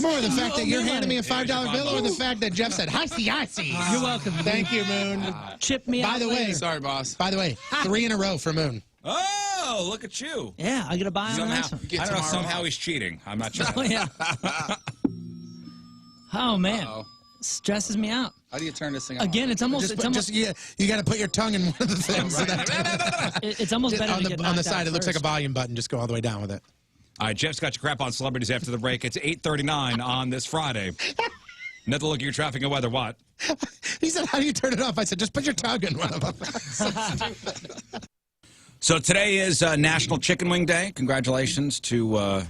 More the fact that you're handing me a $5 bill, or the fact that Jeff said, "Hi, see, I see." You're welcome. Thank you, Moon. Chip me out. By the way, sorry, boss. By the way, 3 in a row for Moon. Oh, look at you. Yeah, I get a buy on the next one. I don't know, somehow he's cheating. I'm not sure. Oh, yeah. Oh, man. Stresses me out. How do you turn this thing on? Again, it's almost... You got to put your tongue in one of the things. It's almost better to get on the side, it looks like first. a volume button. Just go all the way down with it. All right, Jeff's got your crap on celebrities after the break. It's 8:39 on this Friday. Another look at your traffic and weather. What? He said, "How do you turn it off?" I said, "Just put your tongue in one of them." So today is National Chicken Wing Day. Congratulations to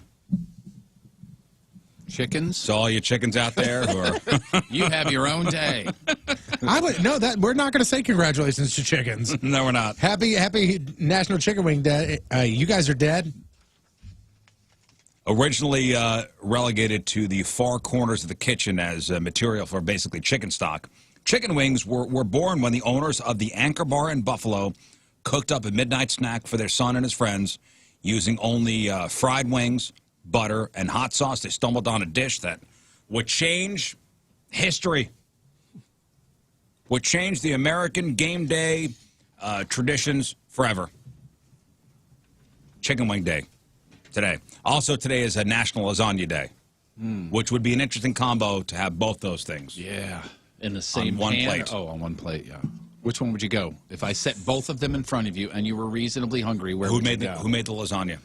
chickens. So all you chickens out there who are you have your own day. I would no that we're not going to say congratulations to chickens. No, we're not. Happy National Chicken Wing Day. You guys are dead. Originally relegated to the far corners of the kitchen as material for basically chicken stock, chicken wings were born when the owners of the Anchor Bar in Buffalo cooked up a midnight snack for their son and his friends using only fried wings, butter, and hot sauce. They stumbled on a dish that would change history, would change the American game day traditions forever. Chicken Wing Day. Today. Also, today is a National Lasagna Day, which would be an interesting combo to have both those things. Yeah, in the same on one pan? plate. Oh, on one plate, yeah. Which one would you go? If I set both of them in front of you and you were reasonably hungry, where would you go? Who made the lasagna?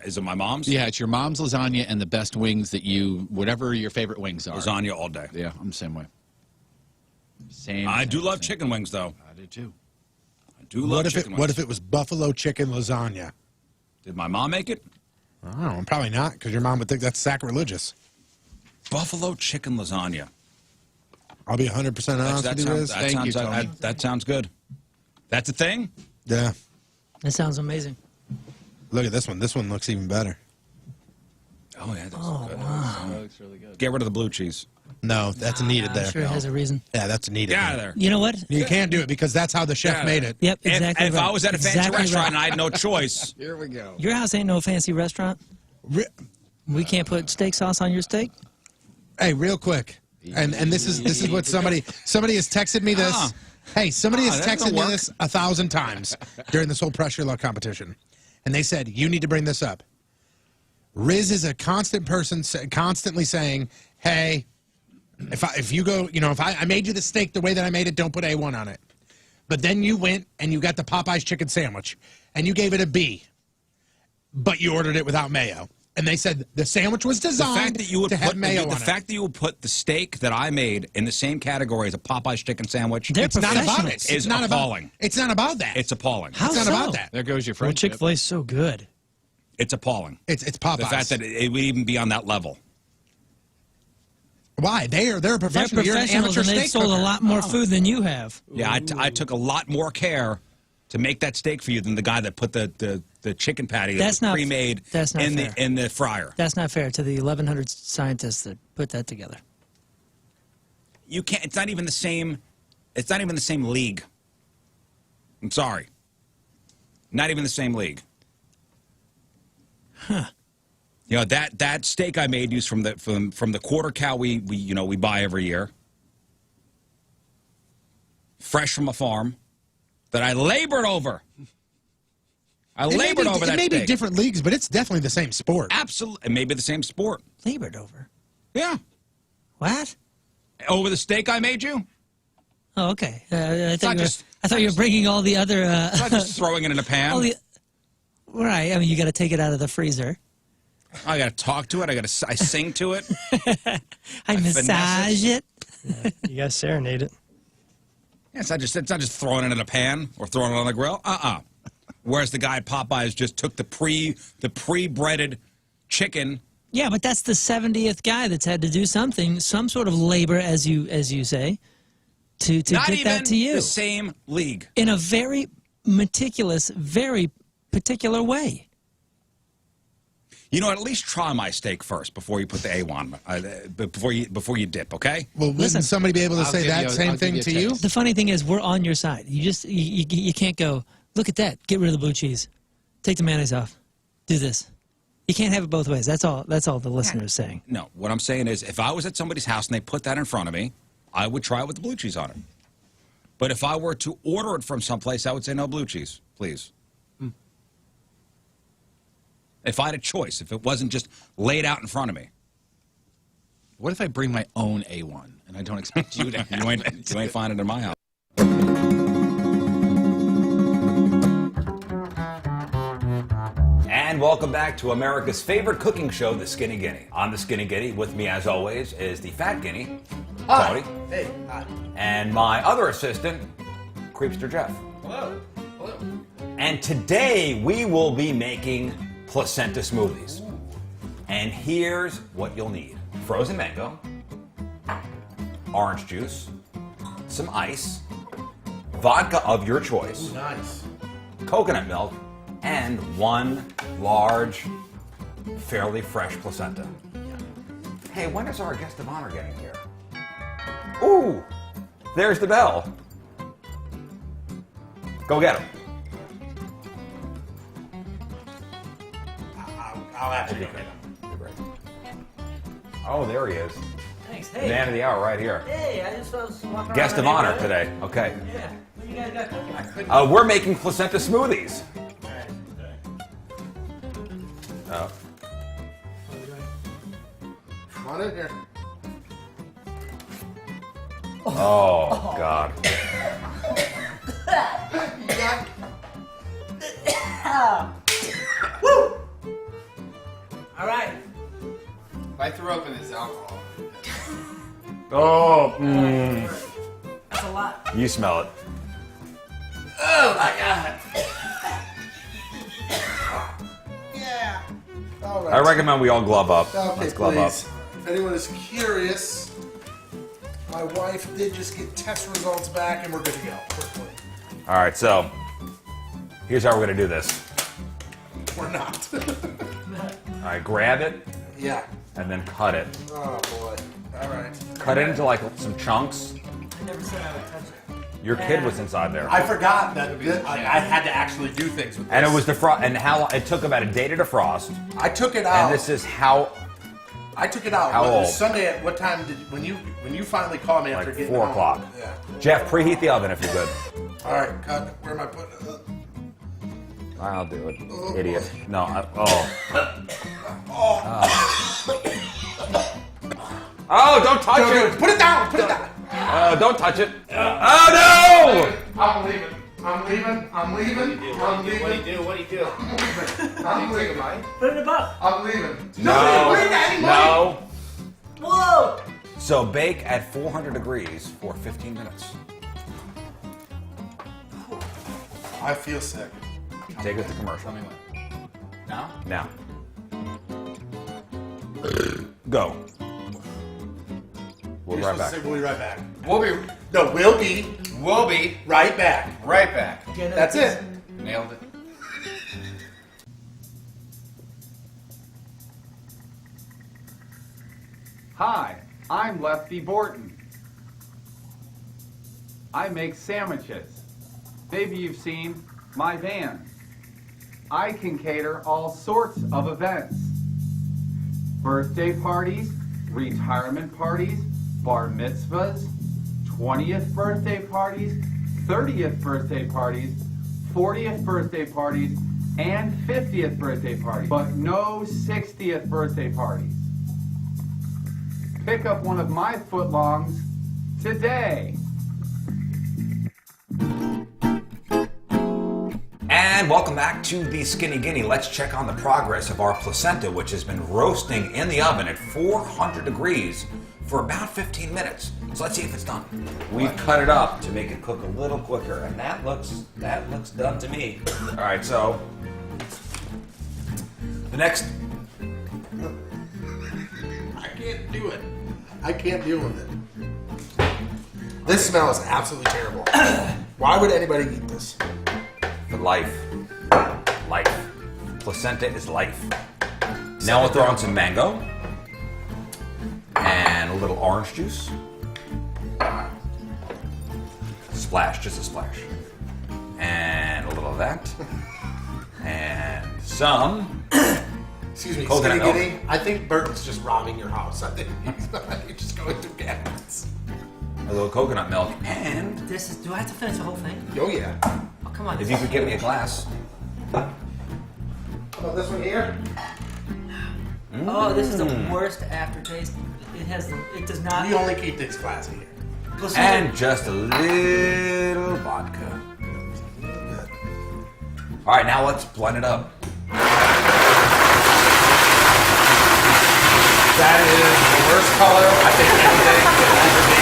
Is it my mom's? Yeah, it's your mom's lasagna and the best wings that you, whatever your favorite wings are. Lasagna all day. Yeah, I'm the same way. I do love chicken wings, though. I do, too. I do love chicken wings. What if it was buffalo chicken lasagna? Did my mom make it? I don't know, probably not, because your mom would think that's sacrilegious. Buffalo chicken lasagna. I'll be 100% honest with you, Rizz. Thank you, Tony. That sounds good. That's a thing? Yeah. That sounds amazing. Look at this one. This one looks even better. Oh, yeah, that's good. Wow. That looks really good. Get rid of the blue cheese. No, that's needed there. I'm sure it has a reason. Yeah, that's needed. Get out of there. You know what? You can't do it because that's how the chef made it. Yep, exactly If right. I was at a fancy Exactly restaurant right. and I had no choice. Here we go. Your house ain't no fancy restaurant. We can't put steak sauce on your steak. Hey, real quick, and this is what somebody has texted me this. Hey, somebody has that texted doesn't me work. this 1,000 times during this whole pressure luck competition, and they said you need to bring this up. Rizz is a constant person, constantly saying, "Hey, if you go, if I made you the steak the way that I made it, don't put A1 on it." But then you went and you got the Popeyes chicken sandwich, and you gave it a B, but you ordered it without mayo. And they said the sandwich was designed to have mayo on it. The fact that you would put the steak that I made in the same category as a Popeyes chicken sandwich They're it's not about it. is appalling. It's not about that. It's appalling. How It's not so? about that. There goes your Well, friendship. Chick-fil-A's so good. It's appalling. It's Popeyes. The fact that it would even be on that level. Why? They're a They're professional. You're an professionals, amateur and they've steak sold cooker. a lot more food than you have. Yeah, I took a lot more care to make that steak for you than the guy that put the chicken patty That's was not- pre-made that's not fair. in the fryer. That's not fair to the 1,100 scientists that put that together. You can't. It's not even the same. It's not even the same league. I'm sorry. Not even the same league. Huh. That steak I made used from the quarter cow we buy every year, fresh from a farm, that I labored over. It may be different leagues, but it's definitely the same sport. Absolutely, it may be the same sport. Labored over. Yeah. What? Over the steak I made you? Oh, okay. I just- thought you were bringing all the other. It's not just throwing it in a pan. Right. I mean, you got to take it out of the freezer. I got to talk to it. I sing to it. I massage it. You guys serenade it. Yeah, it's not just throwing it in a pan or throwing it on the grill. Whereas the guy at Popeyes just took the pre-breaded chicken. Yeah, but that's the 70th guy that's had to do something, some sort of labor, as you say, to Not get even that to you. the same league. In a very meticulous, very particular way. At least try my steak first before you put the A1, before you dip, okay? Well, wouldn't somebody be able to say that same I'll thing give to you a you? taste. The funny thing is, we're on your side. You can't go, look at that, get rid of the blue cheese. Take the mayonnaise off. Do this. You can't have it both ways. That's all the listener is saying. No, what I'm saying is if I was at somebody's house and they put that in front of me, I would try it with the blue cheese on it. But if I were to order it from someplace, I would say no blue cheese, please. If I had a choice, if it wasn't just laid out in front of me. What if I bring my own A1 and I don't expect you to You ain't finding it in my house. And welcome back to America's favorite cooking show, The Skinny Guinea. On The Skinny Guinea, with me as always, is the Fat Guinea, Tony. Hey, hi. And my other assistant, Creepster Jeff. Hello. Hello. And today we will be making placenta smoothies. And here's what you'll need. Frozen mango, orange juice, some ice, vodka of your choice, Nice. coconut milk, and one large, fairly fresh placenta. Hey, when is our guest of honor getting here? Ooh, there's the bell. Go get him. I'll actually go get him. Oh, there he is. Thanks. Hey. Man of the hour right here. Hey, I just was walking Guest of around my honor neighborhood. today. Okay. Yeah. What do you guys got cooking? We're making placenta smoothies. Oh. Come on in here. Oh, God. All right. If I throw up in this alcohol. Oh, That's a lot. you smell it. Oh my God. Yeah. All right. I recommend we all glove up. Okay, Let's glove please. up. If anyone is curious, my wife did just get test results back, and we're good to go. Quickly. All right, so here's how we're going to do this. We're not. All right, grab it Yeah. and then cut it. Oh boy. All right. Cut it into like some chunks. I never said I would touch it. Your kid was inside there. I forgot that I had to actually do things with this. And it was defrost, and how it took about a day to defrost. I took it out. And this is how, I took it out. How It was old? Sunday. At what time did when you finally called me after like getting 4 home? o'clock. Yeah. Jeff, preheat the oven if you're good. All right. Cut. Where am I putting it? I'll do it, idiot. No, Oh, don't touch it! Put it down. Put it down. Don't touch it. Oh, no! I'm leaving. I'm leaving. I'm leaving. I'm leaving. What do you do? I'm leaving. Put it in the box. I'm leaving. No, Wait, Daddy, no. Whoa! So bake at 400 degrees for 15 minutes. I feel sick. Take it to commercial. Now? Now. Go. We'll be You're right back. supposed to say we'll be right back. We'll be Right back. right back. That's it. Nailed it. Hi, I'm Lefty Burton. I make sandwiches. Maybe you've seen my van. I can cater all sorts of events. Birthday parties, retirement parties, bar mitzvahs, 20th birthday parties, 30th birthday parties, 40th birthday parties, and 50th birthday parties, but no 60th birthday parties. Pick up one of my footlongs today. And welcome back to the Skinny Guinea. Let's check on the progress of our placenta, which has been roasting in the oven at 400 degrees for about 15 minutes. So let's see if it's done. We've cut it up to make it cook a little quicker, and that looks done to me. All right, so the next. I can't do it. I can't deal with it. This smell is absolutely terrible. Why would anybody eat this? For life. Life. Placenta is life. Now we'll throw in some mango. And a little orange juice. Splash, just a splash. And a little of that. And some Excuse me, Coconut Skinny milk. Giddy. I think Burton's just robbing your house. I think he's just going through cabinets. A little coconut milk. And this is. Do I have to finish the whole thing? Oh yeah. Oh, come on. If you could give me a glass. How about this one here? Oh, this is the worst aftertaste. It does not. We only keep things classy here. And just a little vodka. All right, now let's blend it up. That is the worst color I think anything could ever be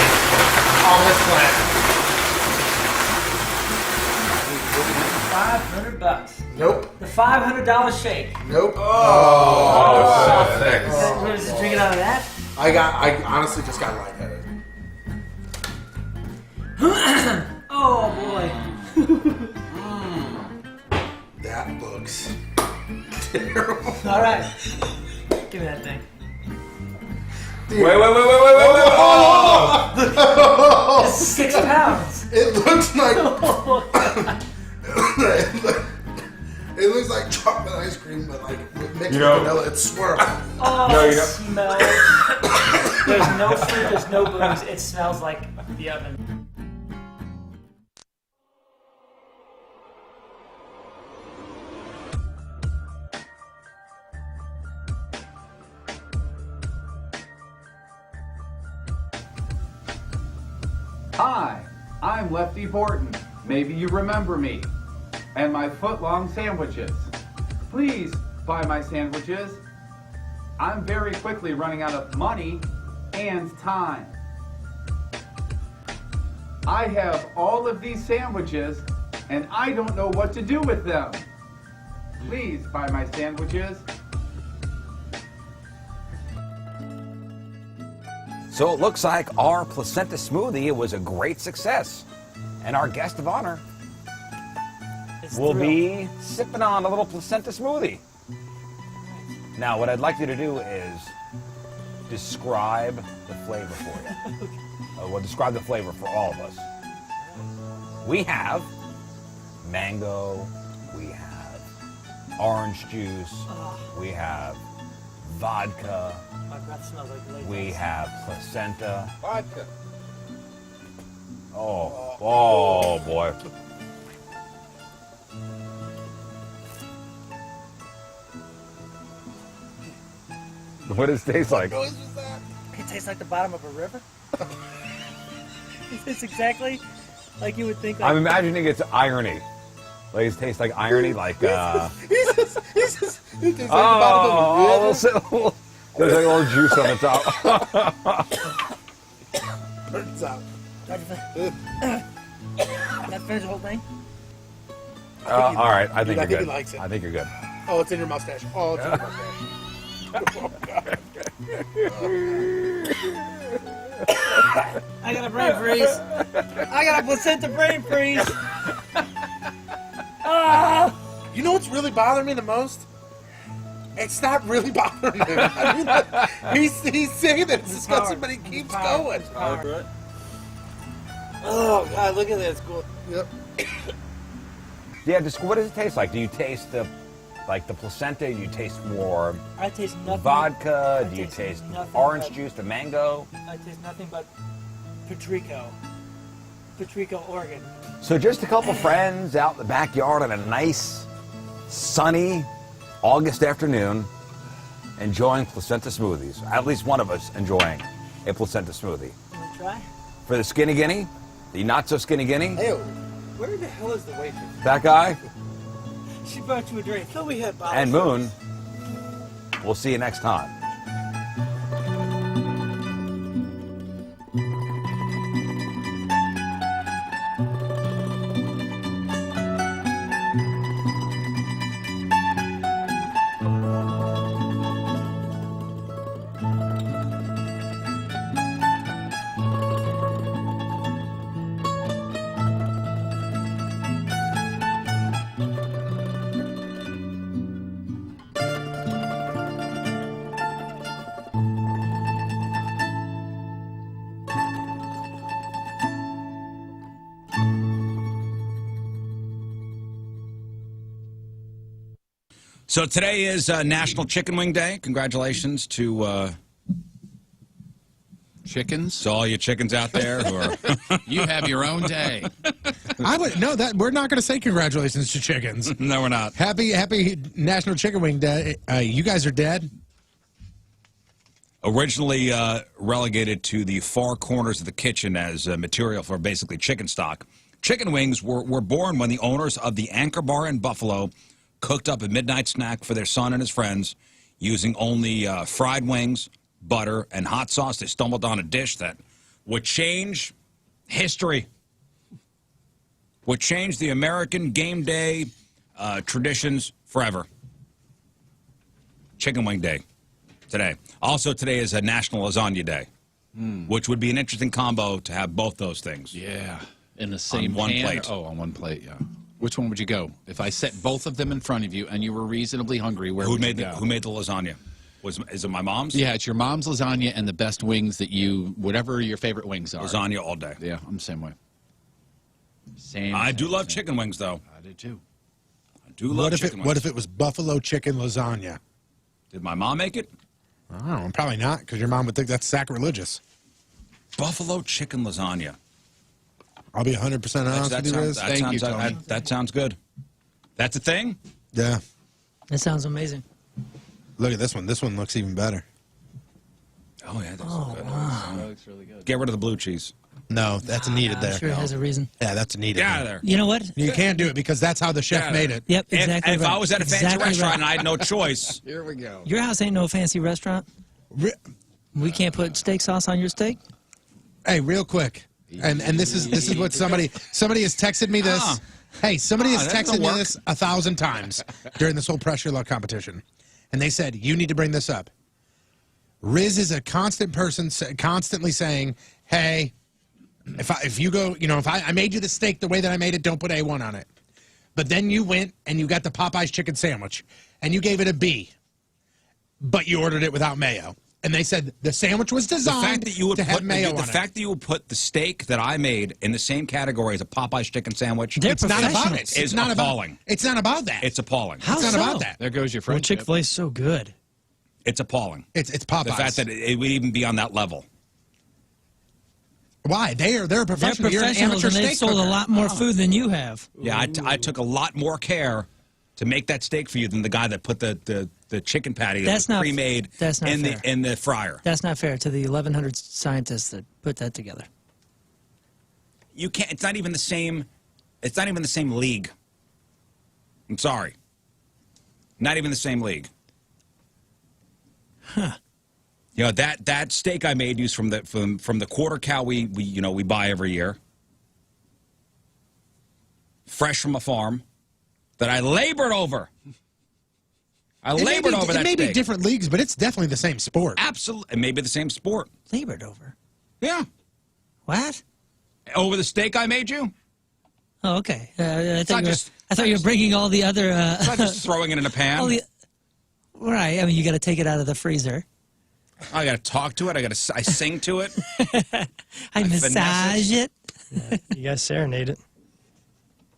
on this planet. $500. Nope. The $500 shake. Nope. Oh, so thick. What is it, drinking out of that? I honestly just got lightheaded. Oh boy. That looks terrible. All right. Give me that thing. Wait. It's 6 pounds. It looks like it looks like chocolate ice cream, but like mixed with vanilla. It's swirl. Oh, No, you it don't. smells. There's no fruit. There's no booze. It smells like the oven. Hi, I'm Lefty Burton. Maybe you remember me. And my foot-long sandwiches. Please buy my sandwiches. I'm very quickly running out of money and time. I have all of these sandwiches and I don't know what to do with them. Please buy my sandwiches. So it looks like our placenta smoothie was a great success. And our guest of honor will be sipping on a little placenta smoothie. Now, what I'd like you to do is describe the flavor for you. Well, describe the flavor for all of us. We have mango, we have orange juice, we have vodka, My breath smells like Latex. we have placenta. Vodka. Oh boy. What does it taste like? What noise was that? It tastes like the bottom of a river. It's exactly like you would think. Like, I'm imagining it's irony. Like it tastes like irony, like He tastes like the bottom of a river. there's like a little juice on the top. Burns out. Can I finish the whole thing? All right, I think I you're think good. he likes it. I think you're good. Oh, it's in your mustache. Oh, it's in your mustache. Oh, God. I got a brain freeze. I got a placenta brain freeze. Ah! You know what's really bothering me the most? It's not really bothering him. I mean, he's saying that it's disgusting, but he keeps going. Oh, God, look at this. Yep. Yeah, just what does it taste like? Do you taste the placenta? Do you taste more I taste nothing. vodka? I Do you taste taste nothing orange but- juice, the mango? I taste nothing but Patrico, Oregon. So just a couple friends out in the backyard on a nice, sunny August afternoon, enjoying placenta smoothies. At least one of us enjoying a placenta smoothie. You want to try? For the skinny guinea, the not so skinny guinea, Ew. Where the hell is the waitress? that guy, She brought you a drink. So we had bottles. and Moon, we'll see you next time. So today is National Chicken Wing Day. Congratulations to Chickens? to all you chickens out there who are. You have your own day. I would no that we're not going to say congratulations to chickens. No, we're not. Happy National Chicken Wing Day. You guys are dead. Originally relegated to the far corners of the kitchen as material for basically chicken stock, chicken wings were born when the owners of the Anchor Bar in Buffalo cooked up a midnight snack for their son and his friends using only fried wings, butter, and hot sauce. They stumbled on a dish that would change history, would change the American game day traditions forever. Chicken Wing Day today. Also, today is a National Lasagna Day, which would be an interesting combo to have both those things. Yeah. In the same one pan? plate. Oh, on one plate, yeah. Which one would you go? If I set both of them in front of you and you were reasonably hungry, where would you go? Who made the lasagna? Is it my mom's? Yeah, it's your mom's lasagna and the best wings that whatever your favorite wings are. Lasagna all day. Yeah, I'm the same way. I do love chicken wings, though. I do too. I do love chicken wings. What if it was buffalo chicken lasagna? Did my mom make it? I don't know. Probably not, because your mom would think that's sacrilegious. Buffalo chicken lasagna. I'll be 100% honest with you, Rizz. Thank you, Tony. That sounds good. That's a thing? Yeah. That sounds amazing. Look at this one. This one looks even better. Oh, yeah, that's good. That looks really good. Get rid of the blue cheese. No, that's needed I'm there. sure it has a reason. Yeah, that's needed. Get out of there. You know what? You can't do it because that's how the chef made it. Yep, exactly If right. I was at a fancy Exactly restaurant right. and I had no choice. Here we go. Your house ain't no fancy restaurant. We can't put steak sauce on your steak. Hey, real quick, and this is what somebody has texted me this. Hey, somebody has that texted doesn't me work. this 1,000 times during this whole pressure luck competition, and they said you need to bring this up. Rizz is a constant person, constantly saying, "Hey, if you go, if I made you the steak the way that I made it, don't put A1 on it." But then you went and you got the Popeyes chicken sandwich, and you gave it a B, but you ordered it without mayo. And they said the sandwich was designed to have mayo on it. The fact that you would put the steak that I made in the same category as a Popeyes chicken sandwich, They're It's not about it. professionals. It's not appalling. about. It's not about that. It's appalling. How It's not so? about that. There goes your Well, friendship. Chick-fil-A's so good. It's appalling. It's Popeyes. The fact that it would even be on that level. Why they're a They're professional. You're an professionals amateur and they've steak sold cooker. a lot more food than you have. Yeah, I took a lot more care to make that steak for you than the guy that put the chicken patty that That's was not- pre-made that's not fair. in the fryer. That's not fair to the 1,100 scientists that put that together. You can't. It's not even the same. It's not even the same league. I'm sorry. Not even the same league. Huh. You know that steak I made used from the quarter cow we buy every year, fresh from a farm, that I labored over. I labored over that It may steak. be different leagues, but it's definitely the same sport. Absolutely, it may be the same sport. Labored over. Yeah, What? over the steak I made you. Oh, okay. not I thought you were bringing all the other. It's not just throwing it in a pan. all the, right. I mean, you got to take it out of the freezer. I got to talk to it. I sing to it. I massage it. You guys serenade it.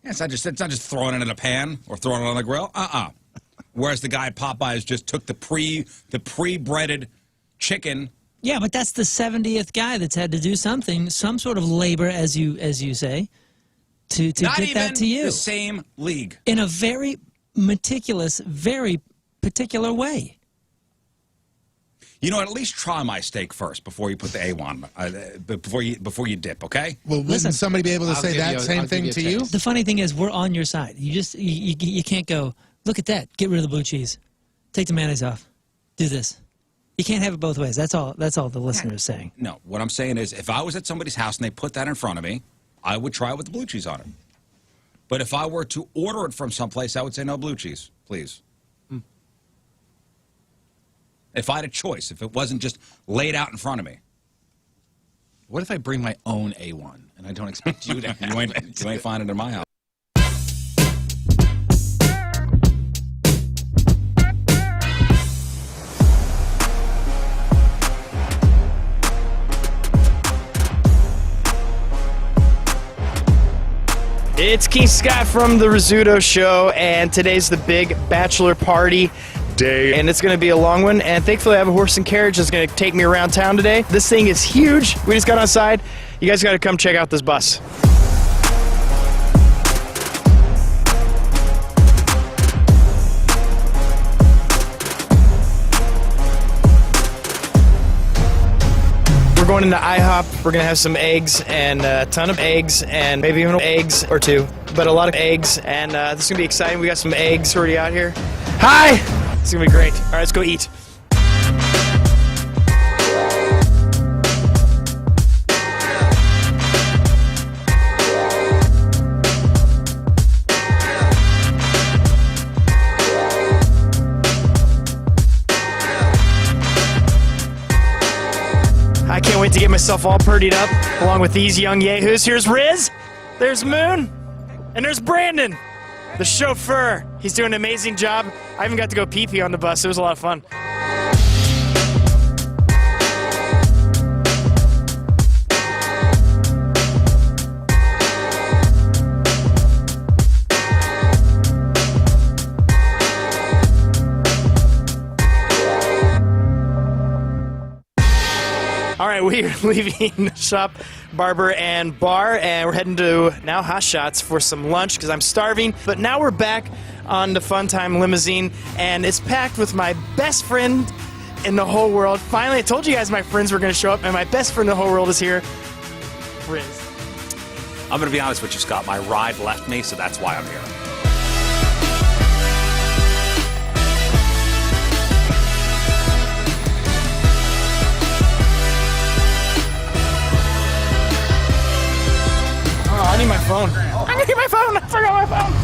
Yeah, it's not just throwing it in a pan or throwing it on the grill. Whereas the guy at Popeyes just took the pre-breaded chicken. Yeah, but that's the 70th guy that's had to do something, some sort of labor, as you say, to Not get even that to you the same league. in a very meticulous, very particular way. You know, at least try my steak first before you put the A1, before you dip, okay? Well, Listen, wouldn't somebody be able to I'll say give that you a- same I'll thing give to you a you? taste. The funny thing is, we're on your side. You can't go, look at that, get rid of the blue cheese, take the mayonnaise off, do this. You can't have it both ways. That's all the listener is saying. No, what I'm saying is if I was at somebody's house and they put that in front of me, I would try it with the blue cheese on it. But if I were to order it from someplace, I would say no blue cheese, please. If I had a choice, if it wasn't just laid out in front of me. What if I bring my own A1 and I don't expect you to? You ain't finding it in my house. It's Keith Scott from the Rizzuto Show, and today's the big bachelor party day, and it's going to be a long one, and thankfully I have a horse and carriage that's going to take me around town today. This thing is huge. We just got outside. You guys got to come check out this bus. We're going into IHOP. We're going to have some eggs and a ton of eggs and maybe even eggs or two, but a lot of eggs, and this is going to be exciting. We got some eggs already out here. Hi! It's going to be great. All right, let's go eat. I can't wait to get myself all purdied up along with these young yahoos. Here's Rizz, there's Moon, and there's Brandon, the chauffeur. He's doing an amazing job. I even got to go pee-pee on the bus. It was a lot of fun. All right, we are leaving the shop, barber, and bar, and we're heading to now Hot Shots for some lunch because I'm starving. But now we're back on the Fun Time limousine, and it's packed with my best friend in the whole world. Finally, I told you guys my friends were going to show up, and my best friend in the whole world is here, Rizz. I'm going to be honest with you, Scott. My ride left me, so that's why I'm here. I need my phone. I need my phone. I forgot my phone.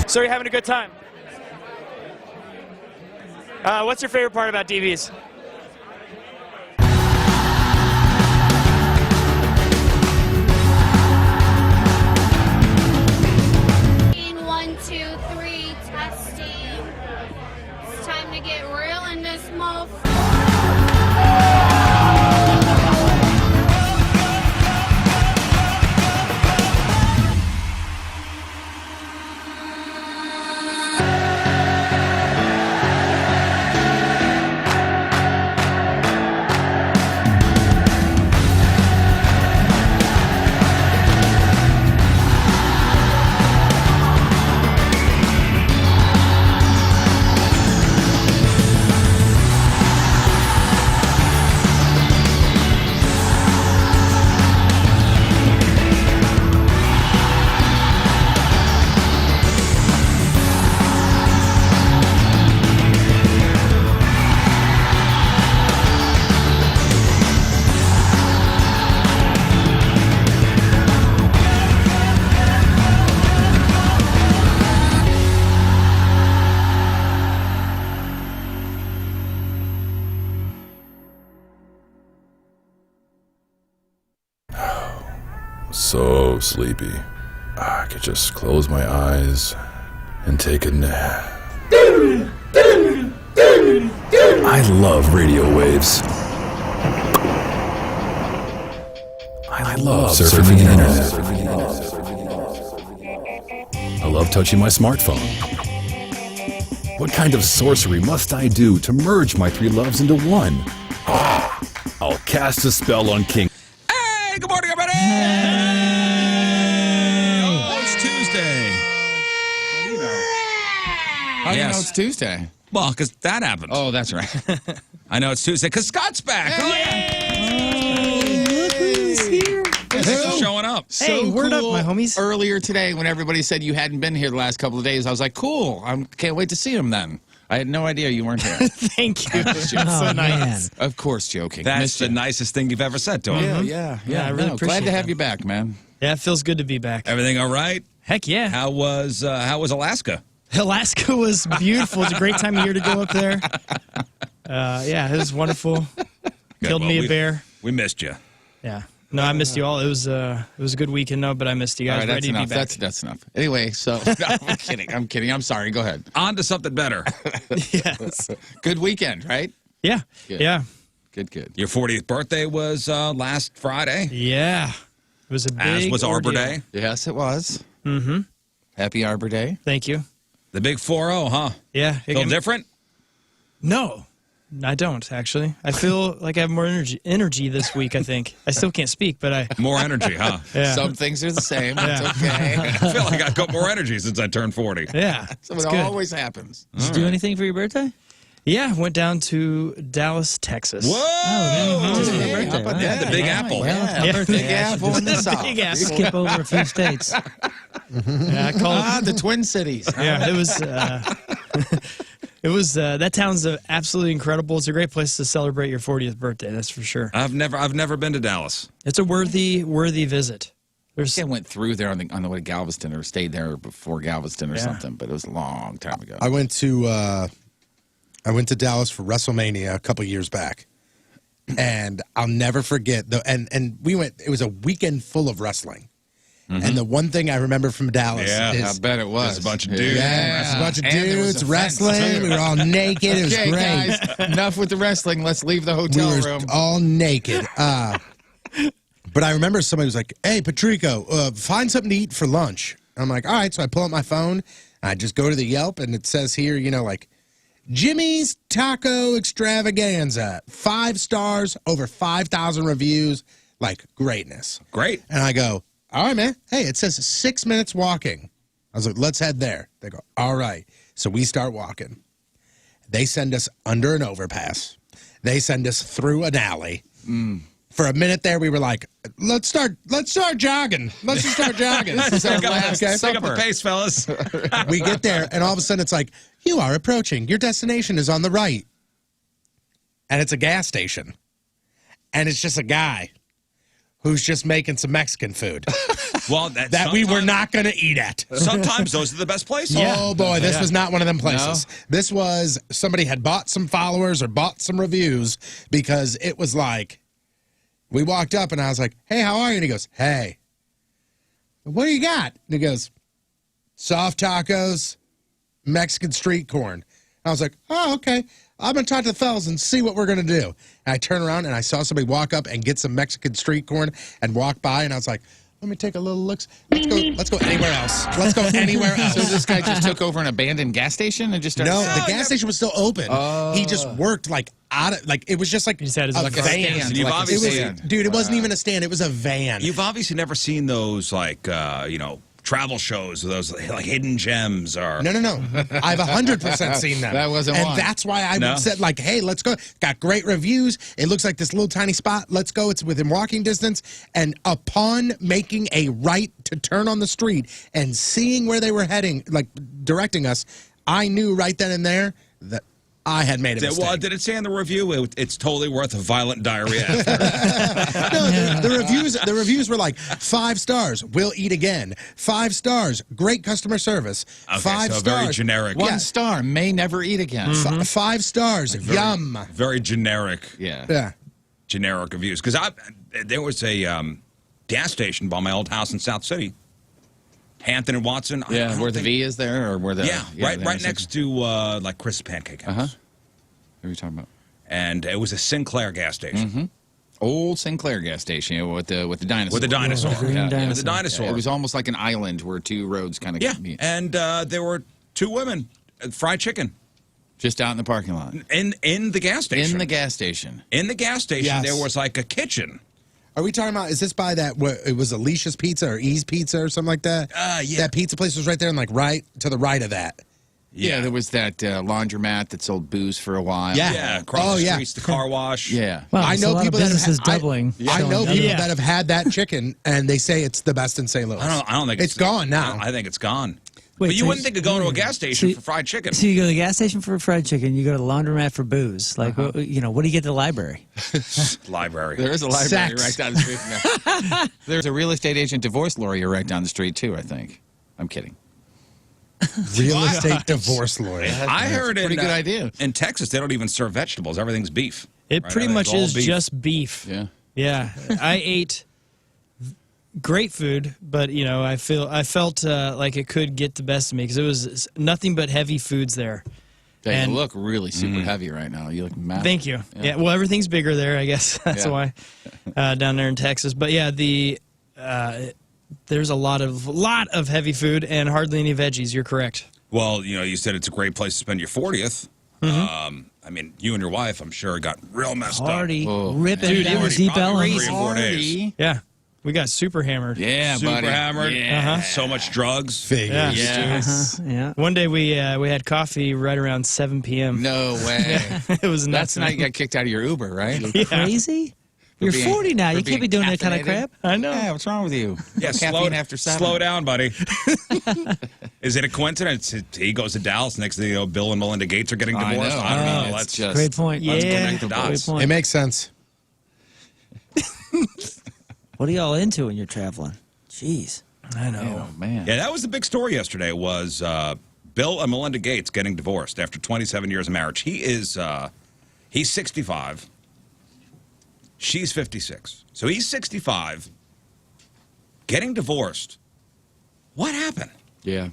So you're having a good time? What's your favorite part about DVs? One, two, three, testing. It's time to get real in this motherfucker. So sleepy. I could just close my eyes and take a nap. I love radio waves. I love surfing the internet. I love touching my smartphone. What kind of sorcery must I do to merge my three loves into one? I'll cast a spell on King. Hey, good morning, everybody! Oh, it's Tuesday. How do you know it's Tuesday? Well, because that happened. Oh, that's right. I know it's Tuesday because Scott's back. Hey. Oh, yeah. Look who's here. Thanks for showing up. Hey, Hey, so word up, cool my homies. Earlier today, when everybody said you hadn't been here the last couple of days, I was like, cool. I can't wait to see him then. I had no idea you weren't here. Thank you. That's so Oh, nice. Of course, joking. That's Missed the you. nicest thing you've ever said to him. Yeah. I really Glad appreciate to have that. you back, man. Yeah, it feels good to be back. Everything all right? Heck yeah. How was Alaska? Alaska was beautiful. It's a great time of year to go up there. Yeah, it was wonderful. Killed Well, me a bear. We missed you. Yeah. No, I missed you all. It was a good weekend, though, but I missed you All guys. right, Ready that's to enough. be back. That's enough. Anyway, so no, I'm kidding. I'm sorry. Go ahead. On to something better. Yes. Good weekend, right? Yeah. Good. Yeah. Good. Your 40th birthday was last Friday, Yeah. It was a big as was Arbor ordeal. Day. Yes, it was. Mm-hmm. Happy Arbor Day. Thank you. The big 4-0, huh? Yeah. Feel different? No, I don't, actually. I feel like I have more energy this week, I think. I still can't speak, but I... More energy, huh? Yeah. Some things are the same. It's okay. I feel like I've got more energy since I turned 40. Yeah. So it's it good. always happens. Did you do anything for your birthday? Yeah, went down to Dallas, Texas. Whoa! Just for your Hey, birthday. how about huh? Yeah, the Big Yeah, Apple. Yeah, My birthday. Big Apple in the South. Big Apple. Skip over a few states. Yeah, I called... The Twin Cities. Yeah, it was... It was that town's absolutely incredible. It's a great place to celebrate your 40th birthday. That's for sure. I've never been to Dallas. It's a worthy visit. There's I went through there on the way to Galveston, or stayed there before Galveston or Yeah. something, but it was a long time ago. I went to Dallas for WrestleMania a couple years back, and I'll never forget and we went. It was a weekend full of wrestling, and the one thing I remember from Dallas Yeah, is I bet it was. There's a bunch of dudes. yeah, it's a bunch of And there was dudes a wrestling. fence, too. We were all naked. It was Okay, great. guys, enough with the wrestling. Let's leave the We hotel were room. all naked. But I remember somebody was like, "Hey, Patrico, find something to eat for lunch." I'm like, "All right." So I pull up my phone. I just go to the Yelp, and it says here, like Jimmy's Taco Extravaganza, 5 stars, over 5,000 reviews, like greatness. Great. And I go, "All right, man. Hey, it says 6 minutes walking." I was like, "Let's head there." They go, "All right." So we start walking. They send us under an overpass. They send us through an alley. For a minute there, we were like, let's start jogging. Let's just start jogging. This is our last Pick up the supper. pace, fellas. We get there, and all of a sudden it's like, you are approaching. Your destination is on the right. And it's a gas station. And it's just a guy who's just making some Mexican food Well, that we were not going to eat at. Sometimes those are the best places. Oh, boy, this was not one of them places. This was somebody had bought some followers or bought some reviews, because it was like, we walked up, and I was like, "Hey, how are you?" And he goes, "Hey, what do you got?" And he goes, "Soft tacos, Mexican street corn." And I was like, "Oh, okay. I'm going to talk to the fellas and see what we're going to do." And I turn around, and I saw somebody walk up and get some Mexican street corn and walk by, and I was like, "Let me take a little look. Let's go anywhere else. Let's go anywhere else." So this guy just took over an abandoned gas station and just started No, selling the gas station was still open. He just worked like out of, like, it was just like just had his a like a van. stand. You've Like a It obviously, was, stand. dude, it wasn't even a stand. It was a van. you've obviously never seen those like travel shows, those like hidden gems or No. I've 100% seen them. That wasn't and one. that's why I No? said, like, hey, let's go. Got great reviews. It looks like this little tiny spot. Let's go. It's within walking distance. And upon making a right to turn on the street and seeing where they were heading, like directing us, I knew right then and there that I had made a mistake. Well, did it say in the review it's totally worth a violent diarrhea? No, the reviews were like 5 stars. We'll eat again. 5 stars. Great customer service. Okay, 5 so stars. very generic. One star, may never eat again. 5 stars. Yum. Very generic. Yeah. Generic reviews. Because there was a gas station by my old house in South City, Hampton and Watson. I Yeah, don't where the think- V is there, or where the right next to like Chris Pancake House. What are you talking about? And it was a Sinclair gas station Old Sinclair gas station with the dinosaur. with a dinosaur. the green With a dinosaur. dinosaur. It was almost like an island where 2 roads kind of meet. And there were 2 women, fried chicken Just out in the parking lot. in the gas station. In the gas station. In the gas station, Yes. there was like a kitchen. Are we talking about, is this by that, what, it was Alicia's Pizza or E's Pizza or something like that? Yeah. That pizza place was right there and like right to the right of that. Yeah, there was that laundromat that sold booze for a while. Yeah, across the streets, the car wash. Yeah. Well, I it's know a lot people of that have businesses had, doubling. I know selling people double. that have had that chicken, and they say it's the best in St. Louis. I don't think it's gone now. I think it's gone. Wait, but you so wouldn't think of going to a gas station so- for fried chicken. So you go to the gas station for fried chicken, you go to the laundromat for booze. Like, what do you get at the library? Library. There is a library Sex. right down the street from there. There's a real estate agent divorce lawyer right down the street, too, I think. I'm kidding. Real estate divorce lawyer. I heard Pretty good idea. In Texas, they don't even serve vegetables. Everything's beef. It Right? pretty much Everything's all is beef. just beef. Yeah. Yeah, I ate great food, but I felt like it could get the best of me because it was nothing but heavy foods there. You look really super heavy right now. You look massive. Thank you. Yeah. Well, everything's bigger there, I guess. That's Yeah. why down there in Texas. But yeah, there's a lot of heavy food and hardly any veggies. You're correct. Well, you said it's a great place to spend your 40th. I mean, you and your wife, I'm sure, got real messed Party, Oh, ripping Dude, down it was deep probably ellums. 3 or 4 days. Yeah, we got super hammered. Yeah, Super buddy. hammered. Yeah. So much drugs. Figures. Yes. Yeah. One day we had coffee right around 7 p.m. No way. It was nuts. That's the night you got kicked out of your Uber, right? Crazy? You're being- 40 now. for You can't be being doing that kind of caffeinated. crap. I know. Yeah, what's wrong with you? Yeah, Caffeine after 7. slow down, buddy. Is it a coincidence? He goes to Dallas. Next thing you know, Bill and Melinda Gates are getting I divorced. know. I don't know. It's Let's just- Great point. Yeah. Let's connect the Great dots. point. It makes sense. What are y'all into when you're traveling? Jeez. I know. Oh, man. Yeah, that was the big story yesterday. Was Bill and Melinda Gates getting divorced after 27 years of marriage? He's 65. She's 56. So he's 65, getting divorced. What happened? Yeah.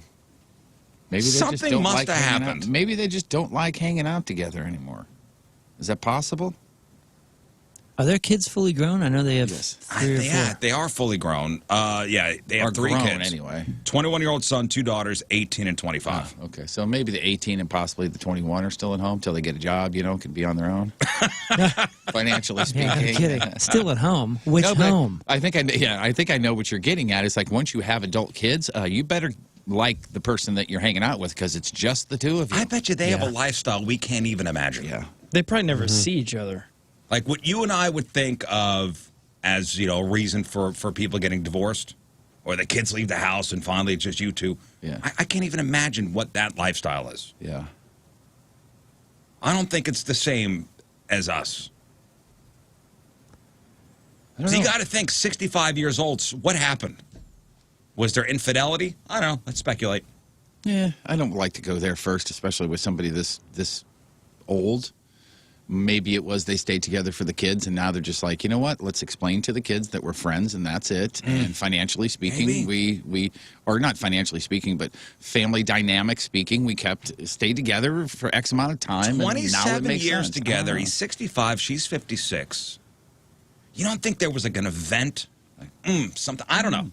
Maybe they just Something don't must like have hanging happened. Out. Maybe they just don't like hanging out together anymore. Is that possible? Are their kids fully grown? I know they have Yes. 3 or 4. Yeah, they are fully grown. Yeah, they have Or 3 grown, kids. anyway. 21-year-old son, 2 daughters, 18 and 25. Okay, so maybe the 18 and possibly the 21 are still at home till they get a job, can be on their own. Financially speaking. Yeah, I'm kidding. Still at home. Which No, but home? I think I know what you're getting at. It's like once you have adult kids, you better like the person that you're hanging out with because it's just the two of you. I bet you they have a lifestyle we can't even imagine. Yeah. They probably never see each other. Like what you and I would think of as, a reason for people getting divorced, or the kids leave the house and finally it's just you two. Yeah. I can't even imagine what that lifestyle is. Yeah. I don't think it's the same as us. So you got to think 65 years old. What happened? Was there infidelity? I don't know. Let's speculate. Yeah, I don't like to go there first, especially with somebody this old. Maybe it was they stayed together for the kids, and now they're just like, you know what? Let's explain to the kids that we're friends, and that's it. And financially speaking, we or not financially speaking, but family dynamic speaking, we stayed together for X amount of time. and now it 27 makes years sense. together. I don't He's 65. She's 56. You don't think there was like an event? Like, something? I don't know. know.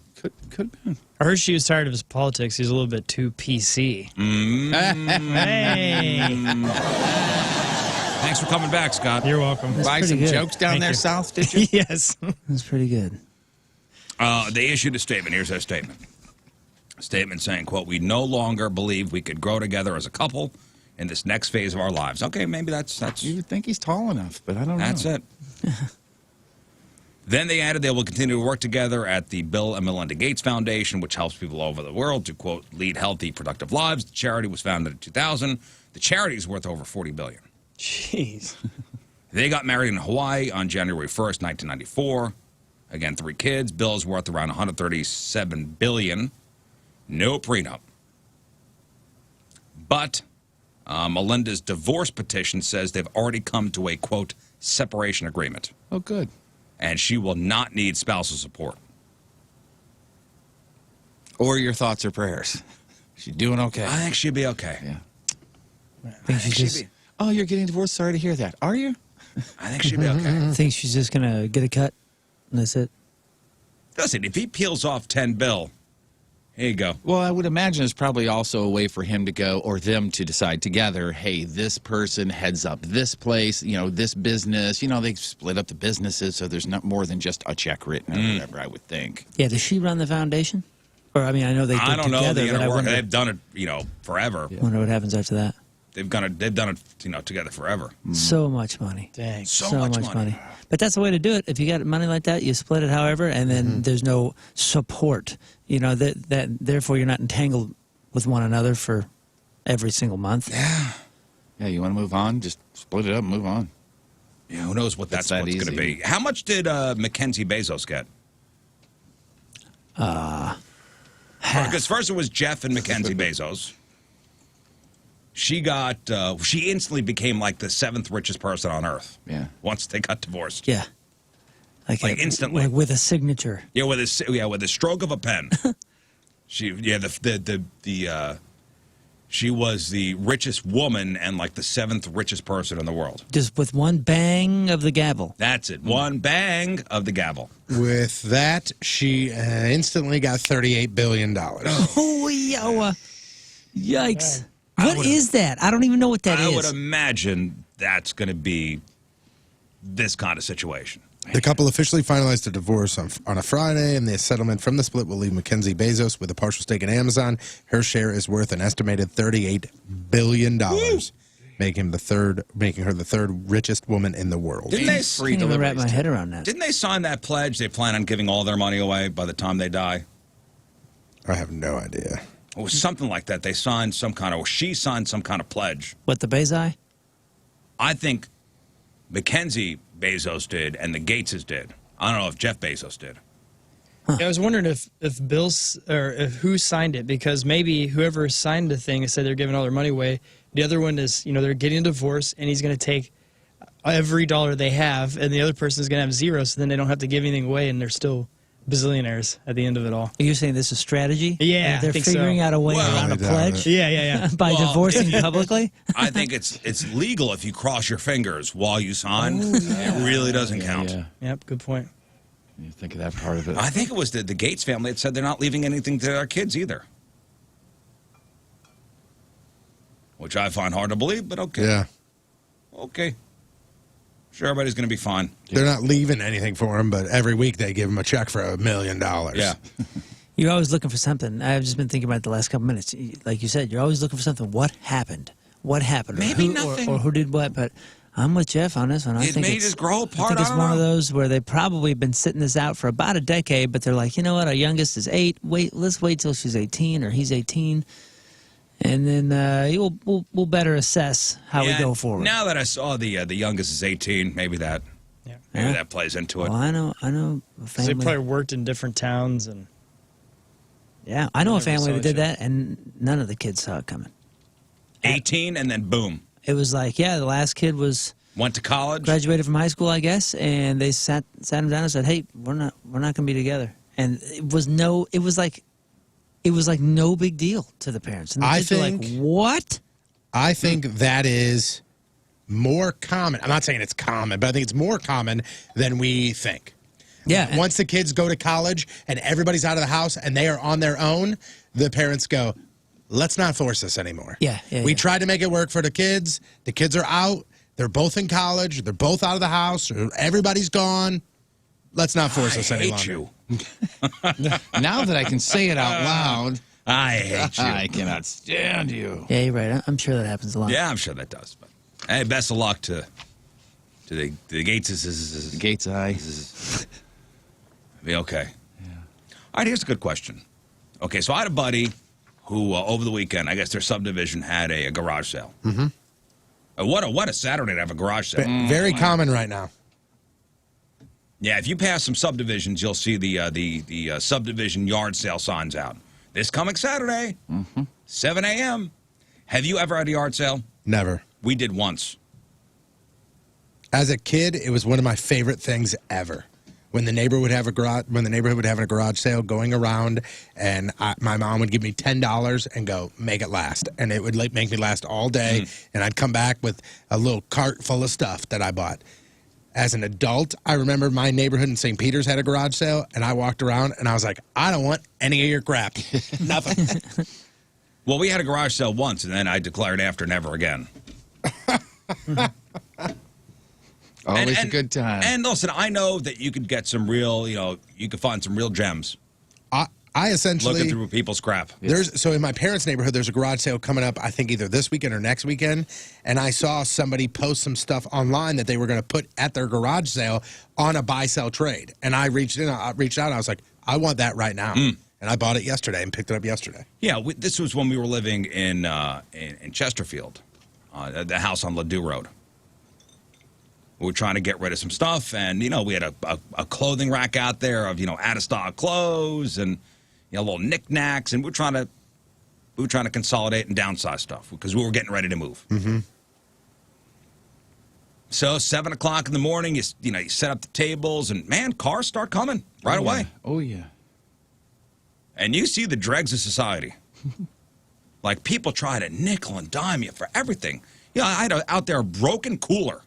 Could have been. I heard she was tired of his politics. He's a little bit too PC. Hey. Thanks for coming back, Scott. You're welcome. That's Buy pretty some good. jokes down Thank there you. south, did you? Yes. That's pretty good. They issued a statement. Here's their statement. A statement saying, quote, "We no longer believe we could grow together as a couple in this next phase of our lives." Okay, maybe that's You would think he's tall enough, but I don't know. that's it. Then they added they will continue to work together at the Bill and Melinda Gates Foundation, which helps people all over the world to, quote, lead healthy, productive lives. The charity was founded in 2000. The charity is worth over $40 billion. Jeez. They got married in Hawaii on January 1st, 1994. Again, 3 kids. Bill's worth around $137 billion. No prenup. But Melinda's divorce petition says they've already come to a, quote, separation agreement. Oh, good. And she will not need spousal support. Or your thoughts or prayers. She's doing okay. I think she'll be okay. Yeah. I think she's she'll just be- Oh, you're getting divorced? Sorry to hear that. Are you? I think she'll be okay. think she's just gonna get a cut, and that's it. Listen, if he peels off 10 bill, here you go. Well, I would imagine it's probably also a way for him to go, or them to decide together, hey, this person heads up this place, this business. They split up the businesses, so there's not more than just a check written or whatever, I would think. Yeah. Does she run the foundation? Or I mean, I know they did I don't know together, the but inner I work. wonder, They've done it, forever. wonder what happens after that. They've done it, together forever. So much money. Dang. So much money. But that's the way to do it. If you got money like that, you split it however, and then there's no support. That therefore you're not entangled with one another for every single month. Yeah, you want to move on? Just split it up and move on. Yeah, who knows what It's that's that what's going to easy. be. How much did Mackenzie Bezos get? Because first it was Jeff and Mackenzie Bezos. She instantly became like the 7th richest person on earth. Yeah. Once they got divorced. Yeah. Like instantly. Like with a signature. Yeah, with a stroke of a pen. She was the richest woman and like the 7th richest person in the world. Just with one bang of the gavel. That's it. One bang of the gavel. With that, she instantly got $38 billion. Oh, yo, yikes. What is that? I don't even know what that is. I would imagine that's going to be this kind of situation. The couple officially finalized their divorce on a Friday, and the settlement from the split will leave Mackenzie Bezos with a partial stake in Amazon. Her share is worth an estimated $38 billion, making her the third richest woman in the world. Didn't they I can't even wrap my head around that. Didn't they sign that pledge? They plan on giving all their money away by the time they die. I have no idea. It was something like that. They signed she signed some kind of pledge. What, the Bezai? I think Mackenzie Bezos did and the Gateses did. I don't know if Jeff Bezos did. Yeah, I was wondering if Bill's or if who signed it, because maybe whoever signed the thing and said they're giving all their money away. The other one is, they're getting a divorce and he's going to take every dollar they have, and the other person is going to have zero, so then they don't have to give anything away, and they're still bazillionaires at the end of it all. Are you saying this is strategy? Yeah, They're I think figuring so. out a way around a I doubt pledge Yeah. by Well, divorcing publicly? I think it's legal if you cross your fingers while you sign. It really doesn't count. Yeah. Yep, good point. You think of that part of it. I think it was the Gates family that said they're not leaving anything to their kids either. Which I find hard to believe, but okay. Yeah. Okay. Sure, everybody's going to be fine. They're not leaving anything for him, but every week they give him a check for $1 million. Yeah. You're always looking for something. I've just been thinking about it the last couple minutes. Like you said, you're always looking for something. What happened? What happened? Maybe who, nothing. Or who did what? But I'm with Jeff on this one. I It think may it's, just grow apart. I think it's I don't one of know. those where they've probably been sitting this out for about a decade, but they're like, you know what? Our youngest is 8. Let's wait till she's 18 or he's 18. And then we'll better assess how we go forward. Now that I saw the youngest is 18, maybe that plays into it. Well, I know a So they family. probably worked in different towns, and Yeah, I know a Never family saw that it did yet. that, and none of the kids saw it coming. 18 and then boom, It was like, yeah, the last kid was went to college. graduated from high school, I guess, and they sat him down and said, "Hey, we're not going to be together." And it was like no big deal to the parents. And the I kids were think- like, "What?" I think that is more common. I'm not saying it's common, but I think it's more common than we think. Yeah. Once the kids go to college and everybody's out of the house and they are on their own, the parents go, let's not force this anymore. Yeah, We yeah. tried to make it work for the kids. The kids are out. They're both in college. They're both out of the house. Everybody's gone. Let's not force this any hate longer. you. Now that I can say it out loud, I hate you. I cannot stand you. Yeah, you're right. I'm sure that happens a lot. Yeah, I'm sure that does. But hey, best of luck to the Gateses. Gates eye. Be okay. Yeah. All right, here's a good question. Okay, so I had a buddy who over the weekend, I guess their subdivision had a garage sale. Mm-hmm. What a Saturday to have a garage sale. Very common right now. Yeah, if you pass some subdivisions, you'll see the subdivision yard sale signs out. This coming Saturday, 7 a.m. Have you ever had a yard sale? Never. We did once. As a kid, it was one of my favorite things ever. When the neighborhood would have a garage sale going around, and my mom would give me $10 and go, make it last. And it would make me last all day, and I'd come back with a little cart full of stuff that I bought. As an adult, I remember my neighborhood in St. Peter's had a garage sale, and I walked around, and I was like, I don't want any of your crap. Nothing. Well, we had a garage sale once, and then I declared after never again. Always a good time. And listen, I know that you could get some real, you could find some real gems. I essentially looking through people's crap. So in my parents' neighborhood, there's a garage sale coming up. I think either this weekend or next weekend, and I saw somebody post some stuff online that they were going to put at their garage sale on a buy sell trade. And I reached out. And I was like, I want that right now. And I bought it yesterday and picked it up yesterday. Yeah, this was when we were living in Chesterfield, the house on Ladue Road. We were trying to get rid of some stuff, and we had a clothing rack out there of out of stock clothes and little knickknacks, and we were trying to consolidate and downsize stuff because we were getting ready to move. Mm-hmm. So 7 o'clock in the morning, you set up the tables, and man, cars start coming right away. Oh yeah. And you see the dregs of society. Like, people try to nickel and dime you for everything. I had out there a broken cooler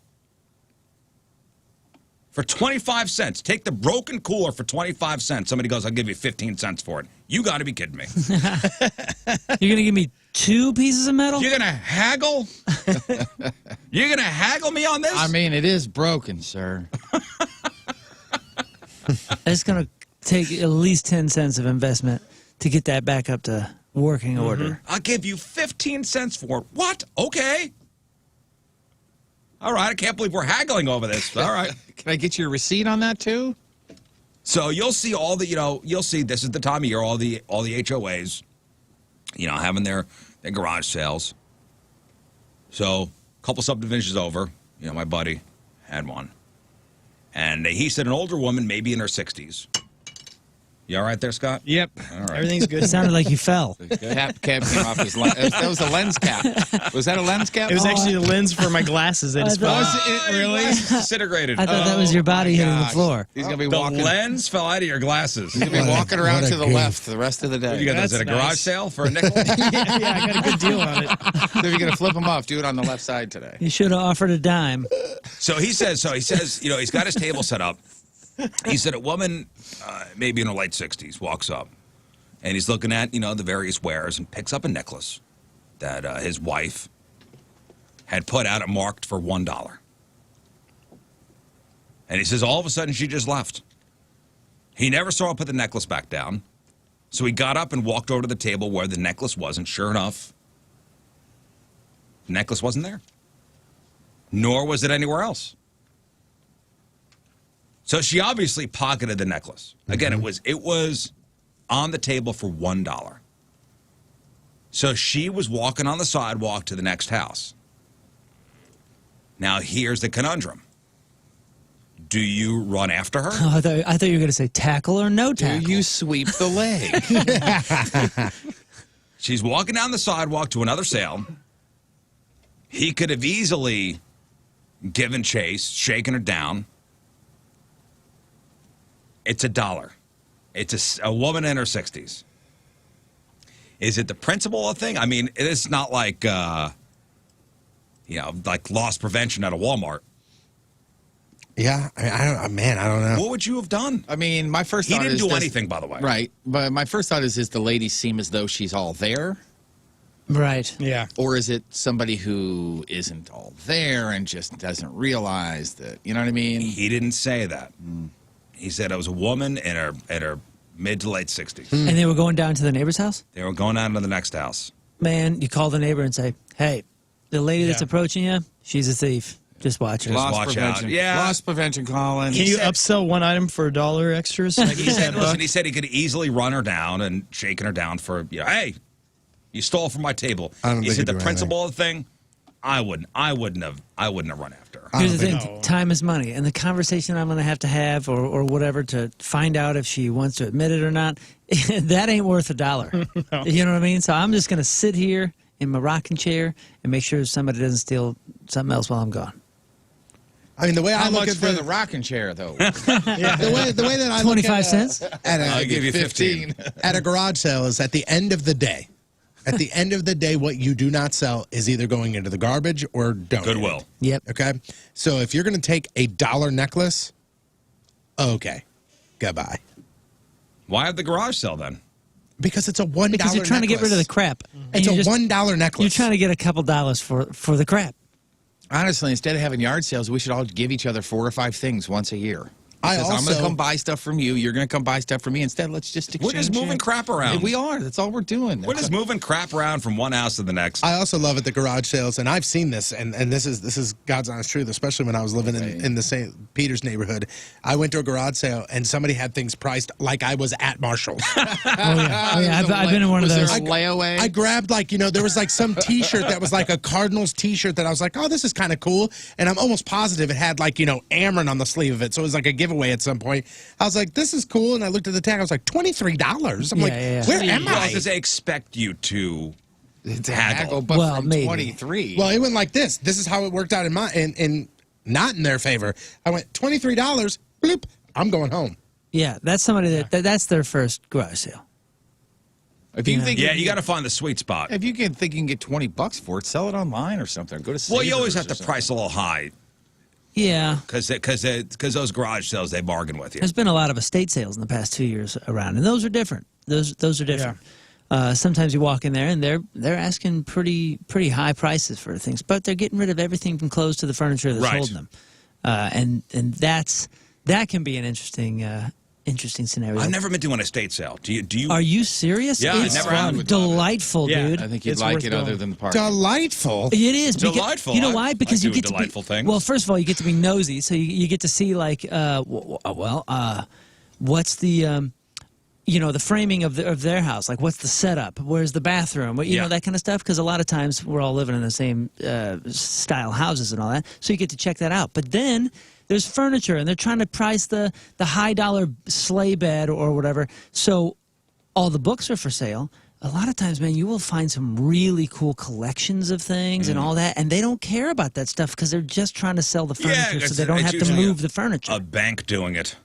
for 25 cents. Take the broken cooler for 25 cents. Somebody goes, I'll give you 15 cents for it. You got to be kidding me. You're going to give me 2 pieces of metal? You're going to haggle? You're going to haggle me on this? I mean, it is broken, sir. It's going to take at least 10 cents of investment to get that back up to working order. I'll give you 15 cents for it. What? Okay. All right, I can't believe we're haggling over this. All right. Can I get your receipt on that too? So you'll see all the, you'll see this is the time of year, all the HOAs, having their garage sales. So a couple subdivisions over, my buddy had one. And he said an older woman, maybe in her 60s. You all right there, Scott? Yep. All right. Everything's good. It sounded like you fell. The cap came off his lens. That was a lens cap. Was that a lens cap? It was actually the lens for my glasses. That just fell. Was it really? Disintegrated. I thought that was your body hitting the gosh. floor. He's going to be The walking. lens fell out of your glasses. He's going to be walking around What a to the goof. left the rest of the day. You got those at a That's garage nice. sale for a nickel? Yeah, I got a good deal on it. So if you're going to flip them off, do it on the left side today. You should have offered a dime. So he says, he's got his table set up. He said a woman, maybe in her late 60s, walks up. And he's looking at, the various wares and picks up a necklace that his wife had put out and marked for $1. And he says all of a sudden she just left. He never saw her put the necklace back down. So he got up and walked over to the table where the necklace was, and sure enough, the necklace wasn't there. Nor was it anywhere else. So she obviously pocketed the necklace. Again, it was on the table for $1. So she was walking on the sidewalk to the next house. Now here's the conundrum. Do you run after her? Oh, I thought you were going to say tackle or no Do tackle. you sweep the leg? She's walking down the sidewalk to another sale. He could have easily given chase, shaken her down. It's $1. It's a woman in her 60s. Is it the principle of thing? I mean, it's not like, like loss prevention at a Walmart. Yeah, I don't know. What would you have done? I mean, my first He thought didn't is do does- anything, by the way. Right. But my first thought is the lady seem as though she's all there? Right. Yeah. Or is it somebody who isn't all there and just doesn't realize that, you know what I mean? He didn't say that. He said it was a woman in her mid to late 60s. And they were going down to the neighbor's house? They were going out to the next house. Man, you call the neighbor and say, hey, the lady that's approaching you, she's a thief. Just watch her. Just Loss watch prevention. out. Yeah. Loss prevention, Colin. Can you said- upsell one item for $1 extras? Like He said, listen, he said he could easily run her down and shaken her down for, hey, you stole from my table. I don't He think said he'd the do principle of the thing, I wouldn't have run after her. Here's the don't thing, time is money. And the conversation I'm going to have or whatever to find out if she wants to admit it or not, that ain't worth $1. No. You know what I mean? So I'm just going to sit here in my rocking chair and make sure somebody doesn't steal something else while I'm gone. I mean, the way I How look much at for the rocking chair, though? the way that I 25 look at, cents? I'll give you 15. at a garage sale is at the end of the day. At the end of the day, what you do not sell is either going into the garbage or donated. Goodwill. Yep. Okay? So if you're going to take a $1 necklace, okay, goodbye. Why have the garage sale then? Because it's a $1 Because you're trying to get rid of the crap. It's And a $1 necklace. You're trying to get a couple dollars for the crap. Honestly, instead of having yard sales, we should all give each other 4 or 5 things once a year. Because I'm going to also- come buy stuff from you. You're going to come buy stuff from me. Instead, let's just exchange. We're just moving it. crap around. We are. That's all we're doing. We're just moving crap around from one house to the next. I also love at the garage sales, and I've seen this, and this is God's honest truth, especially when I was living in the St. Peter's neighborhood. I went to a garage sale, and somebody had things priced like I was at Marshall's. I've been in one of Was those. there a layaway? I grabbed there was like some T-shirt that was like a Cardinals T-shirt that I was like, oh, this is kind of cool, and I'm almost positive it had Ameren on the sleeve of it, so it was like a giveaway at some point. I was like, this is cool, and I looked at the tag. I was like, $23. I'm where am Well, I? because they expect you to haggle, but Well, from maybe. 23. Well, it went like this. This is how it worked out in not in their favor. I went $23. Bloop. I'm going home. Yeah, that's somebody that's their first garage sale. if you think you got to find the sweet spot. if you think you can get $20 for it, sell it online or something. Go to Well, you always Savers have to or price a little high Yeah. because those garage sales, they bargain with you. There's been a lot of estate sales in the past 2 years around, and those are different. Those are different. Sometimes you walk in there and they're asking pretty high prices for things, but they're getting rid of everything from clothes to the furniture that's Right. holding them, and that can be an interesting scenario. I've never been to an estate sale. Do you? Are you serious? Yeah, I it's never have. delightful, Yeah, dude. I think you'd It's like worth it going. other than the park. Delightful. It is because, Delightful. You know I- why? Because I you do get to delightful be things. well. First of all, you get to be nosy, so you get to see what's the the framing of their house, like what's the setup, where's the bathroom, you know, that kind of stuff. Because a lot of times we're all living in the same style houses and all that, so you get to check that out. But then there's furniture, and they're trying to price the high dollar sleigh bed or whatever. So all the books are for sale. A lot of times, man, you will find some really cool collections of things and all that, and they don't care about that stuff because they're just trying to sell the furniture, so they don't it's have to usually move the furniture. A bank doing it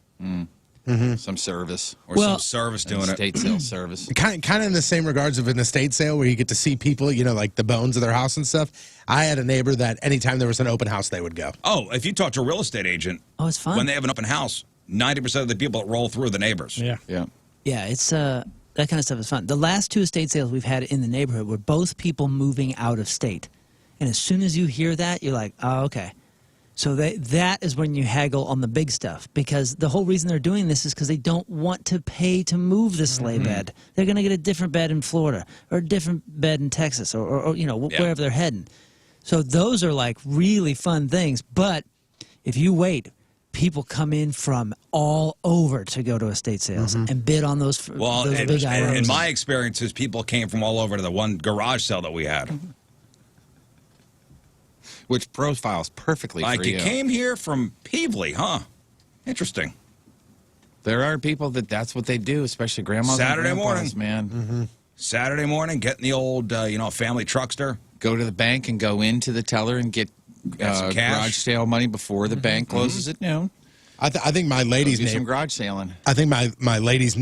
Some service. or Well- some service doing it. Estate sale service. Kind of in the same regards of an estate sale where you get to see people, like the bones of their house and stuff. I had a neighbor that anytime there was an open house, they would go. Oh, if you talk to a real estate agent, Oh, it's fun. when they have an open house, 90% of the people that roll through are the neighbors. Yeah. Yeah. Yeah, it's that kind of stuff is fun. The last two estate sales we've had in the neighborhood were both people moving out of state, and as soon as you hear that, you're like, oh, okay. So that is when you haggle on the big stuff, because the whole reason they're doing this is because they don't want to pay to move the sleigh bed. They're going to get a different bed in Florida or a different bed in Texas or wherever they're heading. So those are like really fun things. But if you wait, people come in from all over to go to estate sales and bid on those Well, those big items. in my experiences, people came from all over to the one garage sale that we had. Which profiles perfectly Like for you you. came here from Peevely, huh? Interesting. There are people that's what they do, especially grandmas Saturday and grandpas, morning. man. Saturday morning, getting the old, family truckster. Go to the bank and go into the teller and get some cash. garage sale money before the bank closes at noon. I think my Go ladies' do some neighbor. garage sailing. I think my ladies'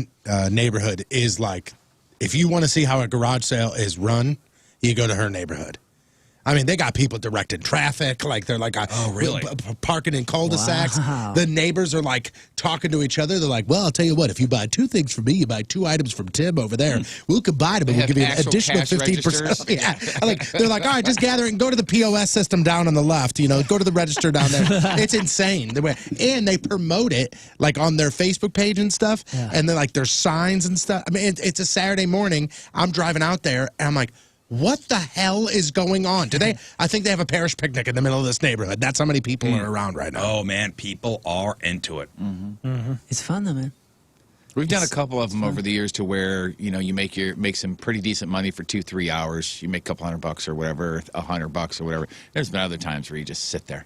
neighborhood is like, if you want to see how a garage sale is run, you go to her neighborhood. I mean, they got people directing traffic. Like, they're like really? parking in cul-de-sacs. Wow. The neighbors are like talking to each other. They're like, well, I'll tell you what, if you buy 2 things from me, you buy 2 items from Tim over there. We'll combine them and we'll have give you an actual additional cash 15%. registers? Yeah. They're like, all right, just gather and go to the POS system down on the left. Go to the register down there. It's insane. And they promote it like on their Facebook page and stuff. Yeah. And then like there's signs and stuff. I mean, it's a Saturday morning. I'm driving out there and I'm like, what the hell is going on? I think they have a parish picnic in the middle of this neighborhood. That's how many people are around right now. Oh, man, people are into it. It's fun though, man. We've done a couple of them over the years to where you make some pretty decent money for 2-3 hours. You make a couple $100 or whatever, $100 or whatever. There's been other times where you just sit there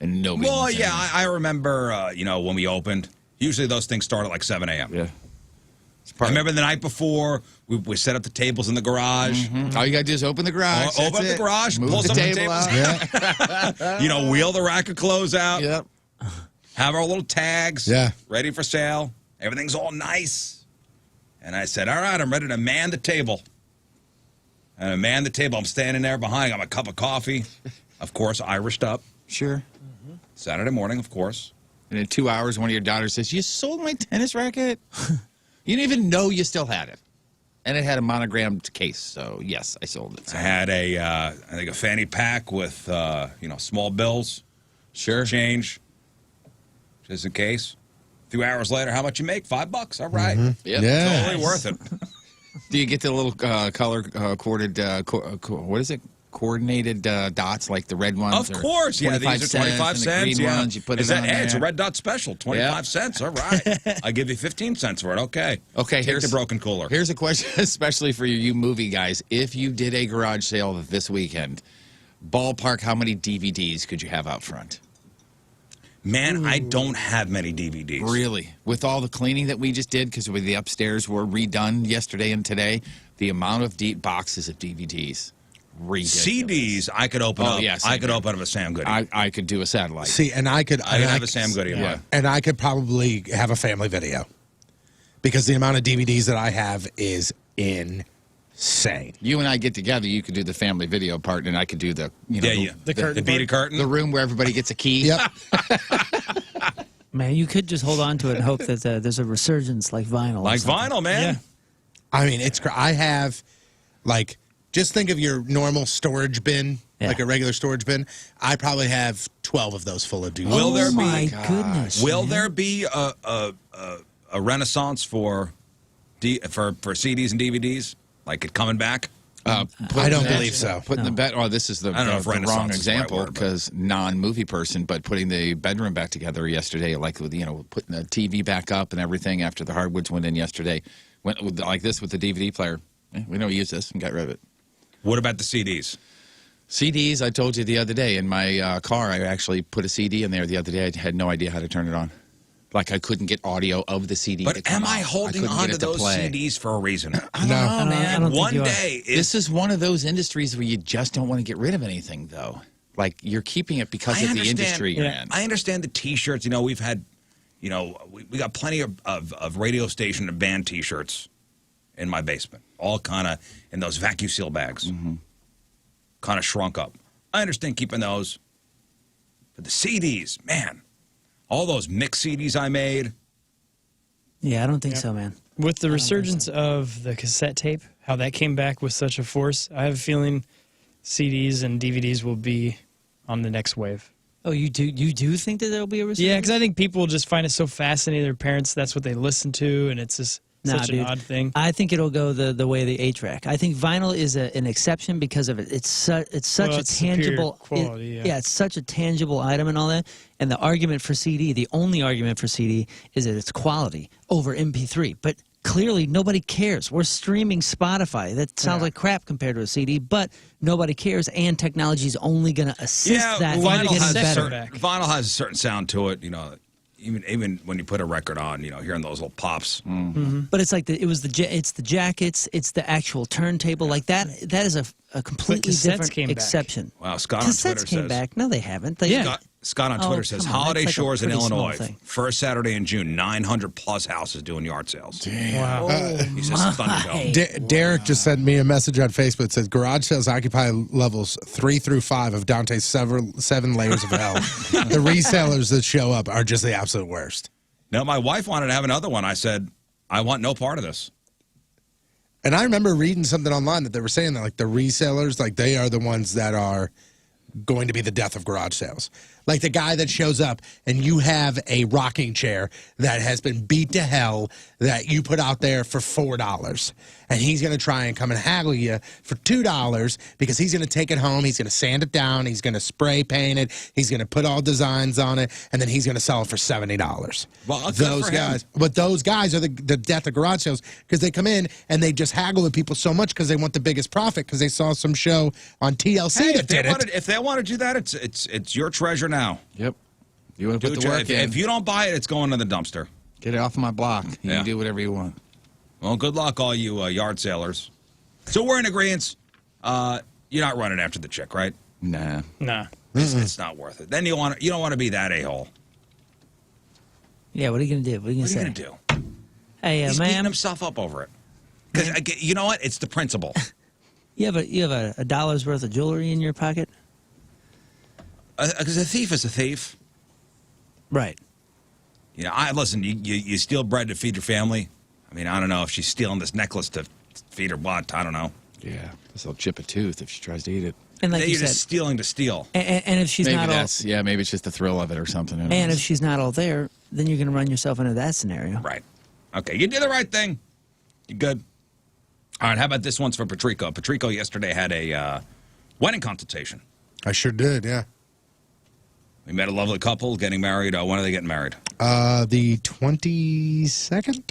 and nobody. Well, wants yeah, anything. I remember, when we opened, usually those things start at like 7 a.m. Yeah. I remember the night before, we set up the tables in the garage. All you got to do is open the garage. Open that's up the it. garage, Move pull the some of the table tables out. Wheel the rack of clothes out. Yep. Have our little tags ready for sale. Everything's all nice. And I said, all right, I'm ready to man the table. And I man the table. I'm standing there behind. I got a cup of coffee. Of course, Irished up. Sure. Saturday morning, of course. And in 2 hours, one of your daughters says, "You sold my tennis racket?" You didn't even know you still had it. And it had a monogrammed case, so yes, I sold it. I had I think a fanny pack with, small bills. Sure. Change. Just in case. few hours later, how much you make? $5. All right. Yep. Yeah. Totally worth it. Do you get the little color corded, what is it? Coordinated dots like the red ones? Of course. Yeah, these are 25 cents. And the green ones, you put it on Hey, it's a there. red dot special. 25 cents. All right. I give you 15 cents for it. Okay. Okay, Take the broken cooler. Here's a question, especially for you movie guys. If you did a garage sale this weekend, ballpark, how many DVDs could you have out front? Man, I don't have many DVDs. Really? With all the cleaning that we just did, because the upstairs were redone yesterday and today, the amount of boxes of DVDs, ridiculous. CDs, I could open up. Yes, I could open up a Sam Goody. I could do a satellite. See, and I could have a Sam Goody in mine. and I could probably have a family video because the amount of DVDs that I have is insane. You and I get together, you could do the family video part, and I could do the the beaded curtain, the room where everybody gets a key. Yep. Man, you could just hold on to it and hope that there's a resurgence like vinyl. like vinyl, man. Yeah. I mean, I have, like, just think of your normal storage bin, Yeah. like a regular storage bin. I probably have 12 of those full of DVDs. Will there be? my goodness. Will man. there be a renaissance for CDs and DVDs? Like it coming back? I don't believe so. Putting the bed. Oh, this is the I don't know if wrong Renaissance is the right example word, but- because non-movie person, but putting the bedroom back together yesterday, like with putting the TV back up and everything after the hardwoods went in yesterday, went with, like this with the DVD player. We don't use this and got rid of it. What about the CDs? CDs, I told you the other day in my car, I actually put a CD in there the other day. I had no idea how to turn it on. Like I couldn't get audio of the CD. But to come am I out. holding couldn't on get to it those play. CDs for a reason? I don't know, man. I don't think One you are. day, This is one of those industries where you just don't want to get rid of anything, though. Like you're keeping it because of the industry you're in. I understand the T-shirts. We've had, we got plenty of radio station and band T-shirts in my basement, all kind of in those vacuum seal bags, kind of shrunk up. I understand keeping those, but the CDs, man, all those mix CDs I made. Yeah, I don't think so, man. With the resurgence of the cassette tape, how that came back with such a force, I have a feeling CDs and DVDs will be on the next wave. Oh, you do think that there'll be a resurgence? Yeah, because I think people just find it so fascinating. Their parents, that's what they listen to, and it's just such an odd thing. I think it'll go the way of the 8-track. I think vinyl is an exception because of it. It's such a tangible quality. It's such a tangible item and all that. And the argument for CD, the only argument for CD, is that it's quality over MP3. But clearly, nobody cares. We're streaming Spotify. That sounds like crap compared to a CD, but nobody cares. And technology is only going to assist that. Vinyl and has, get better. vinyl has a certain sound to it. Even when you put a record on, hearing those little pops. But it's like it's the jackets, it's the actual turntable. Like that is a completely cassettes different came back. exception. Wow, Scott on Twitter Cassettes came says. back. No, they haven't. Scott on Oh, Twitter says, come on, Holiday that's like a Shores in pretty small Illinois, thing. first Saturday in June, 900+ houses doing yard sales. Wow. He says Thunderdome. Derek just sent me a message on Facebook that says garage sales occupy levels 3 through 5 of Dante's 7 layers of hell. The resellers that show up are just the absolute worst. No, my wife wanted to have another one. I said, I want no part of this. And I remember reading something online that they were saying that like the resellers, like they are the ones that are going to be the death of garage sales. Like the guy that shows up and you have a rocking chair that has been beat to hell that you put out there for $4. And he's going to try and come and haggle you for $2 because he's going to take it home. He's going to sand it down. He's going to spray paint it. He's going to put all designs on it. And then he's going to sell it for $70. Well, good those for him. guys. But those guys are the death of garage sales because they come in and they just haggle with people so much because they want the biggest profit because they saw some show on TLC Hey, that did it. if they want to do that, it's your treasure now. Yep. You want to Do put it the work in. if you don't buy it, it's going to the dumpster. Get it off my block. You Yeah. can do whatever you want. Well, good luck, all you yard sailors. So we're in agreement. You're not running after the chick, right? Nah. Nah. It's not worth it. Then you don't want to be that a-hole. Yeah, what are you going to do? What are you What are going you to say? going to do? Hey, He's beating ma'am, himself up over it. Because you know what? It's the principle. you have a dollar's worth of jewelry in your pocket? Because a thief is a thief. Right. Listen, you steal bread to feed your family. I mean, I don't know if she's stealing this necklace to feed her butt. I don't know. Yeah. This will chip a tooth if she tries to eat it. And like You're you just said, stealing to steal. and if she's Maybe not all, maybe it's just the thrill of it or something. Who and knows? if she's not all there, then you're going to run yourself into that scenario. Right. Okay, you did the right thing. You good. All right, how about this one's for Patrico? Patrico yesterday had a wedding consultation. I sure did, yeah. We met a lovely couple getting married. When are they getting married? The 22nd?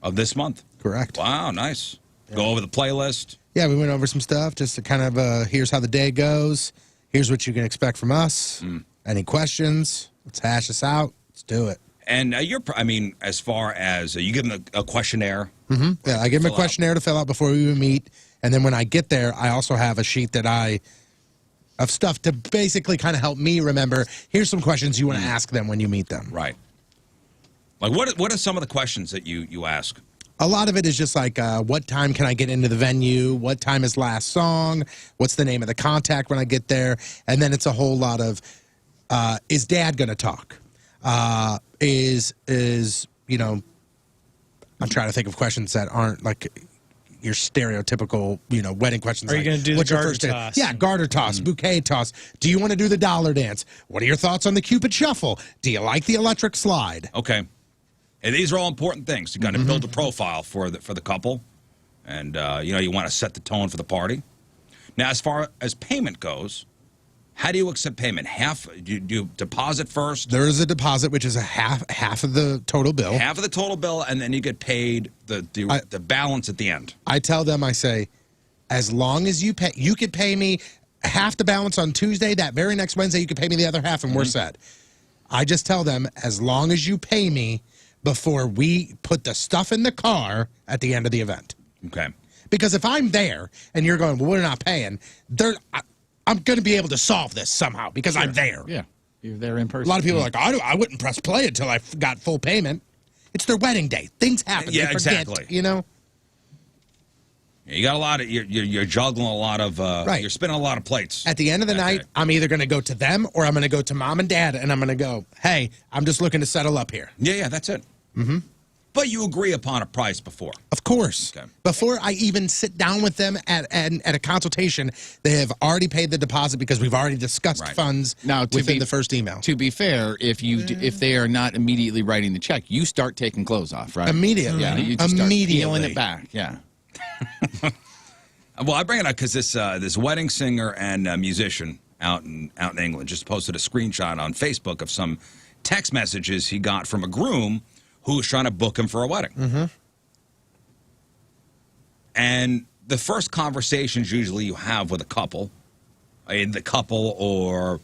Of this month. Correct. Wow, nice. Yeah. Go over the playlist. Yeah, we went over some stuff just to kind of, here's how the day goes. Here's what you can expect from us. Any questions? Let's hash this out. Let's do it. And as far as you give them a questionnaire. Yeah, I give them a questionnaire to fill out before we even meet. And then when I get there, I also have a sheet of stuff to basically kind of help me remember, here's some questions you want to ask them when you meet them. Right. Like, what are some of the questions that you ask? A lot of it is just like, what time can I get into the venue? What time is last song? What's the name of the contact when I get there? And then it's a whole lot of, is Dad going to talk? Is I'm trying to think of questions that aren't like your stereotypical, wedding questions. Are you going to do the garter toss? Yeah, garter toss, bouquet toss. Do you want to do the dollar dance? What are your thoughts on the Cupid shuffle? Do you like the electric slide? Okay. And these are all important things. You got to build a profile for the couple, and you want to set the tone for the party. Now, as far as payment goes, how do you accept payment? Half? Do you deposit first? There is a deposit, which is a half of the total bill. Half of the total bill, and then you get paid the balance at the end. I tell them, I say, as long as you pay, you could pay me half the balance on Tuesday. That very next Wednesday, you could pay me the other half, and we're set. I just tell them, as long as you pay me before we put the stuff in the car at the end of the event. Okay. Because if I'm there and you're going, well, we're not paying, I'm going to be able to solve this somehow because I'm there. Yeah, you're there in person. A lot of people are like, I wouldn't press play until I got full payment. It's their wedding day. Things happen. Yeah, they forget, exactly. Yeah, you got a lot of you're juggling a lot of right. You're spinning a lot of plates. At the end of the night, I'm either going to go to them or I'm going to go to Mom and Dad and I'm going to go, hey, I'm just looking to settle up here. Yeah, that's it. But you agree upon a price before. Of course. Okay. Before I even sit down with them at a consultation, they have already paid the deposit because we've already discussed funds within the first email. To be fair, if they are not immediately writing the check, you start taking clothes off, right? Immediately. Yeah, you just start Immediately. peeling it back. Yeah. Well, I bring it up because this wedding singer and musician out in England just posted a screenshot on Facebook of some text messages he got from a groom who was trying to book him for a wedding. And the first conversations usually you have with a couple, the couple or,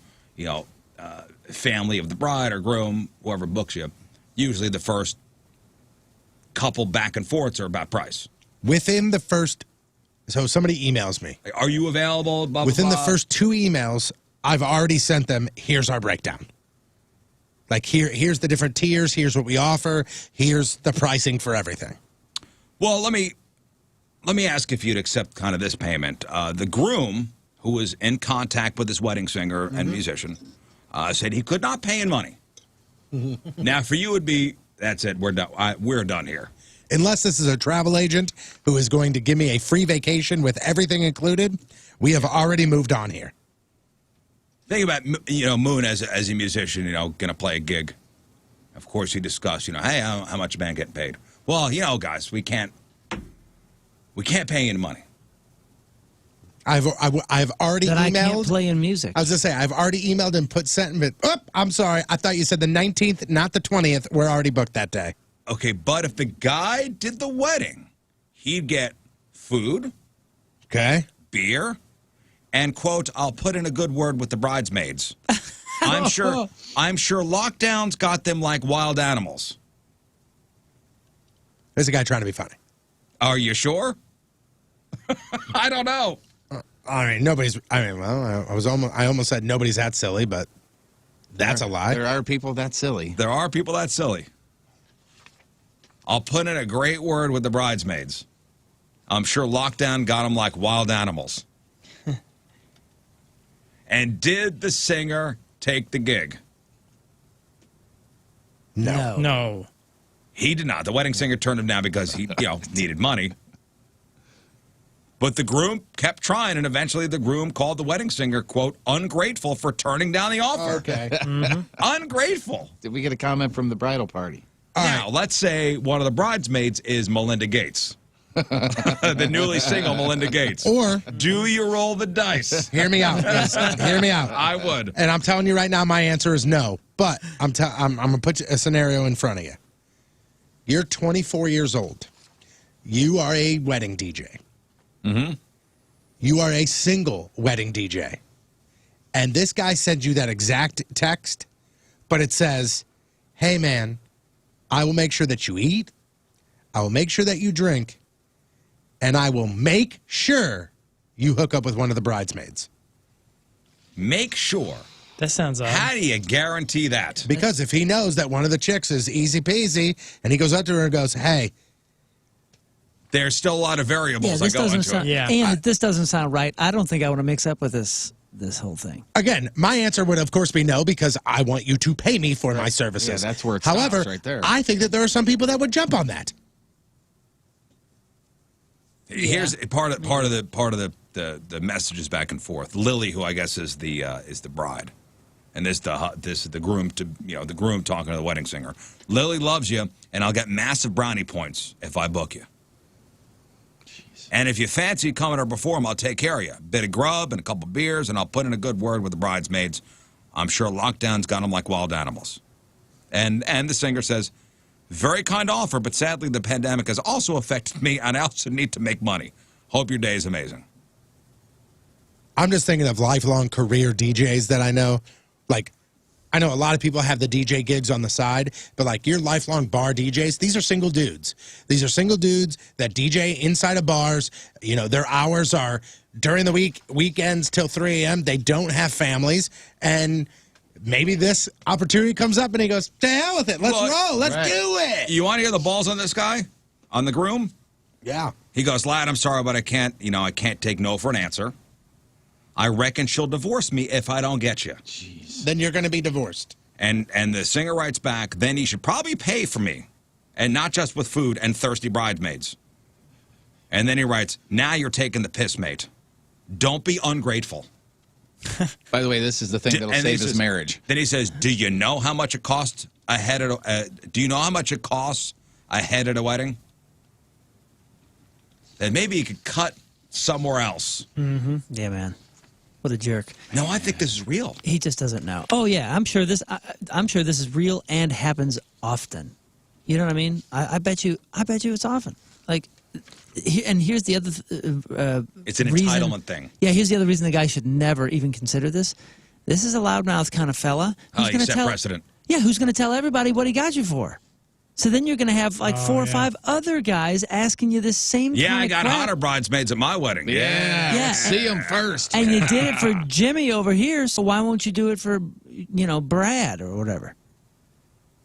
family of the bride or groom, whoever books you, usually the first couple back and forths are about price. Within the first, so somebody emails me. Are you available? Blah, Within blah, the first 2 emails, I've already sent them, here's our breakdown. Like, here's the different tiers, here's what we offer, here's the pricing for everything. Well, let me ask if you'd accept kind of this payment. The groom, who was in contact with this wedding singer and musician, said he could not pay in money. Now, for you, it would be, that's it, we're done. We're done here. Unless this is a travel agent who is going to give me a free vacation with everything included, we have already moved on here. Think about, Moon as a musician, going to play a gig. Of course, he discussed, hey, how much a band getting paid? Well, guys, we can't pay you any money. I've already that emailed. I can't play in music. I was going to say, I've already emailed and put sentiment. Oh, I'm sorry. I thought you said the 19th, not the 20th. We're already booked that day. Okay, but if the guy did the wedding, he'd get food, beer, and, quote, I'll put in a good word with the bridesmaids. I'm sure lockdowns got them like wild animals. There's a guy trying to be funny. Are you sure? I don't know. I almost said nobody's that silly, but that's a lie. There are people that silly. There are people that silly. I'll put in a great word with the bridesmaids. I'm sure lockdown got them like wild animals. And did the singer take the gig? No. He did not. The wedding singer turned him down because he, needed money. But the groom kept trying, and eventually the groom called the wedding singer, quote, ungrateful for turning down the offer. Okay. Ungrateful. Did we get a comment from the bridal party? Now, let's say one of the bridesmaids is Melinda Gates. The newly single Melinda Gates. Or do you roll the dice? hear me out. Hear me out. I would. And I'm telling you right now, my answer is no. But I'm gonna put a scenario in front of you. You're 24 years old. You are a wedding DJ. Mm-hmm. You are a single wedding DJ. And this guy sends you that exact text, but it says, hey, man, I will make sure that you eat. I will make sure that you drink. And I will make sure you hook up with one of the bridesmaids. Make sure. That sounds odd. How do you guarantee that? Because if he knows that one of the chicks is easy peasy, and he goes up to her and goes, hey, There's still a lot of variables that this go doesn't into sound, it. and this doesn't sound right. I don't think I want to mix up with this whole thing. again, my answer would, of course, be no, because I want you to pay me for my services. Yeah, that's where it However, stops right there. I think that there are some people that would jump on that. Here's part of the messages back and forth. Lily, who I guess is the bride, and this is the groom the groom talking to the wedding singer. Lily loves you, and I'll get massive brownie points if I book you. Jeez. And if you fancy coming or perform, I'll take care of you. Bit of grub and a couple beers, and I'll put in a good word with the bridesmaids. I'm sure lockdown's got them like wild animals. And the singer says, very kind offer, but sadly the pandemic has also affected me, and I also need to make money. Hope your day is amazing. I'm just thinking of lifelong career DJs that I know. Like, I know a lot of people have the DJ gigs on the side, but like your lifelong bar DJs, these are single dudes. These are single dudes that DJ inside of bars. You know, their hours are during the week, weekends till 3 a.m. They don't have families, and maybe this opportunity comes up and he goes, to hell with it. Let's roll. Let's do it. You want to hear the balls on this guy? On the groom? Yeah. He goes, lad, I'm sorry, but I can't take no for an answer. I reckon she'll divorce me if I don't get you. Jeez. Then you're going to be divorced. And the singer writes back, then he should probably pay for me, and not just with food and thirsty bridesmaids. And then he writes, now you're taking the piss, mate. Don't be ungrateful. By the way, this is the thing that'll save his marriage. Then he says, do you know how much it costs ahead of a wedding? Then maybe you could cut somewhere else. Mm-hmm. Yeah, man. What a jerk. No, I think this is real. He just doesn't know. Oh yeah, I'm sure this is real and happens often. You know what I mean? I bet you it's often. Like, and here's the other. It's an reason, entitlement thing. Yeah, here's the other reason the guy should never even consider this. This is a loudmouth kind of fella. Who's You gonna set tell? precedent. Yeah, who's going to tell everybody what he got you for? So then you're going to have like 4 or 5 other guys asking you this same. Yeah, kind I of got crap. hotter bridesmaids at my wedding. Yeah, Yeah. let's see him first. And you did it for Jimmy over here, so why won't you do it for, Brad or whatever?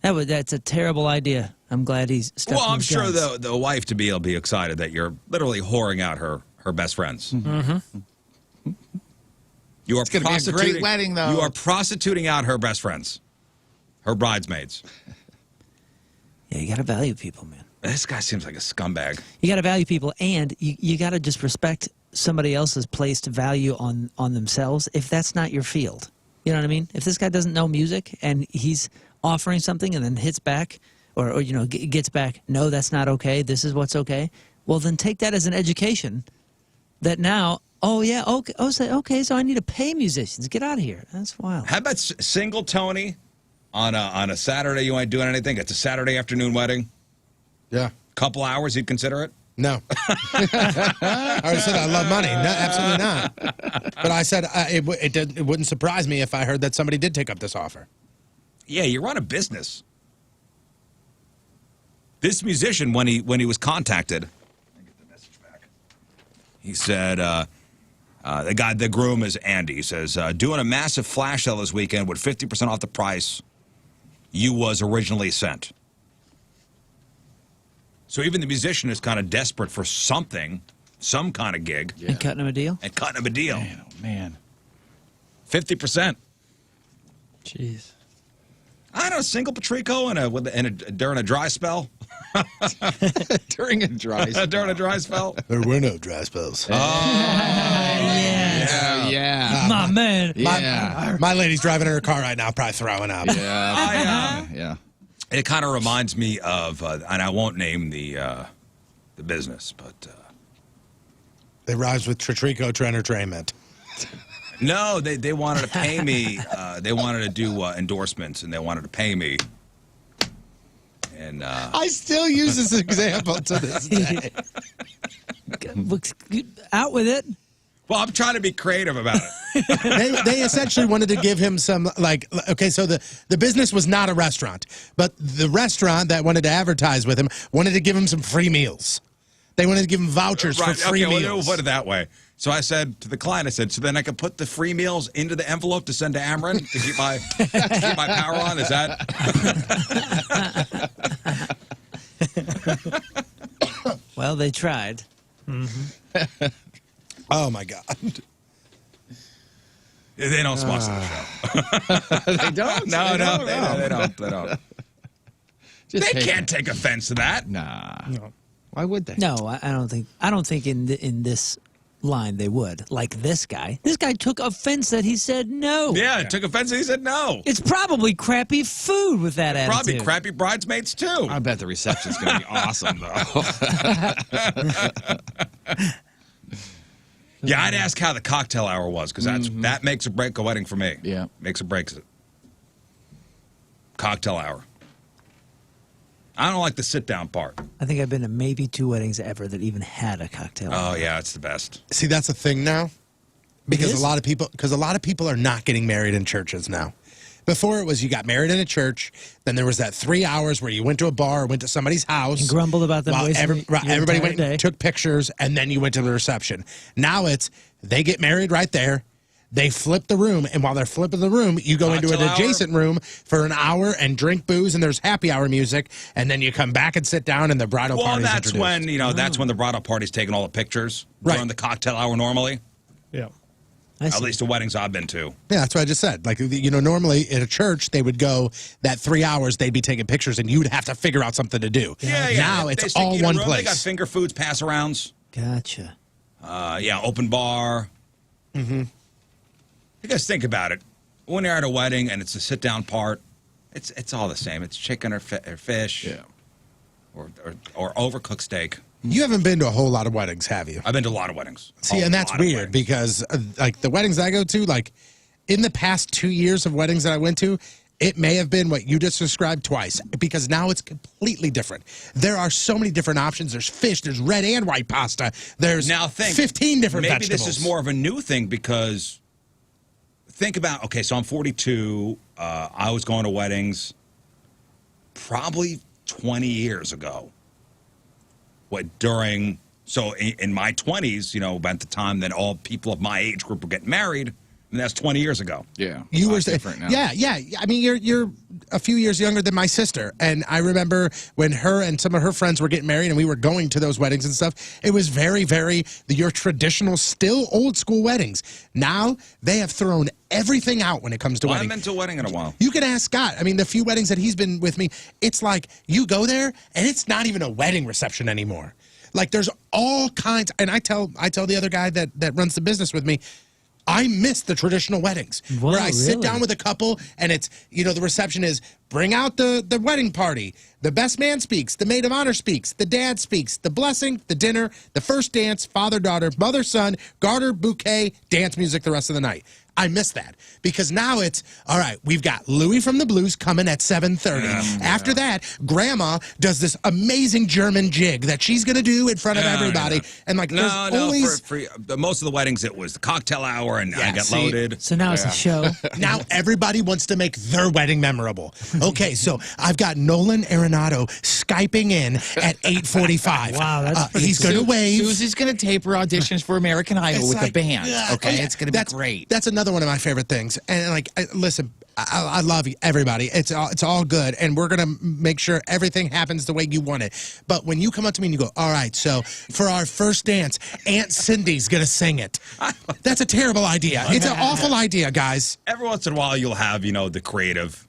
That's a terrible idea. I'm glad he's stuck. Well, I'm sure the wife to be will be excited that you're literally whoring out her best friends. Mm-hmm. You are It's gonna be a great wedding, though. You are prostituting out her best friends, her bridesmaids. Yeah, you got to value people, man. This guy seems like a scumbag. You got to value people, and you got to just respect somebody else's placed value on themselves if that's not your field. You know what I mean? If this guy doesn't know music and he's offering something and then hits back or gets back, no, that's not okay. This is what's okay. Well, then take that as an education that now, okay, so I need to pay musicians. Get out of here. That's wild. How about single Tony on a Saturday? You ain't doing anything. It's a Saturday afternoon wedding. Yeah. Couple hours, you'd consider it? No. I already said I love money. No, absolutely not. But I said it wouldn't surprise me if I heard that somebody did take up this offer. Yeah, you run a business. This musician, when he was contacted, I get the message back. He said, the groom is Andy. He says, doing a massive flash sale this weekend with 50% off the price you was originally sent. So even the musician is kind of desperate for something, some kind of gig. And cutting him a deal? And cutting him a deal. Man, oh man. 50%. Jeez. I don't know, single Patrico during a dry spell. During a dry spell. During a dry spell. There were no dry spells. Yeah. My man. Yeah. My lady's driving in her car right now, probably throwing up. Yeah. Yeah. It kind of reminds me of, and I won't name the business, but It rhymes with Patrico to entertainment. no, they wanted to pay me. They wanted to do endorsements, and they wanted to pay me. And I still use this example to this day. Out with it. well, I'm trying to be creative about it. They essentially wanted to give him some, like, okay, so the business was not a restaurant, but the restaurant that wanted to advertise with him wanted to give him some free meals. They wanted to give him vouchers for free meals. We'll put it that way. So I said to the client, I said, so then I could put the free meals into the envelope to send to Ameren to keep my power on? Is that? Well, they tried. Oh, my God. They don't sponsor the show. They don't. No, they don't. Just They can't take offense to that. Nah. No. Why would they? No, I don't think. I don't think in this line they would. Like this guy. This guy took offense that he said no. Yeah, took offense and he said no. It's probably crappy food with that attitude. Probably crappy bridesmaids, too. I bet the reception's going to be awesome, though. Yeah, I'd ask how the cocktail hour was, because that makes or break a wedding for me. Yeah. Makes or breaks it. Cocktail hour. I don't like the sit-down part. I think I've been to maybe 2 weddings ever that even had a cocktail. Oh, yeah, it's the best. See, that's a thing now. Because is? a lot of people are not getting married in churches now. Before it was you got married in a church, then there was that 3 hours where you went to a bar or went to somebody's house. And grumbled about them while wasting your everybody entire went day. and took pictures, and then you went to the reception. Now it's they get married right there. They flip the room, and while they're flipping the room, you go into an Cocktail hour? adjacent room for an hour and drink booze, and there's happy hour music, and then you come back and sit down, and the bridal Well, party's that's introduced. when, that's when the bridal party's taking all the pictures Right. during the cocktail hour normally. Yeah. I At see. least the weddings I've been to. Yeah, that's what I just said. Like, normally at a church, they would go that 3 hours, they'd be taking pictures, and you'd have to figure out something to do. Yeah. Now They it's stick all you in a one room, They got place. finger foods, pass-arounds. Gotcha. Open bar. Mm-hmm. You guys think about it. When you're at a wedding and it's the sit-down part, it's all the same. It's chicken or fish. Yeah. Or overcooked steak. You haven't been to a whole lot of weddings, have you? I've been to a lot of weddings. See, A and that's lot of weird weddings. because, like, the weddings I go to, like, in the past 2 years of weddings that I went to, it may have been what you just described twice because now it's completely different. There are so many different options. There's fish, there's red and white pasta. There's Now think, 15 different maybe vegetables. this is more of a new thing because think about, okay, so I'm 42. I was going to weddings probably 20 years ago. So in my 20s, about the time that all people of my age group were getting married, and that's 20 years ago. Yeah. You were different now. Yeah. I mean, you're a few years younger than my sister, and I remember when her and some of her friends were getting married, and we were going to those weddings and stuff. It was very, very your traditional, still old school weddings. Now they have thrown everything out when it comes to Well, I weddings. haven't been to a wedding in a while. You can ask Scott. I mean, the few weddings that he's been with me, it's like you go there and it's not even a wedding reception anymore. Like there's all kinds, and I tell the other guy that runs the business with me, I miss the traditional weddings Wow, where I sit really? down with a couple and it's, the reception is bring out the wedding party. The best man speaks, the maid of honor speaks, the dad speaks, the blessing, the dinner, the first dance, father, daughter, mother, son, garter, bouquet, dance music the rest of the night. I miss that because now it's, all right, we've got Louie from the Blues coming at 7:30. After that, Grandma does this amazing German jig that she's going to do in front of everybody. And like, there's always... For most of the weddings, it was the cocktail hour, and I got see? loaded. So now it's a show. Now everybody wants to make their wedding memorable. Okay, so I've got Nolan Arenado Skyping in at 8:45. Wow, that's pretty he's going to wave. Susie's going to tape her auditions for American Idol It's with like, the band. yeah, Okay, oh, yeah. it's going to be great. That's another one of my favorite things. And like, listen, I love you, everybody. It's all good, and we're gonna make sure everything happens the way you want it. But when you come up to me and you go, "All right, so for our first dance, Aunt Cindy's gonna sing it," that's a terrible idea. It's an awful idea, guys. Every once in a while, you'll have, the creative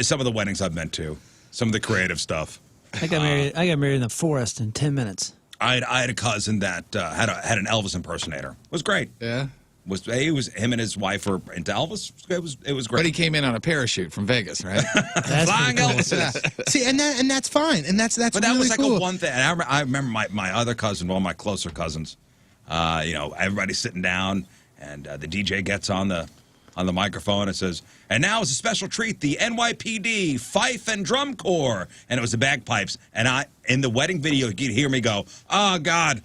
Some of the weddings I've been to, some of the creative stuff. I got married in the forest in 10 minutes. I had a cousin that had an Elvis impersonator. It was great. Yeah. Him and his wife were into Elvis. It was great. But he came in on a parachute from Vegas, right? Flying Elvis. See, and that's fine, and that's But that really was like cool. a one thing. And I remember my other cousin, one of my closer cousins. Everybody's sitting down, and the DJ gets on the microphone and says, "And now as a special treat, the NYPD Fife and Drum Corps," and it was the bagpipes. And in the wedding video, you'd hear me go, "Oh God."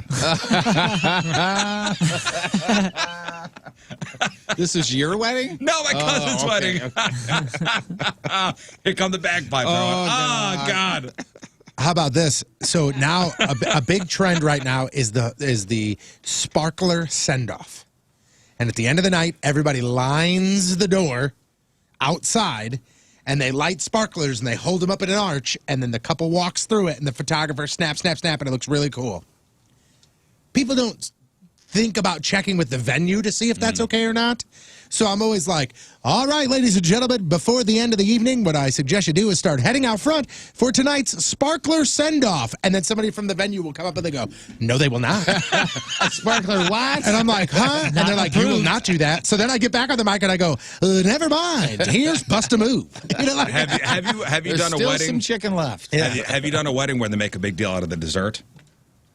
This is your wedding? No, my cousin's wedding. Here come the bagpipes. Oh God. How about this? So now a big trend right now is the sparkler send-off. And at the end of the night, everybody lines the door outside, and they light sparklers, and they hold them up in an arch, and then the couple walks through it, and the photographer snap, snap, snap, and it looks really cool. People don't think about checking with the venue to see if that's okay or not. So I'm always like, all right, ladies and gentlemen, before the end of the evening, what I suggest you do is start heading out front for tonight's sparkler send-off. And then somebody from the venue will come up and they go, no, they will not. A sparkler what? And I'm like, huh? And they're like, you will not do that. So then I get back on the mic and I go, never mind. Here's Bust a Move. You know, like, have you done a Still wedding? some chicken left. Yeah. Have you done a wedding where they make a big deal out of the dessert?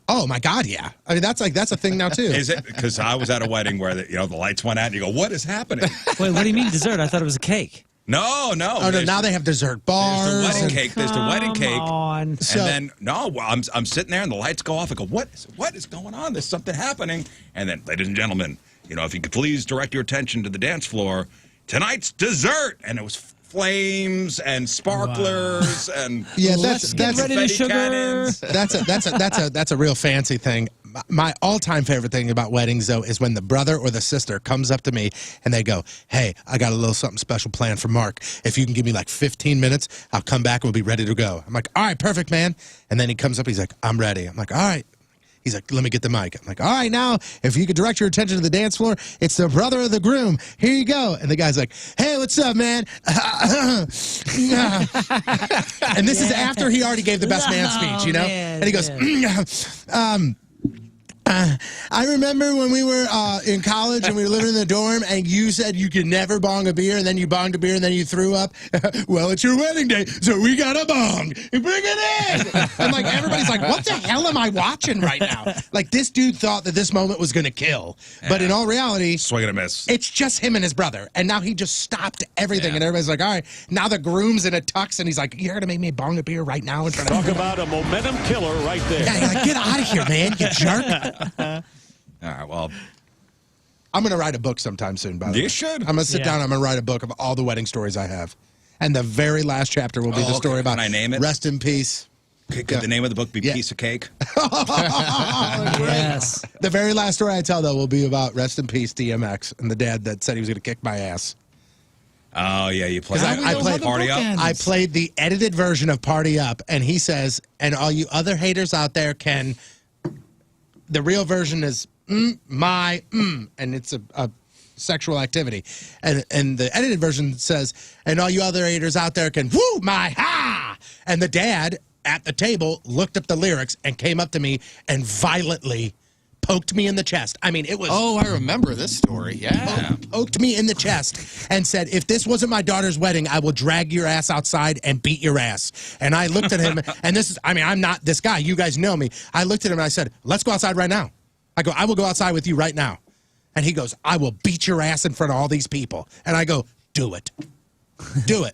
oh my God, yeah. I mean, that's a thing now too. Is it? Because I was at a wedding where the lights went out and you go, what is happening? Wait, what do you mean dessert? I thought it was a cake. No. Oh no, now they have dessert bars. There's the wedding cake. There's the wedding cake. On. And then I'm sitting there and the lights go off. I go, what is going on? There's something happening. And then, ladies and gentlemen, if you could please direct your attention to the dance floor, tonight's dessert. And it was flames and sparklers and Let's get ready to sugar. Cannons. That's a real fancy thing. My all-time favorite thing about weddings, though, is when the brother or the sister comes up to me and they go, hey, I got a little something special planned for Mark. If you can give me like 15 minutes, I'll come back and we'll be ready to go. I'm like, all right, perfect, man. And then he comes up, he's like, I'm ready. I'm like, all right. He's like, let me get the mic. I'm like, all right, now, if you could direct your attention to the dance floor, it's the brother of the groom. Here you go. And the guy's like, hey, what's up, man? And this is after he already gave the best man speech, Man, and he goes, I remember when we were in college and we were living in the dorm and you said you could never bong a beer and then you bonged a beer and then you threw up. Well, it's your wedding day, so we got a bong. Bring it in. And like everybody's like, what the hell am I watching right now? Like this dude thought that this moment was going to kill. But in all reality, Swing and a miss. it's just him and his brother. And now he just stopped everything. And everybody's like, all right, now the groom's in a tux and he's like, you're going to make me bong a beer right now? And Talk about a momentum killer right there. yeah, you're like, get out of here, man, you jerk. All right, well, I'm going to write a book sometime soon, by the way. You should. I'm going to sit down. I'm going to write a book of all the wedding stories I have. And the very last chapter will be the story about Can I name it? Rest in Peace. Could the name of the book be Piece of Cake? Yes. The very last story I tell, though, will be about Rest in Peace DMX and the dad that said he was going to kick my ass. Oh, yeah, you played I played Party Up? I played the edited version of Party Up, and he says, and all you other haters out there can... The real version is and it's a sexual activity. And the edited version says, and all you other haters out there can, woo, my ha! And the dad at the table looked up the lyrics and came up to me and violently poked me in the chest. I mean, it was... Oh, I remember this story, yeah. Poked me in the chest and said, if this wasn't my daughter's wedding, I will drag your ass outside and beat your ass. And I looked at him, and this is, I mean, I'm not this guy. You guys know me. I looked at him and I said, let's go outside right now. I go, I will go outside with you right now. And he goes, I will beat your ass in front of all these people. And I go, do it. Do it.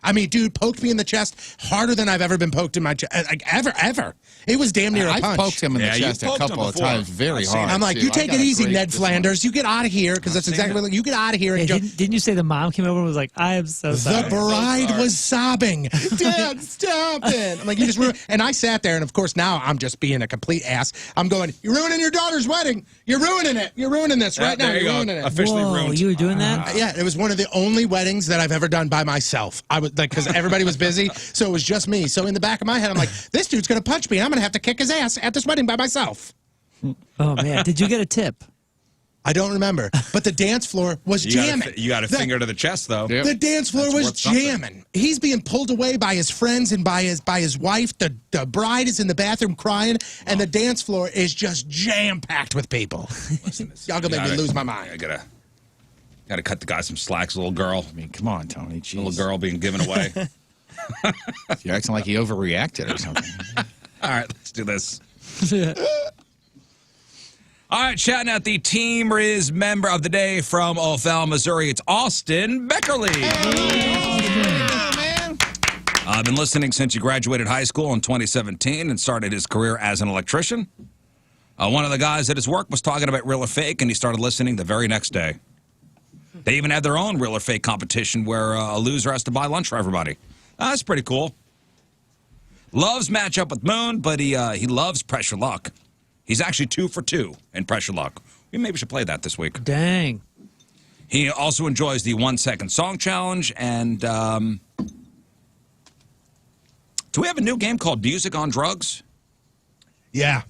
I mean, dude poked me in the chest harder than I've ever been poked in my chest. Like, ever. It was damn near a punch. I've poked him in the chest a couple of times very hard. I'm like, too. you take it easy, Ned Flanders. You get out of here, because that's exactly what, you get out of here. And Hey, didn't you say the mom came over and was like, I am so sorry? the bride was sobbing. Dad, stop it. I'm like, you just ruined. And I sat there, and of course, now I'm just being a complete ass. I'm going, you're ruining your daughter's wedding. You're ruining it. You're ruining this right now. You're ruining it. Officially Whoa, ruined. you were doing that? Yeah, it was one of the only weddings that I've ever done by myself. I was like, because everybody was busy, so it was just me. So in the back of my head, I'm like, this dude's gonna punch me, and I'm gonna have to kick his ass at this wedding by myself. Oh, man. Did you get a tip? I don't remember. But the dance floor was jamming. You got a finger to the chest, though. Yep. The dance floor That's was worth something. jamming. He's being pulled away by his friends and by his wife. The bride is in the bathroom crying, and the dance floor is just jam-packed with people. Listen, Y'all gonna make me lose my mind. I gotta cut the guy some slack. It's a little girl. I mean, come on, Tony. Jeez. Little girl being given away. You're acting like he overreacted or something. All right, let's do this. All right, shouting out the Team Rizz member of the day from O'Fallon, Missouri. It's Austin Beckerly. I've been listening since he graduated high school in 2017 and started his career as an electrician. One of the guys at his work was talking about real or fake, and he started listening the very next day. They even had their own real or fake competition where a loser has to buy lunch for everybody. That's pretty cool. Loves matchup with Moon, but he loves Pressure Luck. He's actually 2 for 2 in Pressure Luck. We maybe should play that this week. Dang. He also enjoys the 1-second song challenge. And do we have a new game called Music on Drugs? Yeah.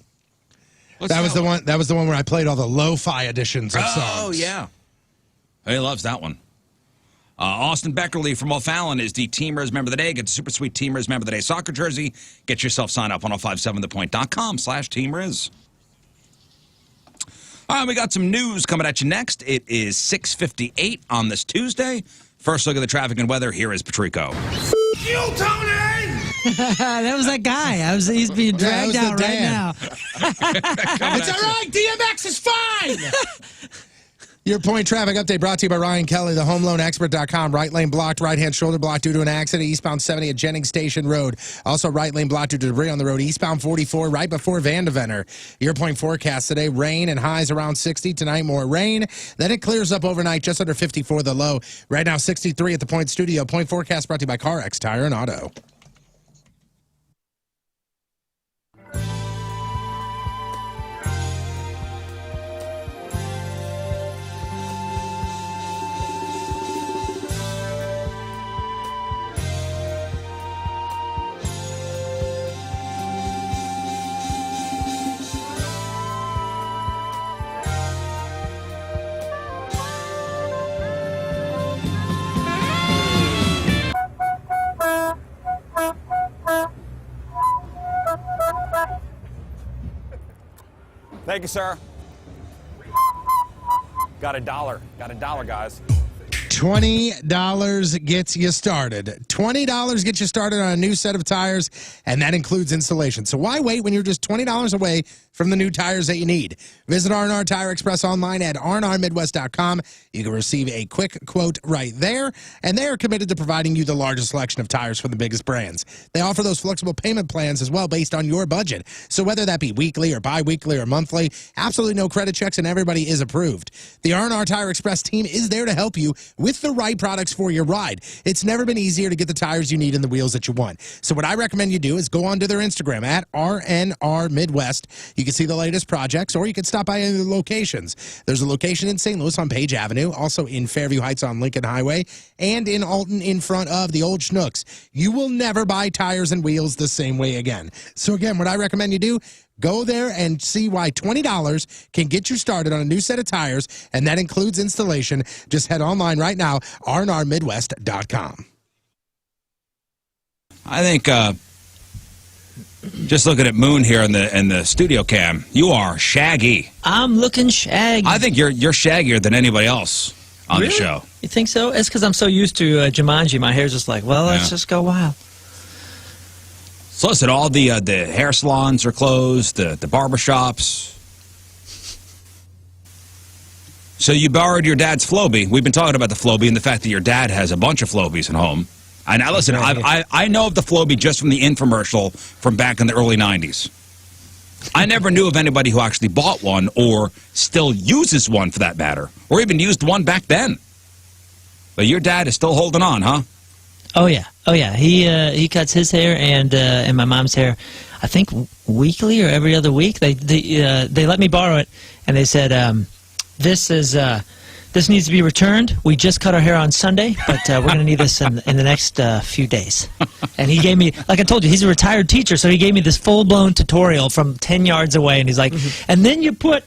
Let's That was know. the one. That was the one where I played all the lo-fi editions of songs. Oh, yeah. He loves that one. Austin Beckerly from O'Fallon is the Team Rizz member of the day. Get the super sweet Team Rizz member of the day soccer jersey. Get yourself signed up on 1057thepoint.com/Team Rizz. All right, we got some news coming at you next. It is 6:58 on this Tuesday. First look at the traffic and weather. Here is Patrico. You, Tony! That was that guy. He's being dragged that was out the right Dan. now. It's all right. DMX is fine. Your point traffic update brought to you by Ryan Kelly, the homeloanexpert.com. Right lane blocked, right-hand shoulder blocked due to an accident. Eastbound 70 at Jennings Station Road. Also, right lane blocked due to debris on the road. Eastbound 44 right before Vandeventer. Your point forecast today, rain and highs around 60. Tonight, more rain. Then it clears up overnight, just under 54 the low. Right now, 63 at the Point Studio. Point forecast brought to you by CarX Tire and Auto. Thank you, sir. Got $1. Got $1, guys. $20 gets you started. $20 gets you started on a new set of tires, and that includes installation. So why wait when you're just $20 away from the new tires that you need? Visit R&R Tire Express online at rnrmidwest.com. You can receive a quick quote right there, and they are committed to providing you the largest selection of tires from the biggest brands. They offer those flexible payment plans as well based on your budget. So whether that be weekly or bi-weekly or monthly, absolutely no credit checks, and everybody is approved. The R&R Tire Express team is there to help you with the right products for your ride. It's never been easier to get the tires you need and the wheels that you want. So what I recommend you do is go onto their Instagram at RNR Midwest. You can see the latest projects, or you can stop by any of the locations. There's a location in St. Louis on Page Avenue, also in Fairview Heights on Lincoln Highway, and in Alton in front of the old Schnucks. You will never buy tires and wheels the same way again. So again, what I recommend you do, go there and see why $20 can get you started on a new set of tires, and that includes installation. Just head online right now, rnrmidwest.com. I think just looking at Moon here in the studio cam, you are shaggy. I'm looking shaggy. I think you're shaggier than anybody else on the show. You think so? It's because I'm so used to Jumanji. My hair's just like, well, let's just go wild. So listen, all the hair salons are closed, the barber shops. So you borrowed your dad's Flowbee. We've been talking about the Flowbee and the fact that your dad has a bunch of Flowbees at home. And now listen, I know of the Flowbee just from the infomercial from back in the early 90s. I never knew of anybody who actually bought one or still uses one for that matter, or even used one back then. But your dad is still holding on, huh? Oh yeah, oh yeah. He cuts his hair and my mom's hair. I think weekly or every other week. They let me borrow it, and they said this needs to be returned. We just cut our hair on Sunday, but we're going to need this in the next few days. And he gave me, like I told you, he's a retired teacher, so he gave me this full-blown tutorial from 10 yards away, and he's like, and then you put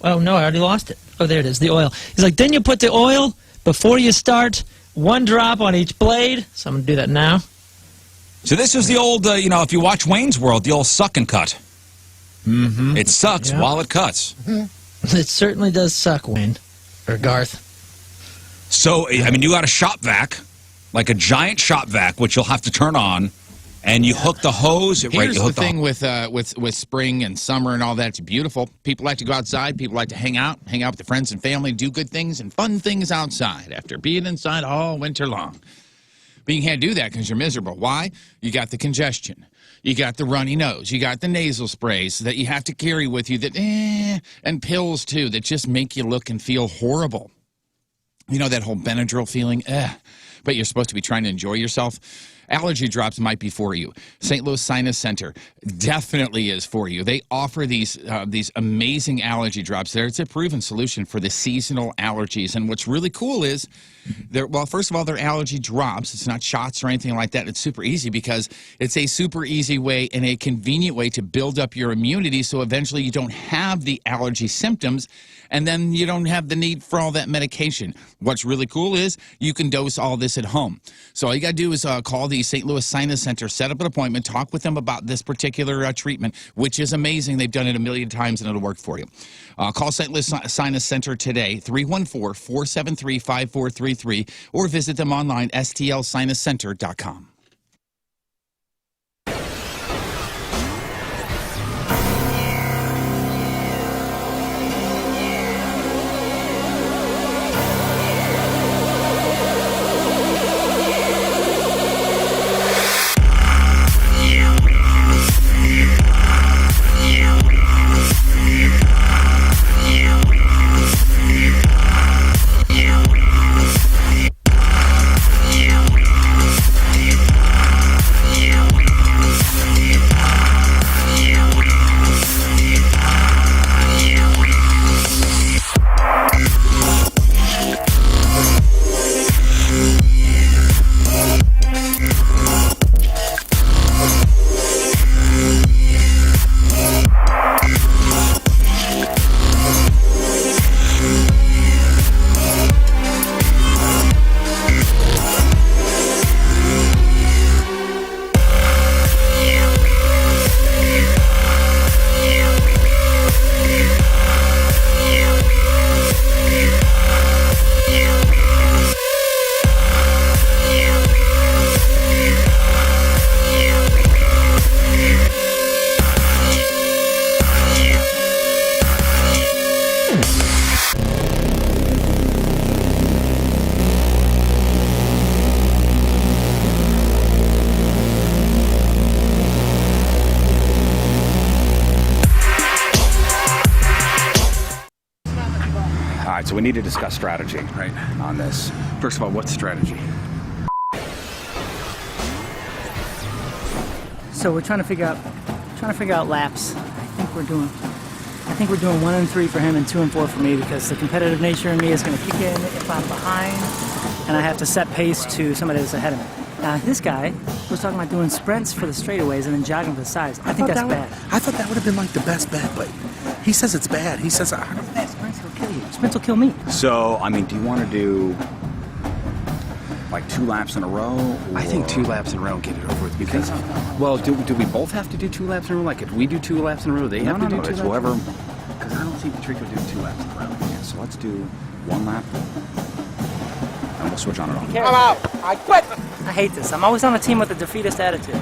Oh, no, I already lost it. Oh, there it is, the oil. He's like, then you put the oil before you start, 1 drop on each blade. So I'm going to do that now. So this is the old, if you watch Wayne's World, the old suck and cut. Mm-hmm. It sucks while it cuts. It certainly does suck, Wayne. Or Garth. So, I mean, you got a shop vac, like a giant shop vac, which you'll have to turn on, and you hook the hose. Here's the thing with spring and summer and all that. It's beautiful. People like to go outside. People like to hang out with their friends and family, do good things and fun things outside after being inside all winter long. But you can't do that because you're miserable. Why? You got the congestion. You got the runny nose. You got the nasal sprays that you have to carry with you and pills, too, that just make you look and feel horrible. You know that whole Benadryl feeling? But you're supposed to be trying to enjoy yourself. Allergy drops might be for you. St. Louis Sinus Center definitely is for you. They offer these amazing allergy drops there. It's a proven solution for the seasonal allergies. And what's really cool is, first of all, they're allergy drops. It's not shots or anything like that. It's super easy because it's a super easy way and a convenient way to build up your immunity so eventually you don't have the allergy symptoms and then you don't have the need for all that medication. What's really cool is you can dose all this at home. So all you got to do is call the St. Louis Sinus Center, set up an appointment, talk with them about this particular treatment, which is amazing. They've done it a million times and it'll work for you. Call St. Louis Sinus Center today, 314-473-5433, or visit them online, stlsinuscenter.com. So we need to discuss strategy, right, on this. First of all, what's strategy? So we're trying to figure out laps. I think we're doing 1 and 3 for him and 2 and 4 for me because the competitive nature in me is going to kick in if I'm behind and I have to set pace to somebody that's ahead of me. Now this guy was talking about doing sprints for the straightaways and then jogging for the sides. I think that's bad. I thought that would have been like the best bet, but he says it's bad. He says, sprints will kill you. Sprints will kill me. So, I mean, do you want to do like 2 laps in a row? Or... I think 2 laps in a row and get it over with because, well, do we both have to do 2 laps in a row? Like, if we do 2 laps in a row, they have to do 2 laps? whoever. Because I don't see Patrico doing 2 laps in a row. Yeah, so let's do 1 lap. And we'll switch on and off. I'm out. I quit. I hate this. I'm always on a team with a defeatist attitude.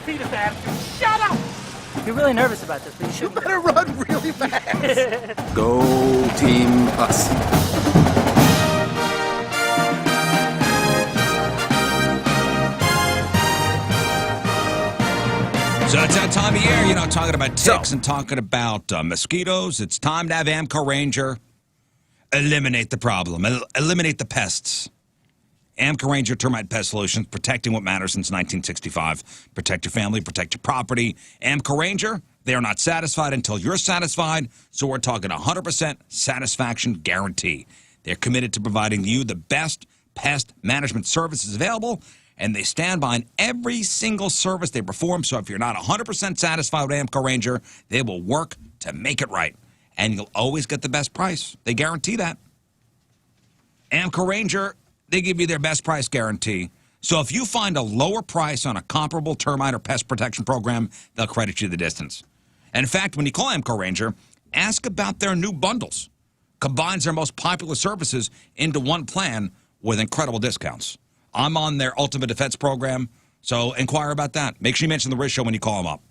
defeatist attitude. Shut up! You're really nervous about this, but you should. You better run really fast. Go Team Us. So it's that time of year, you know, talking about ticks and talking about mosquitoes. It's time to have Amco Ranger eliminate the problem, eliminate the pests. Amco Ranger Termite Pest Solutions, protecting what matters since 1965. Protect your family, protect your property. Amco Ranger, they are not satisfied until you're satisfied, so we're talking 100% satisfaction guarantee. They're committed to providing you the best pest management services available, and they stand behind every single service they perform. So if you're not 100% satisfied with Amco Ranger, they will work to make it right. and you'll always get the best price. They guarantee that. Amco Ranger, they give you their best price guarantee. So if you find a lower price on a comparable termite or pest protection program, they'll credit you the distance. And in fact, when you call Amco Ranger, ask about their new bundles. Combines their most popular services into one plan with incredible discounts. I'm on their Ultimate Defense program, so inquire about that. Make sure you mention the Rizz Show when you call them up.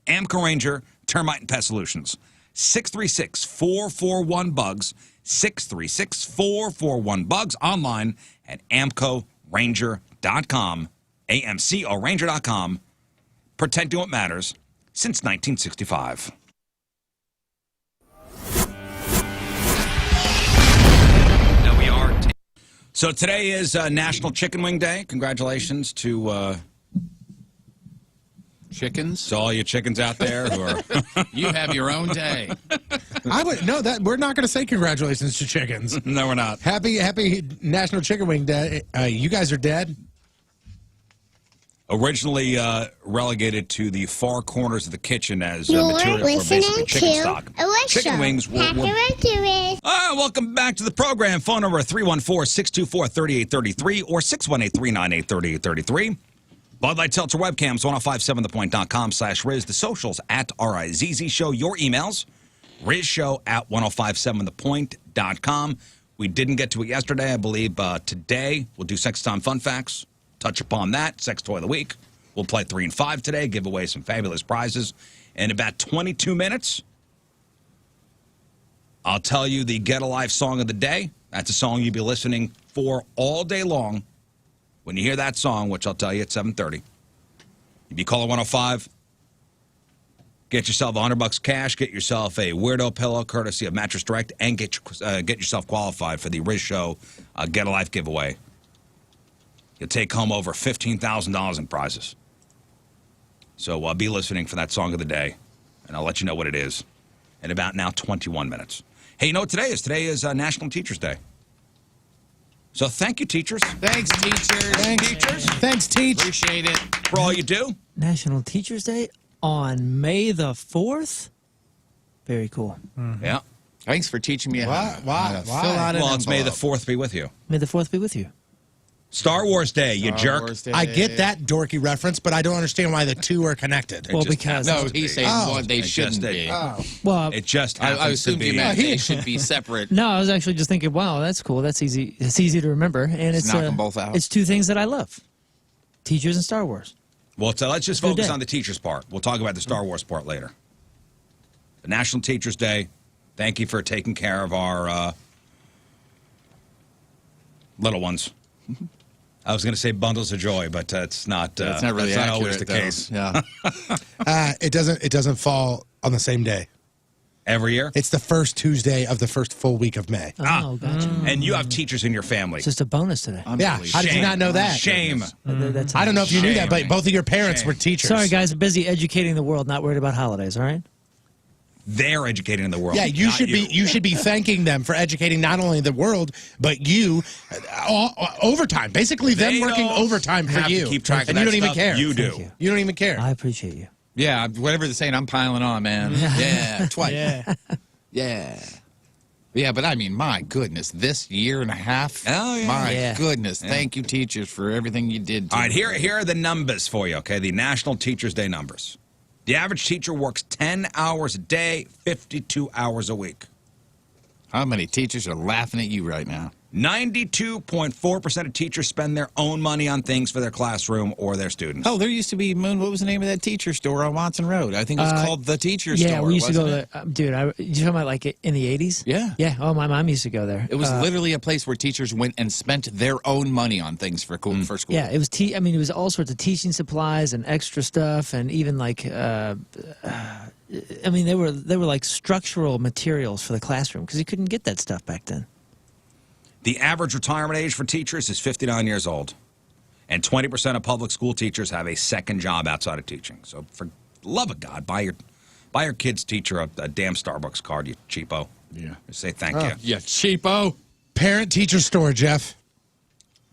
Amco Ranger, Termite and Pest Solutions. 636-441-BUGS. 636-441-BUGS. Online at amcoranger.com. AMCORanger.com. Protecting what matters since 1965. Now we are. So today is National Chicken Wing Day. Congratulations to Chickens? to all you chickens out there who are. You have your own day. I would no that we're not going to say congratulations to chickens. No, we're not. Happy National Chicken Wing Day. You guys are dead. Originally relegated to the far corners of the kitchen as material for basically chicken stock. Chicken wings were. Welcome back to the program. Phone number 314-624-3833 or 618-398-3833. Bud Light Seltzer webcams, 1057thepoint.com/Rizz. The socials at RIZZ Show. Your emails, RizzShow@1057thepoint.com. We didn't get to it yesterday. I believe today we'll do Sex Time Fun Facts. Touch upon that. Sex Toy of the Week. We'll play 3 and 5 today. Give away some fabulous prizes. In about 22 minutes, I'll tell you the Get a Life song of the day. That's a song you'll be listening for all day long. When you hear that song, which I'll tell you at 7:30, if you call it 105, get yourself $100 cash, get yourself a Weirdo pillow courtesy of Mattress Direct, and get yourself qualified for the Rizz Show Get a Life giveaway. You'll take home over $15,000 in prizes. So be listening for that song of the day, and I'll let you know what it is in about now 21 minutes. Hey, you know what today is? Today is National Teachers Day. So thank you, teachers. Thanks, teachers. Thanks, teachers. Thanks, teach. Appreciate it. For all you do. National Teachers Day on May the 4th. Very cool. Yeah. Thanks for teaching me how to fill out an Well, it's May the envelope. 4th be with you. May the 4th be with you. Star Wars Day, you Star jerk. Wars Day. I get that dorky reference, but I don't understand why the two are connected. Well, just because No, he's saying what they It shouldn't just- be. well, It just I happens to assumed be. you meant they should be separate. no, I was actually just thinking, wow, that's cool. That's easy. It's easy to remember, and Just knock them both out. It's two things that I love: teachers and Star Wars. Well, so let's just Good focus day. on the teachers part. We'll talk about the Star Wars part later. The National Teachers Day. Thank you for taking care of our little ones. I was going to say bundles of joy, but that's not. That's not really that's accurate, not always the though. case. Yeah. It doesn't fall on the same day. Every year. It's the first Tuesday of the first full week of May. Oh, gotcha. And you have teachers in your family. It's just a bonus today. Yeah, how did you not know that? Shame. That's I don't know if you knew that, but Shame. both of your parents Shame. were teachers. Sorry, guys. I'm busy educating the world, not worried about holidays. All right. They're educating the world. Yeah, you not should be. You should be thanking them for educating not only the world but you overtime. Basically, them They working don't overtime for have to you, keep track of and that you don't even stuff. care. You do. Thank you. You don't even care. I appreciate you. Yeah, whatever they're saying, I'm piling on, man. Yeah, twice. Yeah. Yeah, but I mean, my goodness, this year and a half. Oh, yeah. My Yeah. goodness. Thank you, teachers, for everything you did. All right, here are the numbers for you, okay? The National Teachers Day numbers. The average teacher works 10 hours a day, 52 hours a week. How many teachers are laughing at you right now? 92.4% of teachers spend their own money on things for their classroom or their students. Oh, there used to be, Moon, what was the name of that teacher store on Watson Road? I think it was called The Teacher Store. Yeah, we used to go wasn't there. Dude, you talking about like in the 80s? Yeah. Yeah. Oh, my mom used to go there. It was literally a place where teachers went and spent their own money on things for for school. Yeah, it was. I mean, it was all sorts of teaching supplies and extra stuff, and even like, I mean, they were like structural materials for the classroom because you couldn't get that stuff back then. The average retirement age for teachers is 59 years old. And 20% of public school teachers have a second job outside of teaching. So for the love of God, buy your kid's teacher a damn Starbucks card, you cheapo. Yeah. Say thank you. Yeah, cheapo. Parent-teacher store, Jeff.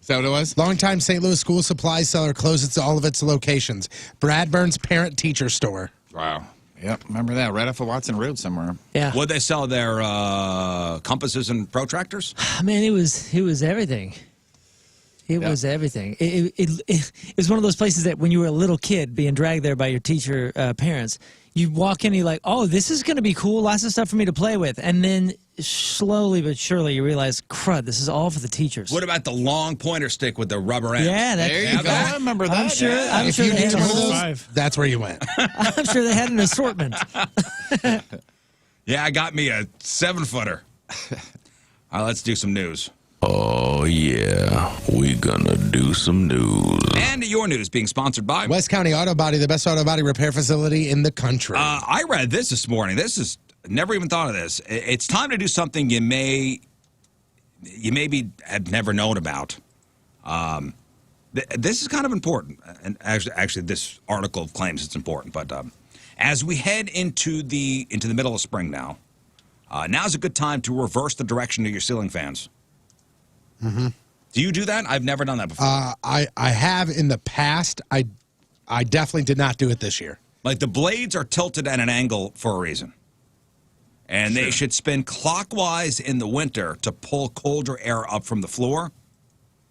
Is that what it was? Longtime St. Louis school supply seller closes all of its locations. Bradburn's parent-teacher store. Wow. Yep, remember that? Right off of Watson Road somewhere. Yeah. Would they sell their compasses and protractors? Man, it was everything. It was everything. It was one of those places that when you were a little kid being dragged there by your teacher parents, you walk in and you're like, oh, this is going to be cool. Lots of stuff for me to play with. And then slowly but surely you realize, crud, this is all for the teachers. What about the long pointer stick with the rubber end? Yeah, There you go. I remember that. I'm sure. Yeah. I'm sure you they had needed a one of whole- those, that's where you went. I'm sure they had an assortment. Yeah, I got me a 7-footer. All right, let's do some news. Oh, yeah. We gonna do some news. And your news being sponsored by West County Auto Body, the best auto body repair facility in the country. I read this morning. This is never even thought of this. It's time to do something you maybe have never known about. This is kind of important, and actually, this article claims it's important. But as we head into the middle of spring now, now's a good time to reverse the direction of your ceiling fans. Mm-hmm. Do you do that? I've never done that before. I have in the past. I definitely did not do it this year. Like the blades are tilted at an angle for a reason. And they should spin clockwise in the winter to pull colder air up from the floor.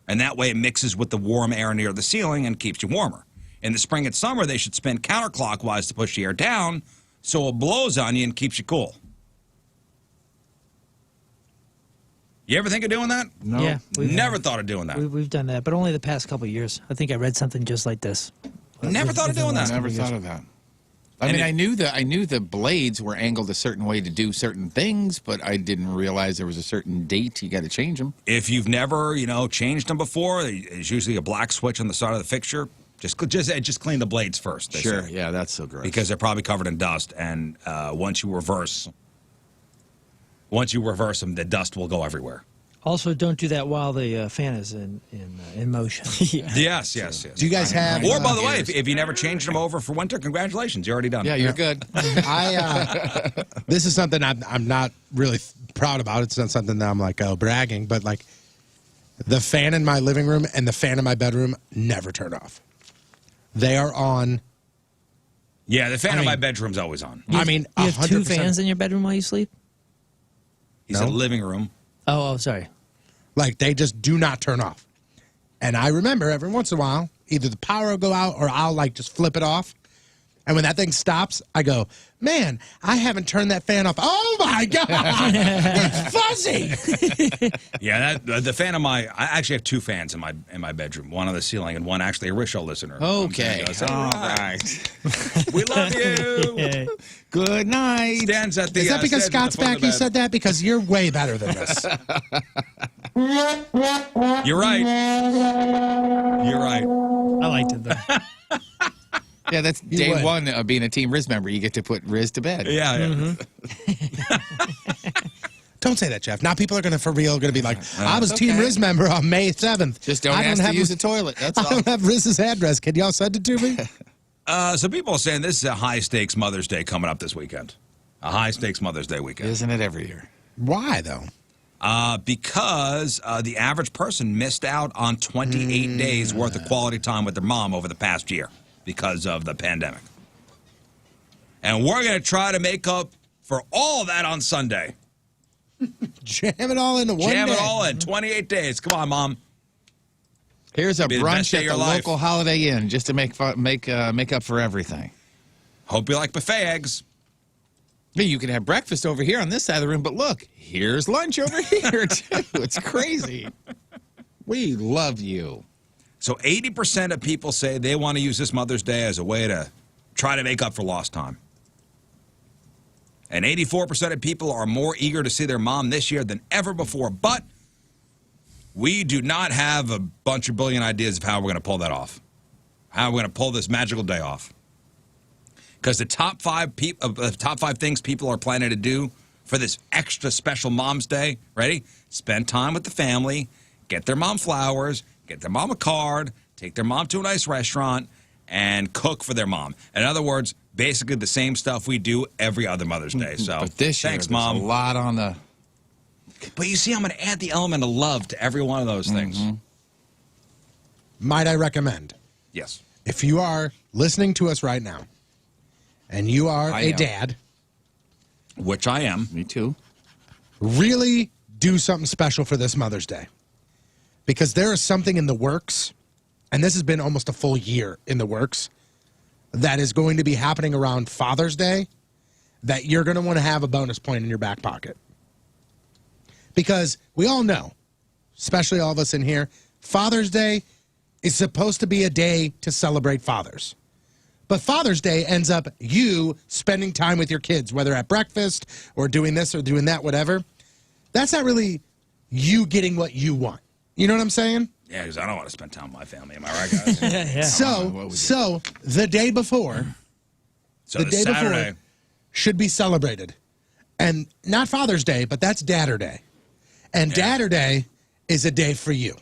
And that way it mixes with the warm air near the ceiling and keeps you warmer. In the spring and summer, they should spin counterclockwise to push the air down so it blows on you and keeps you cool. You ever think of doing that? No. Yeah, Never thought of doing that. We've done that, but only the past couple of years. I think I read something just like this. Never thought of doing that. Never thought of that. I And mean, it- I knew the blades were angled a certain way to do certain things, but I didn't realize there was a certain date you got to change them. If you've never, changed them before, there's usually a black switch on the side of the fixture. Just clean the blades first. They Sure. say. Yeah, that's so gross. Because they're probably covered in dust, and once you reverse them, the dust will go everywhere. Also, don't do that while the fan is in motion. Yes. Do you guys have? Or, by the way, if you never changed them over for winter, congratulations, you're already done. yeah, you're good. This is something I'm not really proud about. It's not something that I'm like, oh, bragging, but like the fan in my living room and the fan in my bedroom never turn off. They are on. Yeah, the fan I in my mean- bedroom's always on. I mean, You have 2 100%. fans in your bedroom while you sleep? He's in the living room. Oh, sorry. Like they just do not turn off. And I remember every once in a while, either the power will go out or I'll like just flip it off. And when that thing stops, I go, man, I haven't turned that fan off. Oh my God, it's fuzzy. Yeah, the fan of I actually have 2 fans in my bedroom. One on the ceiling and one actually a Rizz Show listener. Okay. All right. We love you. Good night. Stands at the. Is that because stands at Scott's the foot of back? the You bed. said that because you're way better than this. You're right. You're right. I liked it, though. Yeah, that's You day would. one of being a Team Rizz member. You get to put Rizz to bed. Yeah. Don't say that, Jeff. Now people are going to, for real, going to be like, I was Team okay. Rizz member on May 7th. Just don't I ask have to use the toilet. That's I all. don't have Rizz's address. Can y'all send it to me? So people are saying this is a high-stakes Mother's Day coming up this weekend. A high-stakes Mother's Day weekend. Isn't it every year? Why, though? Because the average person missed out on 28 days worth of quality time with their mom over the past year because of the pandemic. And we're going to try to make up for all that on Sunday. Jam it all into one Jam day. it all in. 28 days. Come on, Mom. Here's a Be the best brunch day at of your the life. local Holiday Inn just to make up for everything. Hope you like buffet eggs. Hey, you can have breakfast over here on this side of the room, but look, here's lunch over here, too. It's crazy. We love you. So 80% of people say they want to use this Mother's Day as a way to try to make up for lost time. And 84% of people are more eager to see their mom this year than ever before. But we do not have a bunch of brilliant ideas of how we're going to pull that off. How we're going to pull this magical day off. Because the top 5 things people are planning to do for this extra special Mom's Day, ready? Spend time with the family, get their mom flowers, get their mom a card, take their mom to a nice restaurant, and cook for their mom. In other words, basically the same stuff we do every other Mother's Day. So But this year, thanks, there's Mom. a lot on the... But you see, I'm going to add the element of love to every one of those things. Might I recommend, Yes. if you are listening to us right now, and you are I a am. dad, Which I am. Me too. really do something special for this Mother's Day. Because there is something in the works, and this has been almost a full year in the works, that is going to be happening around Father's Day that you're going to want to have a bonus point in your back pocket. Because we all know, especially all of us in here, Father's Day is supposed to be a day to celebrate fathers. But Father's Day ends up you spending time with your kids, whether at breakfast or doing this or doing that, whatever. That's not really you getting what you want. You know what I'm saying? Yeah, because I don't want to spend time with my family. Am I right, guys? Yeah. So the day before, So the the day Saturday. before should be celebrated. And not Father's Day, but that's Dadder Day. And Dadder Day is a day for you.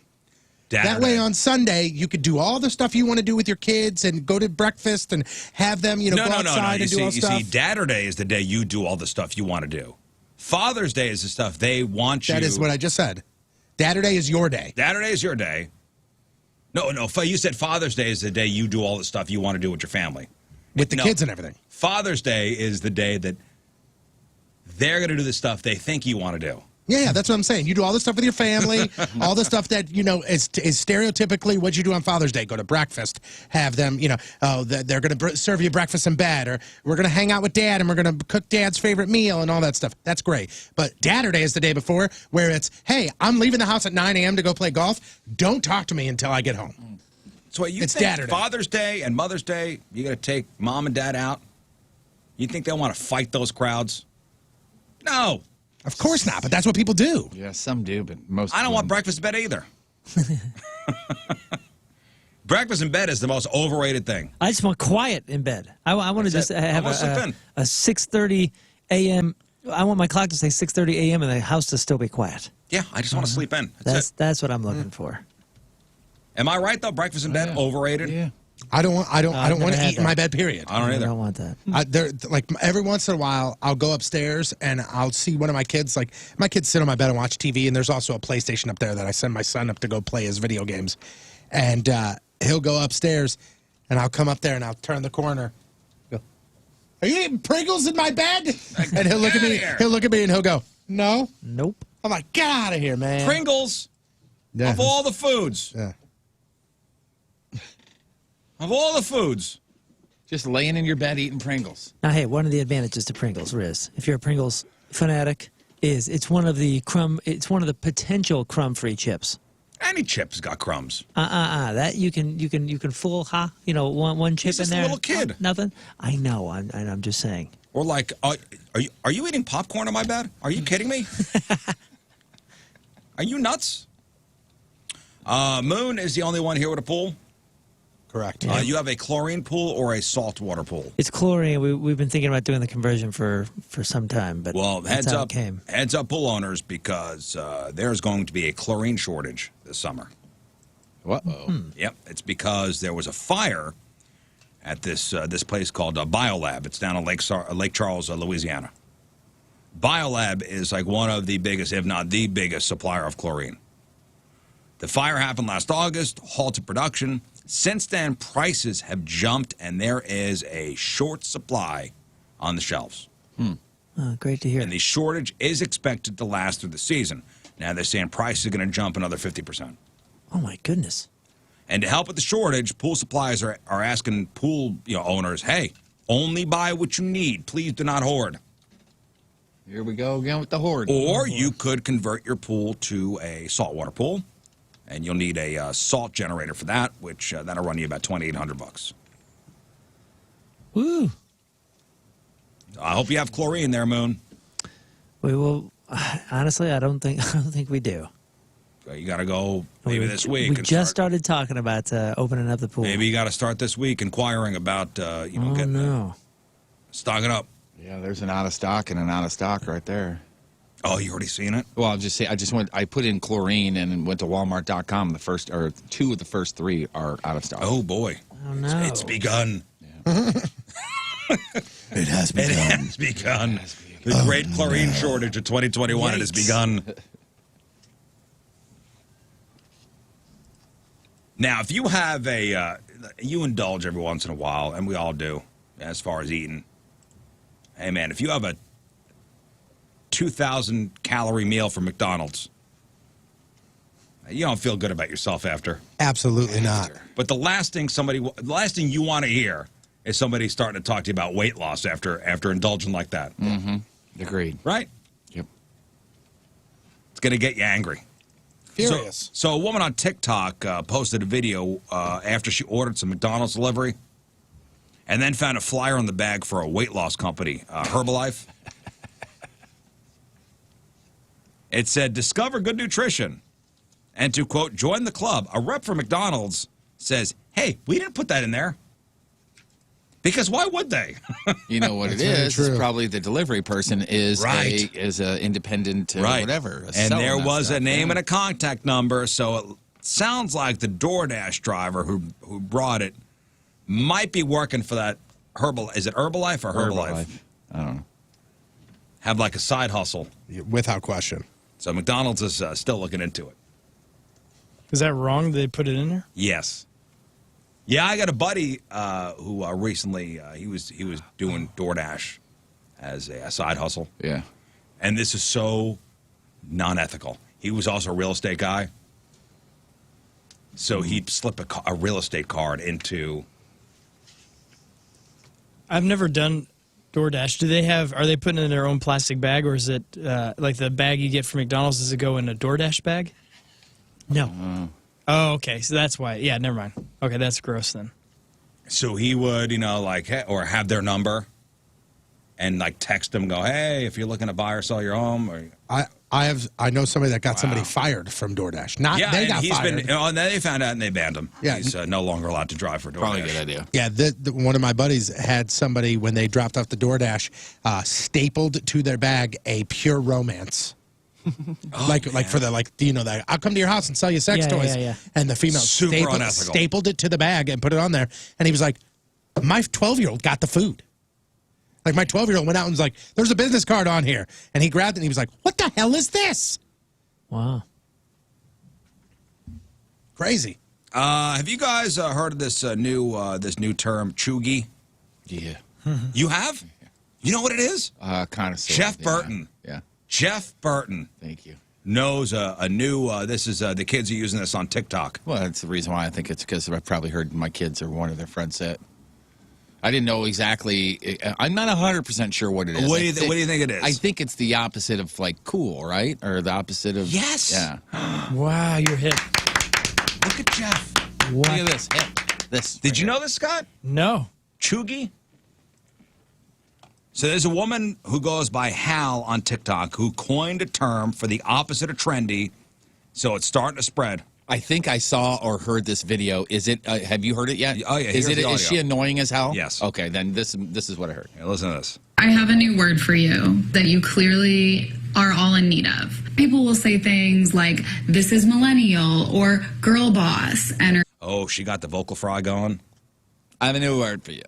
That way on Sunday, you could do all the stuff you want to do with your kids and go to breakfast and have them, go outside and do all stuff. You see, Dadder Day is the day you do all the stuff you want to do. Father's Day is the stuff they want you. That is what I just said. Dadder Day is your day. Dadder Day is your day. No, you said Father's Day is the day you do all the stuff you want to do with your family. With the kids and everything. Father's Day is the day that they're going to do the stuff they think you want to do. Yeah, that's what I'm saying. You do all the stuff with your family, all the stuff that, is stereotypically what you do on Father's Day. Go to breakfast, have them, they're going to serve you breakfast in bed, or we're going to hang out with Dad and we're going to cook Dad's favorite meal and all that stuff. That's great. But Dadder Day is the day before where it's, hey, I'm leaving the house at 9 a.m. to go play golf. Don't talk to me until I get home. So you It's think Dadder Day. Father's Day and Mother's Day, you got to take Mom and Dad out? You think they'll want to fight those crowds? No. Of course not, but that's what people do. Yeah, some do, but most. I don't want breakfast in bed either. Breakfast in bed is the most overrated thing. I just want quiet in bed. I want to just have I wanna slip in. a 6:30 a.m. I want my clock to say 6:30 a.m. and the house to still be quiet. Yeah, I just want to sleep in. That's what I'm looking for. Am I right though? Breakfast in bed overrated. Yeah. I don't want never to had eat in that. my bed, period. I don't I either. don't want that. Like every once in a while, I'll go upstairs and I'll see one of my kids. Like my kids sit on my bed and watch TV, and there's also a PlayStation up there that I send my son up to go play his video games. And he'll go upstairs, and I'll come up there and I'll turn the corner. Go, are you eating Pringles in my bed? And he'll look at me. He'll look at me and he'll go, no. Nope. I'm like, get out of here, man. Pringles Yeah. of all the foods. Yeah. Of all the foods. Just laying in your bed eating Pringles. Now, hey, one of the advantages to Pringles, Rizz, if you're a Pringles fanatic, is it's one of the potential crumb-free chips. Any chip's got crumbs. That you can full one chip He's just in a there. little kid. Nothing. I know. I'm just saying. Or like, are you eating popcorn on my bed? Are you kidding me? Are you nuts? Moon is the only one here with a pool. Correct. You have a chlorine pool or a saltwater pool? It's chlorine. We've been thinking about doing the conversion for some time, but Well, that's heads how up, it came. heads up, pool owners, because there's going to be a chlorine shortage this summer. Uh-oh. Yep, it's because there was a fire at this place called Biolab. It's down in Lake Charles, Louisiana. Biolab is like one of the biggest, if not the biggest, supplier of chlorine. The fire happened last August, halted production. Since then, prices have jumped, and there is a short supply on the shelves. Great to hear. And the shortage is expected to last through the season. Now they're saying prices are going to jump another 50%. Oh my goodness. And to help with the shortage, pool suppliers are asking pool owners, hey, only buy what you need. Please do not hoard. Here we go again with the hoard. Or you could convert your pool to a saltwater pool, and you'll need a salt generator for that, which that'll run you about $2,800. Woo. I hope you have chlorine there, Moon. We will. Honestly, I don't think we do. You got to go maybe this week. We and just started talking about opening up the pool. Maybe you got to start this week inquiring about getting stocking up. Yeah, there's an out of stock and an out of stock right there. Oh, you already seen it? Well, I'll just say I put in chlorine and went to Walmart.com. The first or two of the first three are out of stock. Oh boy, Oh no. it's begun. It has It has begun. The great chlorine shortage of 2021. It has begun. Now, if you have you indulge every once in a while, and we all do, as far as eating. Hey, man, if you have a 2,000 calorie meal from McDonald's, you don't feel good about yourself after. Absolutely not. But the last thing you want to hear is somebody starting to talk to you about weight loss after indulging like that. Mm-hmm. Agreed. Right? Yep. It's going to get you angry. Furious. So a woman on TikTok posted a video after she ordered some McDonald's delivery and then found a flyer on the bag for a weight loss company, Herbalife. It said, discover good nutrition. And to, quote, join the club, a rep for McDonald's says, hey, we didn't put that in there. Because why would they? You know what it is? It's probably the delivery person is a independent whatever. And there was a name and a contact number, so it sounds like the DoorDash driver who brought it might be working for that Is it Herbalife or Herbalife? I don't know. Have like a side hustle. Without question. So McDonald's is still looking into it. Is that wrong? They put it in there? Yes. Yeah, I got a buddy who recently he was doing DoorDash as a side hustle. Yeah. And this is so non-ethical. He was also a real estate guy. So he'd slip a real estate card into... I've never done DoorDash. Are they putting it in their own plastic bag, or is it like the bag you get from McDonald's, does it go in a DoorDash bag? No. Oh, okay. So that's why. Yeah, never mind. Okay, that's gross then. So he would, or have their number and text them, go, hey, if you're looking to buy or sell your home. Or I know somebody that got somebody fired from DoorDash. They got fired. And then they found out and they banned him. Yeah. He's no longer allowed to drive for DoorDash. Probably a good idea. Yeah, one of my buddies had somebody, when they dropped off the DoorDash, stapled to their bag a Pure Romance. Like for the that I'll come to your house and sell you sex toys. Yeah. And the female stapled it to the bag and put it on there. And he was like, my 12-year-old got the food. Like my 12-year-old went out and was like, there's a business card on here. And he grabbed it and he was like, what the hell is this? Wow. Crazy. Have you guys heard of this new term, chuggy? Yeah. You have? You know what it is? Kind of. Jeff Burton. Yeah. Jeff Burton. Thank you. Knows a new, this is the kids are using this on TikTok. Well, that's the reason why I think it's because I've probably heard my kids or one of their friends say it. I didn't know exactly. I'm not 100% sure what it is. What do you think it is? I think it's the opposite of cool, right? Or the opposite of yes. Yeah. Wow, you're hip. Look at Jeff. What? Look at this. Hip. This. Did you know this, Scott? No. Chuggy. So there's a woman who goes by Hal on TikTok who coined a term for the opposite of trendy. So it's starting to spread. I think I saw or heard this video. Is it? Have you heard it yet? Oh yeah. Is she annoying as hell? Yes. Okay, then this is what I heard. Yeah, listen to this. I have a new word for you that you clearly are all in need of. People will say things like, "This is millennial" or "girl boss," and oh, she got the vocal fry going. I have a new word for you.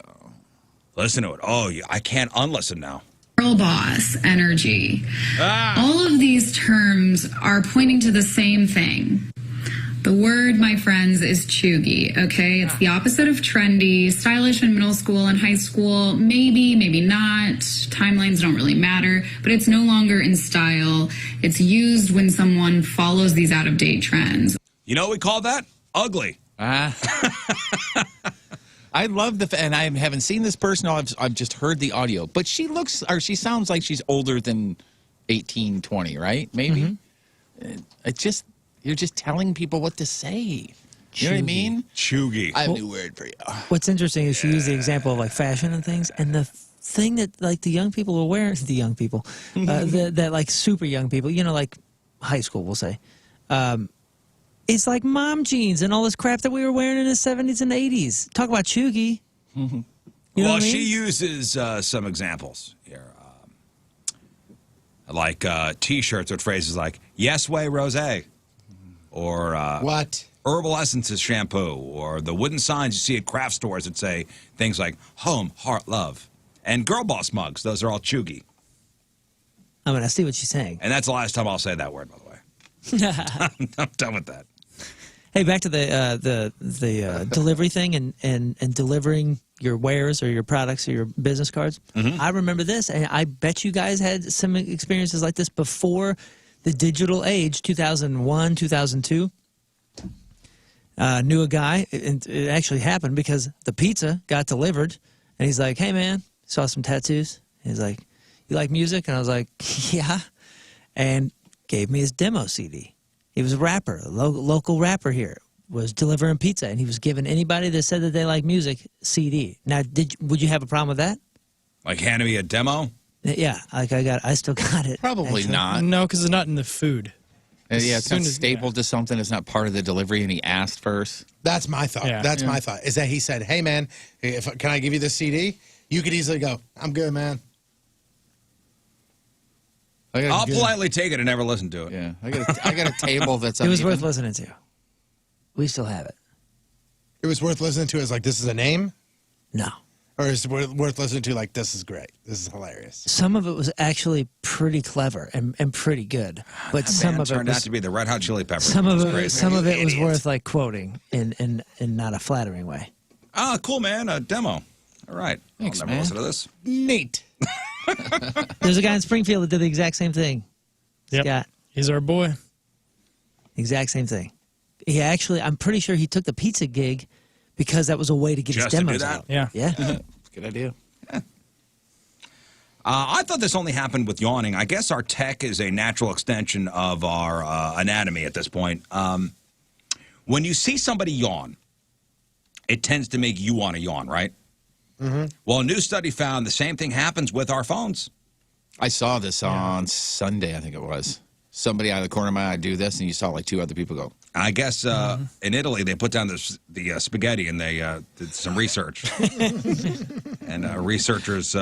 Listen to it. Oh, I can't unlisten now. girl boss energy. All of these terms are pointing to the same thing. The word, my friends, is chuggy, okay? It's the opposite of trendy, stylish in middle school and high school, maybe, maybe not. Timelines don't really matter, but it's no longer in style. It's used when someone follows these out-of-date trends. You know what we call that? Ugly. I love and I haven't seen this person. I've just heard the audio, but she sounds like she's older than 18, 20, right? Maybe. Mm-hmm. You're just telling people what to say. You know what I mean? Chuggy. I have a new word for you. What's interesting is she used the example of fashion and things, and the thing that the young people are wearing, the young people, that super young people, high school, we'll say, it's like mom jeans and all this crap that we were wearing in the 70s and 80s. Talk about chuggy. Mm-hmm. You know what I mean? She uses some examples here. Like T-shirts with phrases like, yes way rosé. Or what? Herbal Essences shampoo. Or the wooden signs you see at craft stores that say things like home, heart, love. And girl boss mugs. Those are all chuggy. I see what she's saying. And that's the last time I'll say that word, by the way. I'm done with that. Hey, back to the delivery thing and delivering your wares or your products or your business cards. I remember this, and I bet you guys had some experiences like this before the digital age, 2001, 2002. Knew a guy, and it actually happened because the pizza got delivered, and he's like, hey, man, saw some tattoos. He's like, you like music? And I was like, yeah. And gave me his demo CD. He was a rapper, a local rapper here, was delivering pizza, and he was giving anybody that said that they like music CD. Now, would you have a problem with that? Like handing me a demo? Yeah, like I still got it. Probably actually. not. No, because it's not in the food. Yeah, it's not soon as- stapled to something. It's not part of the delivery, and he asked first. That's my thought. Yeah. That's my thought. Is that he said, "Hey man, can I give you this CD?" You could easily go, "I'm good, man." I'll politely take it and never listen to it. Yeah, I got a table that's It was uneven. worth listening to. We still have it. It was worth listening to as like, this is a name? No. Or is it worth listening to like, this is great. This is hilarious. Some of it was actually pretty clever and pretty good, but some Band of it turned out was to be the Red Hot Chili Peppers. some of it Great. some of it was worth like quoting in not a flattering way. Ah, cool, man. A demo. All right. Thanks, I'll never man. listen to this. Neat. There's a guy in Springfield that did the exact same thing. Yep. Scott, He's our boy. exact same thing. He actually, I'm pretty sure he took the pizza gig because that was a way to get Just his to do demos that? out. Yeah. Yeah. Good idea. I thought this only happened with yawning. I guess our tech is a natural extension of our anatomy at this point. When you see somebody yawn, it tends to make you want to yawn, right? Mm-hmm. Well, a new study found the same thing happens with our phones. I saw this on Sunday, I think it was. Somebody out of the corner of my eye do this, and you saw like two other people go. I guess in Italy they put down the spaghetti and they did some research. And researchers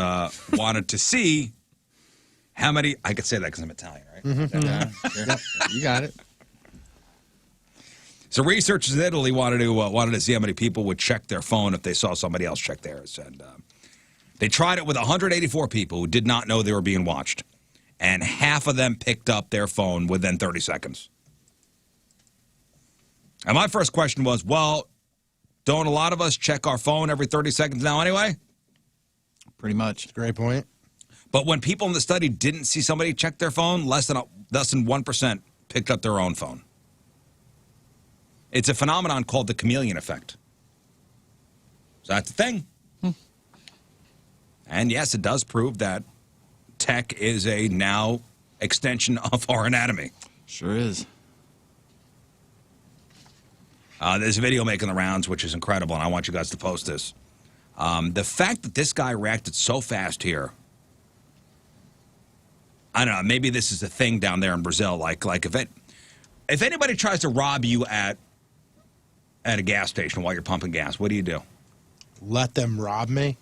wanted to see how many. I could say that because I'm Italian, right? Mm-hmm. Yeah, sure. You got it. So researchers in Italy wanted to see how many people would check their phone if they saw somebody else check theirs, and they tried it with 184 people who did not know they were being watched, and half of them picked up their phone within 30 seconds. And my first question was, well, don't a lot of us check our phone every 30 seconds now anyway? Pretty much. Great point. But when people in the study didn't see somebody check their phone, less than 1% picked up their own phone. It's a phenomenon called the chameleon effect. So that's the thing. And yes, it does prove that tech is a now extension of our anatomy. Sure is. There's a video making the rounds, which is incredible, and I want you guys to post this. The fact that this guy reacted so fast here, I don't know, maybe this is a thing down there in Brazil. Like if anybody tries to rob you at a gas station while you're pumping gas, what do? Let them rob me?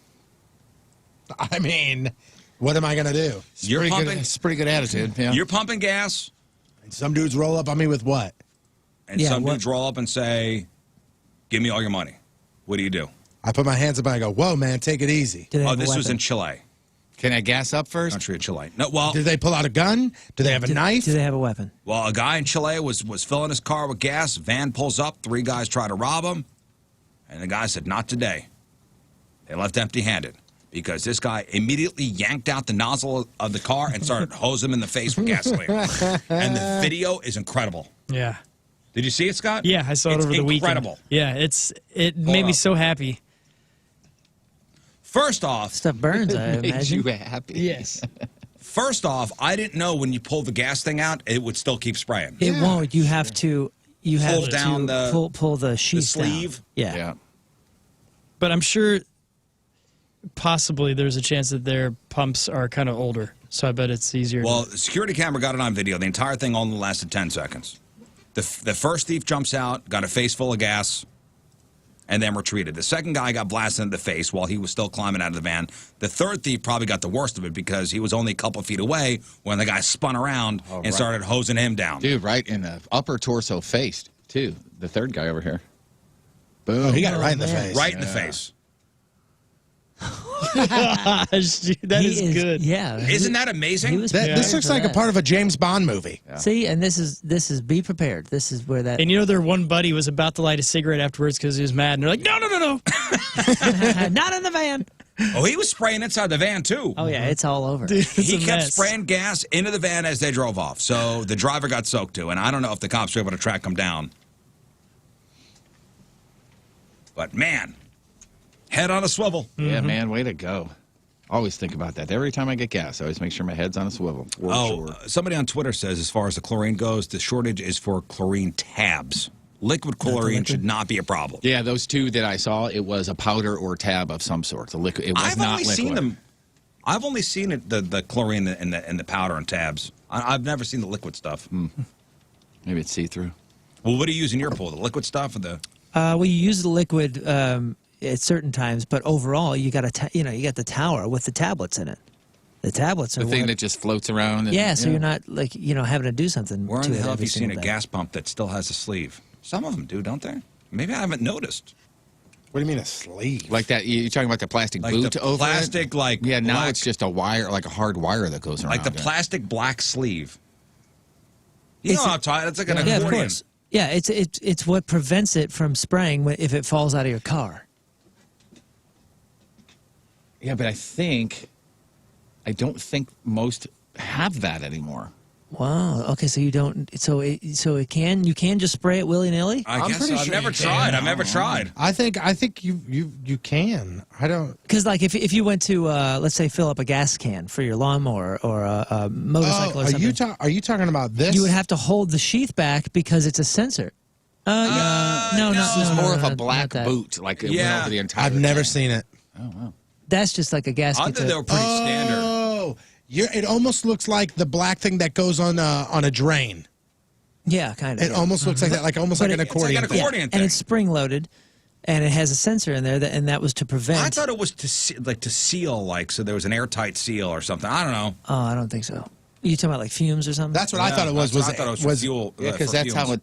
I mean, what am I going to do? It's a pretty good attitude. Yeah. You're pumping gas, And some dudes roll up on me with what? and Yeah, some what- dudes roll up and say, give me all your money. What do? I put my hands up and I go, whoa, man, take it easy. Do they Oh, have a this was weapon? in Chile. Can I gas up first? Country of Chile. No, well, Did they pull out a gun? Do they have a knife? Do they have a weapon? a guy in Chile was filling his car with gas. Van pulls up. 3 guys try to rob him. And the guy said, not today. They left empty-handed because this guy immediately yanked out the nozzle of the car and started hosing him in the face with gasoline. And the video is incredible. Yeah. Did you see it, Scott? Yeah, I saw it It's over the weekend. incredible. Yeah, it made me up. so happy. First off, Stuff burns, I Made imagine. you happy. Yes. I didn't know when you pull the gas thing out, it would still keep spraying. It won't. You have to. You have Pull down to pull the sheath sleeve? down. Yeah. Yeah. But I'm sure possibly there's a chance that their pumps are kind of older. So I bet it's easier. Well, the security camera got it on video. The entire thing only lasted 10 seconds. The first thief jumps out, got a face full of gas, and then retreated. The second guy got blasted in the face while he was still climbing out of the van. The third thief probably got the worst of it because he was only a couple feet away when the guy spun around and started hosing him down. Dude, right in the upper torso face, too. The third guy over here. Boom. Oh, he got it right in the man. face. Right in the face. Gosh, dude, that He is good. Yeah. Isn't that amazing? He was This prepared looks for like a that. part of a James Bond movie. See, and this is be prepared. This is where that. And you know, their one buddy was about to light a cigarette afterwards because he was mad, and they're like, no. Not in the van. Oh, he was spraying inside the van, too. Oh yeah, it's all over. Dude, it's He a kept mess. spraying gas into the van as they drove off. So the driver got soaked, too. And I don't know if the cops were able to track him down. But, man, head on a swivel. Yeah, man, way to go. Always think about that. Every time I get gas, I always make sure my head's on a swivel. For sure. Somebody on Twitter says, as far as the chlorine goes, the shortage is for chlorine tabs. Liquid chlorine should not be a problem. Yeah, those two that I saw, it was a powder or tab of some sort. The liquid. It was I've not only liquid. seen them. I've only seen it, the chlorine and the powder and tabs. I've never seen the liquid stuff. Maybe it's see-through. Well, what do you use in your pool? The liquid stuff or the? We use the liquid at certain times, but overall, you got you got the tower with the tablets in it. The tablets are The thing what- that just floats around. And, yeah, so you're not like having to do something. Where in to the it hell have every you seen a single day. gas pump that still has a sleeve? Some of them do, don't they? Maybe I haven't noticed. What do you mean a sleeve? Like that, you're talking about the plastic Like boot the over plastic, it? like Yeah, now black- it's just a wire, like a hard wire that goes around. Like the it. plastic black sleeve. You know It's- what I'm talking. It's like an Yeah, accordion. of course. Yeah, it's what prevents it from spraying if it falls out of your car. Yeah, but I don't think most have that anymore. Wow. Okay, so you don't. So you can just spray it willy nilly. I guess pretty so. I've sure never you can. tried. I've never tried. I think you can. I don't. Because like if you went to let's say fill up a gas can for your lawnmower or a motorcycle or are something, are you talking about this? you would have to hold the sheath back because it's a sensor. Yeah. No, This is more of a not black that. boot, like it Yeah. went over the entire. I've never thing. seen it. That's just like a I gasket. thought they were pretty standard. Oh, it almost looks like the black thing that goes on a drain. Yeah, kind of. It almost looks like that, like almost But like an it- it's like accordion. an thing. accordion and thing. it's spring loaded, and it has a sensor in there, and that was to prevent. I thought it was to seal, so there was an airtight seal or something. I don't know. Oh, I don't think so. You talking about like fumes or something? That's what I thought it was. I thought it was for fuel. Yeah, because for that's fumes.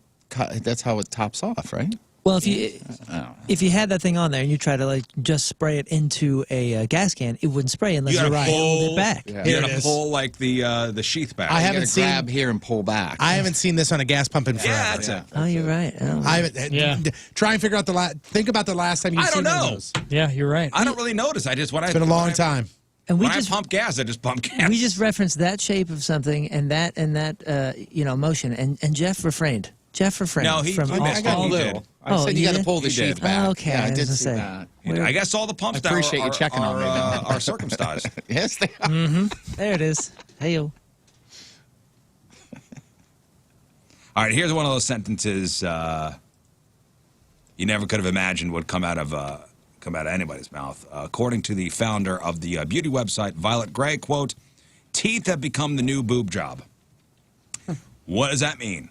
that's how it tops off, right? Well, if you had that thing on there and you try to like just spray it into a gas can, it wouldn't spray unless You you gotta hold pull it back. Yeah. You Here gotta it is. pull like the sheath back. I You haven't gotta seen- grab here and pull back. I haven't seen this on a gas pump in forever. Yeah, that's it. Oh, you're right. Oh. I haven't. Yeah. Try and figure out think about the last time you've I seen don't one of know. those. Yeah, you're right. I don't really notice. It's Been a long time. And we When just I pump gas, I just pump gas. we just referenced that shape of something and that motion, and Jeff refrained. No, he- from he all, missed it. all- He little. did. I Oh, said you you got to did? pull the He sheath did. back. Okay, yeah, I I was did gonna see say. that. I guess all the pumps I appreciate now you checking on me then. are circumcised. Yes, they are. There it is. Hey-o. All right, here's one of those sentences you never could have imagined would come out of anybody's mouth. According to the founder of the beauty website Violet Gray, quote, "Teeth have become the new boob job." What does that mean?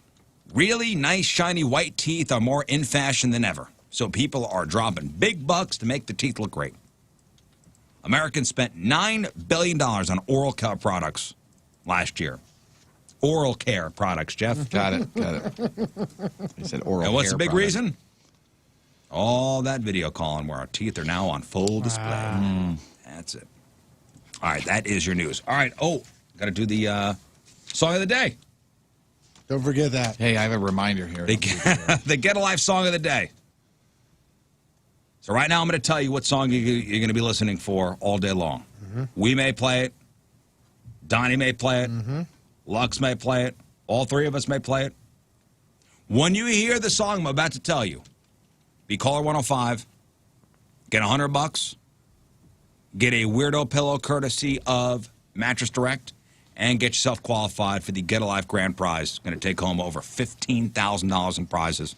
Really nice, shiny white teeth are more in fashion than ever, so people are dropping big bucks to make the teeth look great. Americans spent $9 billion on oral care products last year. Oral care products, Jeff. Got it. He said oral. And what's the care big product. reason? All that video calling where our teeth are now on full display. That's it. All right, that is your news. All right, got to do the song of the day. Don't forget that. Hey, I have a reminder here. The Get Alive song of the day. So right now I'm going to tell you what song you're going to be listening for all day long. We may play it. Donnie may play it. Lux may play it. All three of us may play it. When you hear the song I'm about to tell you, be caller 105, get $100, get a weirdo pillow courtesy of Mattress Direct, and get yourself qualified for the Get Alive Grand Prize. Going to take home over $15,000 in prizes,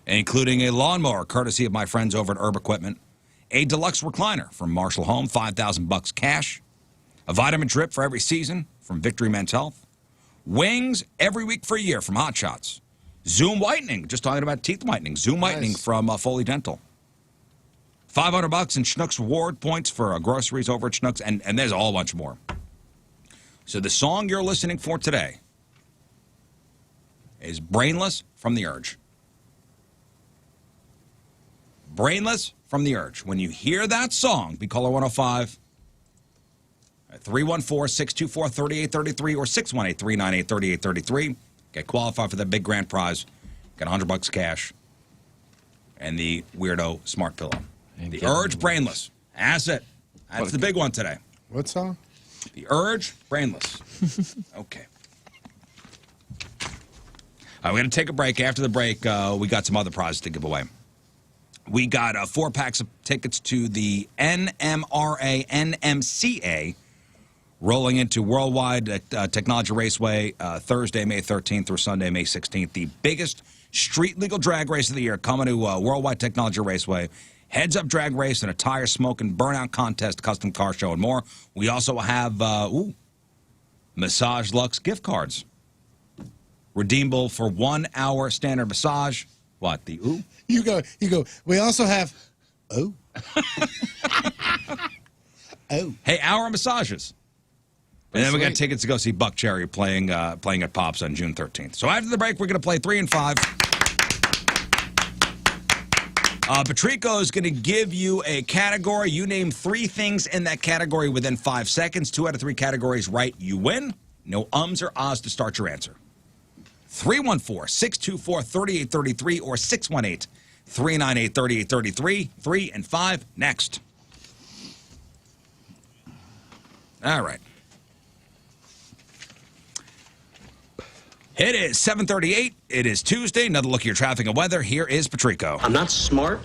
including a lawnmower courtesy of my friends over at Herb Equipment, a deluxe recliner from Marshall Home, $5,000 cash, a vitamin drip for every season from Victory Men's Health, wings every week for a year from Hot Shots, Zoom whitening, just talking about teeth whitening, Zoom whitening from Foley Dental, $500 in Schnucks reward points for groceries over at Schnucks, and there's a whole bunch more. So the song you're listening for today is Brainless from The Urge. Brainless from The Urge. When you hear that song, be caller 105 at 314-624-3833 or 618-398-3833. Get qualified for the big grand prize. Get $100 cash and the Weirdo Smart Pillow. The Urge Brainless. That's it. That's the big one today. What song? The Urge Brainless. Okay. We're going to take a break. After the break, we got some other prizes to give away. We got 4 packs of tickets to the NMRA, NMCA, rolling into Worldwide Technology Raceway Thursday, May 13th through Sunday, May 16th. The biggest street legal drag race of the year coming to Worldwide Technology Raceway. Heads-up drag race and a tire smoking burnout contest, custom car show, and more. We also have Massage Luxe gift cards. Redeemable for 1 hour standard massage. What, the ooh? You go. We also have, oh. Oh. Hey, hour massages. And then we got tickets to go see Buck Cherry playing at Pops on June 13th. So after the break, we're going to play 3 and 5. Patrico is going to give you a category. You name 3 things in that category within 5 seconds. 2 out of 3 categories right, you win. No ums or ahs to start your answer. 314-624-3833 or 618-398-3833. 3 and 5 next. All right. It is 7:38. It is Tuesday. Another look at your traffic and weather. Here is Patrico. I'm not smart,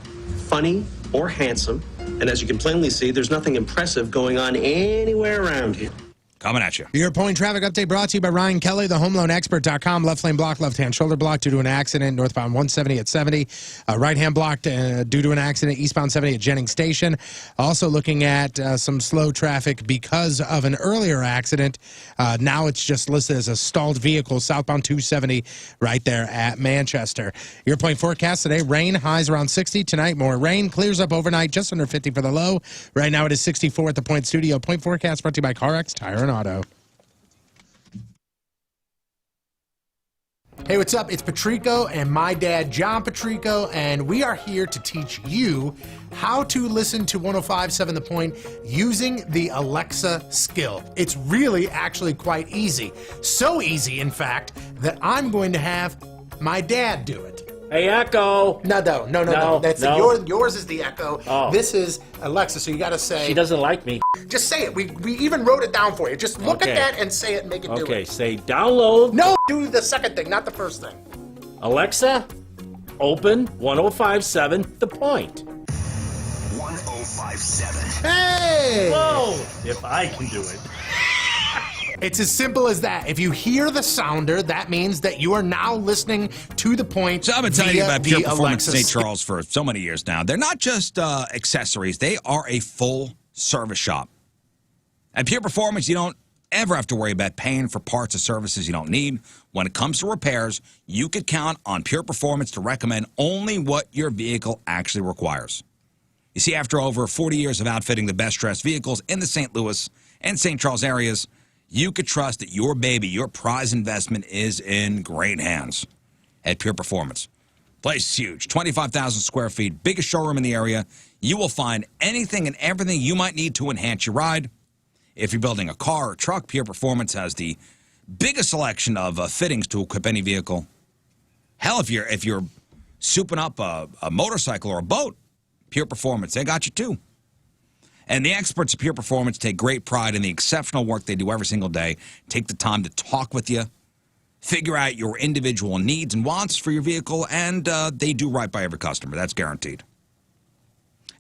funny, or handsome. And as you can plainly see, there's nothing impressive going on anywhere around here. Coming at you. Your point traffic update brought to you by Ryan Kelly, thehomeloanexpert.com. Left lane blocked, left-hand shoulder blocked due to an accident. Northbound 170 at 70. Right-hand blocked due to an accident. Eastbound 70 at Jennings Station. Also looking at some slow traffic because of an earlier accident. Now it's just listed as a stalled vehicle. Southbound 270 right there at Manchester. Your point forecast today, rain, highs around 60. Tonight, more rain. Clears up overnight, just under 50 for the low. Right now it is 64 at the Point Studio. Point forecast brought to you by CarX Tire and Auto. Hey, what's up? It's Patrico and my dad, John Patrico, and we are here to teach you how to listen to 105.7 The Point using the Alexa skill. It's really actually quite easy. So easy, in fact, that I'm going to have my dad do it. Hey, Echo. No. That's no. Yours is the Echo. Oh. This is Alexa, so you got to say. She doesn't like me. Just say it. We even wrote it down for you. Just look at that and say it and make it do it. Okay, say download. No, do the second thing, not the first thing. Alexa, open 105.7 The Point. 105.7. Hey! Whoa! If I can do it. It's as simple as that. If you hear the sounder, that means that you are now listening to The Point. So I've been telling you about Pure Performance Alexa St. Charles for so many years now. They're not just accessories. They are a full service shop. At Pure Performance, you don't ever have to worry about paying for parts or services you don't need. When it comes to repairs, you could count on Pure Performance to recommend only what your vehicle actually requires. You see, after over 40 years of outfitting the best-dressed vehicles in the St. Louis and St. Charles areas, you could trust that your baby, your prize investment, is in great hands at Pure Performance. Place is huge, 25,000 square feet, biggest showroom in the area. You will find anything and everything you might need to enhance your ride. If you're building a car or truck, Pure Performance has the biggest selection of fittings to equip any vehicle. Hell, if you're souping up a motorcycle or a boat, Pure Performance, they got you too. And the experts at Pure Performance take great pride in the exceptional work they do every single day. Take the time to talk with you, figure out your individual needs and wants for your vehicle, and they do right by every customer. That's guaranteed.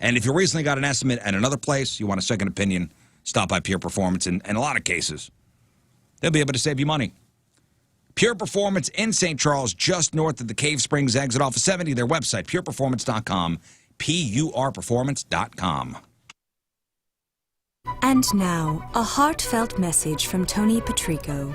And if you recently got an estimate at another place, you want a second opinion, stop by Pure Performance. In a lot of cases, they'll be able to save you money. Pure Performance in St. Charles, just north of the Cave Springs exit off of 70. Their website, pureperformance.com, PURperformance.com. And now, a heartfelt message from Tony Patrico.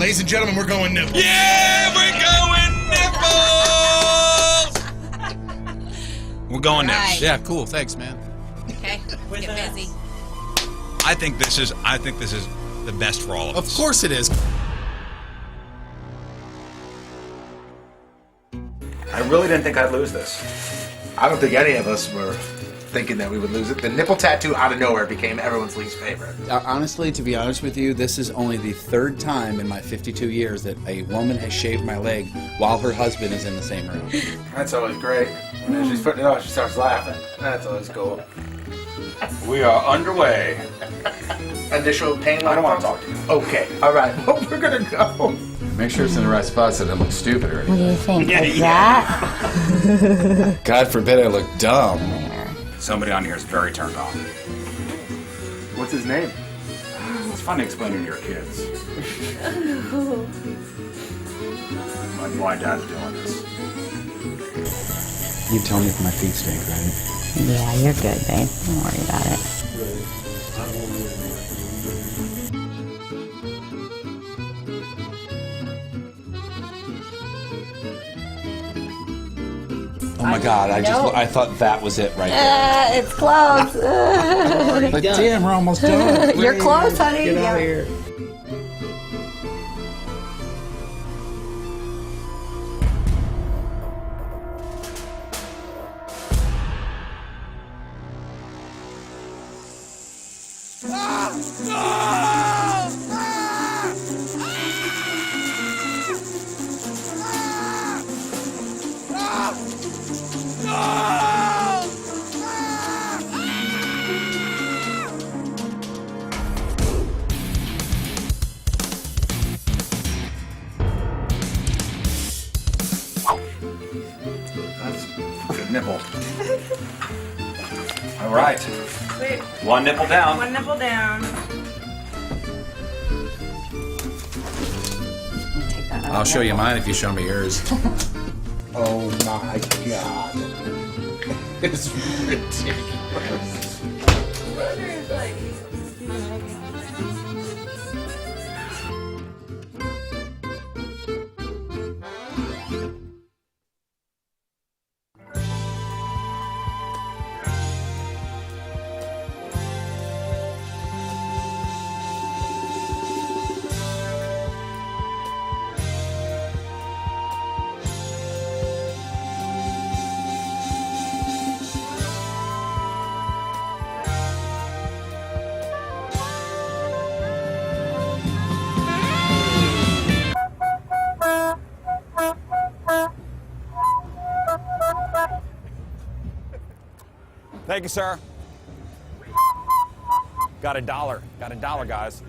Ladies and gentlemen, we're going nipples. Yeah, we're going nipples. We're going nipples. Right. Yeah, cool. Thanks, man. Okay, get busy. I think this is the best for all of us. Of course it is. I really didn't think I'd lose this. I don't think any of us were thinking that we would lose it. The nipple tattoo out of nowhere became everyone's least favorite. Honestly, to be honest with you, this is only the third time in my 52 years that a woman has shaved my leg while her husband is in the same room. That's always great. And as she's putting it on, she starts laughing. That's always cool. We are underway. Initial pain. I don't want to talk to you. Okay. All right. Well, we're gonna go. Make sure it's in the right spot so it doesn't look stupid or anything. What do you think? Like that? God forbid I look dumb. Somebody on here is very turned on. What's his name? It's fun explaining to your kids. Like why Dad's doing this. You tell me if my feet stink, right? Yeah, you're good, babe. Don't worry about it. Oh my God! I thought that was it right there. It's close. But damn, we're almost done. You're close, honey. Get out of here. That's a good nipple. All right. Wait. One nipple down. One nipple down. I'll show you mine if you show me yours. Oh my God. It's ridiculous. Thank you, sir. Got $1. Got $1, guys.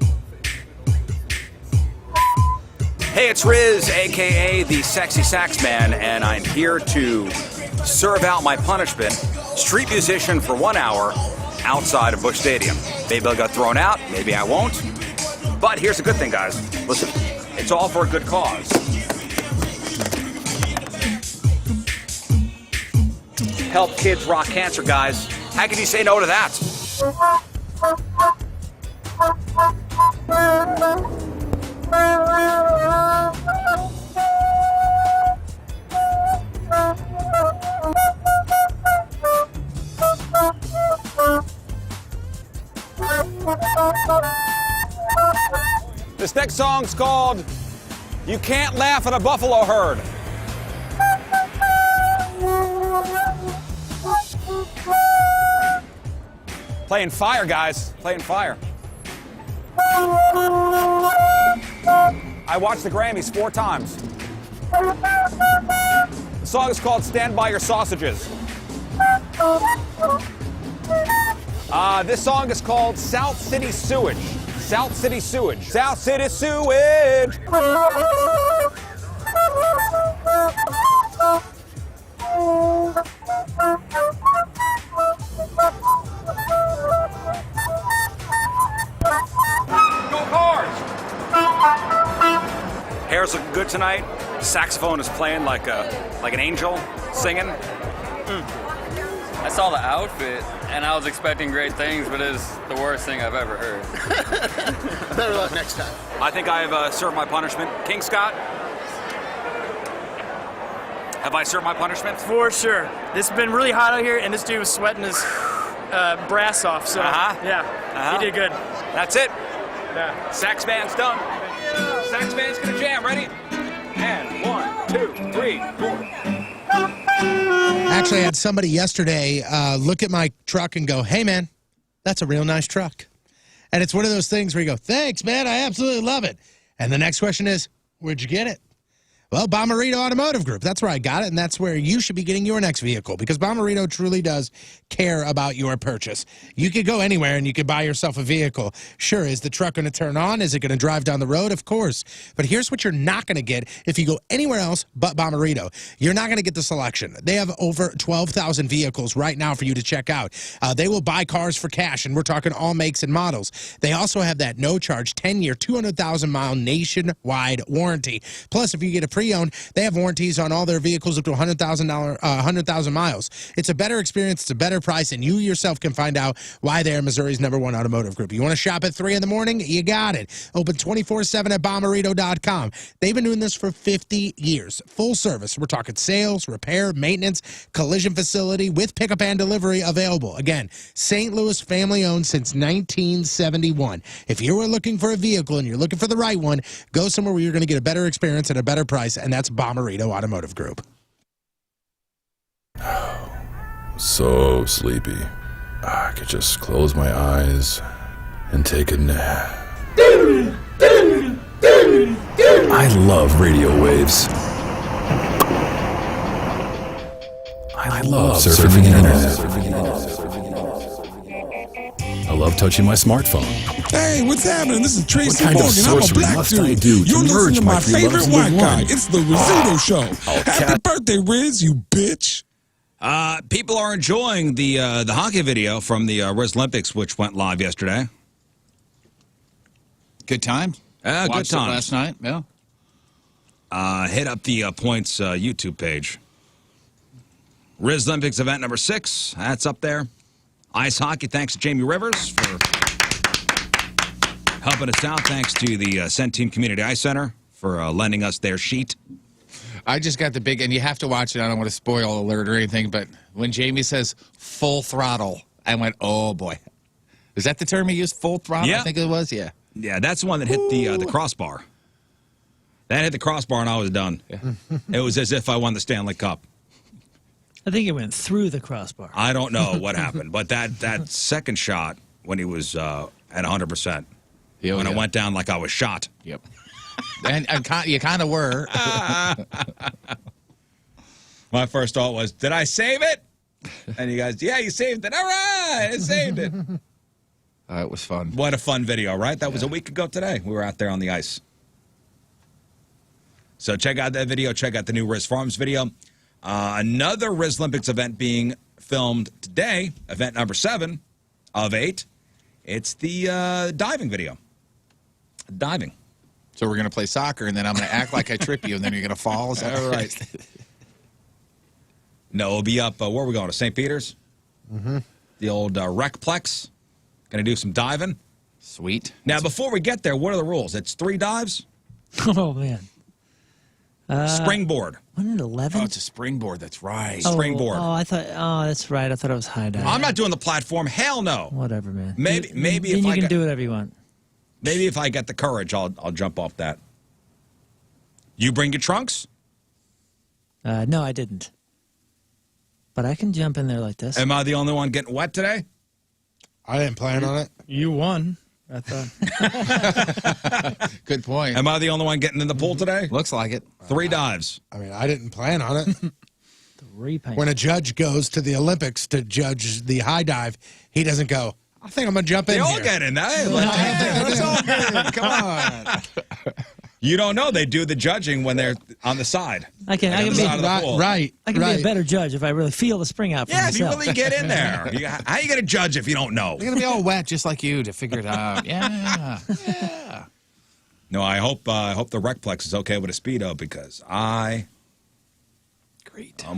Hey, it's Rizz, a.k.a. the Sexy Sax Man, and I'm here to serve out my punishment. Street musician for 1 hour outside of Busch Stadium. Maybe I'll get thrown out, maybe I won't. But here's the good thing, guys. Listen, it's all for a good cause. Help kids rock cancer, guys. How can you say no to that? This next song's called You Can't Laugh at a Buffalo Herd. Playing fire, guys. Playing fire. I watched the Grammys 4 times. The song is called Stand By Your Sausages. This song is called South City Sewage. South City Sewage. South City Sewage. Hair's looking good tonight. Saxophone is playing like an angel, singing. That's saw the outfit, and I was expecting great things, but it was the worst thing I've ever heard. Better luck next time. I think I have served my punishment. King Scott? Have I served my punishment? For sure. This has been really hot out here, and this dude was sweating his brass off. So he did good. That's it. Yeah. Sax band's done. Sax band's gonna jam. Ready? And 1, 2, 3, 4. Actually, I had somebody yesterday look at my truck and go, "Hey, man, that's a real nice truck." And it's one of those things where you go, "Thanks, man, I absolutely love it." And the next question is, "Where'd you get it?" Well, Bommarito Automotive Group. That's where I got it, and that's where you should be getting your next vehicle, because Bommarito truly does care about your purchase. You could go anywhere and you could buy yourself a vehicle. Sure, is the truck going to turn on? Is it going to drive down the road? Of course. But here's what you're not going to get if you go anywhere else but Bommarito. You're not going to get the selection. They have over 12,000 vehicles right now for you to check out. They will buy cars for cash, and we're talking all makes and models. They also have that no-charge 10-year, 200,000-mile nationwide warranty. Plus, if you get a pre-owned, they have warranties on all their vehicles up to 100,000 miles. It's a better experience, it's a better price, and you yourself can find out why they're Missouri's #1 automotive group. You want to shop at 3 in the morning? You got it. Open 24/7 at Bommarito.com. They've been doing this for 50 years. Full service. We're talking sales, repair, maintenance, collision facility with pickup and delivery available. Again, St. Louis family-owned since 1971. If you are looking for a vehicle and you're looking for the right one, go somewhere where you're going to get a better experience at a better price, and that's Bommarito Automotive Group. So sleepy. I could just close my eyes and take a nap. I love radio waves. I love surfing the internet. I love touching my smartphone. Hey, what's happening? This is Tracy What kind of Morgan. I'm a sorcery black must dude. I do to You're merge listening to my my three favorite loves into white guy. one? It's the Rizzuto Show. I'll Happy birthday, Rizz, you bitch. People are enjoying the hockey video from the Rizz Olympics, which went live yesterday. Good time. Good Watched it times. last night. Yeah. Hit up the Points YouTube page. Rizz Olympics event number 6. That's up there. Ice hockey, thanks to Jamie Rivers for helping us out. Thanks to the Centene Community Ice Center for lending us their sheet. I just got the big, and you have to watch it. I don't want to spoil alert or anything, but when Jamie says full throttle, I went, oh boy. Is that the term he used? Full throttle? Yeah. I think it was, yeah. Yeah, that's the one that hit the crossbar. That hit the crossbar and I was done. Yeah. It was as if I won the Stanley Cup. I think it went through the crossbar. I don't know what happened, but that second shot when he was at 100%, when it went down like I was shot. Yep. And you kind of were. My first thought was, did I save it? And you guys, yeah, you saved it. All right, I saved it. It was fun. What a fun video, right? That was a week ago today. We were out there on the ice. So check out that video. Check out the new Rizz Farms video. Another Rizz Olympics event being filmed today, event number 7 of 8. It's the diving video. Diving. So we're going to play soccer, and then I'm going to act like I trip you, and then you're going to fall. Is that right? No, it'll be up, where are we going, to St. Peter's? Mm-hmm. The old Recplex. Going to do some diving. Sweet. Now, before we get there, what are the rules? It's 3 dives? Oh, man. Springboard. Wasn't it 11? Oh, it's a springboard. That's right. Springboard. Oh, that's right. I thought it was high dive. I'm not doing the platform. Hell no. Whatever, man. Maybe then if you I can got, do whatever you want. Maybe if I get the courage, I'll jump off that. You bring your trunks? No, I didn't. But I can jump in there like this. Am I the only one getting wet today? I didn't plan on it. You won. I thought. Good point. Am I the only one getting in the pool today? Looks like it. 3 dives. I mean, I didn't plan on it. 3 pints. When a judge goes to the Olympics to judge the high dive, he doesn't go, I think I'm going to jump in They all here. get in there. It's all good. Come on. You don't know. They do the judging when they're on the side. I can on the be side of the pool. Right. I can be a better judge if I really feel the spring out for Yeah, if you myself. really get in there. How are you going to judge if you don't know? They're going to be all wet just like you to figure it out. Yeah. Yeah. No, I hope the Recplex is okay with a Speedo because I'm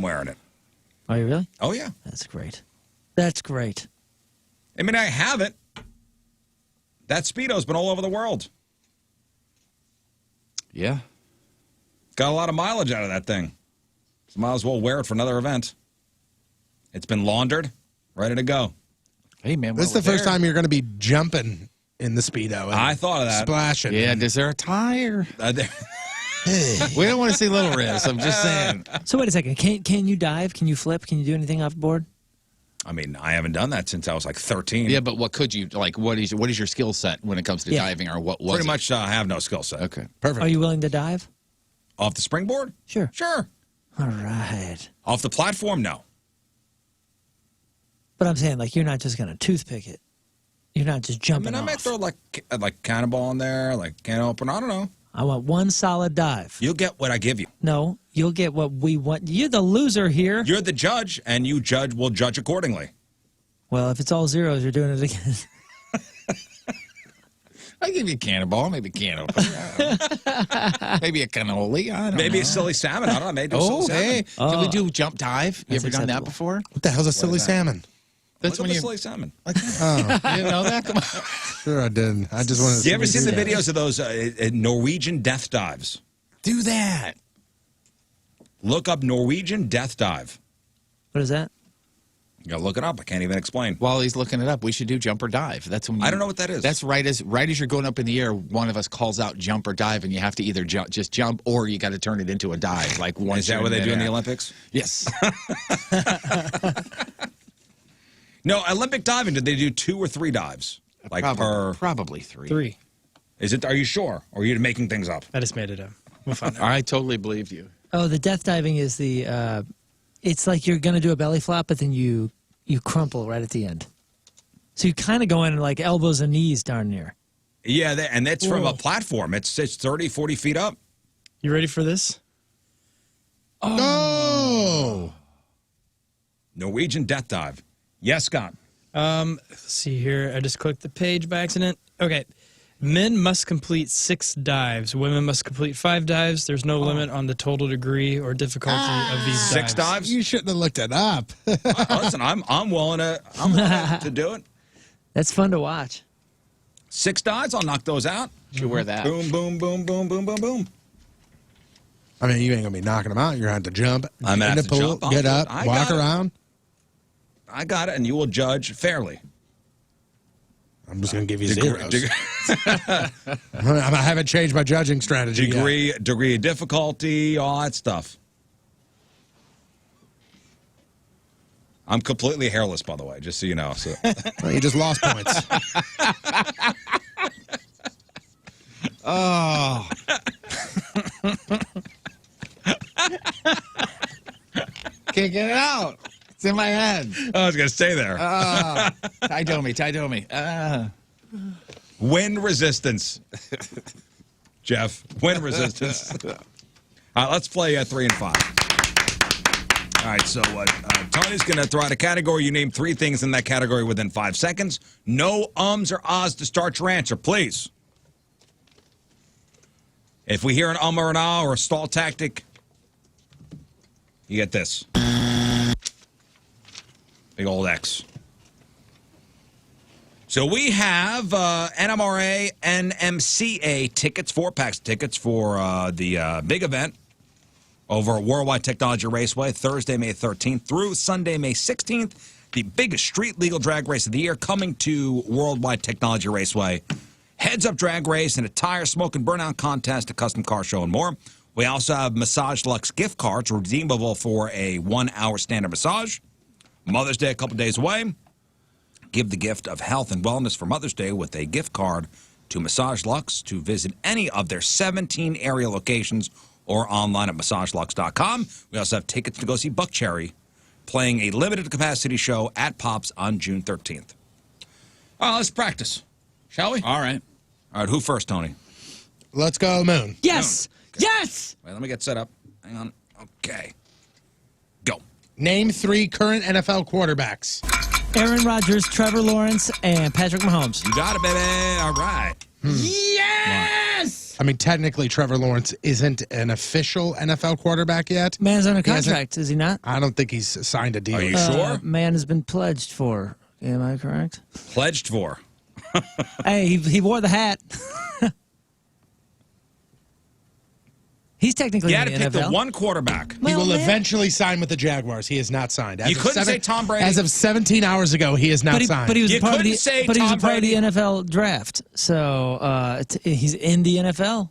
wearing it. Are you really? Oh, yeah. That's great. That's great. I mean, I haven't. That Speedo's been all over the world. Yeah. Got a lot of mileage out of that thing. So might as well wear it for another event. It's been laundered, ready to go. Hey, man. This is the first time you're going to be jumping in the Speedo. I thought of that. Splashing. Yeah, is there a tire? We don't want to see little Rizz. I'm just saying. So wait a second. Can you dive? Can you flip? Can you do anything off board? I mean, I haven't done that since I was like 13. Yeah, but what could you, like, what is your skill set when it comes to diving, or what was Pretty it? much I have no skill set. Okay. Perfect. Are you willing to dive? Off the springboard? Sure. Sure. All right. Off the platform? No. But I'm saying, like, you're not just going to toothpick it. You're not just I jumping mean, I off. might throw like cannonball in there, like can open. I don't know. I want one solid dive. You'll get what I give you. No, you'll get what we want. You're the loser here. You're the judge, and you will judge accordingly. Well, if it's all zeros, you're doing it again. I give you a cannonball, maybe a can opener. Maybe a cannoli. I don't know. Maybe a silly salmon. I don't know. Maybe a silly salmon. Hey. Can we do jump dive? You ever done that before? What the hell's a silly salmon? That's when you silly salmon. Oh, you know that. Come on. Sure, I didn't. I just wanted to. You ever seen the videos of those Norwegian death dives? Do that. Look up Norwegian death dive. What is that? You gotta look it up. I can't even explain. While he's looking it up, we should do jump or dive. That's when I don't know what that is. That's right as you're going up in the air, one of us calls out jump or dive, and you have to either just jump or you got to turn it into a dive. Like once. Is that what they do in the Olympics? Yes. No, Olympic diving. Did they do 2 or 3 dives? Like probably 3. 3. Is it? Are you sure? Or are you making things up? I just made it up. We'll find out. I totally believed you. Oh, the death diving is the. It's like you're going to do a belly flop, but then you crumple right at the end. So you kind of go in like elbows and knees darn near. Yeah, and that's from a platform. It's 30, 40 feet up. You ready for this? Oh. Norwegian death dive. Yes, Scott. Let's see here. I just clicked the page by accident. Okay. Men must complete 6 dives. Women must complete 5 dives. There's no limit on the total degree or difficulty of these 6 dives? You shouldn't have looked it up. Listen, I'm willing to do it. That's fun to watch. 6 dives, I'll knock those out. Should wear that. Boom, boom, boom, boom, boom, boom, boom. I mean, you ain't going to be knocking them out. You're going to have to jump, I'm in gonna the have to pool, jump. get I'll up, do it. I walk got it. around. I got it, and you will judge fairly. I'm just going to give you zeros. I haven't changed my judging strategy yet. Degree of difficulty, all that stuff. I'm completely hairless, by the way, just so you know. So. Well, you just lost points. Oh. Can't get it out. It's in my head. I was going to stay there. Tie me. Wind resistance. Jeff, wind resistance. All right, let's play 3 and 5. All right, so Tony's going to throw out a category. You name 3 things in that category within 5 seconds. No ums or ahs to start your answer, please. If we hear an or an ah or a stall tactic, you get this. Big old X. So we have NMRA, NMCA tickets, 4-packs tickets for the big event over at Worldwide Technology Raceway, Thursday, May 13th through Sunday, May 16th. The biggest street legal drag race of the year coming to Worldwide Technology Raceway. Heads-up drag race and a tire smoke and burnout contest, a custom car show, and more. We also have Massage Luxe gift cards redeemable for a 1-hour standard massage. Mother's Day a couple days away. Give the gift of health and wellness for Mother's Day with a gift card to Massage Luxe to visit any of their 17 area locations or online at massagelux.com. We also have tickets to go see Buckcherry playing a limited capacity show at Pops on June 13th. All right, let's practice, shall we? All right. All right, who first, Tony? Let's go, Moon. Yes! Yes! Wait, let me get set up. Hang on. Okay. Go. Name 3 current NFL quarterbacks. Aaron Rodgers, Trevor Lawrence, and Patrick Mahomes. You got it, baby. All right. Yes! I mean, technically, Trevor Lawrence isn't an official NFL quarterback yet. Man's on a He hasn't- contract, is he not? I don't think he's signed a deal. Are you sure? Man has been pledged for. Am I correct? Pledged for. Hey, he wore the hat. He's technically You had in to the pick the NFL. one quarterback. He Well, will man. eventually sign with the Jaguars. He is not signed. As You of couldn't say Tom Brady? As of 17 hours ago, he is not signed. But he was You a part of couldn't the. say But he was a Tom part of the Brady. NFL draft. So he's in the NFL.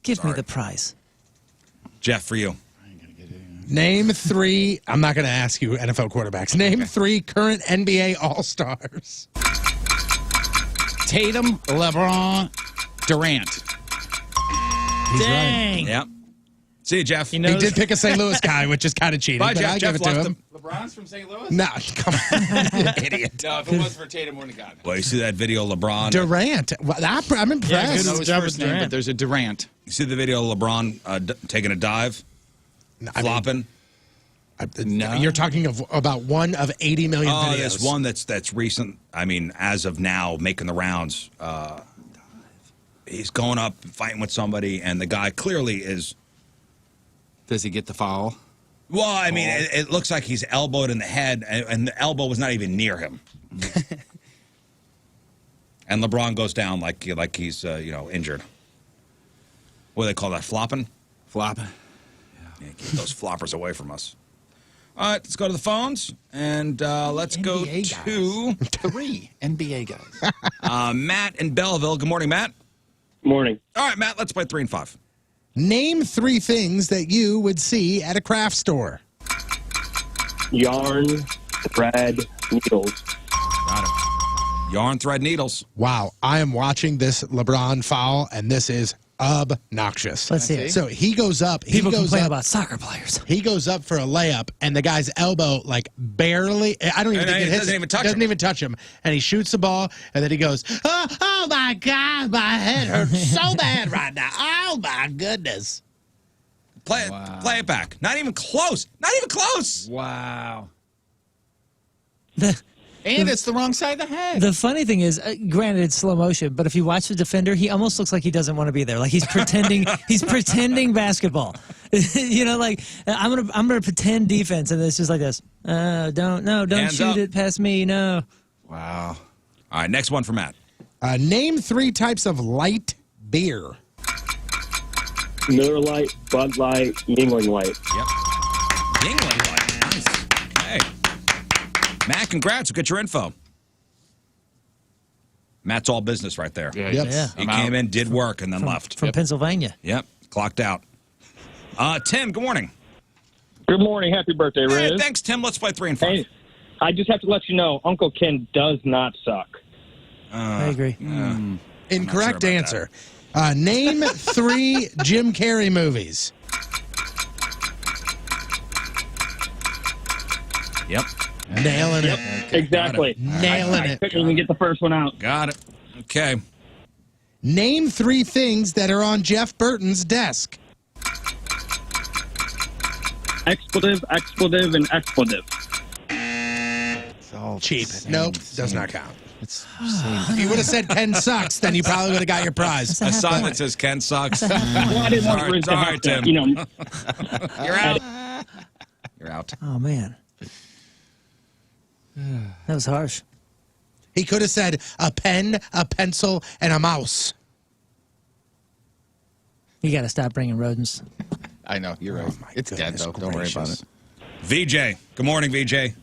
Give me the prize. Jeff, for you. Name 3. I'm not going to ask you NFL quarterbacks. Name 3 current NBA All-Stars. Tatum, LeBron, Durant. Dang. Yep. See you, Jeff. He did pick a St. Louis guy, which is kind of cheating. Bye, but Jeff. I Jeff give it to left him. LeBron's from St. Louis? No, come on, you idiot. No, if it was for Tatum, wouldn't have gotten it. Well, you see that video of LeBron? Durant. Well, I'm impressed. I know his first name, but there's a Durant. You see the video of LeBron taking a dive? Flopping? No. You're talking about one of 80 million Oh, videos. there's one that's recent. I mean, as of now, making the rounds. He's going up fighting with somebody, and the guy clearly is. Does he get the foul? Well, I mean, it looks like he's elbowed in the head, and the elbow was not even near him. And LeBron goes down like he's injured. What do they call that? Flopping? Flop. Yeah, keep those floppers away from us. All right, let's go to the phones, and let's go to 3 NBA guys. Matt in Belleville. Good morning, Matt. Morning. All right, Matt, let's play 3 and 5. Name 3 things that you would see at a craft store. Yarn, thread, needles. Got it. Yarn, thread, needles. Wow, I am watching this LeBron foul, and this is obnoxious. Let's see it. So he goes up. People he goes complain up, about soccer players. He goes up for a layup, and the guy's elbow barely. I don't even think it hits. doesn't even touch doesn't him. even touch him. And he shoots the ball, and then he goes, "Oh my God, my head hurts so bad right now. Oh my goodness." Play it back. Not even close. Not even close. Wow. The And it's the wrong side of the head. The funny thing is, granted, it's slow motion, but if you watch the defender, he almost looks like he doesn't want to be there. Like he's pretending. He's pretending basketball. Like I'm gonna pretend defense, and it's just like this. Don't Hands shoot up. it past me. No. Wow. All right, next one for Matt. Name 3 types of light beer. Miller Lite, Bud Light, Yingling Light. Yep. Yingling Light. Nice. Okay. Matt, congrats. We'll get your info. Matt's all business right there. Yeah, Yep. Yeah. He came in, did work, and then left. From Pennsylvania. Yep. Clocked out. Tim, good morning. Good morning. Happy birthday, Hey, Riz. thanks, Tim. Let's play 3 and 5. Hey, I just have to let you know, Uncle Ken does not suck. I agree. Incorrect sure about answer. Name 3 Jim Carrey movies. Yep. Nailing it. Exactly. Nailing I it. couldn't even get the first one out. Got it. Okay. Name 3 things that are on Jeff Burton's desk. Expletive, expletive, and expletive. It's all Cheap. same, Nope. Does not count. If you would have said Ken sucks, then you probably would have got your prize. A sign that says Ken sucks. Well, I didn't want Riz to Sorry, have to, Tim. you know. You're out. You're out. Oh man. That was harsh. He could have said a pen, a pencil, and a mouse. You got to stop bringing rodents. I know, you're right. It's dead, goodness though. Don't worry about gracious. it. VJ. Good morning, VJ.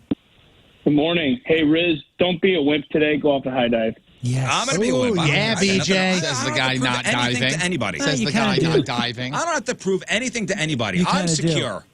Good morning. Hey, Riz, don't be a wimp today. Go off the high dive. Yes. I'm going to be a Ooh, wimp. I don't- yeah, I got nothing- VJ. I don't Says the have guy to prove not anything diving. to anybody. Ah, Says you the guy kinda do. not diving. I don't have to prove anything to anybody. You I'm kinda do. secure.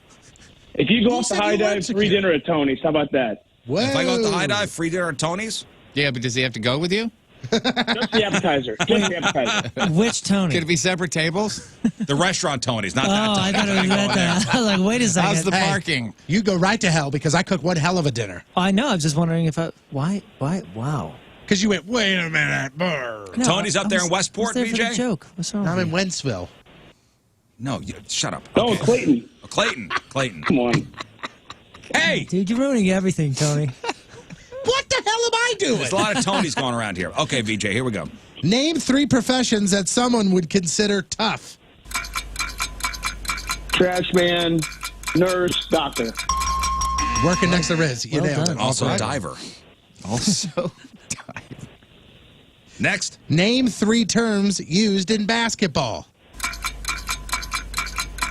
If you go Who off the said high you weren't dive, secure? free dinner at Tony's. How about that? Whoa. If I go to the high dive, free dinner at Tony's? Yeah, but does he have to go with you? Just the appetizer. Just the appetizer. Which Tony? Could it be separate tables? The restaurant Tony's, not Oh, that I Tony's. thought it was that. I was like, wait a second. How's the Hey. parking? You go right to hell because I cook one hell of a dinner. I know. I was just wondering if I. Why? Wow. Because you went, wait a minute. Brr. No, Tony's up I there was- in Westport, I was there for VJ? the joke. What's wrong? I'm with in you? Wentzville. No, shut up. Oh, Clayton. Clayton. Come on. Hey! Dude, you're ruining everything, Tony. What the hell am I doing? There's a lot of Tonys going around here. Okay, VJ, here we go. Name 3 professions that someone would consider tough. Trash man, nurse, doctor. Working next to Rizz. You Well nailed done. it. Also All a right. diver. Also, Next. Name 3 terms used in basketball.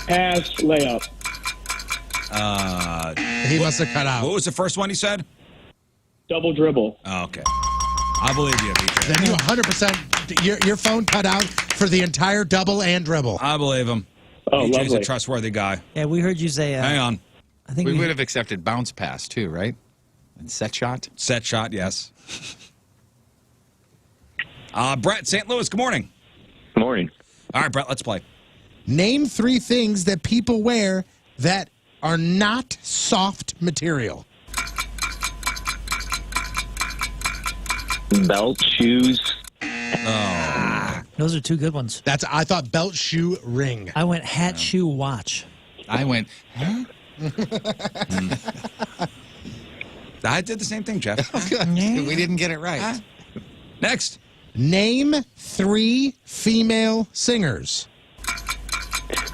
Pass, layup. He must have cut What out. was the first one he said? Double dribble. Oh, okay. I believe you, VJ. Then you 100%. Your phone cut out for the entire double and dribble. I believe him. Oh, VJ's a lovely. trustworthy guy. Yeah, we heard you say. Hang on. I think we would have accepted bounce pass too, right? And set shot. Set shot, yes. Brett, St. Louis, good morning. Good morning. All right, Brett, let's play. Name 3 things that people wear that are not soft material. Belt, shoes. Those are 2 good ones. I thought belt, shoe, ring. I went hat, shoe, watch. I went, huh? I did the same thing, Jeff. We didn't get it right. Next. Name 3 female singers.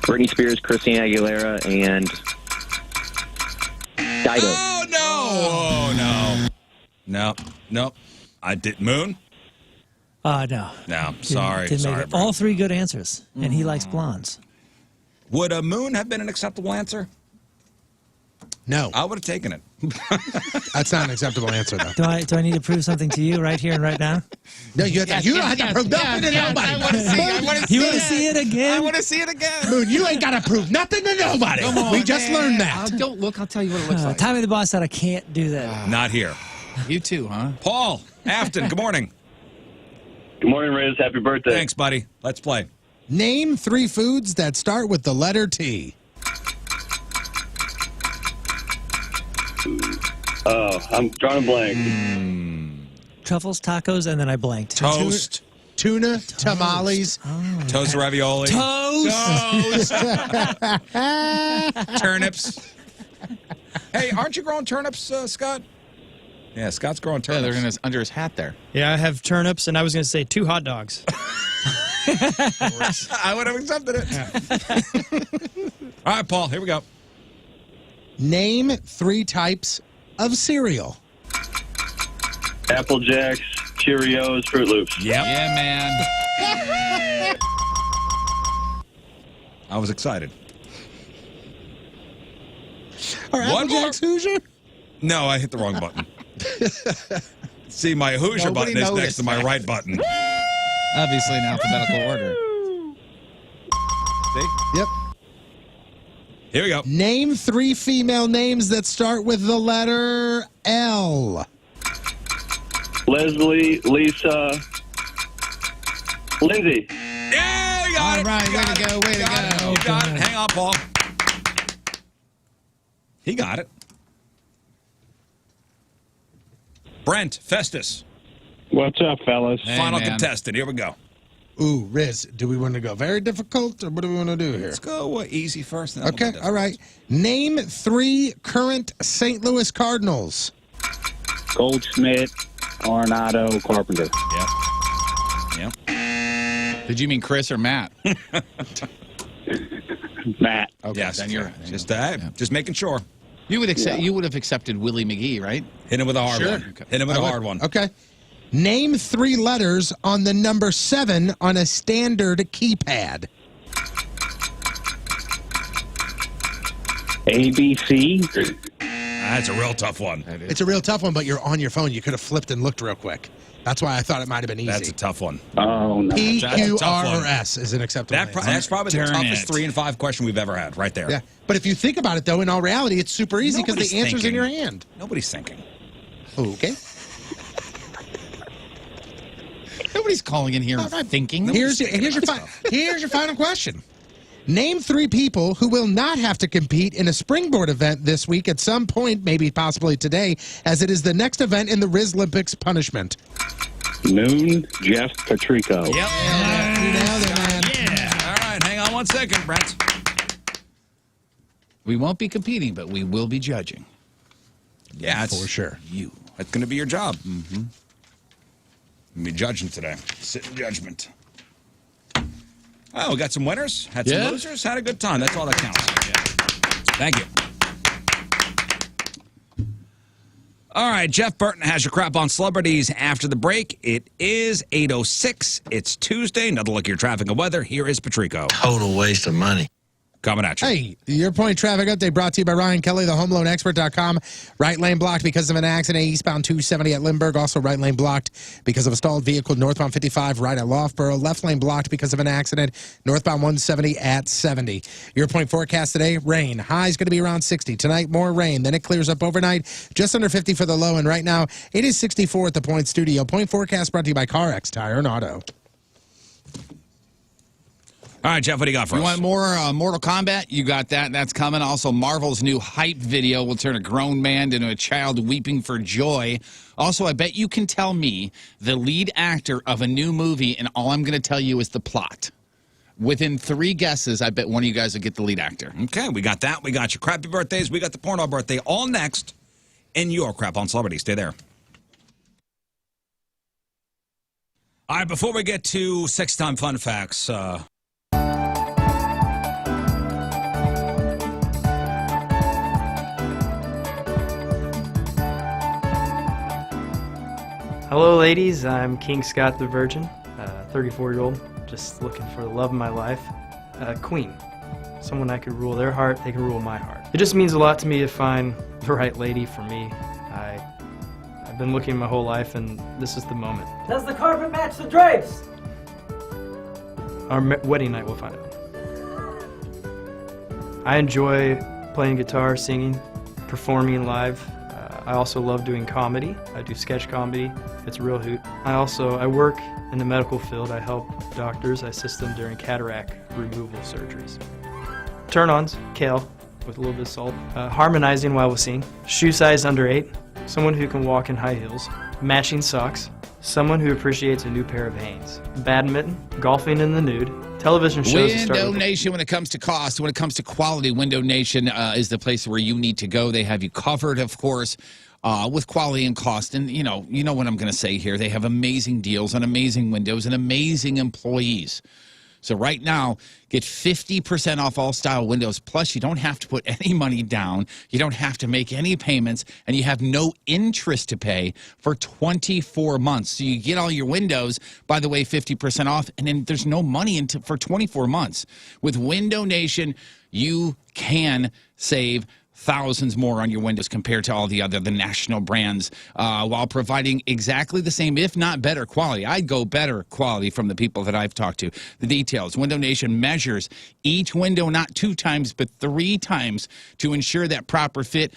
Britney Spears, Christina Aguilera, and Dido. Oh, no. Oh, no. No. I did. Moon? No. No, sorry. Didn't make Sorry, it. Brett. All 3 good answers, and he likes blondes. Would a moon have been an acceptable answer? No, I would have taken it. that's not an acceptable answer, though. Do I need to prove something to you right here and right now? No, you don't have to prove nothing to nobody. You want to see it again? I want to see it again. Moon, you ain't got to prove nothing to nobody. Come on, We just man. learned that. Don't look. I'll tell you what it looks like. Tommy the boss said I can't do that. Not here. You too, huh? Paul Afton, good morning. Good morning, Riz. Happy birthday. Thanks, buddy. Let's play. Name 3 foods that start with the letter T. Oh, I'm drawing a blank. Truffles, tacos, and then I blanked. Toast. Tuna, tamales. Toast ravioli. Toast! Turnips. Hey, aren't you growing turnips, Scott? Yeah, Scott's growing Yeah, turnips. they're under his hat there. Yeah, I have turnips, and I was going to say 2 hot dogs. I would have accepted it. All right, Paul, here we go. Name 3 types of cereal. Apple Jacks, Cheerios, Fruit Loops. Yep. Yeah, man. I was excited. Or One Apple more. Jacks Hoosier? No, I hit the wrong button. See, my Hoosier Nobody button is next noticed to my that. right button. Obviously in alphabetical order. See? Yep. Here we go. Name 3 female names that start with the letter L. Leslie, Lisa, Lindsay. Yeah, you got it. All right, You way got to it. go, way to You got it. go. You got it. Hang on, Paul. He got it. Brent Festus, What's up, fellas? Hey, final man. contestant. Here we go. Ooh, Riz, do we want to go very difficult or what do we want to do here? Let's go easy first. And then Okay, we'll go all right. Name 3 current St. Louis Cardinals. Goldschmidt, Arenado, Carpenter. Yep. Did you mean Chris or Matt? Matt. Okay, Yes. then you're Just making sure. You would accept. You would have accepted Willie McGee, right? Hit him with a hard Sure. one. Hit him with a hard one. Okay. Name 3 letters on the number 7 on a standard keypad. ABC. That's a real tough one. It's a real tough one, but you're on your phone. You could have flipped and looked real quick. That's why I thought it might have been easy. That's a tough one. Oh, no. P, That's a Q, tough R, one. or S is an acceptable answer. That's probably the Darn toughest it. 3 and 5 question we've ever had, right there. Yeah, but if you think about it, though, in all reality, it's super easy because Nobody's the answer's in thinking. your hand. Nobody's thinking. Okay. Nobody's calling in here thinking. Here's your final question. Name 3 people who will not have to compete in a springboard event this week at some point, maybe possibly today, as it is the next event in the Rizz Olympics punishment. Moon, Jeff, Patrico. Yep. You nailed it, man. Yeah. All right, hang on one second, Brent. We won't be competing, but we will be judging. Yeah, it's For sure. You. That's going to be your job. Mm-hmm. Be judging today. Sit in judgment. Oh, we got some winners. Had some losers. Had a good time. That's all that counts. Thank you. All right, Jeff Burton has your crap on celebrities after the break. It is 8:06. It's Tuesday. Another look at your traffic and weather. Here is Patrico. Total waste of money. Coming at you. Hey, your point traffic update brought to you by Ryan Kelly, thehomeloanexpert.com. Right lane blocked because of an accident, eastbound 270 at Lindbergh. Also right lane blocked because of a stalled vehicle, northbound 55 right at Loughborough. Left lane blocked because of an accident, northbound 170 at 70. Your point forecast today, rain. High is going to be around 60. Tonight, more rain. Then it clears up overnight, just under 50 for the low. And right now, it is 64 at the Point Studio. Point forecast brought to you by CarX Tire and Auto. All right, Jeff, what do you got for us? You want more Mortal Kombat? You got that. That's coming. Also, Marvel's new hype video will turn a grown man into a child weeping for joy. Also, I bet you can tell me the lead actor of a new movie, and all I'm going to tell you is the plot. Within 3 guesses, I bet one of you guys will get the lead actor. Okay, we got that. We got your crappy birthdays. We got the porno birthday. All next in your crap on celebrity. Stay there. All right, before we get to 6-time fun facts, Hello, ladies. I'm King Scott the Virgin, 34-year-old, just looking for the love of my life. Queen. Someone I could rule their heart, they can rule my heart. It just means a lot to me to find the right lady for me. I've been looking my whole life, and this is the moment. Does the carpet match the drapes? Our wedding night, we'll find out. I enjoy playing guitar, singing, performing live. I also love doing comedy. I do sketch comedy. It's a real hoot. I work in the medical field. I help doctors. I assist them during cataract removal surgeries. Turn-ons, kale with a little bit of salt. Harmonizing while we sing. Shoe size under 8. Someone who can walk in high heels. Matching socks. Someone who appreciates a new pair of Hanes. Badminton. Golfing in the nude. Television shows. Window Nation, when it comes to cost, when it comes to quality, Window Nation is the place where you need to go. They have you covered, of course, with quality and cost. And you know what I'm going to say here. They have amazing deals on amazing windows and amazing employees. So right now, get 50% off all style windows. Plus, you don't have to put any money down. You don't have to make any payments. And you have no interest to pay for 24 months. So you get all your windows, by the way, 50% off. And then there's no money for 24 months. With Window Nation, you can save thousands more on your windows compared to all the national brands while providing exactly the same, if not better quality. I'd go better quality from the people that I've talked to. The details. Window Nation measures each window not 2 times but 3 times to ensure that proper fit.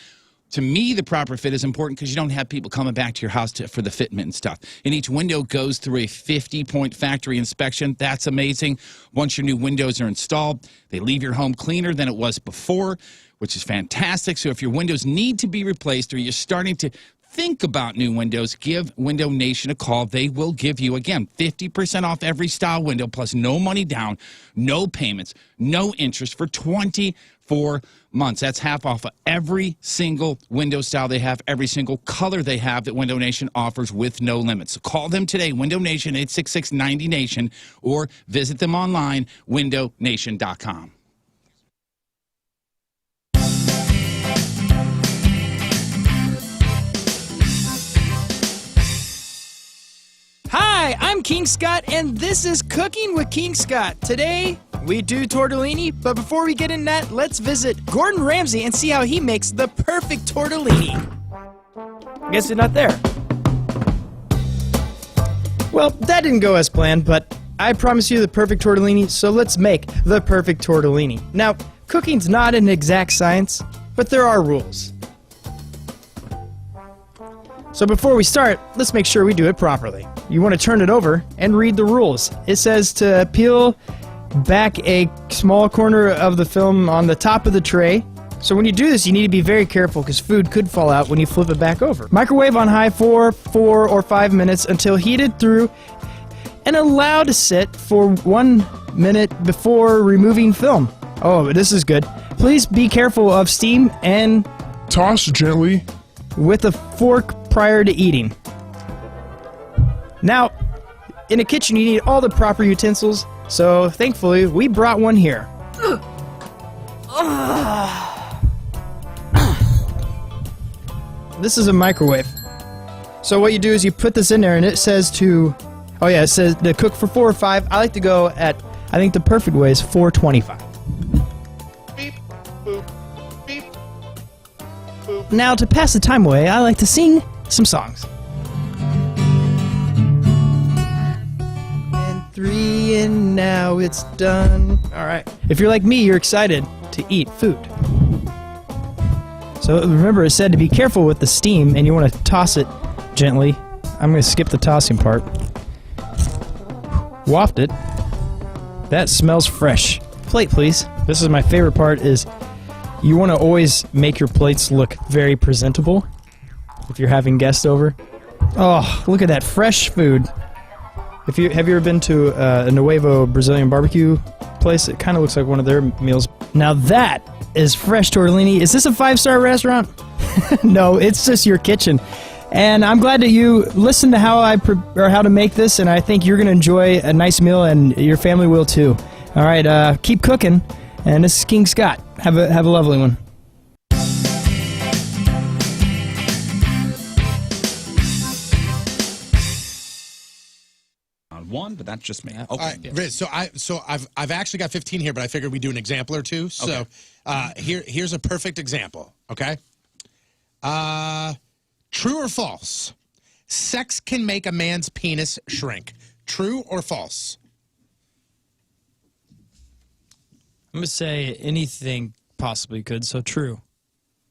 To me, the proper fit is important because you don't have people coming back to your house for the fitment and stuff. And each window goes through a 50-point factory inspection. That's amazing. Once your new windows are installed, they leave your home cleaner than it was before, which is fantastic. So if your windows need to be replaced or you're starting to think about new windows, give Window Nation a call. They will give you, again, 50% off every style window, plus no money down, no payments, no interest for 24 months. That's half off of every single window style they have, every single color they have that Window Nation offers with no limits. So call them today, Window Nation, 866-90NATION, or visit them online, windownation.com. Hi, I'm King Scott, and this is Cooking with King Scott. Today, we do tortellini, but before we get in that, let's visit Gordon Ramsay and see how he makes the perfect tortellini. I guess you're not there. Well, that didn't go as planned, but I promise you the perfect tortellini, so let's make the perfect tortellini. Now, cooking's not an exact science, but there are rules. So before we start, let's make sure we do it properly. You want to turn it over and read the rules. It says to peel back a small corner of the film on the top of the tray. So when you do this, you need to be very careful because food could fall out when you flip it back over. Microwave on high for 4 or 5 minutes until heated through and allow to sit for 1 minute before removing film. Oh, this is good. Please be careful of steam and toss gently with a fork prior to eating. Now, in a kitchen, you need all the proper utensils, so thankfully, we brought one here. This is a microwave. So what you do is you put this in there, and it says to, oh yeah, it says to cook for 4 or 5. I like to go at, I think the perfect way is 425. Beep, boop, beep, boop. Now, to pass the time away, I like to sing some songs. And 3, and now it's done. All right. If you're like me, you're excited to eat food. So remember, it said to be careful with the steam, and you want to toss it gently. I'm going to skip the tossing part. Waft it. That smells fresh. Plate, please. This is my favorite part, is you want to always make your plates look very presentable if you're having guests over. Oh, look at that fresh food. Have you ever been to a Nuevo Brazilian barbecue place? It kind of looks like one of their meals. Now that is fresh tortellini. Is this a 5-star restaurant? No, it's just your kitchen. And I'm glad that you listened to how how to make this, and I think you're going to enjoy a nice meal, and your family will too. All right, keep cooking. And this is King Scott. Have a lovely one. One, but that's just me. Okay. All right, Rizz, so I've actually got 15 here, but I figured we'd do an example or two. So here's a perfect example, okay? True or false? Sex can make a man's penis shrink. True or false? I'm going to say anything possibly could, so true.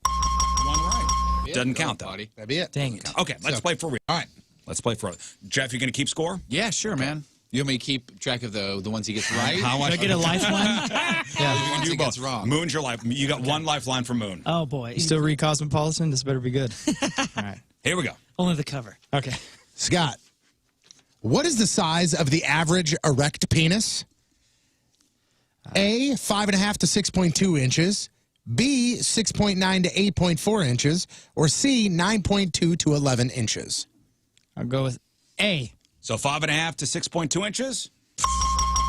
One right. Doesn't count, though. That'd be it. Dang it. Okay, let's play for real. All right, let's play for real. Jeff, you going to keep score? Yeah, sure, man. You want me to keep track of the ones he gets right? How much? Should I get a lifeline? Yeah, You can do both. wrong. Moon's your life. You got one lifeline from Moon. Oh, boy. You still read Cosmopolitan? This better be good. All right. Here we go. Only the cover. Okay. Scott, what is the size of the average erect penis? A, 5.5 to 6.2 inches. B, 6.9 to 8.4 inches. Or C, 9.2 to 11 inches. I'll go with A. So 5.5 to 6.2 inches.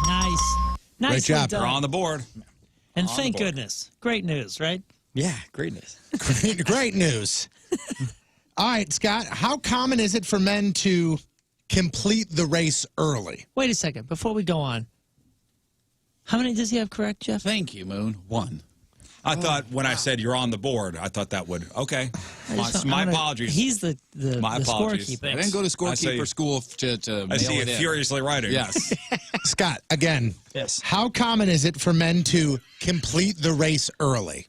Nice. Nicely job. done. We're on the board. And on thank the board. goodness. Great news, right? Yeah, greatness. Great news. All right, Scott, how common is it for men to complete the race early? Wait a second. Before we go on, how many does he have correct, Jeff? Thank you, Moon. 1. I thought when I said you're on the board, I thought that would, okay. My apologies. He's the My apologies. scorekeeper. I didn't go to I see. scorekeeper school to I mail see you it in. furiously writing. Yes. Scott, again, Yes. how common is it for men to complete the race early?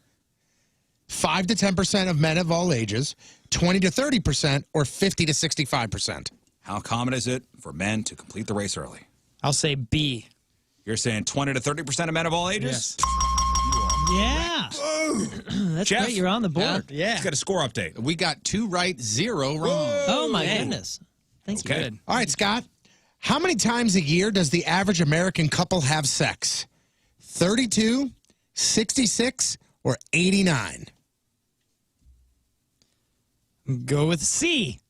5 to 10% of men of all ages, 20 to 30%, or 50 to 65%? How common is it for men to complete the race early? I'll say B. You're saying 20 to 30% of men of all ages? Yeah. That's Jeff? great. You're on the board. Yeah. Let's get a score update. We got 2 right, 0 wrong. Oh, my goodness. Thanks. Okay. Good. All right, Scott, how many times a year does the average American couple have sex? 32, 66, or 89? Go with C.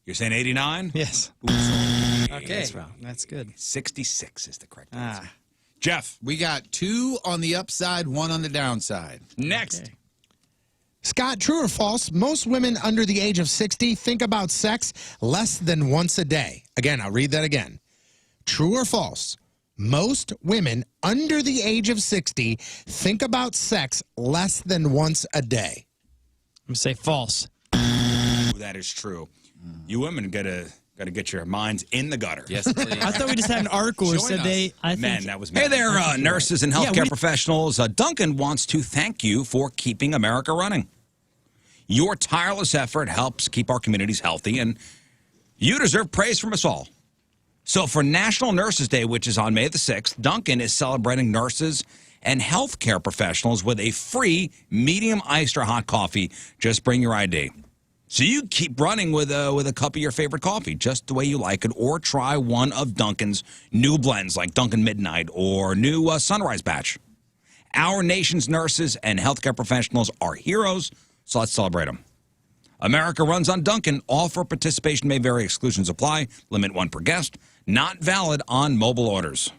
You're saying 89? Yes. Okay. That's wrong. That's good. 66 is the correct answer. Jeff, We got 2 on the upside, 1 on the downside. next. Scott, true or false? Most women under the age of 60 think about sex less than once a day. Again, I'll read that again. True or false? Most women under the age of 60 think about sex less than once a day. I'm going to say false. Ooh, that is true. You women gotta get your minds in the gutter. Yes, please. I thought we just had an article that Join said us. they. I think, Men, that was me. Hey there, nurses and healthcare professionals. Duncan wants to thank you for keeping America running. Your tireless effort helps keep our communities healthy, and you deserve praise from us all. So for National Nurses Day, which is on May the 6th, Duncan is celebrating nurses and healthcare professionals with a free medium iced or hot coffee. Just bring your ID. So you keep running with a cup of your favorite coffee, just the way you like it, or try one of Duncan's new blends like Duncan Midnight or new Sunrise Batch. Our nation's nurses and healthcare professionals are heroes, so let's celebrate them. America runs on Dunkin'. Offer participation may vary. Exclusions apply. Limit 1 per guest. Not valid on mobile orders.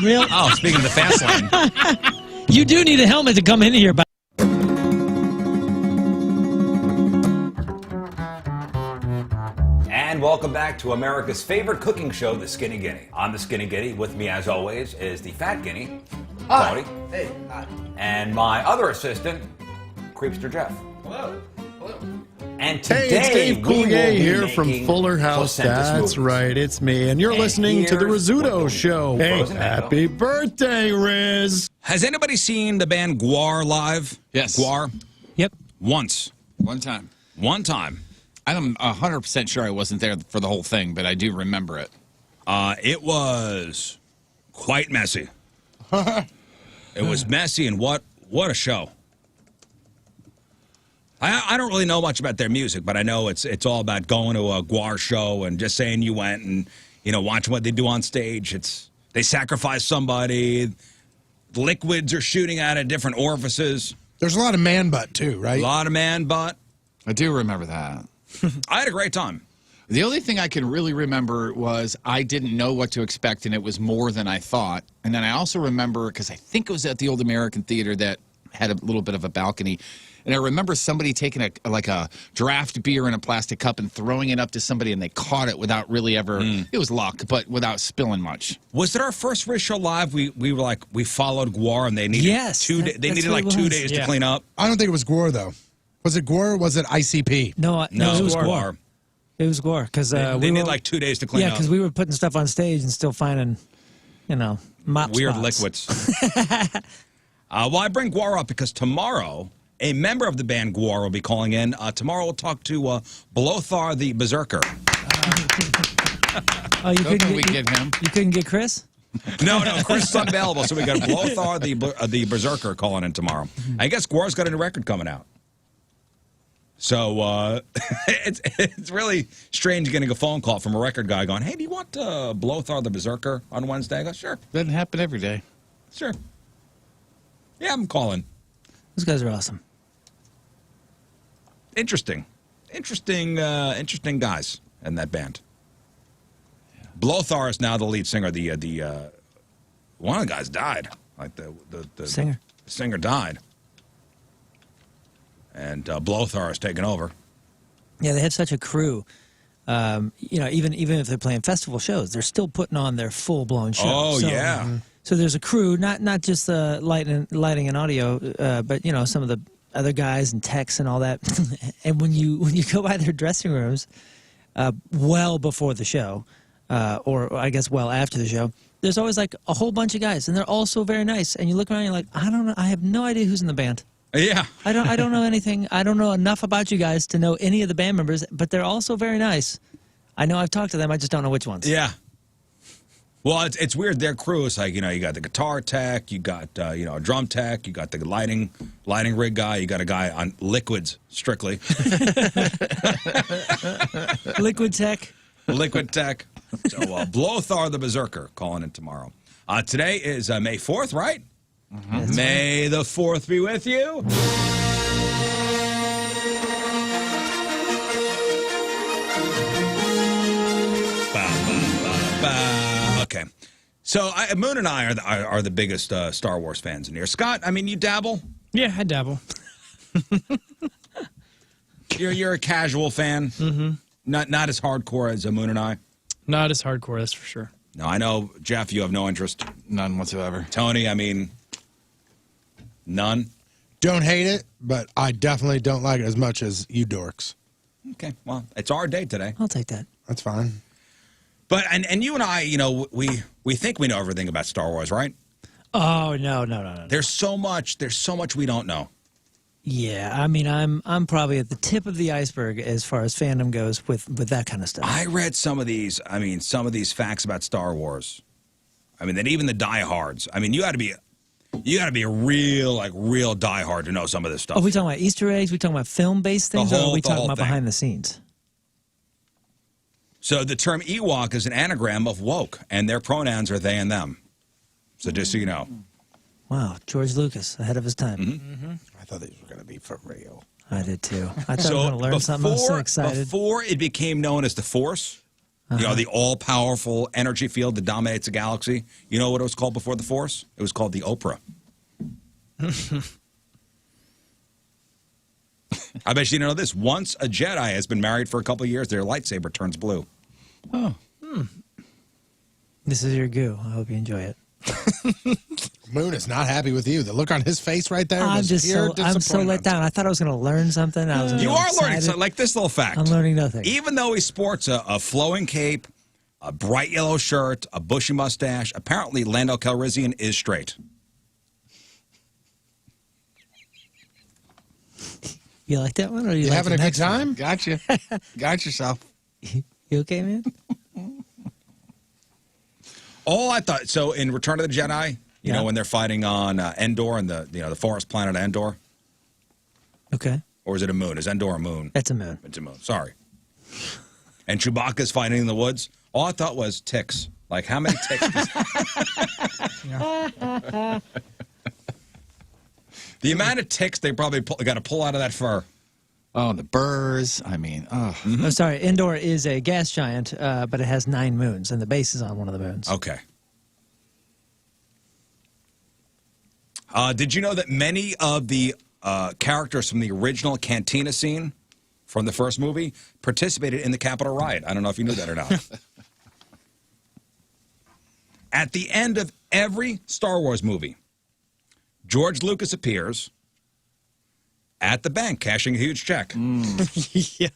Real? Oh, speaking of the fast lane. You do need a helmet to come in here, but. And welcome back to America's favorite cooking show, The Skinny Guinea. I'm The Skinny Guinea. With me, as always, is the Fat Guinea, Tony. Hey, hi. And my other assistant, Creepster Jeff. Hello. Hello. And today, hey, it's Dave we will Coulier be here from making Fuller House. placenta That's smoothies. right, it's me. And you're And listening to the here's Rizzuto what Show. the Hey, frozen happy birthday, Rizz. Has anybody seen the band Guar live? Yes. Guar? Yep. Once. One time. One time. I'm 100% sure I wasn't there for the whole thing, but I do remember it. It was quite messy. It was messy, and what a show. I don't really know much about their music, but I know it's all about going to a Guar show and just saying you went and, you know, watching what they do on stage. They sacrifice somebody. Liquids are shooting out of different orifices. There's a lot of man butt, too, right? A lot of man butt. I do remember that. I had a great time. The only thing I can really remember was I didn't know what to expect, and it was more than I thought. And then I also remember, because I think it was at the Old American Theater that had a little bit of a balcony, and I remember somebody taking a draft beer in a plastic cup and throwing it up to somebody, and they caught it without really ever, it was luck, but without spilling much. Was it our first Rizz show live? We were like, we followed Guar, and they needed they needed like 2 days to clean up. I don't think it was Gore, though. Was it Gore or was it ICP? No, it was Guar. It was Gore because They need like 2 days to clean Yeah, up. because we were putting stuff on stage and still finding, you know, mop Weird spots. liquids. Well, I bring Guar up because tomorrow, a member of the band Guar will be calling in. Tomorrow we'll talk to Blothar the Berserker. Oh, you couldn't we get him? You couldn't get Chris? No, Chris is unavailable, so we got Blothar the Berserker calling in tomorrow. I guess Guar's got a new record coming out. So it's really strange getting a phone call from a record guy going, hey, do you want Blothar the Berserker on Wednesday? I go, sure. Doesn't happen every day. Sure. Yeah, I'm calling. Those guys are awesome. Interesting guys in that band. Blothar is now the lead singer. The one of the guys died. Like the Singer. The singer died. And Blothar is taking over. Yeah, they have such a crew. You know, even if they're playing festival shows, they're still putting on their full blown show. Oh, yeah. So there's a crew, not just lighting and audio, but you know, some of the other guys and techs and all that. And when you go by their dressing rooms, well before the show, or I guess well after the show, there's always like a whole bunch of guys, and they're all so very nice. And you look around, and you're like, I don't know, I have no idea who's in the band. Yeah. I don't know anything. I don't know enough about you guys to know any of the band members, but they're also very nice. I know I've talked to them. I just don't know which ones. Yeah. Well, it's weird. Their crew is like, you know, you got the guitar tech, you got, you know, a drum tech, you got the lighting rig guy, you got a guy on liquids, strictly. Liquid tech. Liquid tech. So Blothar the Berserker calling in tomorrow. Today is May 4th, right? Mm-hmm. May the 4th be with you. Okay. So Moon and I are the biggest Star Wars fans in here. Scott, I mean, you dabble? Yeah, I dabble. You're a casual fan? Mm-hmm. Not as hardcore as Moon and I? Not as hardcore, that's for sure. No, I know, Jeff, you have no interest. None whatsoever. Tony, I mean, none? Don't hate it, but I definitely don't like it as much as you dorks. Okay, well, it's our day today. I'll take that. That's fine. But, and you and I, you know, we think we know everything about Star Wars, right? Oh, no. There's so much we don't know. Yeah, I mean, I'm probably at the tip of the iceberg as far as fandom goes with that kind of stuff. I read some of these facts about Star Wars. I mean, that even the diehards. I mean, you got to be a real diehard to know some of this stuff. Are we talking about Easter eggs? We talking about film-based things, or are we talking about thing. behind the scenes? So the term Ewok is an anagram of woke, and their pronouns are they and them. So just so you know. Wow, George Lucas, ahead of his time. Mm-hmm. I thought these were going to be for real. I did too. I thought I was going to learn something. I was so excited. Before it became known as the Force, you know, the all-powerful energy field that dominates the galaxy, you know what it was called before the Force? It was called the Oprah. I bet you didn't know this. Once a Jedi has been married for a couple of years, their lightsaber turns blue. Oh. This is your goo. I hope you enjoy it. Moon is not happy with you. The look on his face right there I'm was just pure I'm so let disappointment. down. I thought I was going to learn something. I was You are learning excited. something, like this little fact. I'm learning nothing. Even though he sports a flowing cape, a bright yellow shirt, a bushy mustache, apparently Lando Calrissian is straight. You like that one? Or You like having the a good next one? time? Gotcha. Got yourself. You okay, man? All I thought, so in Return of the Jedi, you know, when they're fighting on Endor and the forest planet Endor, Okay. or is it a moon? Is Endor a moon? That's a moon. It's a moon. Sorry. And Chewbacca's fighting in the woods. All I thought was ticks. Like, how many ticks? The amount of ticks they probably got to pull out of that fur. Oh, the burrs. I mean, oh. I'm sorry. Endor is a gas giant, but it has 9 moons, and the base is on one of the moons. Okay. Did you know that many of the characters from the original Cantina scene from the first movie participated in the Capitol riot? I don't know if you knew that or not. At the end of every Star Wars movie, George Lucas appears at the bank cashing a huge check. Yep.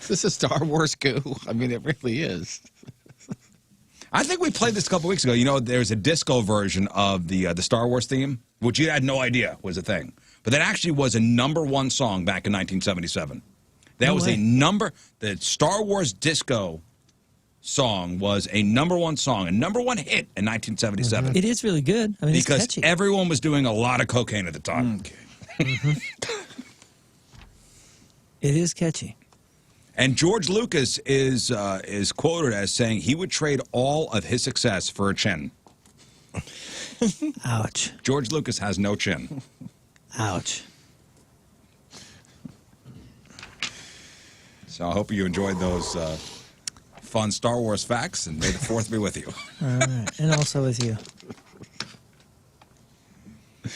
This is Star Wars goo. I mean, it really is. I think we played this a couple weeks ago. You know, there's a disco version of the Star Wars theme, which you had no idea was a thing. But that actually was a '1 song back in 1977. That No was way. the Star Wars disco song was a #1 song, a #1 hit in 1977. It is really good. I mean, Because it's catchy. everyone was doing a lot of cocaine at the time. It is catchy. And George Lucas is quoted as saying he would trade all of his success for a chin. Ouch. George Lucas has no chin. Ouch. So I hope you enjoyed those fun Star Wars facts, and may the 4th be with you. All right. And also with you.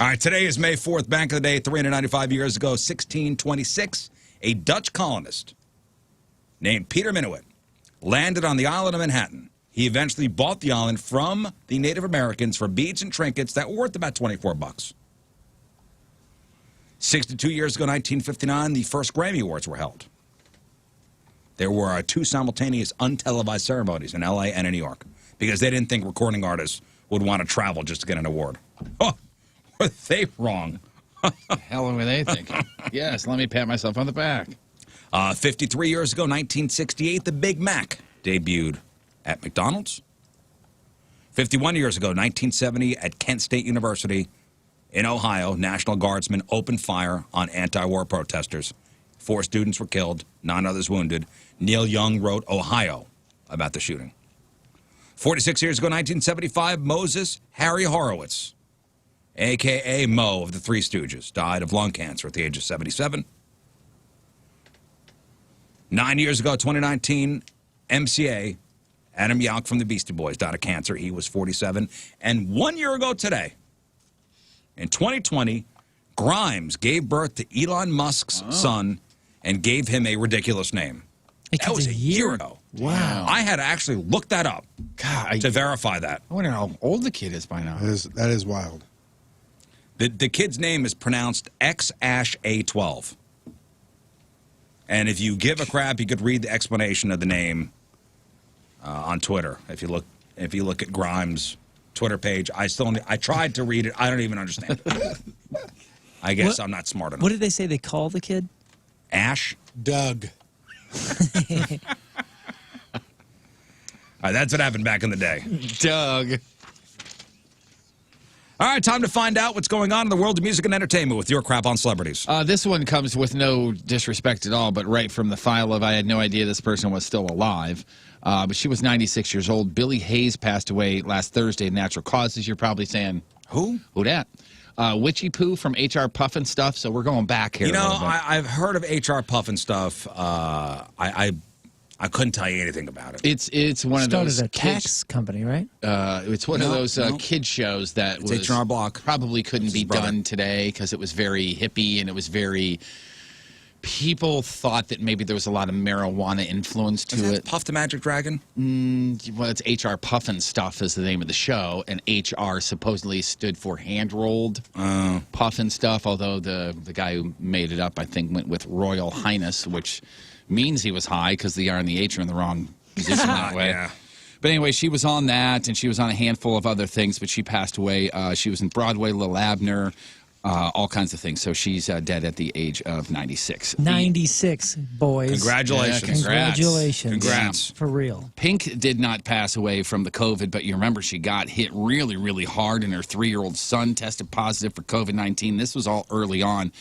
All right, today is May 4th, Bank of the Day, 395 years ago, 1626. A Dutch colonist named Peter Minuit landed on the island of Manhattan. He eventually bought the island from the Native Americans for beads and trinkets that were worth about $24. 62 years ago, 1959, the first Grammy Awards were held. There were 2 simultaneous untelevised ceremonies in L.A. and in New York because they didn't think recording artists would want to travel just to get an award. Oh, were they wrong? The hell were they thinking? Yes, let me pat myself on the back. 53 years ago, 1968, the Big Mac debuted at McDonald's. 51 years ago, 1970, at Kent State University in Ohio, National Guardsmen opened fire on anti-war protesters. 4 students were killed, 9 others wounded. Neil Young wrote Ohio about the shooting. 46 years ago, 1975, Moses Harry Horowitz, a.k.a. Mo of the Three Stooges, died of lung cancer at the age of 77. 9 years ago, 2019, MCA, Adam Yauch from the Beastie Boys, died of cancer. He was 47. And 1 year ago today, in 2020, Grimes gave birth to Elon Musk's son and gave him a ridiculous name. That was a year ago. Wow. I had to actually look that up to verify that. I wonder how old the kid is by now. That is wild. The kid's name is pronounced X-A12. And if you give a crap, you could read the explanation of the name on Twitter. If you look at Grimes' Twitter page, I tried to read it. I don't even understand it. I guess I'm not smart enough. What did they say they call the kid? Ash? Doug. All right, that's what happened back in the day. Doug. All right, time to find out what's going on in the world of music and entertainment with your crap on celebrities. This one comes with no disrespect at all, but right from the file of I had no idea this person was still alive. But she was 96 years old. Billie Hayes passed away last Thursday of natural causes. You're probably saying, Who dat? Witchy Poo from HR Puffin Stuff. So we're going back here. You know, I've heard of HR Puffin Stuff. I couldn't tell you anything about it. It's one of those started a tax company, right? It's one of those kid shows that It's was H&R Block. Probably couldn't be done today because it was very hippie and it was very. People thought that maybe there was a lot of marijuana influence to it. Puff the Magic Dragon? Well, it's HR Puffin Stuff is the name of the show, and HR supposedly stood for hand-rolled Puffin Stuff, although the guy who made it up, I think, went with Royal Highness, which means he was high because the R and the H are in the wrong position that way. Yeah. But anyway, she was on that, and she was on a handful of other things, but she passed away. She was in Broadway, Lil Abner, all kinds of things. So she's dead at the age of 96. 96, boys. Congratulations. Yeah, Congratulations. Congrats. For real. Pink did not pass away from the COVID, but you remember she got hit really, really hard, and her 3-year-old son tested positive for COVID-19. This was all early on,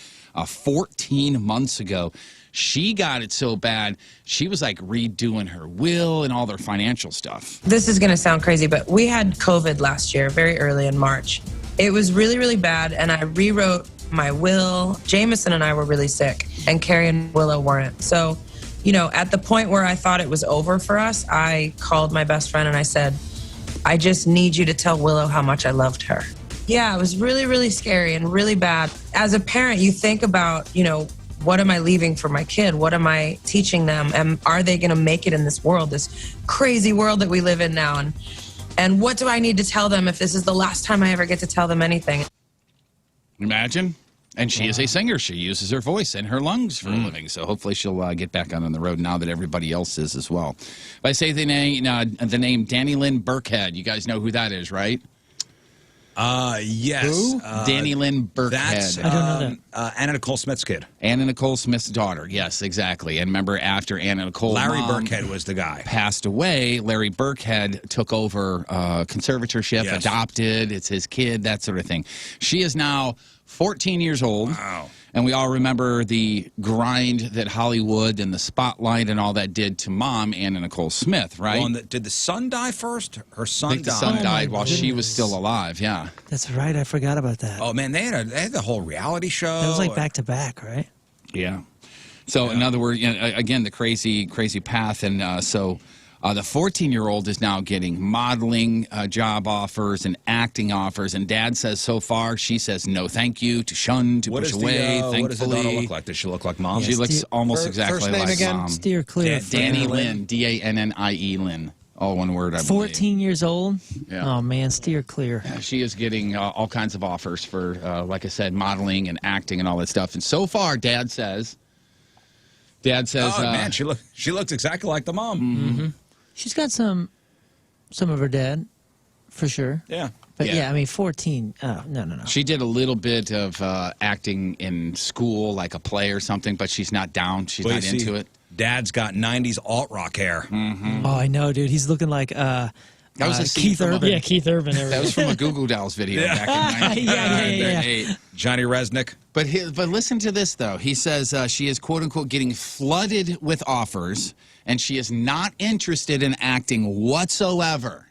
14 months ago. She got it so bad, she was like redoing her will and all their financial stuff. This is going to sound crazy, but we had COVID last year, very early in March. It was really, really bad, and I rewrote my will. Jameson and I were really sick, and Carrie and Willow weren't. So, you know, at the point where I thought it was over for us, I called my best friend and I said, I just need you to tell Willow how much I loved her. Yeah, it was really, really scary and really bad. As a parent, you think about, you know, what am I leaving for my kid? What am I teaching them? And are they going to make it in this world, this crazy world that we live in now? And what do I need to tell them if this is the last time I ever get to tell them anything? Imagine. And she is a singer. She uses her voice and her lungs for a living. So hopefully she'll get back on the road now that everybody else is as well. If I say the name Danny Lynn Burkhead, you guys know who that is, right? Yes. Who? Danny Lynn Burkhead. That's I don't know that. Anna Nicole Smith's kid. Anna Nicole Smith's daughter. Yes, exactly. And remember, after Anna Nicole Larry Burkhead was the guy. Passed away, Larry Burkhead took over conservatorship, adopted. It's his kid, that sort of thing. She is now 14 years old. Wow. And we all remember the grind that Hollywood and the spotlight and all that did to mom, Anna Nicole Smith, right? Well, did the son die first? Her son I think died. the son died while she was still alive, yeah. That's right. I forgot about that. Oh, man, they had the whole reality show. That was like back to back, right? Yeah. So, in other words, you know, again, the crazy path. And the 14-year-old is now getting modeling job offers and acting offers. And Dad says so far, she says no thank you, to shun, to push away, thankfully. What does the daughter look like? Does she look like Mom? She looks almost exactly first name like again? Mom. Steer clear. Danny Lynn, D-A-N-N-I-E Lynn. All one word, I believe. 14 years old? Yeah. Oh, man, steer clear. She is getting all kinds of offers for, like I said, modeling and acting and all that stuff. And so far, Dad says, oh, man, she looks exactly like the mom. Mm-hmm. She's got some of her dad, for sure. Yeah. But yeah, I mean, 14. Oh, no. She did a little bit of acting in school, like a play or something, but she's not down. She's not into it. Dad's got 90s alt-rock hair. Mm-hmm. Oh, I know, dude. He's looking like that was a scene Keith from Urban. Yeah, Keith Urban. That was from a Goo Goo Dolls video back in 1998. Yeah. Johnny Resnick. But listen to this, though. He says she is, quote-unquote, getting flooded with offers, and she is not interested in acting whatsoever.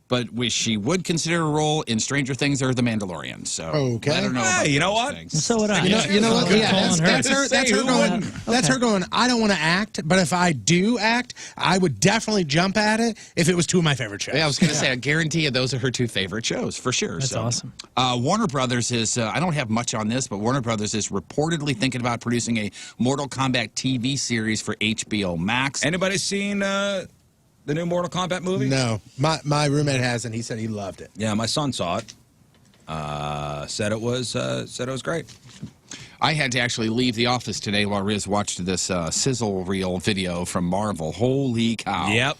But she would consider a role in Stranger Things or The Mandalorian. So let her know about you know what? things. So would I. You know what? Yeah, that's her going. That's her going. I don't want to act, but if I do act, I would definitely jump at it if it was two of my favorite shows. Yeah, I was going to say, I guarantee you those are her two favorite shows, for sure. That's awesome. Warner Brothers is, I don't have much on this, but Warner Brothers is reportedly thinking about producing a Mortal Kombat TV series for HBO Max. Anybody seen the new Mortal Kombat movie? No. My roommate has, and he said he loved it. Yeah, my son saw it. Said it was great. I had to actually leave the office today while Rizz watched this sizzle reel video from Marvel. Holy cow. Yep.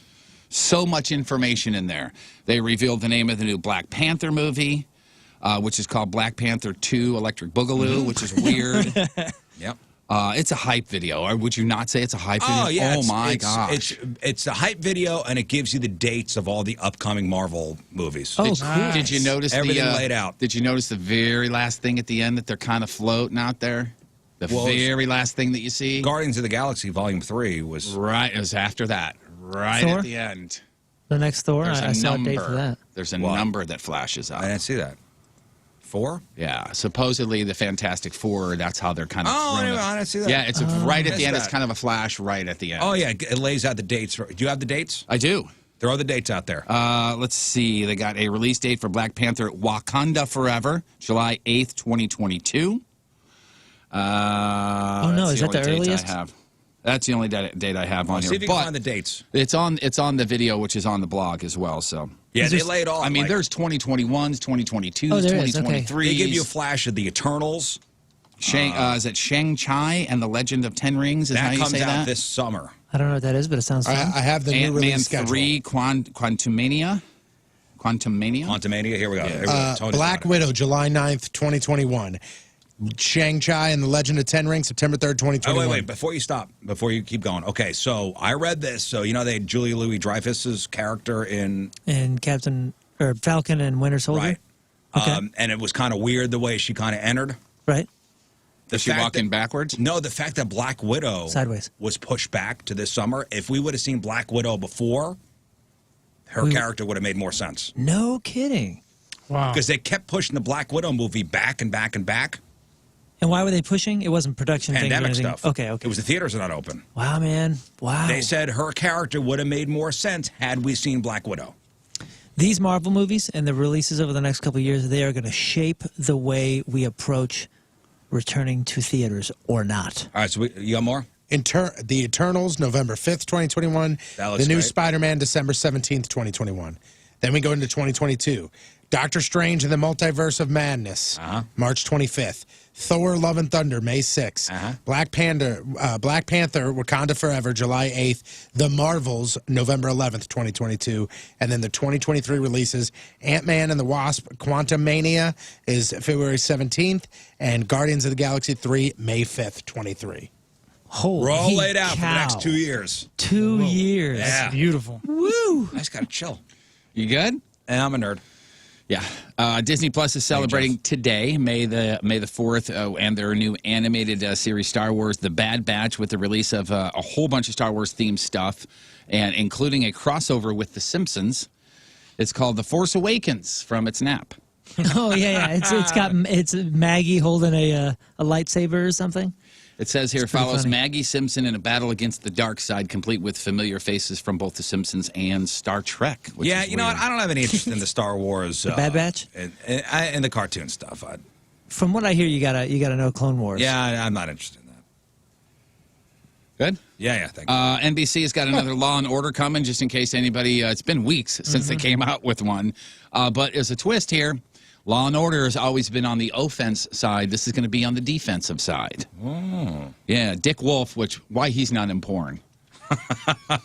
So much information in there. They revealed the name of the new Black Panther movie, which is called Black Panther 2 Electric Boogaloo, which is weird. Yep. It's a hype video. Or would you not say it's a hype video? Oh, yeah. Oh, my gosh. It's a hype video, and it gives you the dates of all the upcoming Marvel movies. Oh, cool. Did you notice everything laid out? Did you notice the very last thing at the end that they're kind of floating out there? The very last thing that you see? Guardians of the Galaxy Volume 3 was... Right. It was after that. Right Thor? at the end. The next Thor? There's I saw a date for that. There's a number that flashes out. I didn't see that. Four? Yeah, supposedly the Fantastic Four. That's how they're kind of. I didn't see that. Yeah, it's right at the end. Missed It's kind of a flash right at the end. Oh, yeah, it lays out the dates. Do you have the dates? I do. Throw the dates out there. Let's see. They got a release date for Black Panther Wakanda Forever, July 8th, 2022. Oh, no, is that the earliest? I have. That's the only date I have on here. See if you can find the dates. It's on the video, which is on the blog as well. So yeah, they lay it all. I mean, there's 2021s, 2022s, Oh, there is, 2023s. They give you a flash of the Eternals. Is it Shang-Chi and the Legend of Ten Rings? Is how That you comes say out that? this summer. I don't know what that is, but it sounds fun. I have the new Ant-Man release schedule. 3, Quantumania. Quantumania, here we go. Here we go. Tony's Black got it. Widow, July 9th, 2021. Shang-Chi and the Legend of Ten Rings, September 3rd, 2021. Oh, wait, before you stop, before you keep going. Okay, so I read this. So, you know, they had Julia Louis-Dreyfus's character in... And Falcon and Winter Soldier? Right. Okay. And it was kind of weird the way she kind of entered. Right. Is she walking backwards? No, the fact that Black Widow Sideways. was pushed back to this summer, if we would have seen Black Widow before, her character would have made more sense. No kidding. Wow. Because they kept pushing the Black Widow movie back and back and back. And why were they pushing? It wasn't production things or Pandemic anything? stuff. Okay. It was the theaters are not open. Wow, man. Wow. They said her character would have made more sense had we seen Black Widow. These Marvel movies and the releases over the next couple of years, they are going to shape the way we approach returning to theaters or not. All right, so you got more? The Eternals, November 5th, 2021. That looks The new great. Spider-Man, December 17th, 2021. Then we go into 2022. Doctor Strange and the Multiverse of Madness, March 25th. Thor, Love and Thunder, May 6th. Black Panther, Wakanda Forever, July 8th. The Marvels, November 11th, 2022. And then the 2023 releases, Ant-Man and the Wasp, Quantumania is February 17th. And Guardians of the Galaxy 3, May 5th, 23. Holy We're all laid out for the cow. next 2 years. 2 years. Yeah. Beautiful. Woo! I just got to chill. You good? And I'm a nerd. Yeah. Disney Plus is celebrating today, May the 4th, and their new animated series, Star Wars: The Bad Batch, with the release of a whole bunch of Star Wars themed stuff, and including a crossover with The Simpsons. It's called The Force Awakens from its nap. Oh yeah. It's Maggie holding a lightsaber or something. It says here, It's pretty follows funny. Maggie Simpson in a battle against the dark side, complete with familiar faces from both The Simpsons and Star Trek. Which Yeah, is you know what? weird. I don't have any interest in the Star Wars. The Bad Batch? And the cartoon stuff. From what I hear, you gotta know Clone Wars. Yeah, I'm not interested in that. Good? Yeah, thank you. NBC has got another Law and Order coming, just in case anybody, it's been weeks since they came out with one. But as a twist here, Law and Order has always been on the offense side. This is going to be on the defensive side. Oh. Yeah, Dick Wolf, why he's not in porn.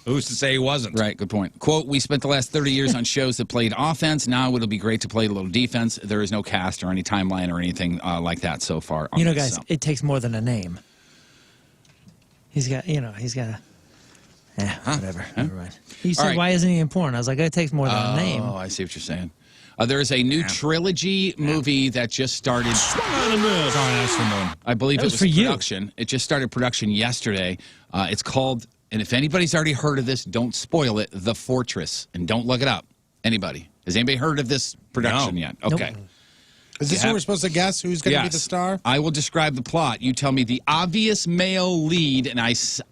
Who's to say he wasn't? Right, good point. Quote, we spent the last 30 years on shows that played offense. Now it'll be great to play a little defense. There is no cast or any timeline or anything like that so far. You know, guys, it takes more than a name. He's got a... whatever. Never mind. You said, right. why isn't he in porn? I was like, it takes more than a name. Oh, I see what you're saying. There is a new trilogy movie that just started. I believe That it was was for you. production. It just started production yesterday. It's called, and if anybody's already heard of this, don't spoil it, The Fortress. And don't look it up. Anybody. Has anybody heard of this production No. yet? Okay. Is this who we're supposed to guess who's going to be the star? I will describe the plot. You tell me the obvious male lead, and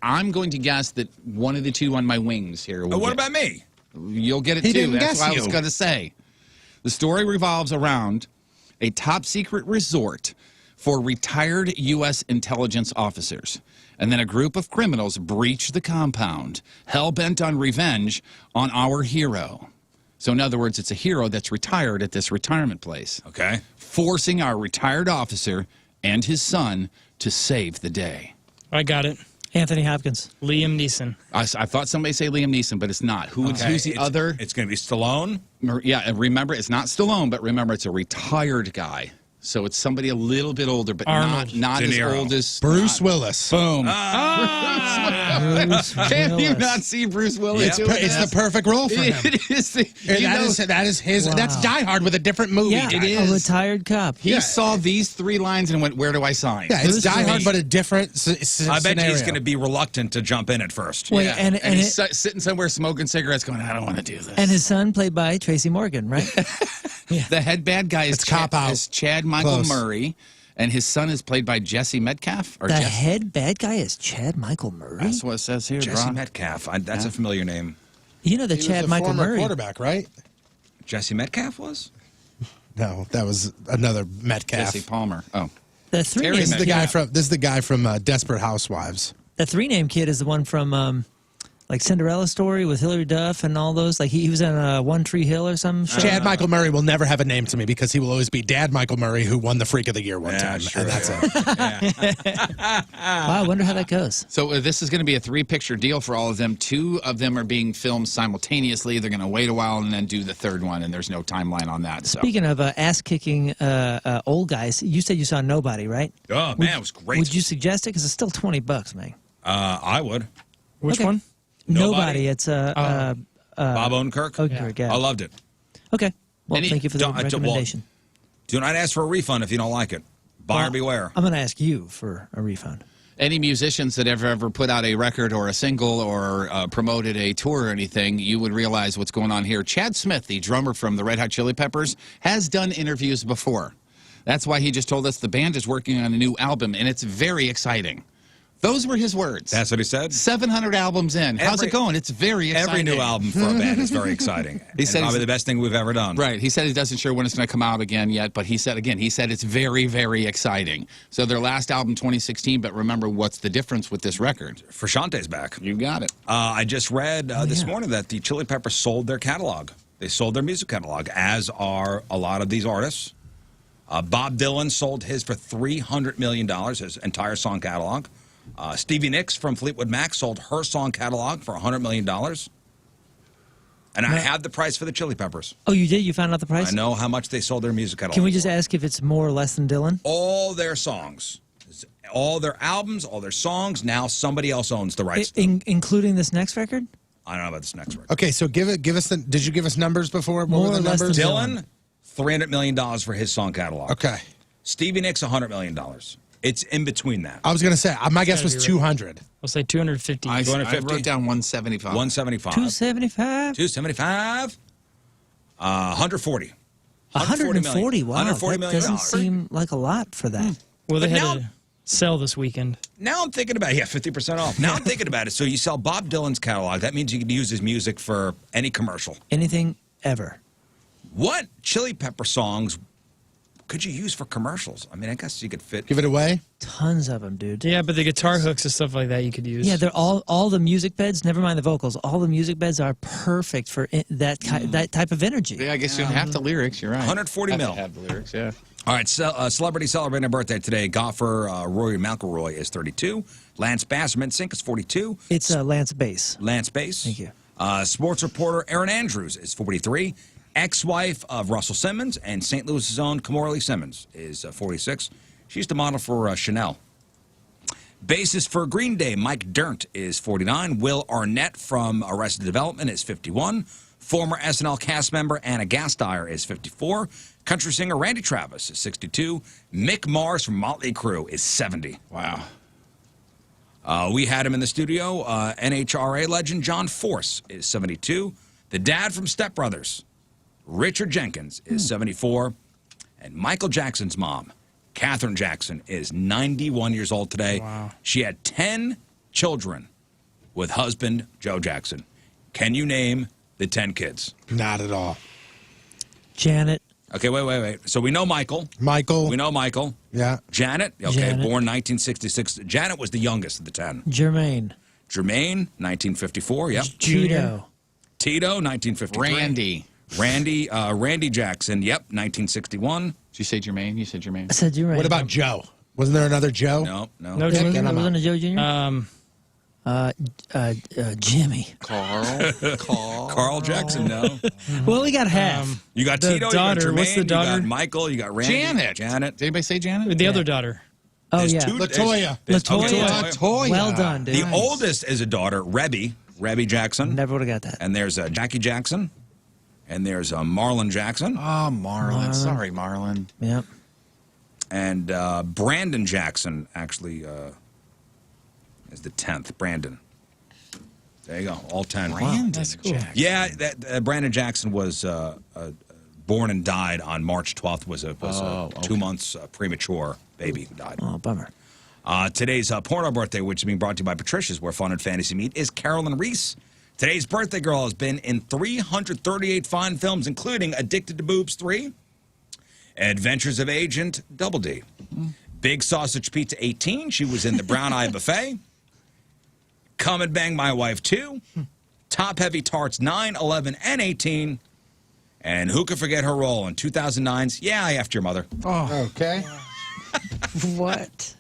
I'm going to guess that one of the two on my wings here. What about me? You'll get it He too. didn't That's guess what I you. was going to say. The story revolves around a top-secret resort for retired U.S. intelligence officers. And then a group of criminals breach the compound, hell-bent on revenge on our hero. So in other words, it's a hero that's retired at this retirement place. Okay. Forcing our retired officer and his son to save the day. I got it. Anthony Hopkins. Liam Neeson. I thought somebody say Liam Neeson, but it's not. Who's the other? It's going to be Stallone? Yeah, and remember, it's not Stallone, but remember, it's a retired guy. So it's somebody a little bit older, but Arnold. not De as Niro. old as... Bruce Willis. Boom. Can you not see Bruce Willis? It's the perfect role for him. It is. That is his. That's Die Hard with a different movie. Yeah, It a is. retired cop. He saw these 3 lines and went, "Where do I sign?" Yeah, it's Die Hard, but a different I bet you he's going to to be reluctant to jump in at first. Wait, Yeah. and he's sitting somewhere smoking cigarettes, going, "I don't want to do this." and his son played by Tracy Morgan, right? The head bad guy is Chad Michael Close. Murray, and his son is played by Jesse Metcalf. The head bad guy is Chad Michael Murray. That's what it says here. Jesse Ron. Metcalf. That's a familiar name. You know that He Chad was a Michael former Murray. quarterback, right? Jesse Metcalf was? No, that was another Metcalf. Jesse Palmer. Oh, The This three-name is the kid. guy from Desperate Housewives. The three-name kid is the one from like Cinderella Story with Hilary Duff and all those. Like he was in One Tree Hill or some show. Chad Michael Murray will never have a name to me because he will always be Dad Michael Murray, who won the Freak of the Year one time, sure. and that's it. Wow, I wonder how that goes. so this is going to be a 3-picture deal for all of them. 2 of them are being filmed simultaneously. They're going to wait a while and then do the 3rd one, and there's no timeline on that. So. Speaking of ass-kicking old guys, you said you saw Nobody, right? Oh, man, it was great. Would you suggest it? Because it's still $20, man. I would. Which Okay. one? Nobody. It's Bob Odenkirk? Odenkirk, yeah. I loved it. Okay. Well, Any- thank you for the Don't- recommendation. Do not ask for a refund if you don't like it. Buyer beware. I'm going to ask you for a refund. Any musicians that have ever put out a record or a single or promoted a tour or anything, you would realize what's going on here. Chad Smith, the drummer from the Red Hot Chili Peppers, has done interviews before. That's why he just told us the band is working on a new album, and it's very exciting. Those were his words. That's what he said? 700 albums in. How's it going? It's very exciting. Every new album for a band is very exciting. He said probably the best thing we've ever done. Right. He said he doesn't sure when it's going to come out again yet, but he said it's very, very exciting. So their last album, 2016, but remember what's the difference with this record? Frusciante's back. You got it. I just read this morning that the Chili Peppers sold their catalog. They sold their music catalog, as are a lot of these artists. Bob Dylan sold his for $300 million, his entire song catalog. Stevie Nicks from Fleetwood Mac sold her song catalog for $100 million. And I have the price for the Chili Peppers. Oh, you did? You found out the price? I know how much they sold their music catalog. Can we just ask if it's more or less than Dylan? All their songs, all their albums, all their songs, now somebody else owns the rights to them. Including this next record? I don't know about this next record. Okay, so give us the. Did you give us numbers before? What More were the or less numbers? than Dylan, $300 million for his song catalog. Okay. Stevie Nicks, $100 million. It's in between that. I was going to say, my guess was 200. I'll say 250. I 250? wrote down 175. 175. 275? 275. 140. 140. Wow. 140 that million doesn't dollars. seem like a lot for that. Well, they But had now- to sell this weekend. Now I'm thinking about it. Yeah, 50% off. Now I'm thinking about it. So you sell Bob Dylan's catalog. That means you can use his music for any commercial. Anything ever. What Chili Pepper songs could you use for commercials? I mean, I guess you could fit. Give it away. Tons of them, dude. Yeah, but the guitar hooks and stuff like that you could use. Yeah, they're all the music beds, never mind the vocals, all the music beds are perfect for that type of energy. Yeah, I guess you don't have the lyrics. You're right. 140 Have to mil. have the lyrics, yeah. All right, celebrity celebrating a birthday today. Golfer Rory McIlroy is 32. Lance Bass from NSYNC is 42. It's Lance Bass. Lance Bass. Thank you. Sports reporter Erin Andrews is 43. Ex-wife of Russell Simmons and St. Louis' own Kimora Simmons is 46. She used to model for Chanel. Bassist for Green Day, Mike Dirnt, is 49. Will Arnett from Arrested Development is 51. Former SNL cast member Anna Gasteyer is 54. Country singer Randy Travis is 62. Mick Mars from Motley Crue is 70. Wow. We had him in the studio. NHRA legend John Force is 72. The dad from Step Brothers, Richard Jenkins, is 74. And Michael Jackson's mom, Katherine Jackson, is 91 years old today. Wow. She had 10 children with husband Joe Jackson. Can you name the 10 kids? Not at all. Janet. Okay, wait. So we know Michael. Michael. We know Michael. Yeah. Janet. Okay, Janet. born 1966. Janet was the youngest of the 10. Jermaine. Jermaine, 1954. Yep. Tito. Tito, 1953. Randy Jackson. Yep, 1961. Did you say Jermaine? You said Jermaine. I said Jermaine. What about Joe? Wasn't there another Joe? No. No, Yeah, Jimmy? wasn't it Joe Jr.? Jimmy. Carl Jackson, no. Well, we got half. You got the Tito, daughter. you got Jermaine, What's the daughter? you got Michael, you got Randy. Janet. Janet. Did anybody say Janet? The other daughter. Oh, There's yeah. two. Latoya. Latoya. Well done, dude. The oldest is a daughter, Rebby Jackson. Never would have got that. And there's Jackie Jackson. And there's Marlon Jackson. Oh, Marlon. Sorry, Marlon. Yep. And Brandon Jackson actually is the 10th. Brandon. There you go. All 10. Brandon that's cool. Jackson. Yeah, that Brandon Jackson was born and died on March 12th. Was a 2 months premature baby who died. Oh, bummer. Today's porno birthday, which is being brought to you by Patricia's, where fun and fantasy meet, is Carolyn Reese. Today's birthday girl has been in 338 fine films, including Addicted to Boobs 3, Adventures of Agent Double D, Big Sausage Pizza 18. She was in The Brown Eye Buffet, Come and Bang My Wife 2, Top Heavy Tarts 9, 11, and 18. And who could forget her role in 2009's Yeah, I After Your Mother. Oh, okay. What?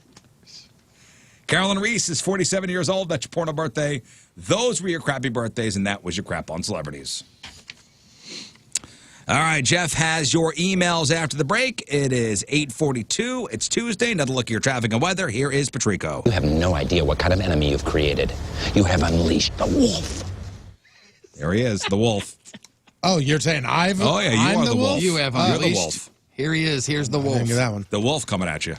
Carolyn Reese is 47 years old. That's your porno birthday. Those were your crappy birthdays, and that was your crap on celebrities. All right, Jeff has your emails after the break. It is 8:42. It's Tuesday. Another look at your traffic and weather. Here is Patrico. You have no idea what kind of enemy you've created. You have unleashed the wolf. There he is, the wolf. Oh, you're saying I'm are the wolf. You have You're unleashed. the wolf. Here he is. Here's the I wolf. didn't get that one. The wolf coming at you.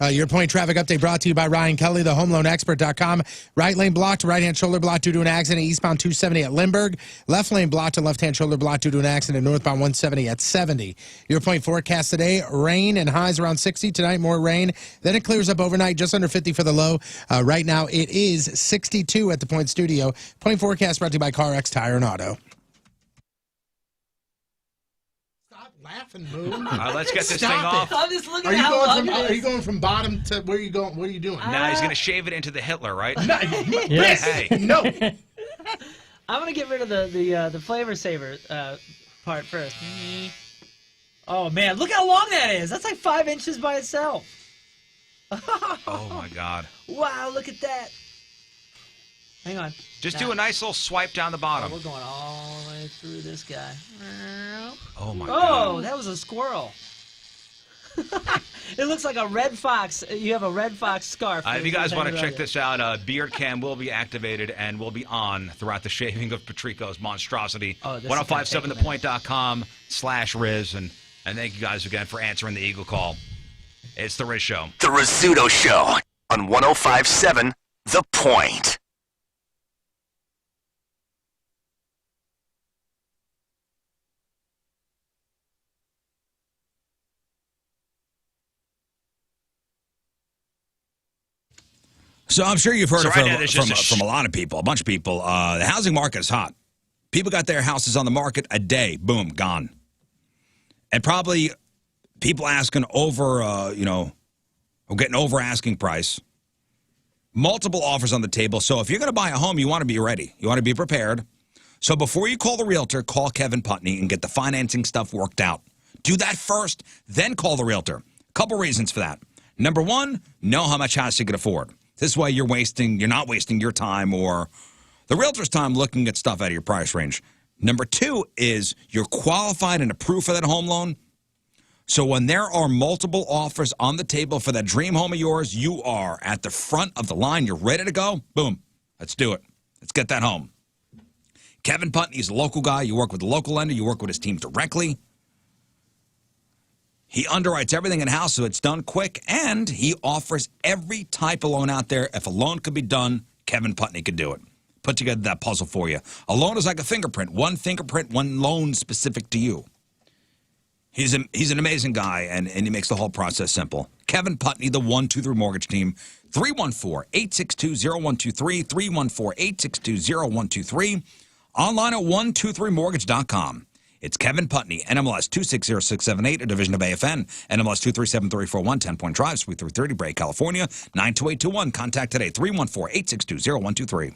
Your point traffic update brought to you by Ryan Kelly, the homeloanexpert.com. Right lane blocked, right-hand shoulder blocked due to an accident, eastbound 270 at Lindbergh. Left lane blocked and left-hand shoulder blocked due to an accident, northbound 170 at 70. Your point forecast today, rain and highs around 60. Tonight, more rain. Then it clears up overnight, just under 50 for the low. Right now, it is 62 at the Point Studio. Point forecast brought to you by CarX Tire and Auto. Laughing, Moon. All right, let's get this Stop thing off. I'm just looking Are at you how going long from it Are is. you going from bottom to where are you going? What are you doing? Now he's going to shave it into the Hitler, right? Yes. Hey. No. I'm gonna get rid of the flavor saver part first. Oh man, look how long that is. That's like 5 inches by itself. Oh, my God. Wow, look at that. Hang on. Just Now- do a nice little swipe down the Oh, bottom. we're going all the way through this guy. Oh, my Oh, God. that was a squirrel. It looks like a red fox. You have a red fox scarf. If you guys want to check Hanging this out, Beard Cam will be activated and will be on throughout the shaving of Patrico's monstrosity. Oh, this is 1057thepoint.com/Rizz. And thank you guys again for answering the Eagle call. It's the Rizz Show. The Rizzuto Show on 105.7 The Point. So I'm sure you've heard So it right now there's just from a lot of people, a bunch of people. The housing market is hot. People got their houses on the market a day, boom, gone. And probably people asking over, or getting over asking price. Multiple offers on the table. So if you're going to buy a home, you want to be ready. You want to be prepared. So before you call the realtor, call Kevin Putney and get the financing stuff worked out. Do that first, then call the realtor. Couple reasons for that. Number one, know how much house you can afford. This way you're not wasting your time or the realtor's time looking at stuff out of your price range. Number two is you're qualified and approved for that home loan. So when there are multiple offers on the table for that dream home of yours, you are at the front of the line. You're ready to go. Boom. Let's do it. Let's get that home. Kevin Putney's a local guy. You work with the local lender. You work with his team directly. He underwrites everything in-house so it's done quick, and he offers every type of loan out there. If a loan could be done, Kevin Putney could do it. Put together that puzzle for you. A loan is like a fingerprint, one loan specific to you. He's an amazing guy, and he makes the whole process simple. Kevin Putney, the 123 Mortgage Team, 314-862-0123, 314-862-0123, online at 123mortgage.com. It's Kevin Putney, NMLS 260678, a division of AFN, NMLS 2373441, 10-Point Drive, Suite 330, Bray, California, 92821. Contact today, 314-862-0123.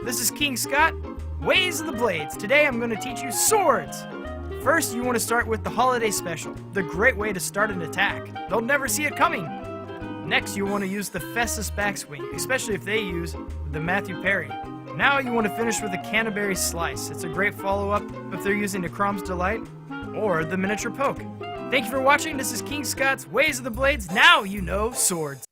This is King Scott, Ways of the Blades. Today I'm going to teach you swords. First, you want to start with the holiday special, the great way to start an attack. They'll never see it coming. Next, you'll want to use the Festus backswing, especially if they use the Matthew Perry. Now you want to finish with the Canterbury Slice. It's a great follow-up if they're using the Crom's Delight or the Miniature Poke. Thank you for watching. This is King Scott's Ways of the Blades. Now you know swords.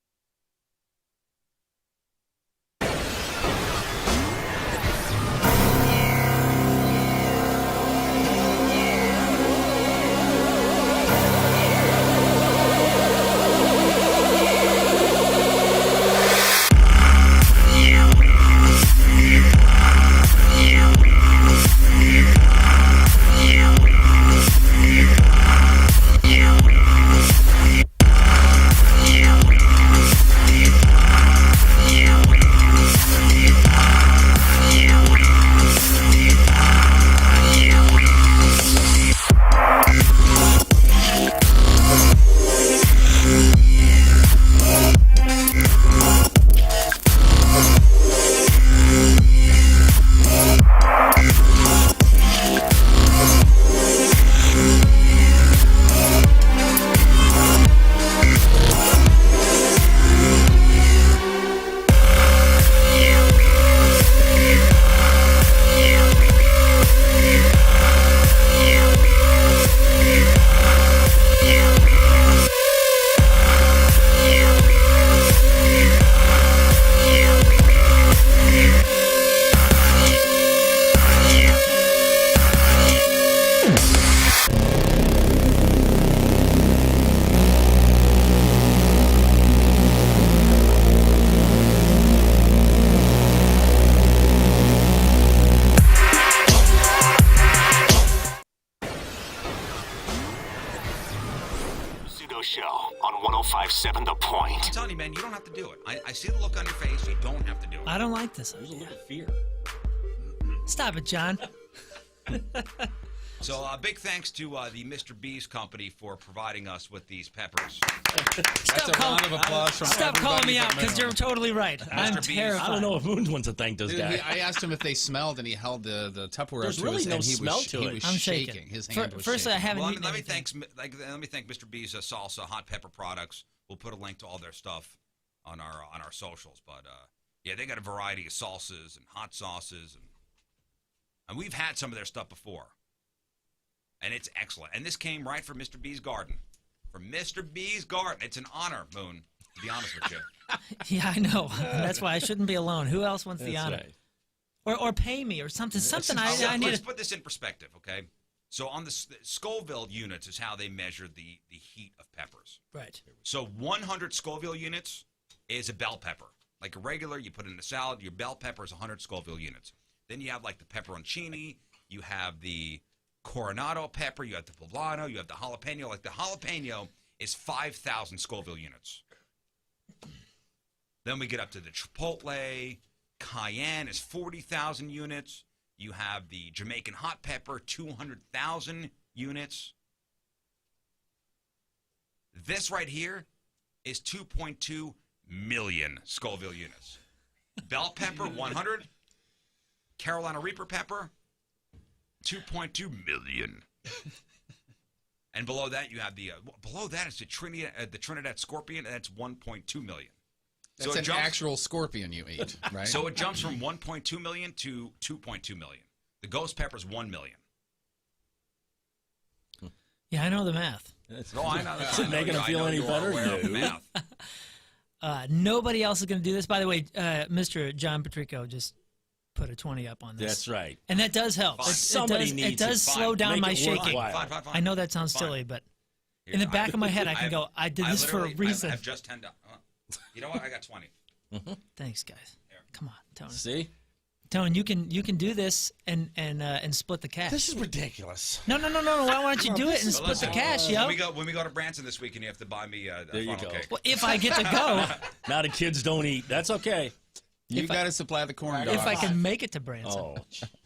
Show on 105.7 The Point. I'm telling you, man, you don't have to do it. I see the look on your face. You don't have to do it. I don't like this. There's a little fear. Stop it, John. So big thanks to the Mr. B's company for providing us with these peppers. That's a round of applause from Stop calling me out but because you're totally right. I'm B's. terrified. I don't know if Moon wants to thank this Dude, guy. I asked him if they smelled, and he held the Tupperware There's up to really his no and he smell was, to he it. was I'm shaking. shaking. His hand was Firstly, I shaking. haven't Well, eaten let me anything. thank Mr. B's salsa hot pepper products. We'll put a link to all their stuff on our socials. But yeah, they got a variety of salsas and hot sauces, and we've had some of their stuff before, and it's excellent. And this came right from Mr. B's garden. From Mr. B's garden. It's an honor, Moon, to be honest with you. Yeah, I know. That's why I shouldn't be alone. Who else wants the honor? Right. Or pay me or something. Something I need. Let's put this in perspective, okay? So on the Scoville units is how they measure the heat of peppers. Right. So 100 Scoville units is a bell pepper. Like a regular, you put it in a salad, your bell pepper is 100 Scoville units. Then you have like the pepperoncini, you have the Coronado pepper, you have the poblano, you have the jalapeno. Like the jalapeno is 5,000 Scoville units. Then we get up to the chipotle. Cayenne is 40,000 units. You have the Jamaican hot pepper, 200,000 units. This right here is 2.2 million Scoville units. Bell pepper, 100. Carolina Reaper pepper, 2.2 million. And below that, you have the below that is the Trinidad Scorpion, and that's 1.2 million. That's an actual scorpion you eat, right? So it jumps from 1.2 million to 2.2 million. The ghost pepper is 1 million. Yeah, I know the math. No, I know. Is it making him feel any better? No. Nobody else is going to do this. By the way, Mr. John Patrico just put a 20 up on this. That's right. And that does help. It does slow down my shaking. Fine. I know that sounds silly, but in the back of my head, I can go, I did this for a reason. I have just 10. You know what? I got 20. Thanks, guys. Come on, Tony. See? Tony, you can do this and split the cash. This is ridiculous. No. Why don't you do it and split the cash, yo? When we go to Branson this weekend, you have to buy me a funnel cake. Well, if I get to go. Now the kids don't eat. That's okay. You got to supply the corn dogs. If I can make it to Branson.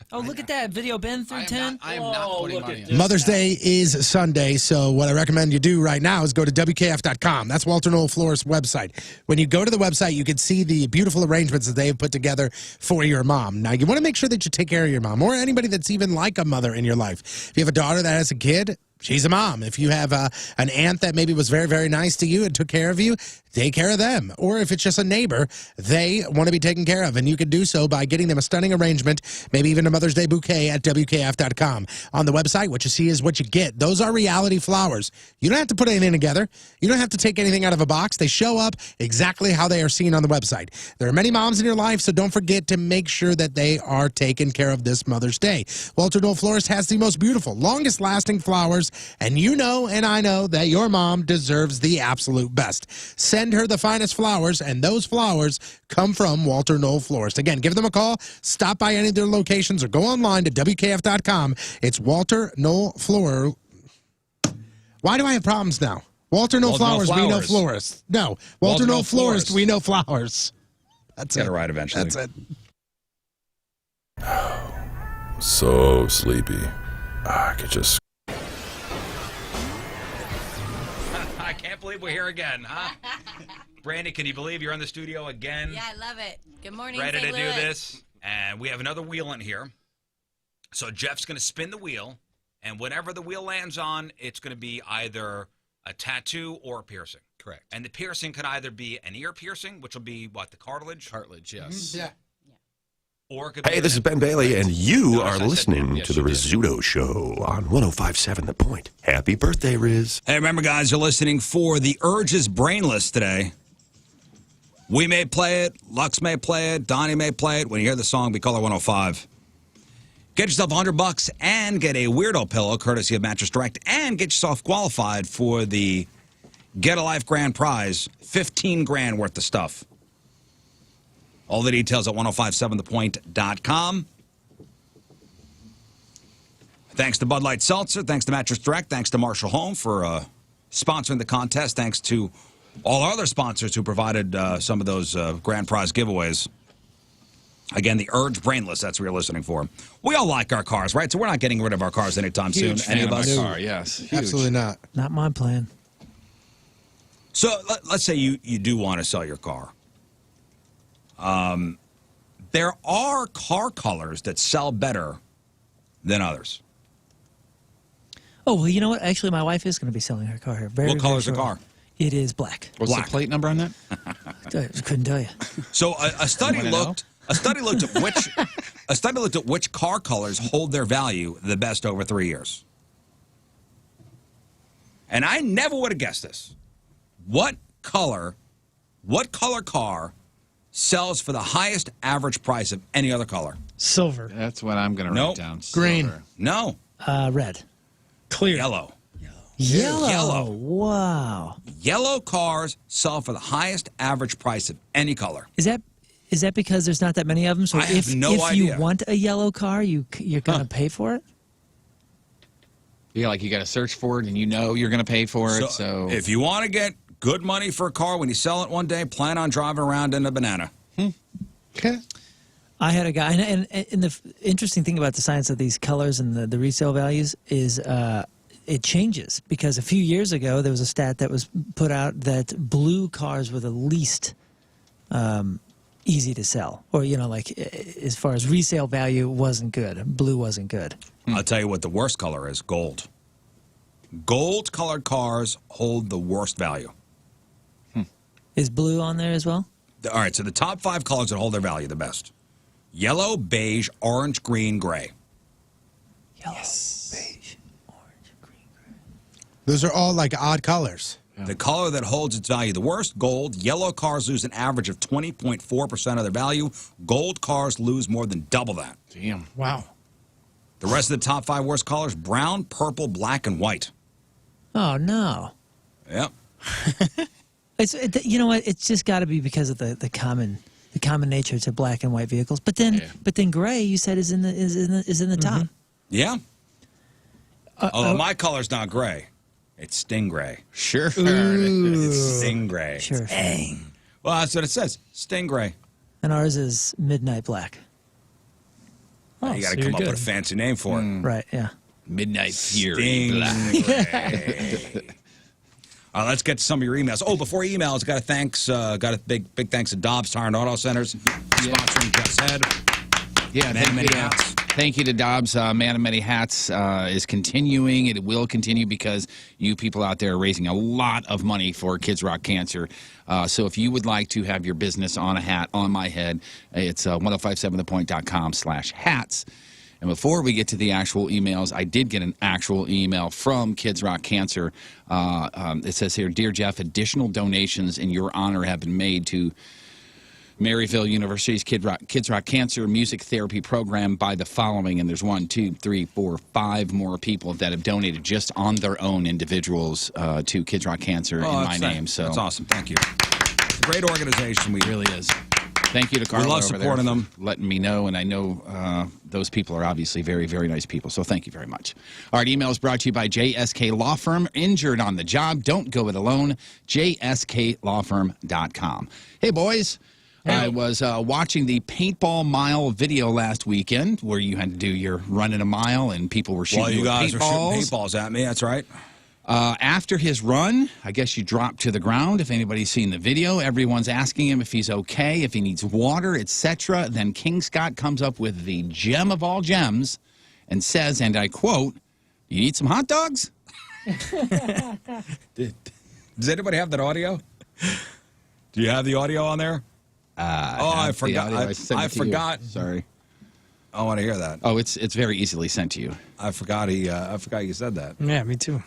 Oh, look at that. Video Ben through 10. I am not putting money in. Mother's Day is Sunday, so what I recommend you do right now is go to WKF.com. That's Walter Noel Flores' website. When you go to the website, you can see the beautiful arrangements that they have put together for your mom. Now, you want to make sure that you take care of your mom or anybody that's even like a mother in your life. If you have a daughter that has a kid, she's a mom. If you have an aunt that maybe was very, very nice to you and took care of you, take care of them. Or if it's just a neighbor, they want to be taken care of. And you can do so by getting them a stunning arrangement, maybe even a Mother's Day bouquet at WKF.com. On the website, what you see is what you get. Those are reality flowers. You don't have to put anything together. You don't have to take anything out of a box. They show up exactly how they are seen on the website. There are many moms in your life, so don't forget to make sure that they are taken care of this Mother's Day. Walter Knoll Florist has the most beautiful, longest lasting flowers, and you know and I know that your mom deserves the absolute best. Send her the finest flowers, and those flowers come from Walter Knoll Florist. Again, give them a call, stop by any of their locations, or go online to WKF.com. It's Walter Knoll Florist. Why do I have problems now? Walter Knoll Flowers, we know florists. No, Walter Knoll Florist, we know flowers. That's it. Get it right eventually. That's it. So sleepy. I could just... I can't believe we're here again, huh? Brandy, can you believe you're in the studio again? Yeah, I love it. Good morning, Ready St. to do Louis. this? And we have another wheel in here. So Jeff's going to spin the wheel, and whatever the wheel lands on, it's going to be either a tattoo or a piercing. Correct. And the piercing could either be an ear piercing, which will be, what, the cartilage? Cartilage, yes. Yeah. Or it could be Hey, this is Ben Bailey, and you Notice I are said listening yes, to the you did. Rizzuto Show on 105.7 The Point. Happy birthday, Rizz. Hey, remember, guys, you're listening for the Urge's Brainless today. We may play it, Lux may play it, Donnie may play it. When you hear the song, be caller 105. Get yourself $100 and get a Weirdo pillow, courtesy of Mattress Direct, and get yourself qualified for the Get a Life Grand Prize, $15,000 worth of stuff. All the details at 1057thepoint.com. Thanks to Bud Light Seltzer. Thanks to Mattress Direct. Thanks to Marshall Home for sponsoring the contest. Thanks to all our other sponsors who provided some of those grand prize giveaways. Again, the Urge Brainless, that's what you're listening for. We all like our cars, right? So we're not getting rid of our cars anytime Huge soon. Any fan of of us? my car, yes. Huge. Absolutely not. Not my plan. So let's say you do want to sell your car. There are car colors that sell better than others. Oh, well, you know what? Actually, my wife is going to be selling her car here. What color is the car? It is black. What's Black. the plate number on that? I couldn't tell you. So a study Wanna know? looked at which car colors hold their value the best over 3 years. And I never would have guessed this. What color car sells for the highest average price of any other color? Silver. That's what I'm going to Nope. write down. Green. Silver. No. Red. Clear. Yellow. Yellow. Yellow. Wow. Yellow cars sell for the highest average price of any color. Is that because there's not that many of them? So I have no if idea. you want a yellow car, you're going to pay for it? Yeah, like you got to search for it, and you know you're going to pay for it. So if you want to get good money for a car when you sell it one day, plan on driving around in a banana. I had a guy, and the interesting thing about the science of these colors and the resale values is it changes, because a few years ago there was a stat that was put out that blue cars were the least easy to sell, or like as far as resale value wasn't good. Blue wasn't good. I'll tell you what the worst color is: gold. Gold-colored cars hold the worst value. Is blue on there as well? All right, so the top 5 colors that hold their value the best: yellow, beige, orange, green, gray. Yellow, beige, orange, green, gray. Those are all like odd colors. The color that holds its value the worst: gold. Yellow cars lose an average of 20.4% of their value. Gold cars lose more than double that. damn. Wow. The rest of the top 5 worst colors: brown, purple, black, and white. Oh no! Yep. You know what? It's just got to be because of the common nature to black and white vehicles. But then gray, you said, is in the top. Yeah. Although my color's not gray, it's stingray. Sure. It's stingray. Sure. Sting. Well, that's what it says. Stingray. And ours is midnight black. You got to so come you're up good. with a fancy name for it. Right? Yeah. Midnight Fury. Stingray. Let's get to some of your emails. Oh, before emails, got a big thanks to Dobbs Tire and Auto Centers sponsoring Jeff's Head. Yeah, Many thank you. hats. Thank you to Dobbs. Man of Many Hats is continuing. It will continue because you people out there are raising a lot of money for Kids Rock Cancer. So if you would like to have your business on a hat on my head, it's 1057thepoint.com/hats. And before we get to the actual emails, I did get an actual email from Kids Rock Cancer. It says here, Dear Jeff, additional donations in your honor have been made to Maryville University's Kids Rock Cancer Music Therapy Program by the following. And there's 1, 2, 3, 4, 5 more people that have donated just on their own individuals to Kids Rock Cancer in my name. So that's awesome. Thank you. It's a great organization. It really is. Thank you to Carla. We love over supporting there for them. letting me know, and I know those people are obviously very, very nice people, so thank you very much. All right, email is brought to you by JSK Law Firm. Injured on the job, don't go it alone. JSKLawFirm.com. Hey, boys. I was watching the paintball mile video last weekend where you had to do your running a mile and people were shooting Well, you guys with were shooting paintballs. paintballs at me. That's right. After his run, I guess you dropped to the ground. If anybody's seen the video, everyone's asking him if he's okay, if he needs water, etc. Then King Scott comes up with the gem of all gems and says, and I quote, "You need some hot dogs?" Does anybody have that audio? Do you have the audio on there? I forgot. I forgot. Sorry. I want to hear that. Oh, it's very easily sent to you. I forgot you said that. Yeah, me too.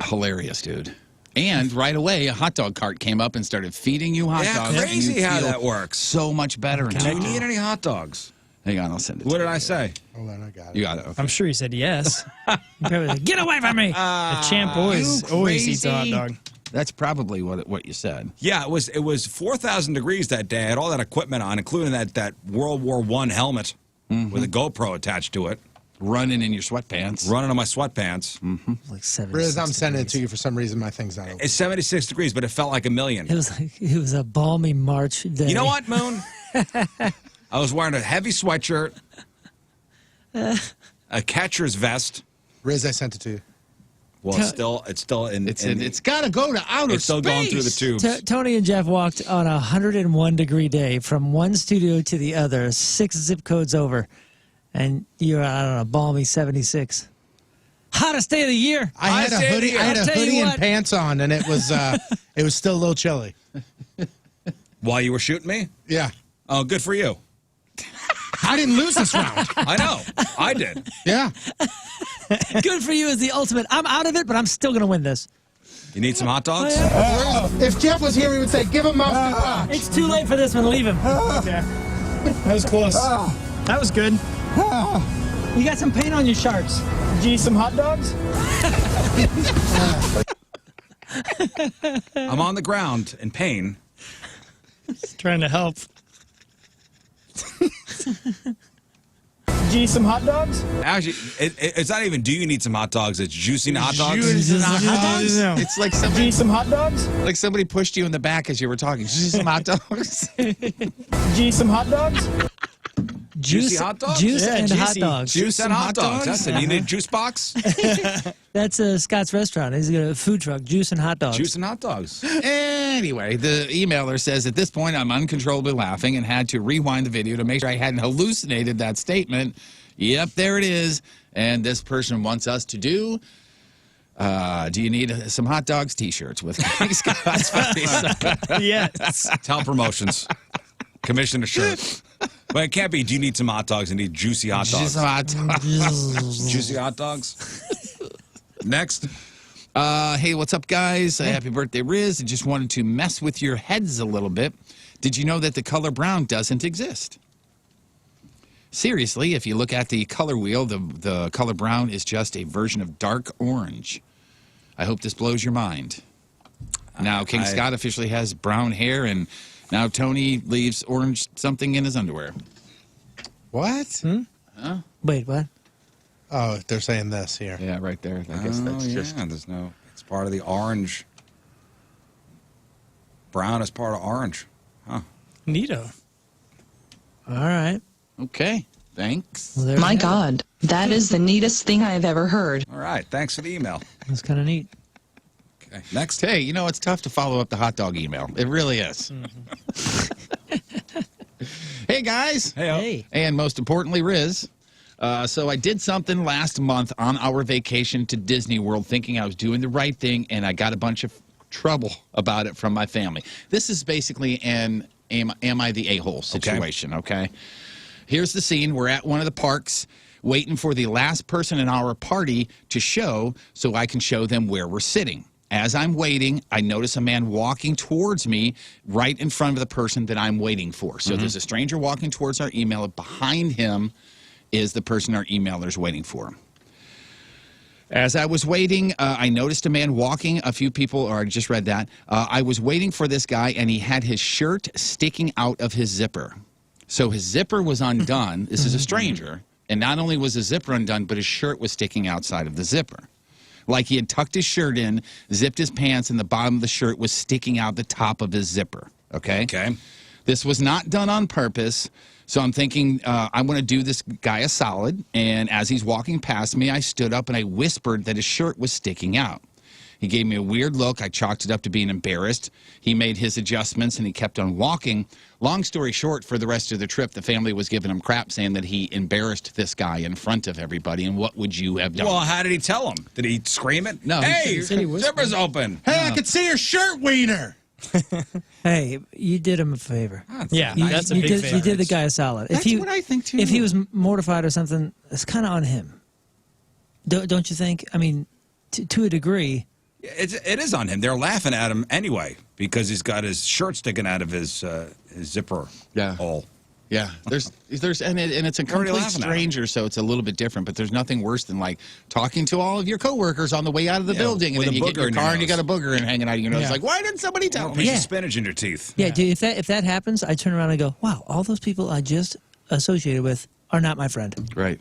Hilarious, dude. And right away, a hot dog cart came up and started feeding you hot dogs. Yeah, and crazy you how feel that works. So much better. Do you need any hot dogs? Hang on, I'll send it. What did I say? Hold on, I got it. You got it. Okay. I'm sure he said yes. Get away from me! The champ always eats a hot dog. That's probably what you said. Yeah, it was 4,000 degrees that day. I had all that equipment on, including that World War I helmet with a GoPro attached to it. Running in your sweatpants. Running on my sweatpants. Like 76 Riz, I'm sending it degrees. to you for some reason. My thing's not open. It's 76 degrees, but it felt like a million. It was a balmy March day. You know what, Moon? I was wearing a heavy sweatshirt, a catcher's vest. Riz, I sent it to you. Well, it's still in. It's got to go to outer It's still space. going through the tubes. Tony and Jeff walked on a 101-degree day from one studio to the other, 6 zip codes over, and you're on a balmy 76. Hottest day of the year. I had a hoodie. I had a I'll tell you hoodie and what. pants on, and it was still a little chilly. While you were shooting me? Yeah. Oh, good for you. I didn't lose this round. I know. I did. Yeah. Good for you is the ultimate. I'm out of it, but I'm still going to win this. You need some hot dogs? If Jeff was here, he would say, "Give him Mountain Dew Watch." It's too late for this one. Leave him. Okay. That was close. That was good. You got some paint on your sharks. Did you eat some hot dogs? I'm on the ground in pain. Just trying to help. Did you eat some hot dogs? Actually, it's not even do you need some hot dogs, it's juicing hot dogs. Juicing hot dogs? No. It's like Did you somebody, eat some hot dogs? like somebody pushed you in the back as you were talking. Did you see some hot dogs? Did you eat some hot dogs? Juicy hot dogs? Juice Yeah, and hot juicy. dogs. Juice and hot dogs. That's it. You need a juice box? That's Scott's restaurant. He's got a food truck, juice and hot dogs. Juice and hot dogs. Anyway, the emailer says, at this point, I'm uncontrollably laughing and had to rewind the video to make sure I hadn't hallucinated that statement. Yep, there it is. And this person wants us to do you need some hot dogs t-shirts with Scott's face? Yes. Tell promotions. Commission a shirt. But it can't be, do you need some hot dogs? I need juicy hot dogs. Just hot dogs. Juicy hot dogs. Next. Hey, what's up, guys? Happy birthday, Rizz. I just wanted to mess with your heads a little bit. Did you know that the color brown doesn't exist? Seriously, if you look at the color wheel, the color brown is just a version of dark orange. I hope this blows your mind. Now, King Scott officially has brown hair, and now Tony leaves orange something in his underwear. What? Huh? Wait, what? Oh, they're saying this here. Yeah, right there. I guess that's just... there's no... It's part of the orange. Brown is part of orange. Huh. Neato. All right. Okay, thanks. Well, My God, that is the neatest thing I've ever heard. All right, thanks for the email. That's kind of neat. Okay, next. Hey, you know, it's tough to follow up the hot dog email. It really is. Hey, guys. Hey. Hey. And most importantly, Rizz, So I did something last month on our vacation to Disney World thinking I was doing the right thing, and I got a bunch of trouble about it from my family. This is basically an am I the a-hole situation, okay? Here's the scene. We're at one of the parks waiting for the last person in our party to show so I can show them where we're sitting. As I'm waiting, I notice a man walking towards me right in front of the person that I'm waiting for. So there's a stranger walking towards our emailer. Behind him is the person our emailer's waiting for. As I was waiting, I noticed a man walking. A few people, or I just read that. I was waiting for this guy, and he had his shirt sticking out of his zipper. So his zipper was undone. This is a stranger. And not only was his zipper undone, but his shirt was sticking outside of the zipper. Like he had tucked his shirt in, zipped his pants, and the bottom of the shirt was sticking out the top of his zipper. Okay? This was not done on purpose. So I'm thinking, I want to do this guy a solid. And as he's walking past me, I stood up and I whispered that his shirt was sticking out. He gave me a weird look. I chalked it up to being embarrassed. He made his adjustments and he kept on walking. Long story short, for the rest of the trip, the family was giving him crap, saying that he embarrassed this guy in front of everybody. And what would you have done? Well, how did he tell him? Did he scream it? No. Hey, zipper's open. Hey, I could see your shirt wiener. Hey, you did him a favor. That's a big favor. You did the guy a solid. That's what I think, too. If he was mortified or something, it's kind of on him. Don't you think? I mean, to a degree. It is on him. They're laughing at him anyway because he's got his shirt sticking out of his zipper hole. Yeah, there's and it's a complete stranger, so it's a little bit different. But there's nothing worse than like talking to all of your coworkers on the way out of the building, and then you get your car and you got a booger hanging out of your nose. Like, why didn't somebody tell me? Piece of spinach in your teeth. Yeah, dude, if that happens, I turn around and go, wow, all those people I just associated with are not my friend. Right.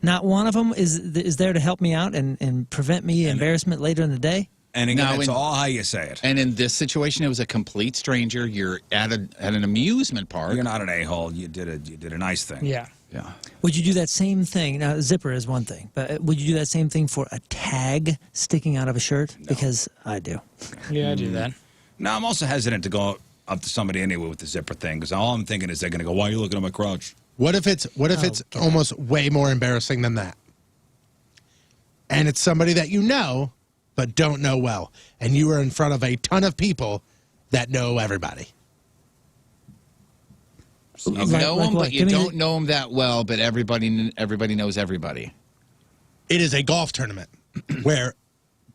Not one of them is there to help me out and prevent me embarrassment later in the day. And again, it's all how you say it. And in this situation, it was a complete stranger. You're at an amusement park. You're not an a-hole. You did a nice thing. Yeah. Yeah. Would you do that same thing? Now, zipper is one thing, but would you do that same thing for a tag sticking out of a shirt? No. Because I do. Yeah, I do that. No, I'm also hesitant to go up to somebody anyway with the zipper thing because all I'm thinking is they're going to go, why are you looking at my crotch? What if it's almost way more embarrassing than that? And it's somebody that you know but don't know well, and you are in front of a ton of people that know everybody. You know them, but you don't know them that well, but everybody knows everybody. It is a golf tournament where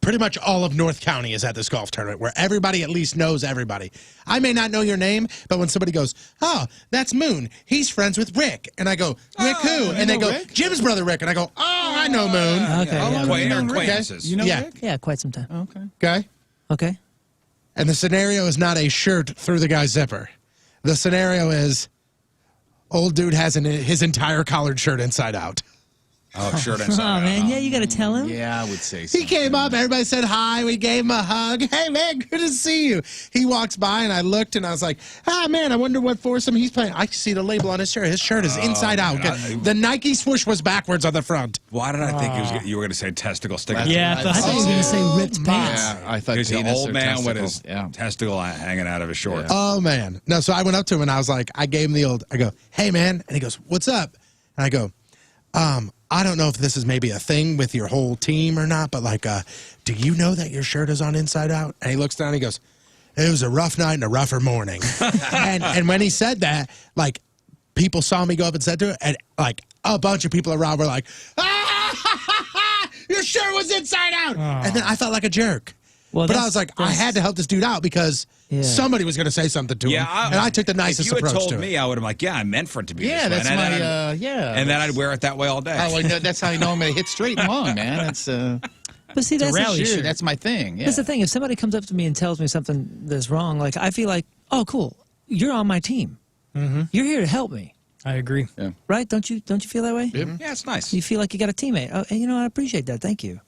pretty much all of North County is at this golf tournament, where everybody at least knows everybody. I may not know your name, but when somebody goes, oh, that's Moon, he's friends with Rick. And I go, Rick who? And they go, Rick? Jim's brother Rick. And I go, oh, I know Moon. Okay. Acquaintances. You know Rick? Yeah, quite some time. Okay. Okay. And the scenario is not a shirt through the guy's zipper. The scenario is old dude has his entire collared shirt inside out. Oh, shirt inside out. Oh, man. Yeah, you got to tell him. Yeah, I would say so. He came up, everybody said hi, we gave him a hug. Hey, man, good to see you. He walks by, and I looked, and I was like, man, I wonder what foursome he's playing. I see the label on his shirt. His shirt is inside out. The Nike swoosh was backwards on the front. Why did I think you were going to say testicle sticking? Yeah, I thought you were going to say ripped pants. Yeah, I thought he's an penis old or man testicle. with his testicle hanging out of his shorts. Oh, man. No, so I went up to him, and I was like, I gave him the old, I go, hey, man. And he goes, what's up? And I go, I don't know if this is maybe a thing with your whole team or not, but like, do you know that your shirt is on inside out? And he looks down and he goes, it was a rough night and a rougher morning. and when he said that, like, people saw me go up and said to it, and like a bunch of people around were like, your shirt was inside out. And then I felt like a jerk. Well, but I was like, I had to help this dude out because somebody was going to say something to him. And I took the nicest approach to it. If you had told me, I would have been like, I meant for it to be this way. That's my, And then I'd wear it that way all day. That's how you know I'm going to hit straight and long, man. It's but see, that's rally shirt. That's my thing. Yeah. That's the thing. If somebody comes up to me and tells me something that's wrong, like, I feel like, oh, cool, you're on my team. Mm-hmm. You're here to help me. I agree. Yeah. Right? Don't you feel that way? Yep. Yeah, it's nice. You feel like you got a teammate. Oh, and I appreciate that. Thank you.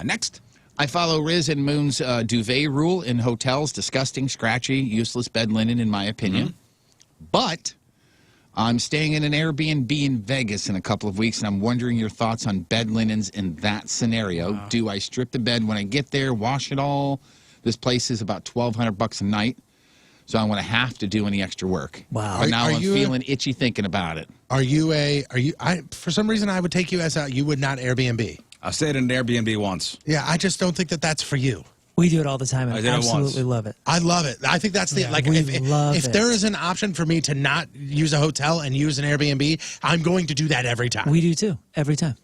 Next. I follow Rizz and Moon's duvet rule in hotels. Disgusting, scratchy, useless bed linen, in my opinion. Mm-hmm. But I'm staying in an Airbnb in Vegas in a couple of weeks, and I'm wondering your thoughts on bed linens in that scenario. Wow. Do I strip the bed when I get there, wash it all? This place is about $1,200 a night. So I'm going to have to do any extra work. Wow. But now Are I'm you feeling itchy thinking about it. For some reason, I would take you as you would not Airbnb. I stayed in an Airbnb once. Yeah, I just don't think that that's for you. We do it all the time, and I did it absolutely once. love it. I love it. I think that's the if there is an option for me to not use a hotel and use an Airbnb, I'm going to do that every time. We do too, every time.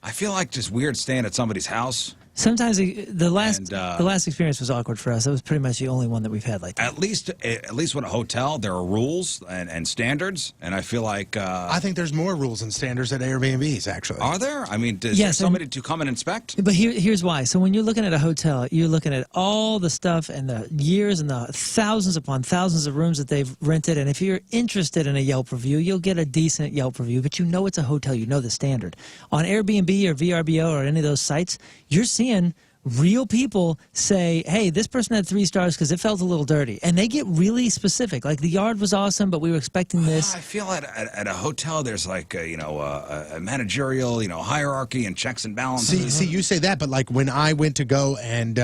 I feel like just weird staying at somebody's house. Sometimes the last experience was awkward for us. That was pretty much the only one that we've had like that. At least with a hotel, there are rules and standards, and I feel like I think there's more rules and standards at Airbnbs. Actually, are there? I mean, is there somebody to come and inspect? But here's why. So when you're looking at a hotel, you're looking at all the stuff and the years and the thousands upon thousands of rooms that they've rented. And if you're interested in a Yelp review, you'll get a decent Yelp review. But you know it's a hotel. You know the standard. On Airbnb or VRBO or any of those sites, you're seeing real people say, hey, this person had 3 stars because it felt a little dirty. And they get really specific. Like, the yard was awesome, but we were expecting this. I feel at a hotel, there's like, a managerial, hierarchy and checks and balances. See, you say that, but like when I went to go and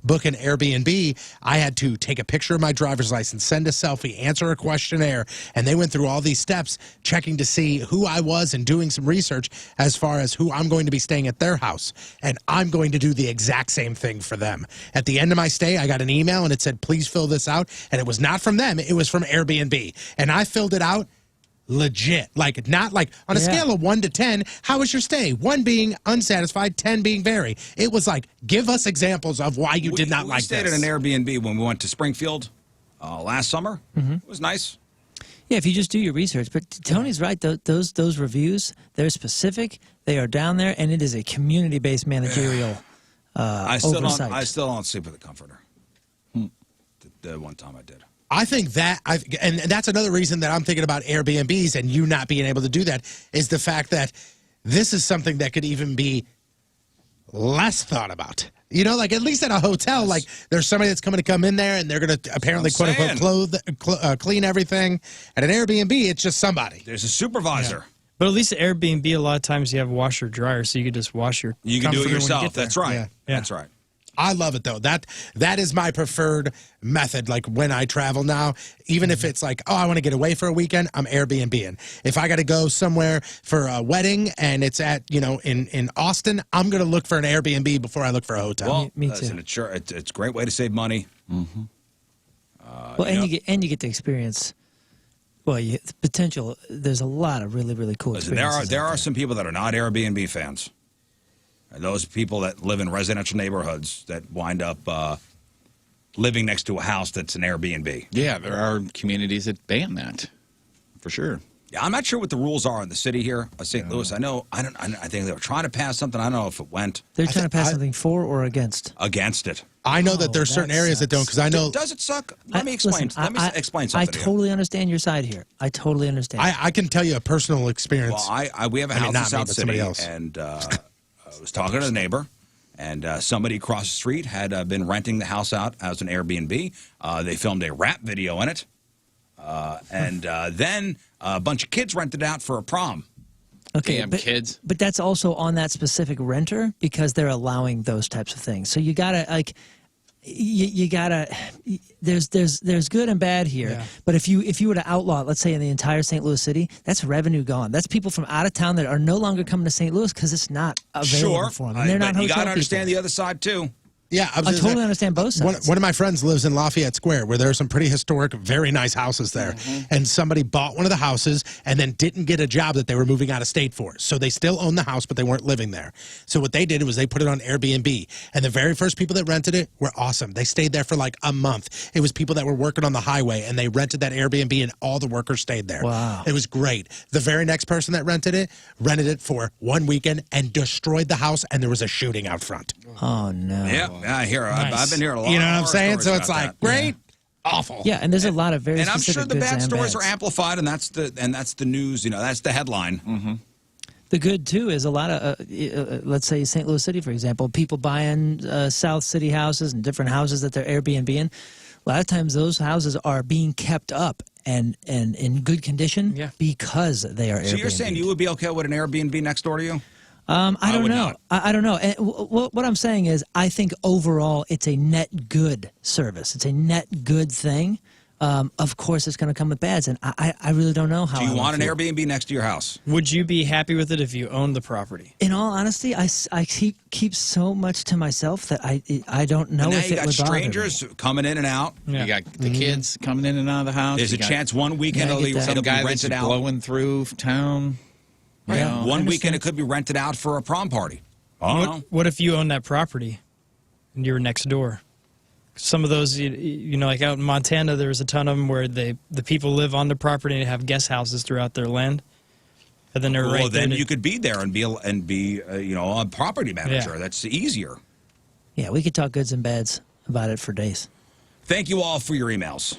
book an Airbnb, I had to take a picture of my driver's license, send a selfie, answer a questionnaire, and they went through all these steps checking to see who I was and doing some research as far as who I'm going to be staying at their house. And I'm going to do the exact same thing for them. At the end of my stay, I got an email and it said, please fill this out. And it was not from them. It was from Airbnb. And I filled it out legit. Like, not like on a scale of 1 to 10, how was your stay? 1 being unsatisfied, 10 being very. It was like, give us examples of why you did not like this. We stayed at an Airbnb when we went to Springfield last summer. Mm-hmm. It was nice. Yeah, if you just do your research. But Tony's right. Those reviews, they're specific. They are down there, and it is a community-based managerial oversight. I still don't sleep with a comforter. The one time I did. I think that, and that's another reason that I'm thinking about Airbnbs and you not being able to do that, is the fact that this is something that could even be less thought about. You know, like at least at a hotel, like there's somebody that's coming to come in there and they're going to apparently quote unquote clean everything. At an Airbnb, it's just somebody. There's a supervisor. Yeah. But at least at Airbnb, a lot of times you have washer dryer, so you could just wash your. You can do it comforter when you yourself. get there. That's right. Yeah. That's right. I love it though. That is my preferred method. Like when I travel now, even if it's like, oh, I want to get away for a weekend, I'm Airbnb-ing. If I got to go somewhere for a wedding and it's at in Austin, I'm gonna look for an Airbnb before I look for a hotel. Well, me too. listen, it's a great way to save money. Mm-hmm. Well, and you get to experience. Well, the potential. There's a lot of really, really cool. Listen, experiences there out are some people that are not Airbnb fans. And those people that live in residential neighborhoods that wind up living next to a house that's an Airbnb. Yeah, there are communities that ban that, for sure. Yeah, I'm not sure what the rules are in the city here of St. Louis. I think they were trying to pass something. I don't know if it went. They're trying to pass something for or against. Against it. I know that there's certain areas that don't, because I know. Does it suck? Let me explain. Listen, let me explain I something. totally understand your side here. I totally understand. I can tell you a personal experience. Well, we have a house in not me, South but City, somebody else. and I was talking to the neighbor, and somebody across the street had been renting the house out as an Airbnb. They filmed a rap video in it, and then a bunch of kids rented out for a prom. Okay, Damn kids. But that's also on that specific renter because they're allowing those types of things. So you gotta like. You gotta. There's good and bad here. Yeah. But if you were to outlaw, let's say in the entire St. Louis city, that's revenue gone. That's people from out of town that are no longer coming to St. Louis because it's not available for them. And they're not but you hotel got to understand people. the other side too. Yeah, I totally understand both sides. One of my friends lives in Lafayette Square, where there are some pretty historic, very nice houses there. And somebody bought one of the houses and then didn't get a job that they were moving out of state for. So they still own the house, but they weren't living there. So what they did was they put it on Airbnb. And the very first people that rented it were awesome. They stayed there for like a month. It was people that were working on the highway, and they rented that Airbnb, and all the workers stayed there. Wow. It was great. The very next person that rented it for 1 weekend and destroyed the house, and there was a shooting out front. Oh no. Yeah, I hear. Nice. I've been hearing a lot. You know of what I'm horror saying? stories So it's about like that. great, awful. Yeah, and there's a lot of very And I'm sure specific the goods bad and stories bads. are amplified, and that's the news. That's the headline. Mm-hmm. The good too is a lot of let's say St. Louis City, for example, people buying South City houses and different houses that they're Airbnb-ing. A lot of times those houses are being kept up and in good condition because they are Airbnb. So you're saying you would be okay with an Airbnb next door to you? I don't would know. not. I don't know. And what I'm saying is I think overall it's a net good service. It's a net good thing. of course it's going to come with bads, and I really don't know how. Do you I want an feel. Airbnb next to your house? Would you be happy with it if you owned the property? In all honesty, I keep so much to myself that I don't know And now if you it got would bother me. strangers coming in and out. You got the kids coming in and out of the house. There's You a got chance one weekend Yeah, I it'll get that. be, some it'll be guy that's rented out. blowing through town. You Yeah. know. One I weekend understand. it could be rented out for a prom party. I don't know. What if you own that property and you were next door? Some of those, you know, like out in Montana, there's a ton of them where the people live on the property and have guest houses throughout their land, and then they're Well, right there. then you could be there and be you know, a property manager. Yeah. That's easier. Yeah, we could talk goods and bads about it for days. Thank you all for your emails.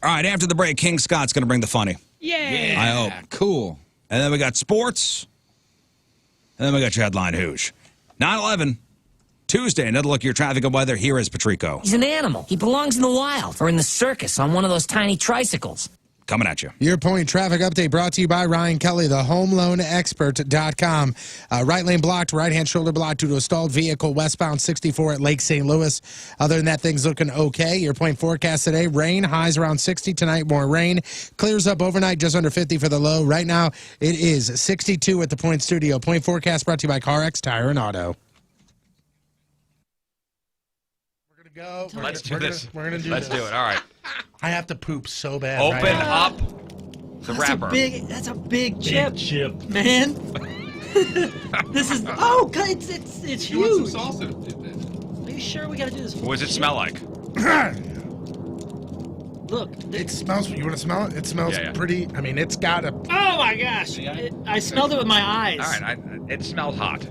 All right, after the break, King Scott's going to bring the funny. Yeah. I hope. Cool. And then we got sports. And then we got your headline Hooshe. 9/11, Tuesday. Another look at your traffic and weather. Here is Patrico. He's an animal. He belongs in the wild or in the circus on one of those tiny tricycles. Coming at you. Your point traffic update brought to you by Ryan Kelly, the homeloanexpert.com. Right lane blocked, right-hand shoulder blocked due to a stalled vehicle westbound 64 at Lake St. Louis. Other than that, things looking okay. Your point forecast today, rain, highs around 60. Tonight, more rain. Clears up overnight, just under 50 for the low. Right now, it is 62 at the Point Studio. Point forecast brought to you by CarX Tire and Auto. We're going to go. Let's do this. We're going to do Let's this. do it. All right. I have to poop so bad. Open right now. up the wrapper. That's a big chip, Chip. man. This is God, it's huge. Are you sure we got to do this? What does it smell like? Look, It smells. You want to smell it? It smells Yeah. pretty. I mean, it's got a. oh my gosh! I smelled it with my eyes. All right. It smells hot.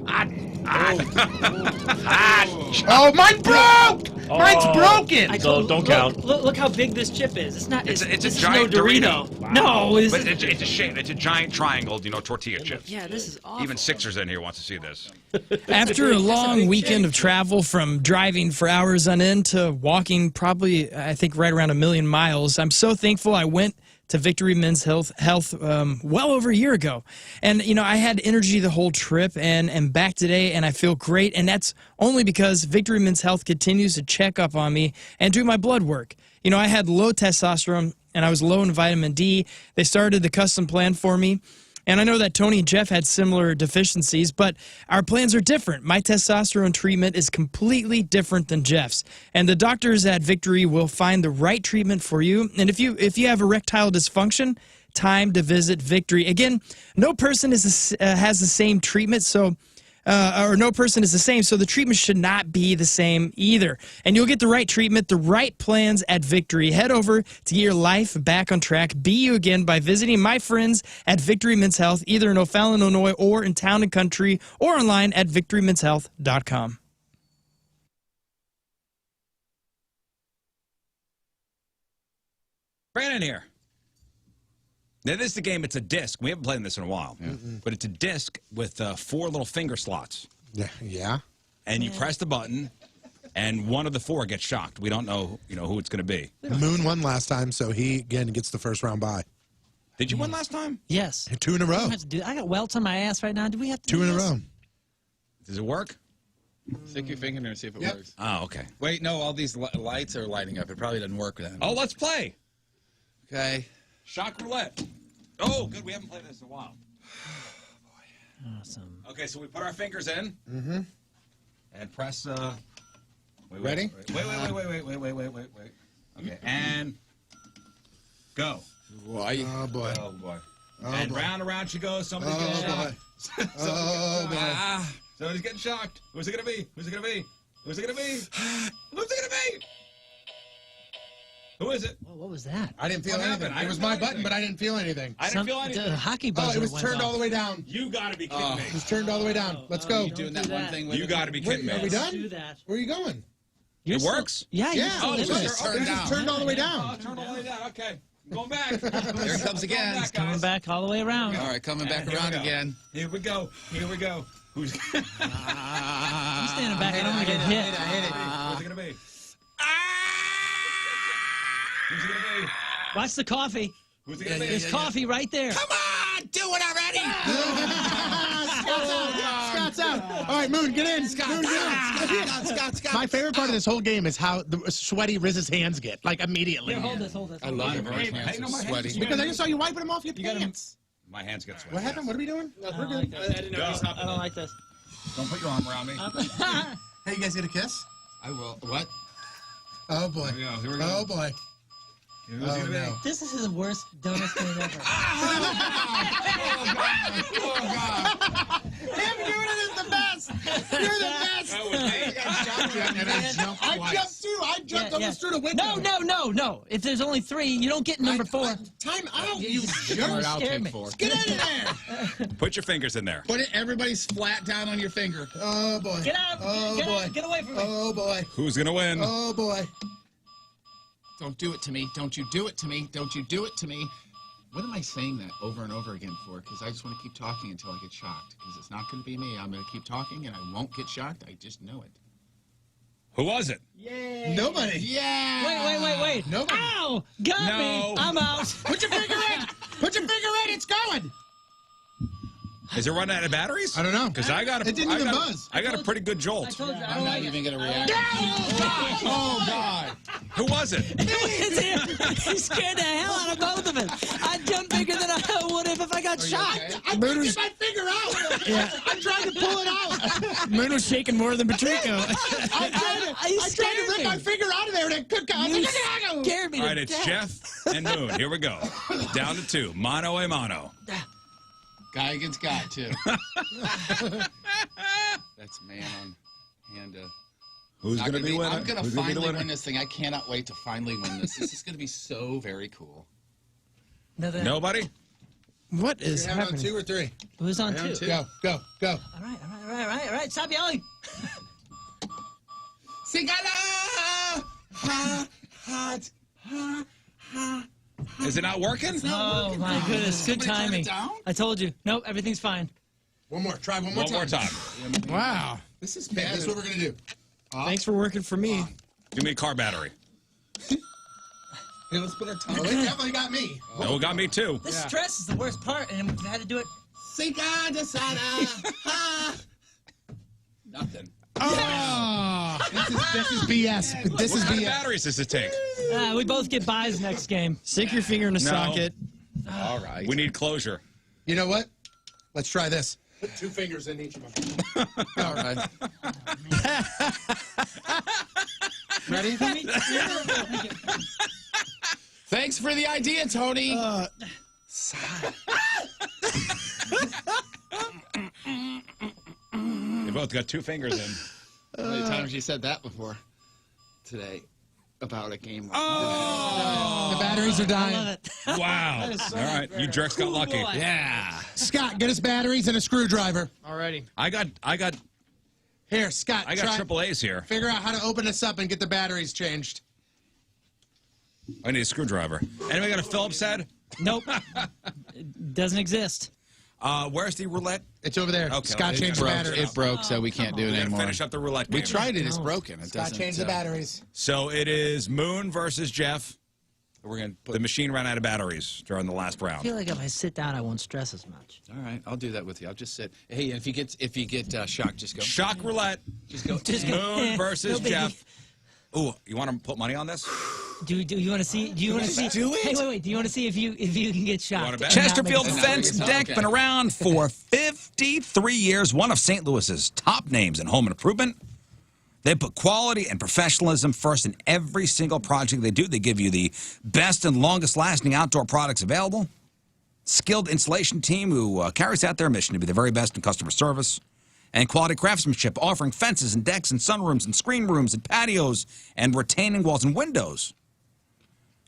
Oh, mine broke! Mine's broken! So don't count. Look how big this chip is. It's not. It's a this is giant no Dorito. No, this But is. it's a shape. It's a giant triangle, you know, tortilla chips. Yeah, this is awful. Even Sixers in here wants to see this. After a long weekend of travel from driving for hours on end to walking probably, I think, right around 1 million miles, I'm so thankful I went to Victory Men's Health well over a year ago. And, you know, I had energy the whole trip and am back today, and I feel great. And that's only because Victory Men's Health continues to check up on me and do my blood work. You know, I had low testosterone, and I was low in vitamin D. They started the custom plan for me. And I know that Tony and Jeff had similar deficiencies, but our plans are different. My testosterone treatment is completely different than Jeff's. And the doctors at Victory will find the right treatment for you. And if you have erectile dysfunction, time to visit Victory. Again, no person has the same treatment, so or no person is the same, so the treatment should not be the same either. And you'll get the right treatment, the right plans at Victory. Head over to get your life back on track. Be you again by visiting my friends at Victory Men's Health, either in O'Fallon, Illinois, or in Town and Country, or online at victorymenshealth.com. Brandon here. Now, this is the game. It's a disc. We haven't played this in a while. But it's a disc with 4 little finger slots. Yeah. And you press the button, and one of the 4 gets shocked. We don't know, who it's going to be. Moon won last time, so he, again, gets the first round bye. Did you win last time? Yes. 2 in a row. I got welts on my ass right now. Do we have to 2 do in a this? row. Does it work? Stick your finger in there and see if it works. Oh, okay. Wait, no, all these lights are lighting up. It probably doesn't work then. Oh, let's play. Okay. Shock roulette. Oh, good. We haven't played this in a while. Awesome. Okay, so we put our fingers in. Mm-hmm. And press. Ready? Wait. Okay, and go. Boy. Oh, boy. Oh, boy. Oh, And boy. round and round she goes. Somebody's getting shocked. Oh, boy. Somebody's getting shocked. Who's it going to be? Who's it going to be? Who's it going to be? Who's it going to be? Who is it? Whoa, what was that? I didn't feel What anything. happened? It was my button, but I didn't feel anything. I didn't feel anything. The hockey Oh, buzzer it was went turned off. all the way down. You got to be kidding me. It was turned all the way down. Let's go. You doing that one thing with You it? got to be kidding me. Are we done? Do that. Where are you going? It works? Yeah. Yeah. Oh, it it's just turned down. turned all the way Oh, down. it turned all the way down. Okay. I'm going back. There it comes again. Back, coming guys. back all the way around. All right, coming back And here we around go. again. Here we go. Here we go. Who's I'm standing back. I don't want to get hit. Who's it going to be? Who's it going to be? Watch the coffee. Who's it going to be? There's coffee right there. Come on, do it already. Scott's out. All right, Moon, get in. Scott, Scott. My favorite part of this whole game is how sweaty Rizz's hands get, like immediately. Hold this. I love it. My hands are sweaty. Because I just saw you wiping them off your pants. My hands get sweaty. What happened? What are we doing? I don't like this. Don't put your arm around me. Hey, you guys get a kiss? I will. What? Oh, boy. Here we go. Oh, boy. Oh, no. This is the worst donut game ever. Oh, God. Him doing it is the best. You're the best. That was me. I jumped too. I jumped almost through the window. No. If there's only 3, you don't get number 4. Time out, you All right, I'll take 4. Get out of there. Put your fingers in there. Put it. Everybody's flat down on your finger. Oh, boy. Get out. Oh, Get boy. out. Get away from me. Oh, boy. Who's going to win? Oh, boy. Don't do it to me. Don't you do it to me. Don't you do it to me. What am I saying that over and over again for? Because I just want to keep talking until I get shocked. Because it's not going to be me. I'm going to keep talking and I won't get shocked. I just know it. Who was it? Yay. Nobody. Yeah. Wait. Nobody. Ow! Got me. I'm out. Put your finger in. Put your finger in. It's going. Is it running out of batteries? I don't know. Because I got It didn't even buzz. I got a pretty good I jolt. told you. I I'm don't not like even going to react. Oh, God. Who was it? He scared the hell out of both of us. I jumped bigger than I would if I got shot. I couldn't get my finger out. Yeah. I'm trying to pull it out. Moon was shaking more than Patrico. I tried to rip my finger out of there and it could come. You scared me All to right, it's death. Jeff and Moon. Here we go. Down to 2. Mano a mano. Guy against guy, too. That's man on hand. Who's going to be winning? I'm going to finally win this thing. I cannot wait to finally win this. This is going to be so very cool. Nobody? What is You're having happening? on 2 or 3? Who's on 2? Go. All right. Stop yelling. Singala! Ha, hot, ha, ha. Is it not working? Oh, my goodness. Good Somebody turn it timing. down? I told you. Nope, everything's fine. One more. Try one more One time. more time. Wow. This is Okay, bad. this is what we're going to do. Thanks for working for me. Give me a car battery. Hey, let's put our tongue. Oh, they definitely got me. No, got me too. This stress is the worst part, and we had to do it. Nothing. Oh. This is BS. This What is kind of BS. batteries does it take? We both get buys next game. Stick your finger in a No. socket. All right. We need closure. You know what? Let's try this. Put 2 fingers in each of them. All right. Ready? Thanks for the idea, Tony. They both got 2 fingers in. How many times you said that before today about a game? The batteries are I dying. love it. Wow. All right, you jerks got lucky. boy. Yeah. Scott, get us batteries and a screwdriver. Alrighty. I got Here, Scott. try, triple A's here. Figure out how to open this up and get the batteries changed. I need a screwdriver. Anybody got a Phillips head? Nope. It doesn't exist. Where's the roulette? It's over there. Okay, Scott it changed the broke. batteries. It broke, so we can't do it We gotta anymore. finish up the roulette game. We tried it. It's broken. It Scott doesn't. changed the batteries. So it is Moon versus Jeff. We're gonna. The machine ran out of batteries during the last I round. feel like if I sit down, I won't stress as much. All right, I'll do that with you. I'll just sit. Hey, and if you get shocked, just go. Shock roulette. Just go. Just go, Moon versus no biggie. Jeff. Ooh, you want to put money on this? Do you want to see? Do you want to see? do it? Hey, wait. Do you want to see if you can get shot? Want to bet? and not Chesterfield make a Fence mistake? Deck been around for 53 years. One of St. Louis's top names in home improvement. They put quality and professionalism first in every single project they do. They give you the best and longest lasting outdoor products available. Skilled installation team who carries out their mission to be the very best in customer service. And quality craftsmanship, offering fences and decks and sunrooms and screen rooms and patios and retaining walls and windows.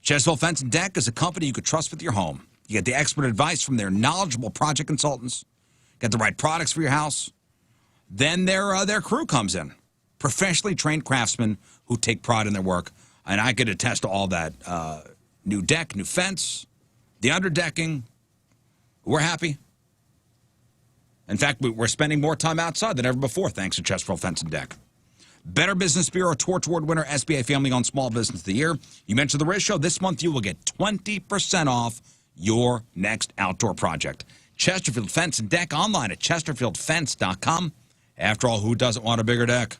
Chesterfield Fence and Deck is a company you could trust with your home. You get the expert advice from their knowledgeable project consultants, get the right products for your house. Then their crew comes in, professionally trained craftsmen who take pride in their work. And I could attest to all that. New deck, new fence, the underdecking. We're happy. In fact, we're spending more time outside than ever before, thanks to Chesterfield Fence and Deck. Better Business Bureau Torch Award winner, SBA Family-Owned Small Business of the Year. You mentioned the Rizz Show. This month, you will get 20% off your next outdoor project. Chesterfield Fence and Deck online at chesterfieldfence.com. After all, who doesn't want a bigger deck?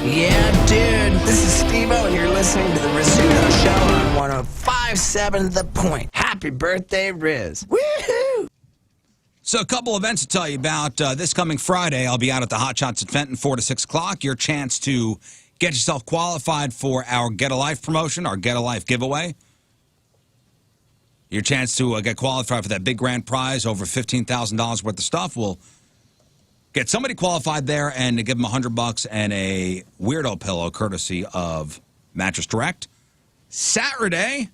Yeah, dude, this is Steve-O, and you're listening to the Rizzuto Show on 105.7 The Point. Happy birthday, Rizz. Woohoo! So a couple events to tell you about. This coming Friday, I'll be out at the Hot Shots at Fenton, 4 to 6 o'clock. Your chance to get yourself qualified for our Get a Life promotion, our Get a Life giveaway. Your chance to get qualified for that big grand prize, over $15,000 worth of stuff. We'll get somebody qualified there and give them $100 and a weirdo pillow courtesy of Mattress Direct. Saturday,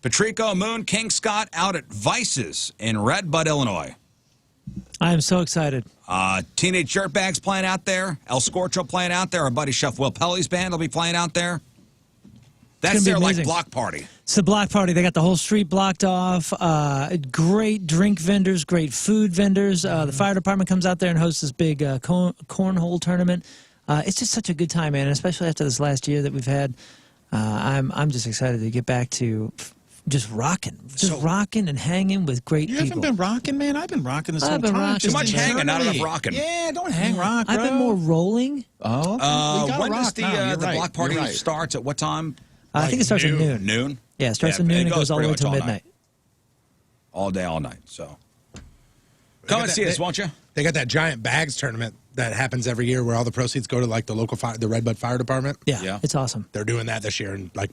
Patrico, Moon, King Scott out at Vices in Red Bud, Illinois. I am so excited. Teenage Dirtbags playing out there. El Scorcho playing out there. Our buddy Chef Will Pelly's band will be playing out there. That's their like block party. It's the block party. They got the whole street blocked off. Great drink vendors, great food vendors. The fire department comes out there and hosts this big cornhole tournament. It's just such a good time, man. Especially after this last year that we've had. I'm just excited to get back to just rocking, rocking and hanging with great people. You haven't been rocking, man. I've been rocking this whole I've been time. rocking. Too much hanging, not enough rocking. Yeah, don't hang rock, bro. I've been more rolling. Oh, okay. When does the block party starts? At what time? I think it starts at noon. Noon? Yeah, it starts at noon and goes all the way till midnight. All day, all night. So come and see us, won't you? They got that giant bags tournament that happens every year where all the proceeds go to like the local the Red Bud Fire Department. Yeah, it's awesome. They're doing that this year and like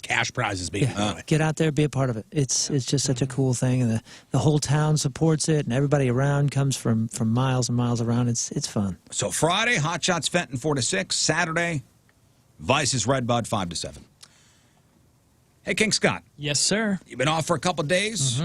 cash prizes being given away. Get out there, be a part of it. It's just such a cool thing, and the whole town supports it, and everybody around comes from miles and miles around. It's fun. So Friday, Hot Shots Fenton 4 to 6. Saturday, Vice's Red Bud 5 to 7. Hey, King Scott. Yes, sir. You've been off for a couple days.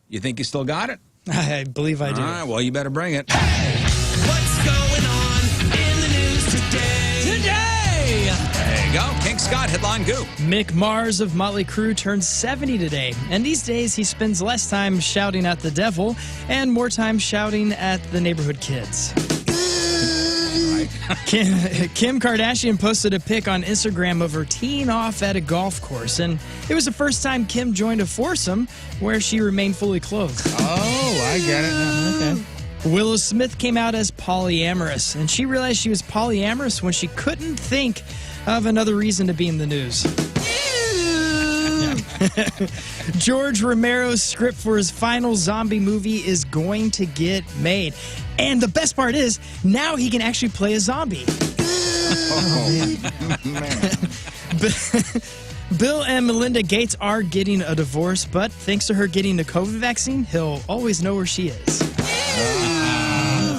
You think you still got it? I believe I do. All right, well, you better bring it. What's going on in the news today? There you go. King Scott, headline goop. Mick Mars of Motley Crue turned 70 today, and these days he spends less time shouting at the devil and more time shouting at the neighborhood kids. Kim Kardashian posted a pic on Instagram of her teeing off at a golf course, and it was the first time Kim joined a foursome where she remained fully clothed. Oh, I get it now. Okay. Willow Smith came out as polyamorous, and she realized she was polyamorous when she couldn't think of another reason to be in the news. George Romero's script for his final zombie movie is going to get made. And the best part is, now he can actually play a zombie. Bill and Melinda Gates are getting a divorce, but thanks to her getting the COVID vaccine, he'll always know where she is.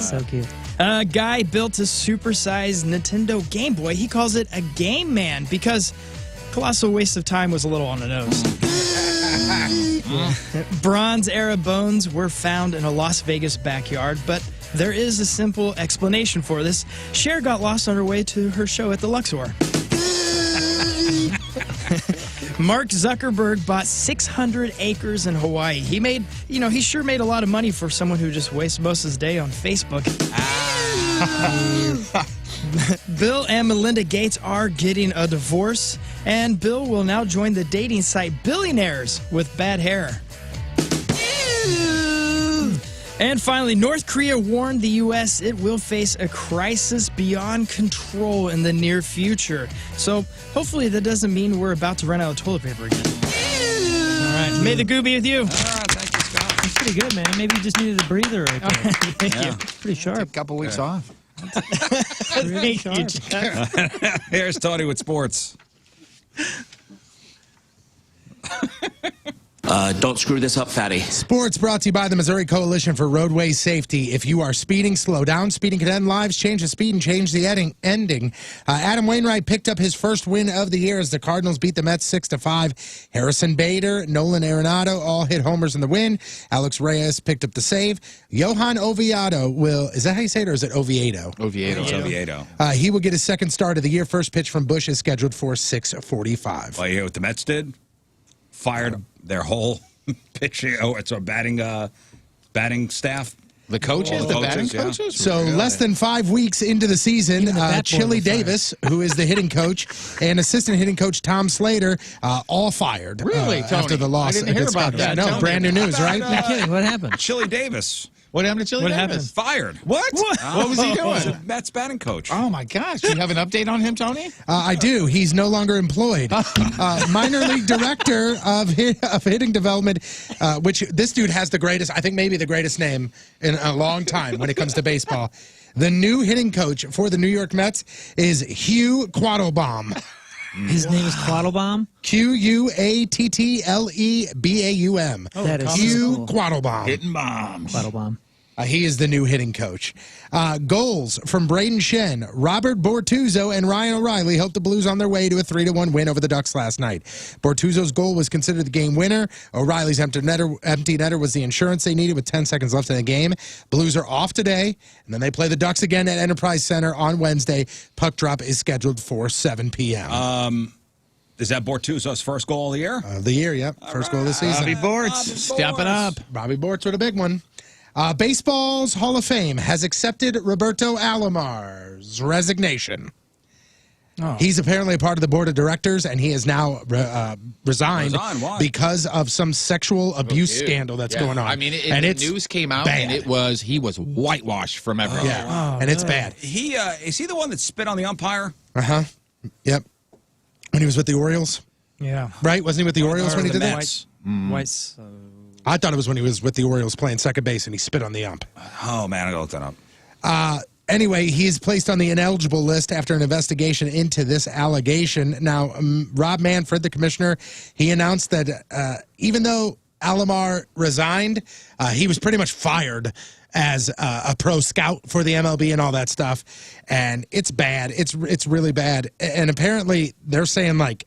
So cute. A guy built a supersized Nintendo Game Boy. He calls it a Game Man because colossal waste of time was a little on the nose. Bronze-era bones were found in a Las Vegas backyard, but there is a simple explanation for this. Cher got lost on her way to her show at the Luxor. Mark Zuckerberg bought 600 acres in Hawaii. He sure made a lot of money for someone who just wastes most of his day on Facebook. Bill and Melinda Gates are getting a divorce, and Bill will now join the dating site Billionaires with Bad Hair. And finally, North Korea warned the U.S. it will face a crisis beyond control in the near future. So hopefully that doesn't mean we're about to run out of toilet paper again. All right. May the goo be with you. All right, thank you, Scott. That's pretty good, man. Maybe you just needed a breather right there. Thank you. Pretty sharp. Take a couple weeks off. Thank you, Jeff. Here's Tony with sports. Don't screw this up, fatty. Sports brought to you by the Missouri Coalition for Roadway Safety. If you are speeding, slow down. Speeding can end lives. Change the speed and change the ending. Adam Wainwright picked up his first win of the year as the Cardinals beat the Mets 6-5. Harrison Bader, Nolan Arenado all hit homers in the win. Alex Reyes picked up the save. Johan Oviedo will, is that how you say it, or is it Oviedo? Oviedo. It's Oviedo. He will get his second start of the year. First pitch from Bush is scheduled for 6:45. Well, you hear what the Mets did? Fired their whole pitching. Oh, it's a batting staff. The coaches, the batting coaches. So less than 5 weeks into the season, Chili Davis, who is the hitting coach, and assistant hitting coach Tom Slater, all fired. Really, Tony? After the loss. I didn't hear against about Cardinals. that. No, brand new news, right? You're kidding. What happened? Chili Davis. What happened to Chili Davis? happened? Fired. What? What was he doing? Mets batting coach. Oh, my gosh. Do you have an update on him, Tony? I do. He's no longer employed. Minor league director of hitting development, which this dude has the greatest, I think maybe the greatest name in a long time when it comes to baseball. The new hitting coach for the New York Mets is Hugh Quattlebaum. His name is Quattlebaum? Quattlebaum. That is Hugh cool. Quattlebaum. Hitting bombs. Quattlebaum. He is the new hitting coach. Goals from Braden Shen, Robert Bortuzzo, and Ryan O'Reilly helped the Blues on their way to a 3-1 win over the Ducks last night. Bortuzzo's goal was considered the game winner. O'Reilly's empty netter was the insurance they needed with 10 seconds left in the game. Blues are off today, and then they play the Ducks again at Enterprise Center on Wednesday. Puck drop is scheduled for 7 p.m. Is that Bortuzzo's first goal of the year? Of the year, yep. First goal of the season. Bobby Bortz, stepping up. Bobby Bortz with a big one. Baseball's Hall of Fame has accepted Roberto Alomar's resignation. Oh. He's apparently a part of the board of directors, and he has now resigned Why? because of some sexual abuse scandal that's going on. I mean, and the it's news came out, bad. and he was whitewashed from everything. Yeah, and it's bad. Is he the one that spit on the umpire? Uh-huh. Yep. When he was with the Orioles, Yeah. right? Wasn't he with the Orioles when he did that? Mets. White's. I thought it was when he was with the Orioles playing second base and he spit on the ump. Oh, man, I gotta look that up. Anyway, he's placed on the ineligible list after an investigation into this allegation. Now, Rob Manfred, the commissioner, he announced that even though Alomar resigned, he was pretty much fired as a pro scout for the MLB and all that stuff. And it's bad. It's really bad. And apparently they're saying, like,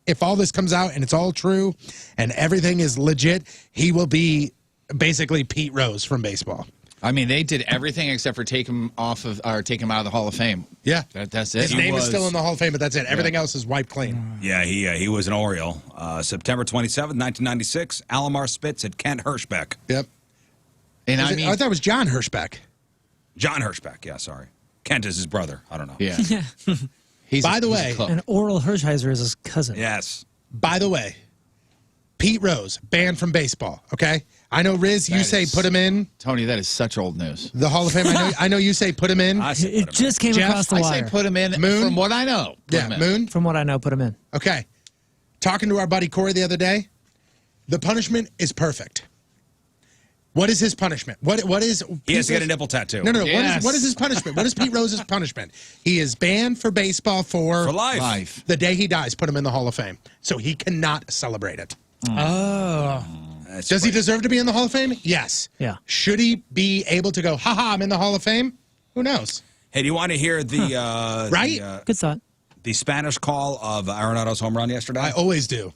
if all this comes out and it's all true and everything is legit, he will be basically Pete Rose from baseball. I mean, they did everything except for take him out of the Hall of Fame. Yeah. That's it. His name is still in the Hall of Fame, but that's it. Everything else is wiped clean. Yeah, he was an Oriole. September 27th, 1996, Alomar spits at Kent Hirschbeck. Yep. And I thought it was John Hirschbeck. John Hirschbeck, yeah, sorry. Kent is his brother. I don't know. Yeah. By the way, And Oral Hershiser is his cousin. Yes. By the way, Pete Rose, banned from baseball, okay? I know, Rizz, you say put him in. Tony, that is such old news. The Hall of Fame, I know you say put him in. It just came Jeff, across the I wire. say put him in Moon? from what I know. Put him Yeah, in. Moon. From what I know, put him in. Okay. Talking to our buddy Corey the other day, the punishment is perfect. What is his punishment? What is He has to get a nipple tattoo. No. Yes. What is his punishment? What is Pete Rose's punishment? He is banned for baseball for life. The day he dies, put him in the Hall of Fame. So he cannot celebrate it. Oh. Does he deserve to be in the Hall of Fame? Yes. Yeah. Should he be able to go, haha, I'm in the Hall of Fame? Who knows? Hey, do you want to hear the Right? Good thought. the Spanish call of Arenado's home run yesterday? I always do.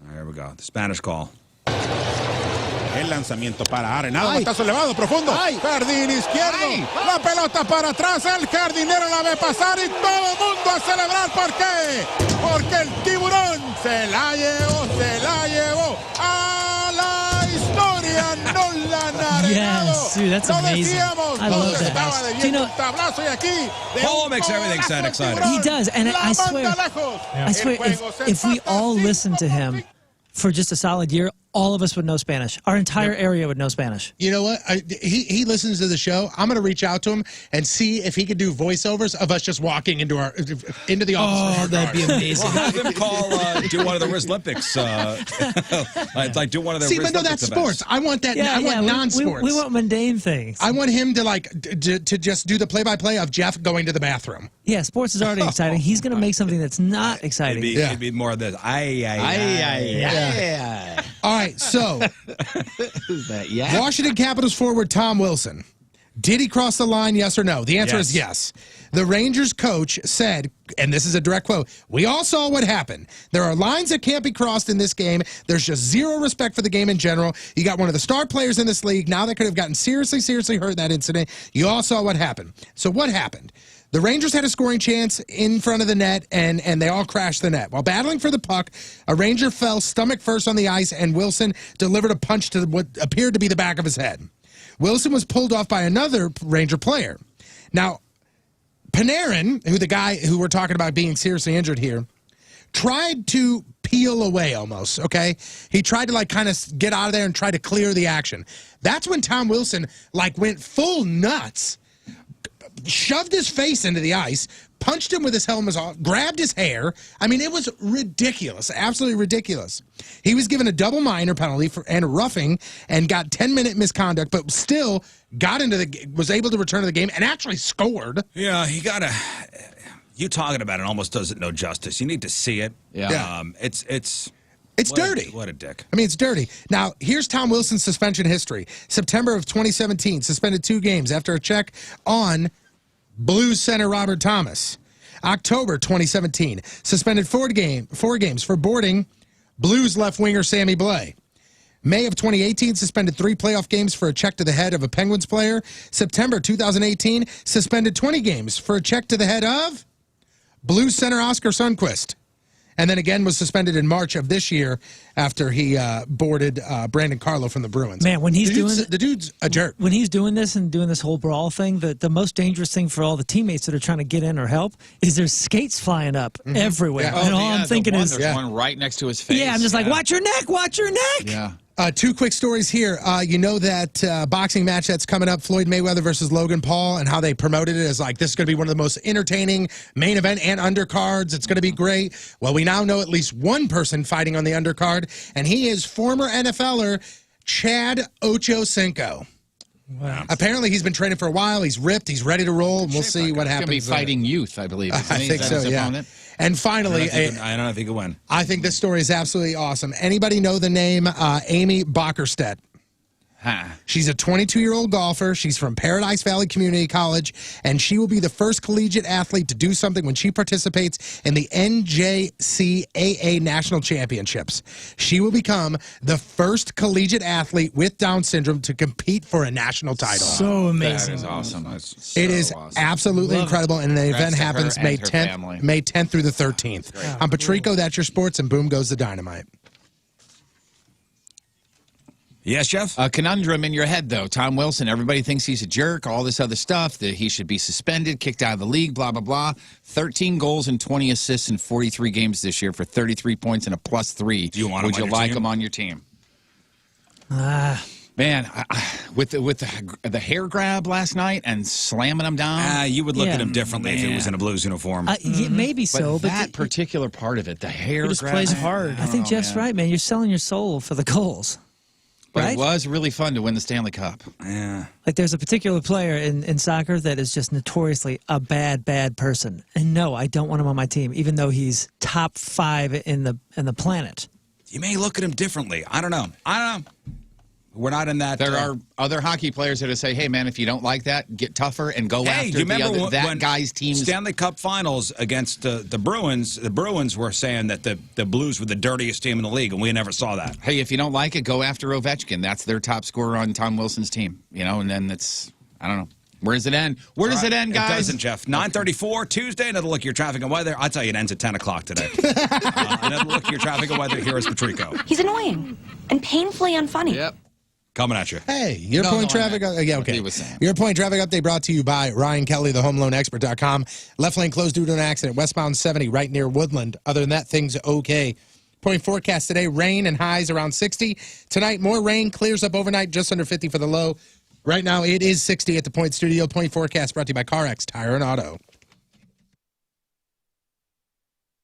All right, here we go. The Spanish call. El lanzamiento para Arenado, batazo elevado, profundo. Jardín izquierdo. La pelota para atrás. El jardinero la ve pasar y todo el mundo a celebrar. ¿Por qué? Porque el tiburón se la llevó a la historia. Nolan Arenado. Yes, dude, that's amazing. I love that. Estaba de Do you know, tablazo y aquí. Polo makes everything sound exciting. he does, and I swear, if we all listen to him for just a solid year, all of us would know Spanish. Our entire area would know Spanish. You know what? He listens to the show. I'm going to reach out to him and see if he could do voiceovers of us just walking into the office. Oh, that'd be amazing. Well, have him do one of the Rizz Olympics. Like do one of the. See, Rizz but no, Olympics that's events. sports. I want that. I want non-sports. We want mundane things. I want him to just do the play-by-play of Jeff going to the bathroom. Yeah, sports is already exciting. He's going to make something that's not exciting. It'd be more of this. All right, so Yeah. Washington Capitals forward Tom Wilson. Did he cross the line, yes or no? The answer is yes. The Rangers coach said, and this is a direct quote, "We all saw what happened. There are lines that can't be crossed in this game. There's just zero respect for the game in general. You got one of the star players in this league now that could have gotten seriously hurt in that incident. You all saw what happened." So what happened? The Rangers had a scoring chance in front of the net, and they all crashed the net. While battling for the puck, a Ranger fell stomach first on the ice, and Wilson delivered a punch to what appeared to be the back of his head. Wilson was pulled off by another Ranger player. Now, Panarin, the guy who we're talking about being seriously injured here, tried to peel away almost, okay? He tried to, kind of get out of there and try to clear the action. That's when Tom Wilson, went full nuts, shoved his face into the ice, punched him with his helmet off, grabbed his hair. I mean, it was ridiculous, absolutely ridiculous. He was given a double minor penalty and roughing and got 10-minute misconduct, but still was able to return to the game and actually scored. Yeah, you talking about it almost doesn't know justice. You need to see it. Yeah. It's dirty. What a dick. I mean, it's dirty. Now, here's Tom Wilson's suspension history. September of 2017, suspended 2 games after a check on Blues center Robert Thomas. October 2017, suspended 4 games for boarding Blues left winger Sammy Blais. May of 2018, suspended 3 playoff games for a check to the head of a Penguins player. September 2018, suspended 20 games for a check to the head of Blues center Oscar Sundqvist. And then again was suspended in March of this year after he boarded Brandon Carlo from the Bruins. Man, when the dude's a jerk. When he's doing this and doing this whole brawl thing, the most dangerous thing for all the teammates that are trying to get in or help is there's skates flying up everywhere. Yeah. And all I'm thinking is, there's one right next to his face. yeah, I'm just like, watch your neck, watch your neck. Yeah. 2 quick stories here. You know that boxing match that's coming up, Floyd Mayweather versus Logan Paul, and how they promoted it as this is going to be one of the most entertaining main event and undercards. It's going to be great. Well, we now know at least one person fighting on the undercard, and he is former NFLer Chad Ochocinco. Wow. Apparently, he's been training for a while. He's ripped. He's ready to roll. And we'll see what happens. He's going to be fighting youth, I believe. I think so, yeah. And finally, I don't know if he could win. I think this story is absolutely awesome. Anybody know the name Amy Bockerstedt? She's a 22-year-old golfer. She's from Paradise Valley Community College, and she will be the first collegiate athlete to do something when she participates in the NJCAA National Championships. She will become the first collegiate athlete with Down syndrome to compete for a national title. So amazing. That is awesome. It is absolutely incredible, and the event happens May 10th through the 13th. I'm Patrico, that's your sports, and boom goes the dynamite. Yes, Jeff? A conundrum in your head, though. Tom Wilson, everybody thinks he's a jerk, all this other stuff, that he should be suspended, kicked out of the league, blah, blah, blah. 13 goals and 20 assists in 43 games this year for 33 points and a +3. Do you want him Would on you your like team? him on your team? Man, with the hair grab last night and slamming him down. You would look at him differently if he was in a Blues uniform. Yeah, maybe so, but that particular part of it, the hair He just grab. plays hard. I think Jeff's right, man. You're selling your soul for the goals. But Right? it was really fun to win the Stanley Cup. Yeah. Like there's a particular player in soccer that is just notoriously a bad person. And no, I don't want him on my team, even though he's top 5 in the planet. You may look at him differently. I don't know. We're not in that. There are other hockey players that say, hey, man, if you don't like that, get tougher and go Hey, after do you remember that when guy's team. Stanley Cup Finals against the Bruins? The Bruins were saying that the Blues were the dirtiest team in the league, and we never saw that. Hey, if you don't like it, go after Ovechkin. That's their top scorer on Tom Wilson's team. And then it's, I don't know. Where does it end? Where does it end, guys? It doesn't, Jeff. 9:34, Tuesday, another look at your traffic and weather. I'll tell you, it ends at 10 o'clock today. Another look at your traffic and weather. Here is Patrico. He's annoying and painfully unfunny. Yep. Coming at you. Hey, your point traffic. Yeah, okay. He was saying. Your point traffic update brought to you by Ryan Kelly, thehomeloanexpert.com. Left lane closed due to an accident. Westbound 70 right near Woodland. Other than that, things okay Point forecast today, rain and highs around 60. Tonight, more rain, clears up overnight, just under 50 for the low. Right now, it is 60 at the Point Studio. Point forecast brought to you by CarX Tire and Auto.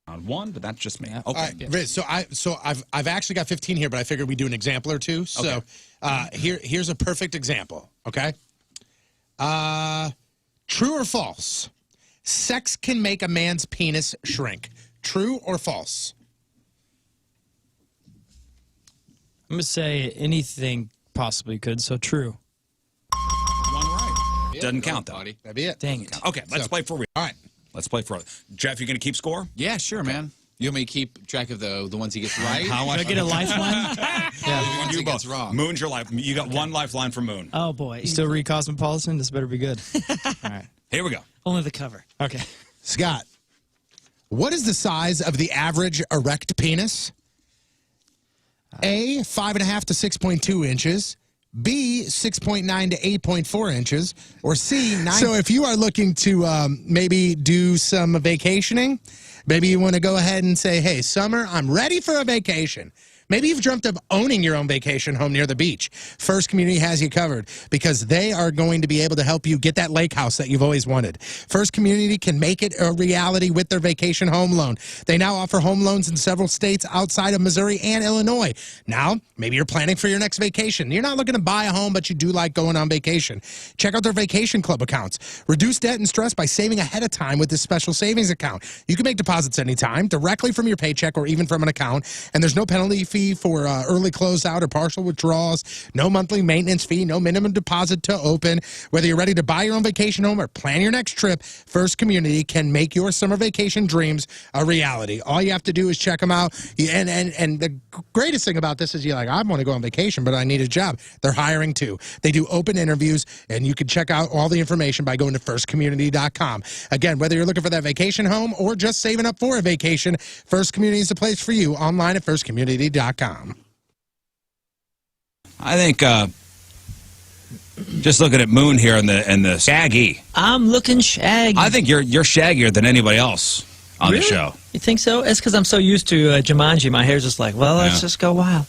On one, but that's just me. Okay. All right, Rizz, so I've actually got 15 here, but I figured we'd do an example or two. So here's a perfect example, okay? True or false? Sex can make a man's penis shrink. True or false? I'm going to say anything possibly could, so true. One right. Doesn't count, though. That'd be it. Dang it. Okay, let's play for real. All right. Let's play for real. Jeff, you going to keep score? Yeah, sure, man. You want me to keep track of the ones he gets right? How Should I get a lifeline? Yeah, the ones he gets wrong. Moon's your life. You got one lifeline from Moon. Oh, boy. You still read Cosmopolitan? This better be good. All right. Here we go. Only the cover. Okay. Scott, what is the size of the average erect penis? A, 5.5 to 6.2 inches. B, 6.9 to 8.4 inches. Or C, 9. So if you are looking to maybe do some vacationing, maybe you want to go ahead and say, hey, summer, I'm ready for a vacation. Maybe you've dreamt of owning your own vacation home near the beach. First Community has you covered because they are going to be able to help you get that lake house that you've always wanted. First Community can make it a reality with their vacation home loan. They now offer home loans in several states outside of Missouri and Illinois. Now, maybe you're planning for your next vacation. You're not looking to buy a home, but you do like going on vacation. Check out their Vacation Club accounts. Reduce debt and stress by saving ahead of time with this special savings account. You can make deposits anytime, directly from your paycheck or even from an account, and there's no penalty fee for early closeout or partial withdrawals, no monthly maintenance fee, no minimum deposit to open. Whether you're ready to buy your own vacation home or plan your next trip, First Community can make your summer vacation dreams a reality. All you have to do is check them out. And the greatest thing about this is you're like, I want to go on vacation, but I need a job. They're hiring too. They do open interviews, and you can check out all the information by going to firstcommunity.com. Again, whether you're looking for that vacation home or just saving up for a vacation, First Community is the place for you. Online at firstcommunity.com. I think just looking at Moon here and the shaggy. I'm looking shaggy. I think you're shaggier than anybody else on the show. You think so? It's because I'm so used to Jumanji. My hair's just like, well, let's just go wild.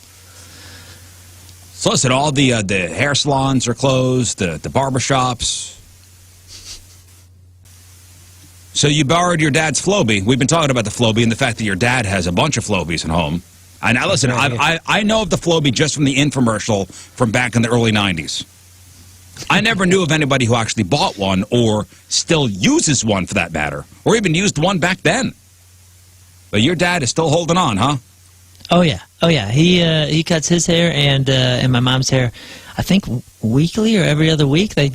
So listen, all the hair salons are closed, the barber shops. So you borrowed your dad's Flowbee. We've been talking about the Flowbee and the fact that your dad has a bunch of Flowbees at home. And now listen, I know of the Flowbee just from the infomercial from back in the early 90s. I never knew of anybody who actually bought one or still uses one for that matter, or even used one back then. But your dad is still holding on, huh? Oh yeah, oh yeah. He cuts his hair and my mom's hair, I think weekly or every other week. They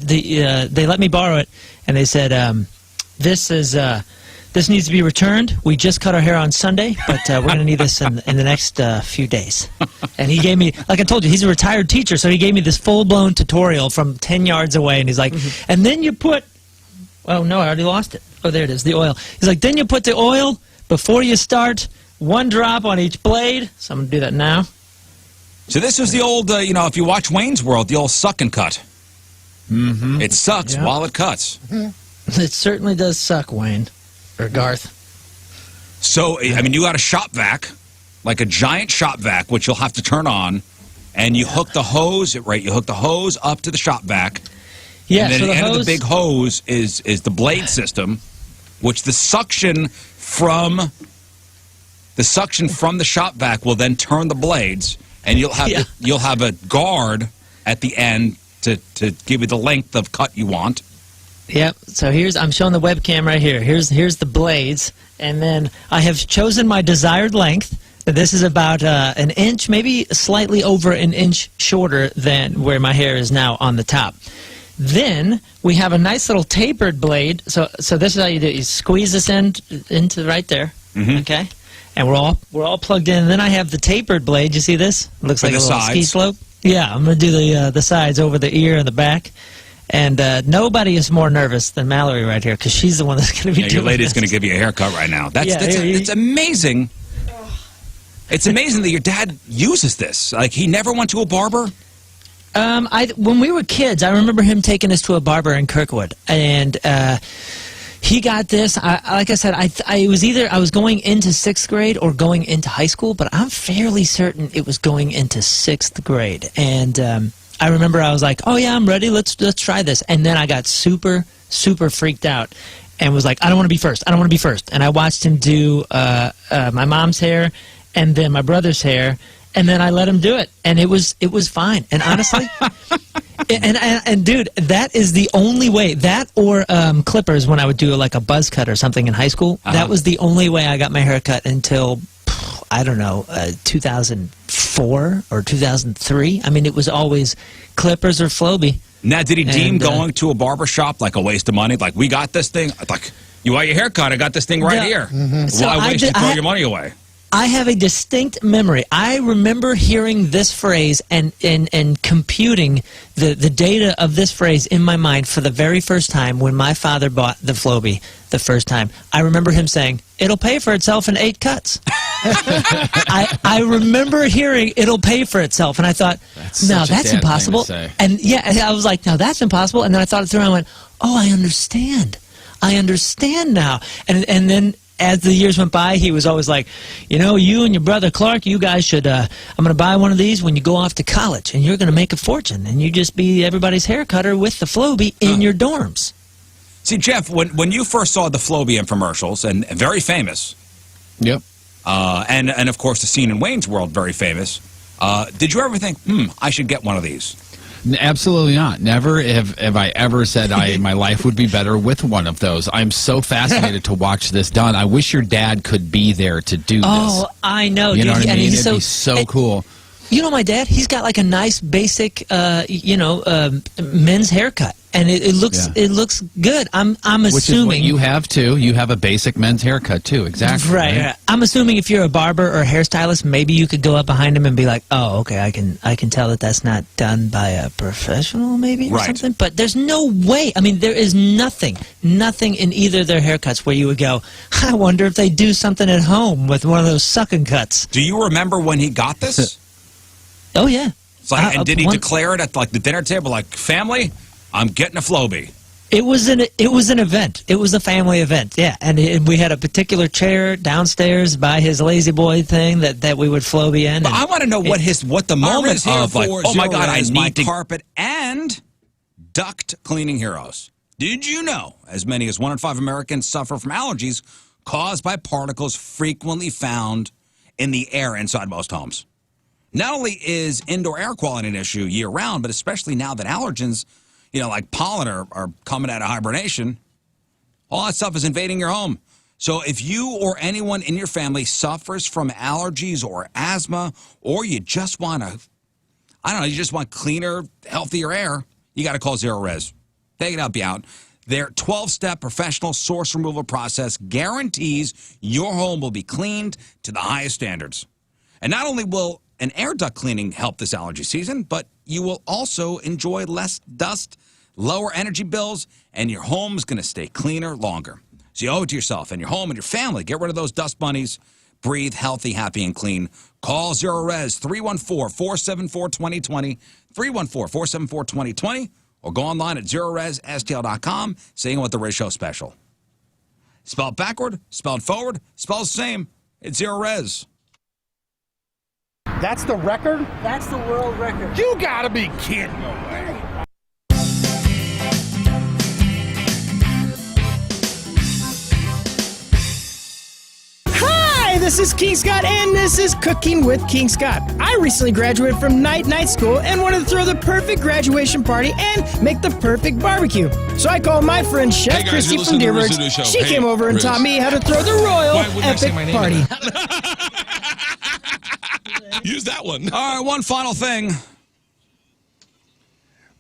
let me borrow it, and they said this needs to be returned. We just cut our hair on Sunday, but we're going to need this in the next few days. And he gave me, like I told you, he's a retired teacher, so he gave me this full-blown tutorial from 10 yards away, and he's like, and then you put, oh, no, I already lost it. Oh, there it is, the oil. He's like, then you put the oil before you start, 1 drop on each blade. So I'm going to do that now. So this was the old, if you watch Wayne's World, the old suck and cut. Mm-hmm. It sucks while it cuts. Mm-hmm. It certainly does suck, Wayne. Or Garth. So, I mean, you got a shop vac, like a giant shop vac, which you'll have to turn on, and you hook the hose, right? You hook the hose up to the shop vac. Yeah, and then so the end of the big hose is the blade system, which the suction from the shop vac will then turn the blades, and you'll have a guard at the end to give you the length of cut you want. Yep. So I'm showing the webcam right here. Here's the blades, and then I have chosen my desired length. This is about an inch, maybe slightly over an inch shorter than where my hair is now on the top. Then we have a nice little tapered blade. So this is how you do it. You squeeze this into right there. Mm-hmm. Okay. And we're all plugged in. And then I have the tapered blade. You see this? It looks like a little ski slope. Yeah, I'm going to do the sides over the ear and the back. And nobody is more nervous than Mallory right here because she's the one that's going to be doing your lady's this. going to give you a haircut right now. It's amazing. It's amazing that your dad uses this. Like, he never went to a barber? When we were kids, I remember him taking us to a barber in Kirkwood. And He got this. Like I said, I was either I was going into 6th grade or going into high school, but I'm fairly certain it was going into 6th grade. And I remember I was like, "Oh yeah, I'm ready. Let's try this." And then I got super freaked out and was like, "I don't want to be first. I don't want to be first." And I watched him do my mom's hair and then my brother's hair, and then I let him do it, and it was fine. And honestly. And dude, that is the only way. That or clippers when I would do like a buzz cut or something in high school. That was the only way I got my hair cut until, I don't know, 2004 or 2003. I mean, it was always clippers or Flowbee. Now, did he deem going to a barber shop like a waste of money? Like, we got this thing. Like, you want your hair cut? I got this thing right here. So Why waste and throw your money away? I have a distinct memory. I remember hearing this phrase and computing the data of this phrase in my mind for the very first time when my father bought the Flowbee the first time. I remember him saying, "It'll pay for itself in 8 cuts." I remember hearing, "It'll pay for itself," and I thought, "No, that's impossible." And yeah, I was like, "No, that's impossible." And then I thought it through and I went, "Oh, I understand. I understand now." And then as the years went by, he was always like, "You know, you and your brother Clark, you guys should, I'm going to buy one of these when you go off to college, and you're going to make a fortune, and you just be everybody's hair cutter with the Flowbee in your dorms." See, Jeff, when you first saw the Flowbee infomercials, and very famous. Yep. And of course, the scene in Wayne's World, very famous. Did you ever think, I should get one of these? Absolutely not. Never have I ever said my life would be better with one of those. I'm so fascinated to watch this done. I wish your dad could be there to do this. Oh, I know. You know what I mean? It'd be so cool. You know my dad? He's got like a nice basic, men's haircut. And it looks good. I'm assuming. Which is what you have too. You have a basic men's haircut too. Exactly. Right. I'm assuming if you're a barber or a hairstylist, maybe you could go up behind him and be like, "Oh, okay, I can tell that that's not done by a professional, maybe or something." But there's no way. I mean, there is nothing in either of their haircuts where you would go, "I wonder if they do something at home with one of those sucking cuts." Do you remember when he got this? Oh yeah. It's like, and did he declare it at like the dinner table, like, "Family, I'm getting a Flowbee"? It was an event. It was a family event, yeah. And we had a particular chair downstairs by his lazy boy thing that we would Flowbee in. But I want to know what the moment of like, oh my God, I need carpet and duct cleaning heroes. Did you know as many as 1 in 5 Americans suffer from allergies caused by particles frequently found in the air inside most homes? Not only is indoor air quality an issue year-round, but especially now that allergens, like pollen are coming out of hibernation, all that stuff is invading your home. So if you or anyone in your family suffers from allergies or asthma, or you just want cleaner, healthier air, you got to call Zero Res. They can help you out. Their 12-step professional source removal process guarantees your home will be cleaned to the highest standards. And not only will an air duct cleaning help this allergy season, but you will also enjoy less dust, lower energy bills, and your home's going to stay cleaner longer. So you owe it to yourself and your home and your family. Get rid of those dust bunnies. Breathe healthy, happy, and clean. Call Zero Res 314-474-2020, 314-474-2020, or go online at ZeroResSTL.com saying what the Rizz Show special. Spelled backward, spelled forward, spelled the same. It's Zero Res. That's the record? That's the world record. You gotta be kidding. No way. Hi, this is King Scott, and this is Cooking with King Scott. I recently graduated from night school and wanted to throw the perfect graduation party and make the perfect barbecue. So I called my friend Chef Christy from Dearborn. She came over and taught me how to throw the royal epic party. Use that one. All right, one final thing.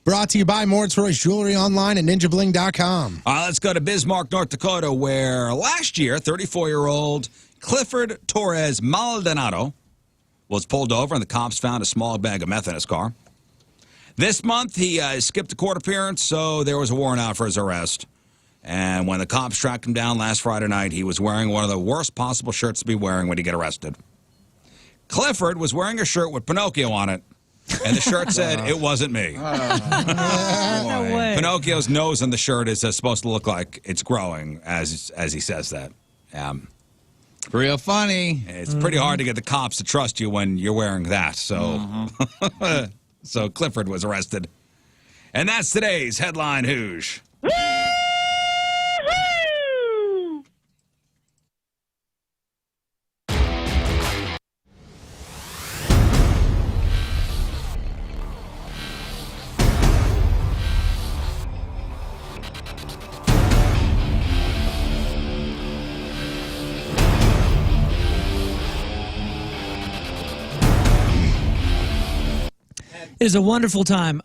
Brought to you by Moritz Royce Jewelry online at ninjabling.com. All right, let's go to Bismarck, North Dakota, where last year, 34-year-old Clifford Torres Maldonado was pulled over, and the cops found a small bag of meth in his car. This month, he skipped a court appearance, so there was a warrant out for his arrest. And when the cops tracked him down last Friday night, he was wearing one of the worst possible shirts to be wearing when you get arrested. Clifford was wearing a shirt with Pinocchio on it, And the shirt said, "It wasn't me." No way. Pinocchio's nose on the shirt is supposed to look like it's growing as he says that. Real funny. It's pretty hard to get the cops to trust you when you're wearing that. So, so Clifford was arrested. And that's today's headline Hooshe. It is a wonderful time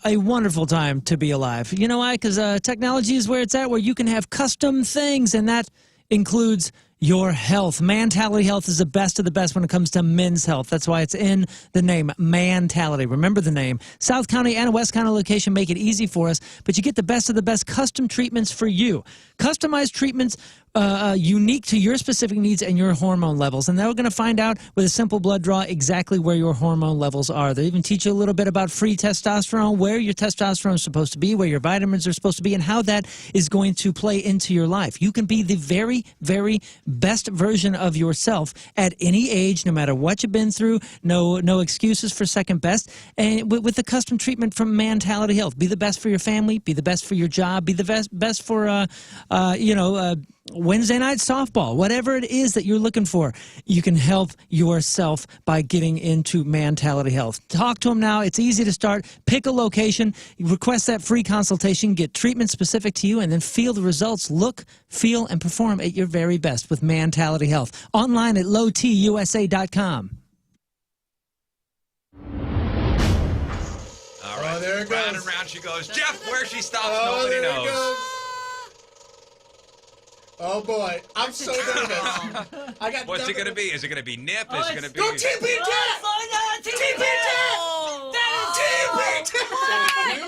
to be alive. You know why? Because technology is where it's at, where you can have custom things, and that includes your health. Mantality Health is the best of the best when it comes to men's health. That's why it's in the name, Mantality. Remember the name. South County and West County location make it easy for us, but you get the best of the best custom treatments for you. Customized treatments unique to your specific needs and your hormone levels. And then we're going to find out with a simple blood draw exactly where your hormone levels are. They even teach you a little bit about free testosterone, where your testosterone is supposed to be, where your vitamins are supposed to be, and how that is going to play into your life. You can be the very, very best version of yourself at any age, no matter what you've been through. No excuses for second best. And with the custom treatment from Mantality Health, be the best for your family, be the best for your job, be the best for Wednesday night softball, whatever it is that you're looking for. You can help yourself by getting into Mantality Health. Talk to them now. It's easy to start. Pick a location, request that free consultation, get treatment specific to you, and then feel the results. Look, feel, and perform at your very best with Mantality Health. Online at lowtusa.com. All right, there it goes. round and round she goes. Jeff, where she stops, nobody there it knows. goes. Oh boy, I'm so nervous. I got. What's it going to be? Is it going to be nip? Is it going to be? Go TP Jeff! TP Jeff!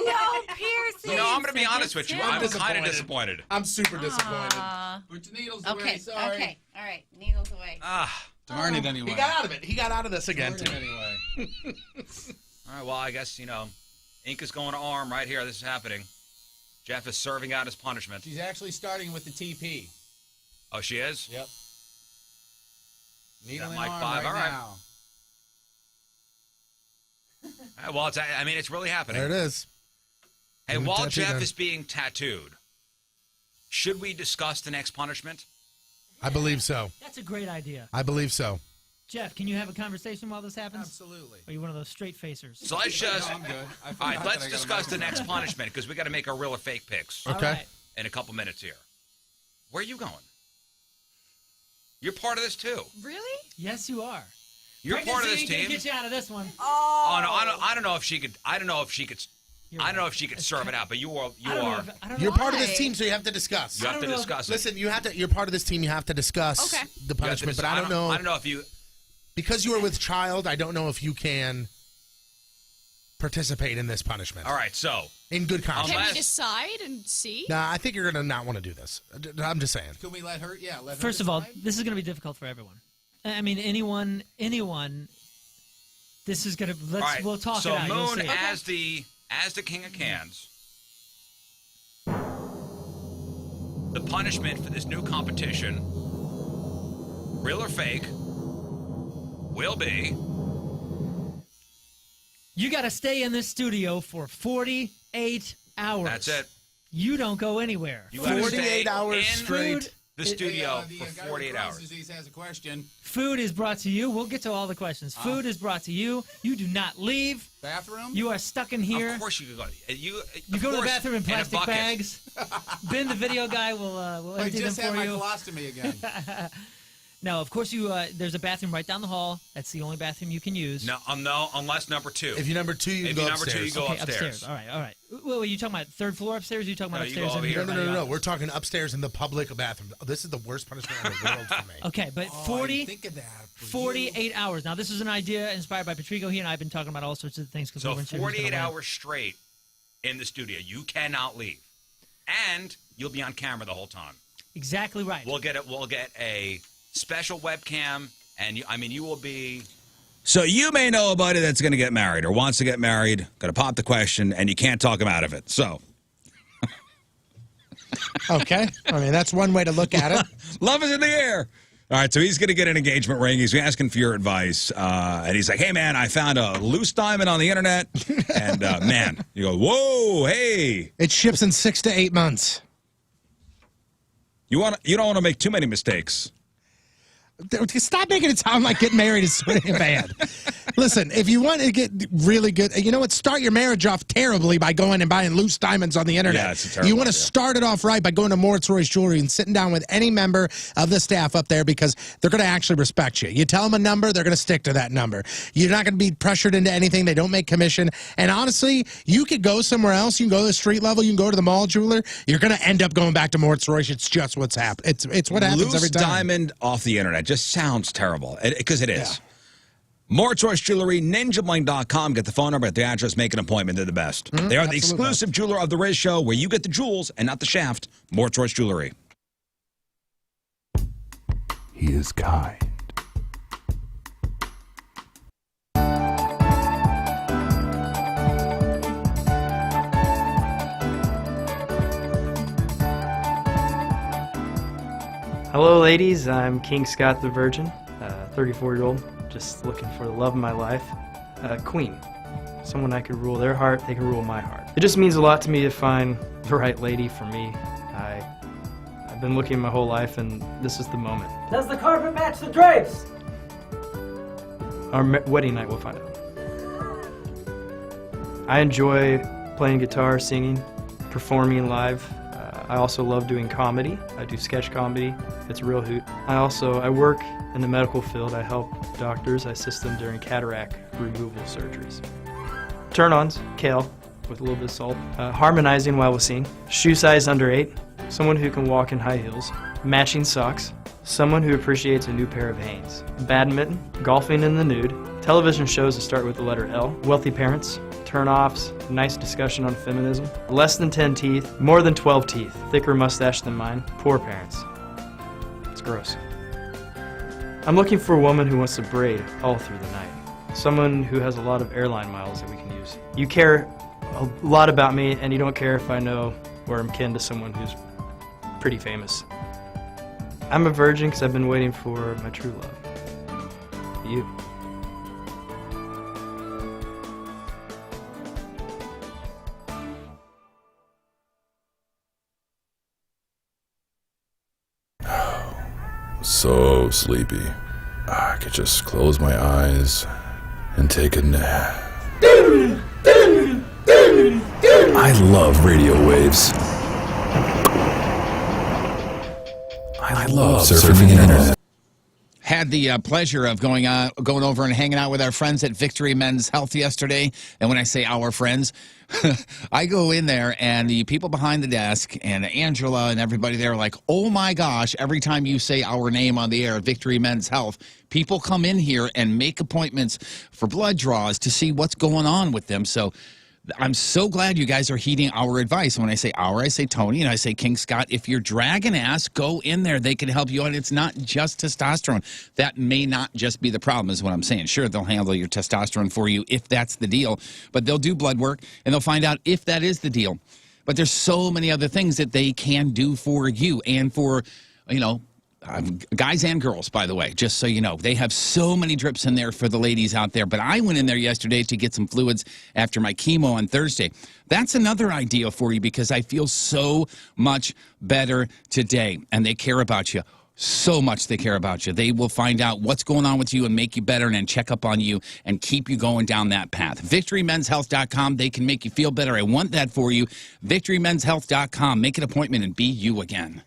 No piercing. No, I'm going to be honest with you. I'm kind of disappointed. I'm super disappointed. Put your needles Okay, away. Sorry. okay. All right, needles away. Darn it anyway. He got out of it. He got out of this again. Darn it anyway. All right, well, I guess, ink is going to arm right here. This is happening. Jeff is serving out his punishment. She's actually starting with the TP. Oh, she is? Yep. Needle That in Mike arm 5. right All right. now. All right, well, it's really happening. There it is. Hey, Even while tattooed Jeff on. is being tattooed, should we discuss the next punishment? I believe so. That's a great idea. I believe so. Jeff, can you have a conversation while this happens? Absolutely. Or are you one of those straight facers? So let's just. No, I'm good. I All forgot right, that let's I got a discuss the microphone. next punishment because we got to make our real or fake picks Okay. All right. in a couple minutes here. Where are you going? You're part of this too. Really? Yes, you are. You're part of this Pregnancy ain't team. gonna get you out of this one. Oh no, I don't know if she could. I don't know if she could serve it out. But you are. You're part of this team, so you have to discuss. You have to discuss it. Listen, you have to. You're part of this team. You have to discuss Okay. the punishment. But I don't know. I don't know if you. Because you are with child, I don't know if you can participate in this punishment. All right, so in good conscience. Can we decide and see? Nah, I think you're gonna not want to do this. I'm just saying. Can we let her? Yeah, let her. First of all, decide? this is going to be difficult for everyone. I mean, anyone. This is going to. All right, We'll talk so it out. You'll Moon see. as the king of cans. The punishment for this new competition, real or fake, will be. You got to stay in this studio for 48 hours. That's it. You don't go anywhere. You gotta 48 stay hours in straight. the studio The for guy with 48 Crohn's hours. disease has a question. Food is brought to you. We'll get to all the questions. Food is brought to you. You do not leave. Bathroom? You are stuck in here. Of course you could go. You go to the bathroom in a plastic bucket. bags. Ben, the video guy, will I empty them just had for my you. colostomy again. No, of course you. There's a bathroom right down the hall. That's the only bathroom you can use. No, unless number 2. If you're number 2, you If go you're number upstairs. 2, you go Okay, upstairs. All right. Wait, you talking about third floor upstairs? Or you talking about No, you go upstairs? over in here. the No. office? We're talking upstairs in the public bathroom. This is the worst punishment in the world for me. Okay, but Oh, I 40, didn't think of that. for 48 hours. Now, this is an idea inspired by Patrico. He and I have been talking about all sorts of things. So 48 hours straight in the studio. You cannot leave. And you'll be on camera the whole time. Exactly right. We'll get a special webcam, and you will be So you may know a buddy that's going to get married or wants to get married, going to pop the question, and you can't talk him out of it. So. Okay. I mean, that's one way to look at it. Love is in the air. All right, so he's going to get an engagement ring. He's asking for your advice. And he's like, hey, man, I found a loose diamond on the internet. And, man, you go, whoa, hey. It ships in 6 to 8 months. You don't want to make too many mistakes. Stop making it sound like getting married is so bad. Listen, if you want to get really good, you know what? Start your marriage off terribly by going and buying loose diamonds on the internet. Yeah, it's a terrible you want to idea. start it off right by going to Moritz Royce Jewelry and sitting down with any member of the staff up there because they're going to actually respect you. You tell them a number, they're going to stick to that number. You're not going to be pressured into anything. They don't make commission. And honestly, you could go somewhere else. You can go to the street level. You can go to the mall jeweler. You're going to end up going back to Moritz Royce. It's just what's happened. It's what happens Loose every time. diamond off the internet just sounds terrible because it is. Yeah. Moritz Royce Jewelry, ninjabling.com. Get the phone number at the address. Make an appointment. They're the best. They are the exclusive jeweler of the Rizz Show where you get the jewels and not the shaft. Moritz Royce Jewelry. He is kind. Hello, ladies. I'm King Scott the Virgin, 34-year-old, just looking for the love of my life. Queen. Someone I could rule their heart, they can rule my heart. It just means a lot to me to find the right lady for me. I've been looking my whole life, and this is the moment. Does the carpet match the drapes? Our wedding night, we'll find out. I enjoy playing guitar, singing, performing live. I also love doing comedy. I do sketch comedy. It's a real hoot. I work in the medical field. I help doctors. I assist them during cataract removal surgeries. Turn-ons, kale with a little bit of salt. Harmonizing while we sing. Shoe size under 8. Someone who can walk in high heels. Matching socks. Someone who appreciates a new pair of Hanes. Badminton. Golfing in the nude. Television shows that start with the letter L. Wealthy parents. Turn-offs, nice discussion on feminism. Less than 10 teeth, more than 12 teeth. Thicker mustache than mine. Poor parents. It's gross. I'm looking for a woman who wants to braid all through the night. Someone who has a lot of airline miles that we can use. You care a lot about me, and you don't care if I know where I'm kin to someone who's pretty famous. I'm a virgin because I've been waiting for my true love. You. So sleepy. I could just close my eyes and take a nap. I love radio waves. I love surfing the internet. Had the pleasure of going over and hanging out with our friends at Victory Men's Health yesterday. And when I say our friends, I go in there and the people behind the desk and Angela and everybody there are like, oh my gosh, every time you say our name on the air, Victory Men's Health, people come in here and make appointments for blood draws to see what's going on with them. So I'm so glad you guys are heeding our advice. When I say our, I say Tony, and I say King Scott. If you're dragging ass, go in there. They can help you. And it's not just testosterone. That may not just be the problem, is what I'm saying. Sure, they'll handle your testosterone for you if that's the deal. But they'll do blood work, and they'll find out if that is the deal. But there's so many other things that they can do for you and for, guys and girls, by the way, just so you know. They have so many drips in there for the ladies out there. But I went in there yesterday to get some fluids after my chemo on Thursday. That's another idea for you because I feel so much better today. And they care about you. So much they care about you. They will find out what's going on with you and make you better and then check up on you and keep you going down that path. VictoryMen'sHealth.com. They can make you feel better. I want that for you. VictoryMen'sHealth.com. Make an appointment and be you again.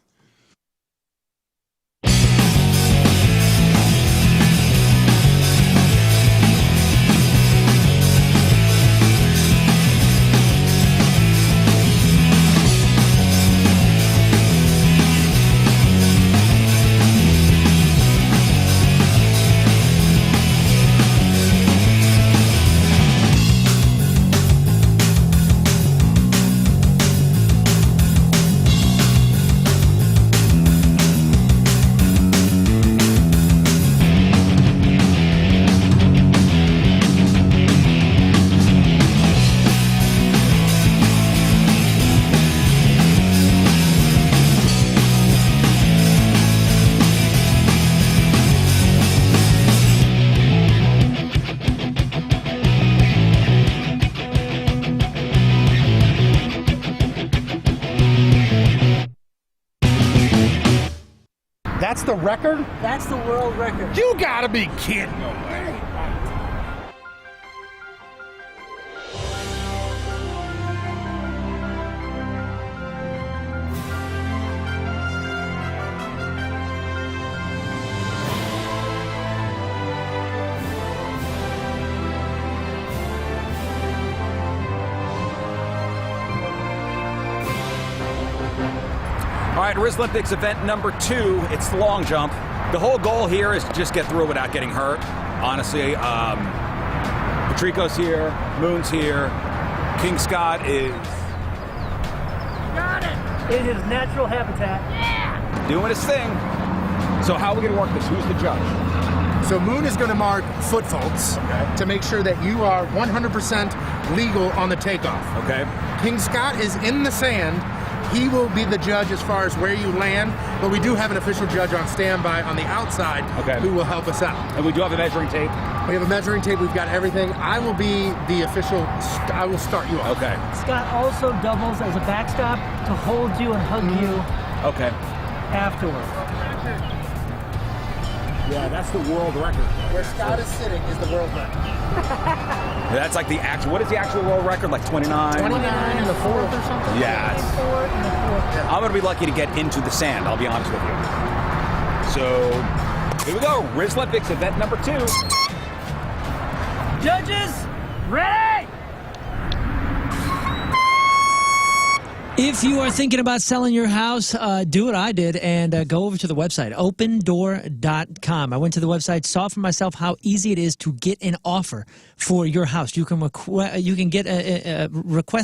That's the record? That's the world record. You gotta be kidding. No way. All right, Rizz Olympics event number 2. It's the long jump. The whole goal here is to just get through without getting hurt. Honestly, Patrico's here, Moon's here, King Scott is Got it. In his natural habitat. Yeah. doing his thing. So how are we going to work this? Who's the judge? So Moon is going to mark foot faults to make sure that you are 100% legal on the takeoff. Okay. King Scott is in the sand. He will be the judge as far as where you land, but we do have an official judge on standby on the outside who will help us out. And we do have a measuring tape? We have a measuring tape. We've got everything. I will be the official. I will start you off. Okay. Scott also doubles as a backstop to hold you and hug you Okay. afterward. Yeah, that's the world record. Where Scott is sitting is the world record. That's like the actual, what is the actual world record? Like 29? 29 and the fourth or something? Yeah. I'm going to be lucky to get into the sand, I'll be honest with you. So, here we go. Rizz Olympics event number 2. Judges, ready? If you are thinking about selling your house, do what I did and go over to the website, opendoor.com. I went to the website, saw for myself how easy it is to get an offer for your house. You can request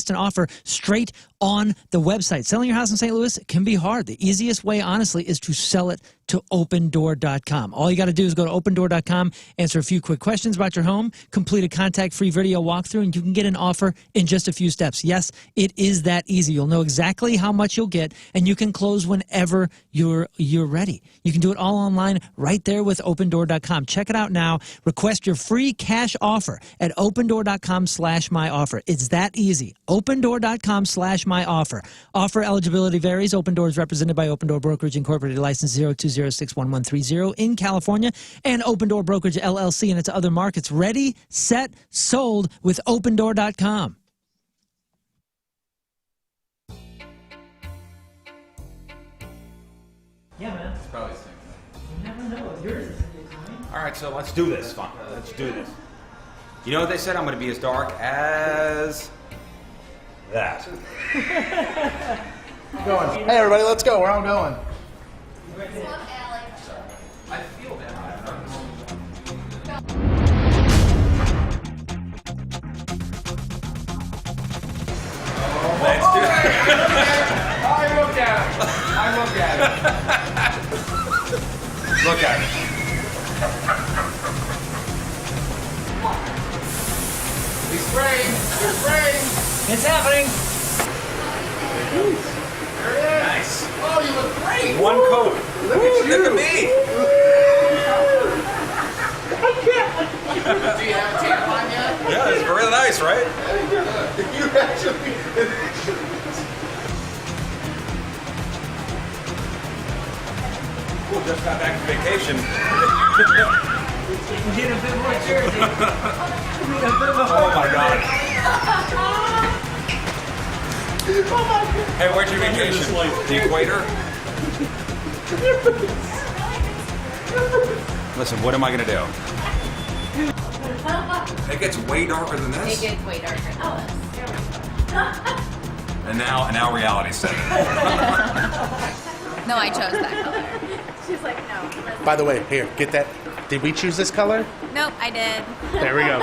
an offer straight on the website. Selling your house in St. Louis can be hard. The easiest way, honestly, is to sell it to opendoor.com. All you got to do is go to opendoor.com, answer a few quick questions about your home, complete a contact-free video walkthrough, and you can get an offer in just a few steps. Yes, it is that easy. You'll know exactly how much you'll get, and you can close whenever you're ready. You can do it all online right there with opendoor.com. Check it out now. Request your free cash offer at opendoor.com/myoffer. It's that easy. opendoor.com/myoffer. Offer eligibility varies. Open Door is represented by Open Door Brokerage Incorporated, license 020611130 in California, and Open Door Brokerage LLC in its other markets. Ready, set, sold with opendoor.com. Yeah, man. It's probably the same thing. You never know. Yours is fine. All right, so let's do this. Fine. Let's do this. You know what they said? I'm going to be as dark as that. Going. Hey, everybody, let's go. Where I'm going. I feel that. Let's do it. I look at it. Look at it. He's spraying. They're spraying. It's happening. There it is. Nice. Oh, you look great. One coat. Look at you. Look at me. Do you have a tampon yet? Yeah, it's really nice, right? You actually. Cool, just got back from vacation. You get a bit more jersey. Oh my god. Hey, where'd your vacation? The equator? Listen, what am I gonna do? It gets way darker than this. It gets way darker. Oh, And now reality set in. no, I chose that color. She's like, no. By the way, here, get that. Did we choose this color? Nope, I did. There we go.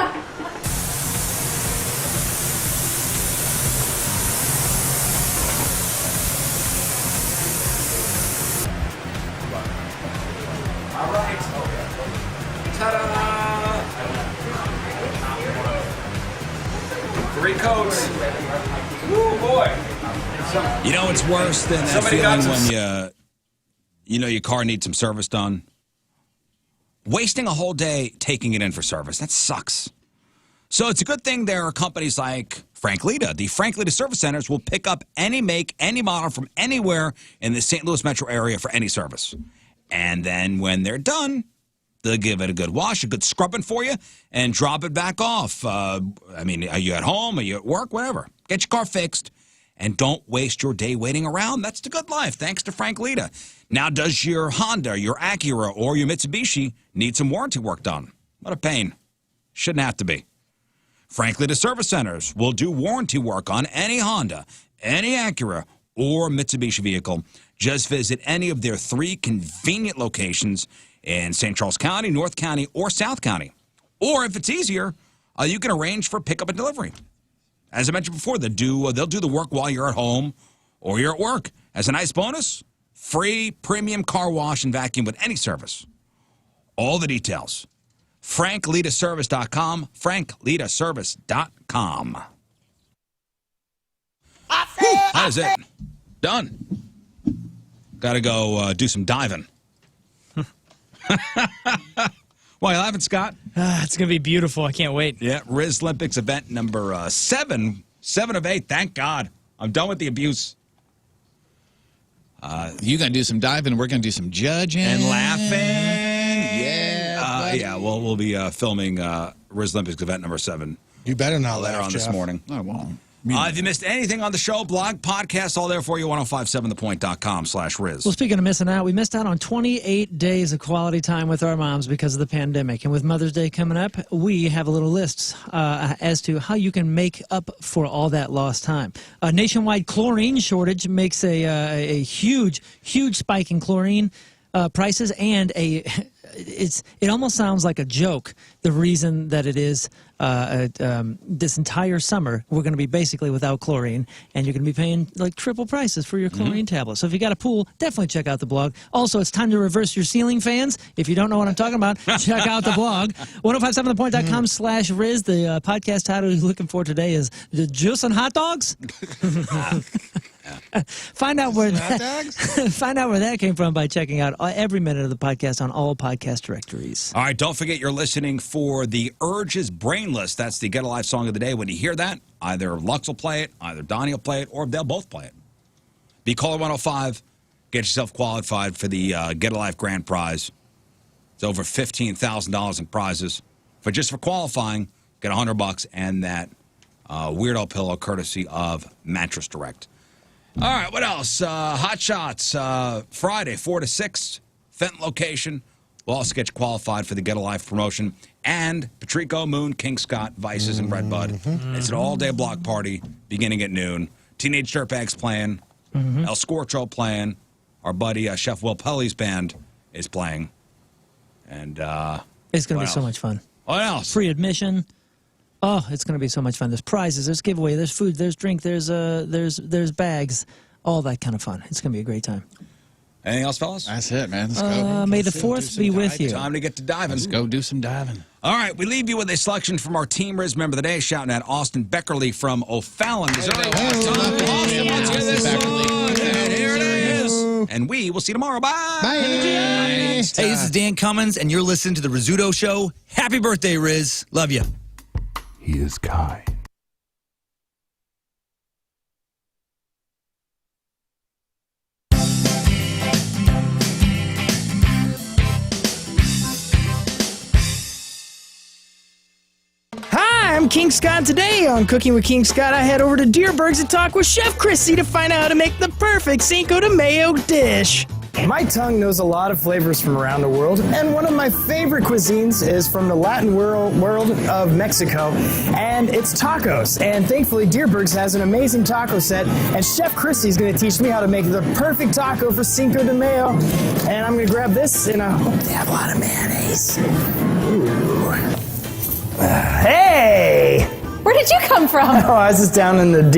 All right. Ta-da! 3 coats. Woo, boy. You know, it's worse than that Somebody feeling got when your car needs some service done. Wasting a whole day taking it in for service. That sucks. So it's a good thing there are companies like Frank Lita. The Frank Lita service centers will pick up any make, any model from anywhere in the St. Louis metro area for any service. And then when they're done, they'll give it a good wash, a good scrubbing for you, and drop it back off. Are you at home? Are you at work? Whatever. Get your car fixed, and don't waste your day waiting around. That's the good life, thanks to Frank Lita. Now, does your Honda, your Acura, or your Mitsubishi need some warranty work done? What a pain. Shouldn't have to be. Frank Lita Service Centers will do warranty work on any Honda, any Acura, or Mitsubishi vehicle. Just visit any of their 3 convenient locations in St. Charles County, North County, or South County. Or if it's easier, you can arrange for pickup and delivery. As I mentioned before, they'll do the work while you're at home or you're at work. As a nice bonus, free premium car wash and vacuum with any service. All the details. FrankLitaService.com. FrankLitaService.com. That is it. Done. Got to go do some diving. Why, you laughing, Scott? It's going to be beautiful. I can't wait. Yeah, Rizz Olympics event number 7. 7 of 8. Thank God. I'm done with the abuse. You going to do some diving, we're going to do some judging. And laughing. Yeah. We'll be filming Rizz Olympics event number 7. You better not later on this morning. I won't. If you missed anything on the show, blog, podcast, all there for you, 1057thepoint.com/Rizz. Well, speaking of missing out, we missed out on 28 days of quality time with our moms because of the pandemic. And with Mother's Day coming up, we have a little list as to how you can make up for all that lost time. A nationwide chlorine shortage makes a huge spike in chlorine prices, and it almost sounds like a joke. The reason that it is this entire summer we're going to be basically without chlorine, and you're going to be paying like triple prices for your chlorine tablets. So if you got a pool, definitely check out the blog. Also, it's time to reverse your ceiling fans. If you don't know what I'm talking about, check out the blog. 1057thepoint.com/Rizz. The podcast title you're looking for today is the Juice and Hot Dogs. Find out where that came from by checking out every minute of the podcast on all podcast directories. All right, don't forget you're listening for The Urge's Brainless. That's the Get Alive song of the day. When you hear that, either Lux will play it, either Donnie will play it, or they'll both play it. Be caller 105. Get yourself qualified for the Get Alive Grand Prize. It's over $15,000 in prizes. Just for qualifying, get $100 and that Weirdo pillow courtesy of Mattress Direct. All right, what else? Hot Shots, Friday, 4 to 6, Fenton location. We'll also get you qualified for the Get Alive promotion. And Patrico, Moon, King Scott, Vices, and Redbud. It's an all-day block party beginning at noon. Teenage Dirtbags playing. El Scorcho playing. Our buddy Chef Will Pelly's band is playing. And it's going to be so much fun. What else? Free admission. Oh, it's going to be so much fun. There's prizes, there's giveaway, there's food, there's drink, there's bags, all that kind of fun. It's going to be a great time. Anything else, fellas? That's it, man. Let's go. May the 4th be with you. Time to get to diving. Let's go do some diving. All right, we leave you with a selection from our Team Rizz member of the day, shouting at Austin Beckerly from O'Fallon, Missouri. Austin, let's hear this song. And here it is. And we will see you tomorrow. Bye. Bye. Hey, this is Dan Cummins, and you're listening to The Rizzuto Show. Happy birthday, Rizz. Love you. He is kind. Hi, I'm King Scott. Today on Cooking with King Scott, I head over to Deerberg's to talk with Chef Chrissy to find out how to make the perfect Cinco de Mayo dish. My tongue knows a lot of flavors from around the world, and one of my favorite cuisines is from the Latin world of Mexico, and it's tacos. And thankfully, Deerberg's has an amazing taco set, and Chef Chrissy is going to teach me how to make the perfect taco for Cinco de Mayo. And I'm going to grab this, and I hope they have a lot of mayonnaise. Ooh. Hey! Where did you come from? Oh, I was just down in the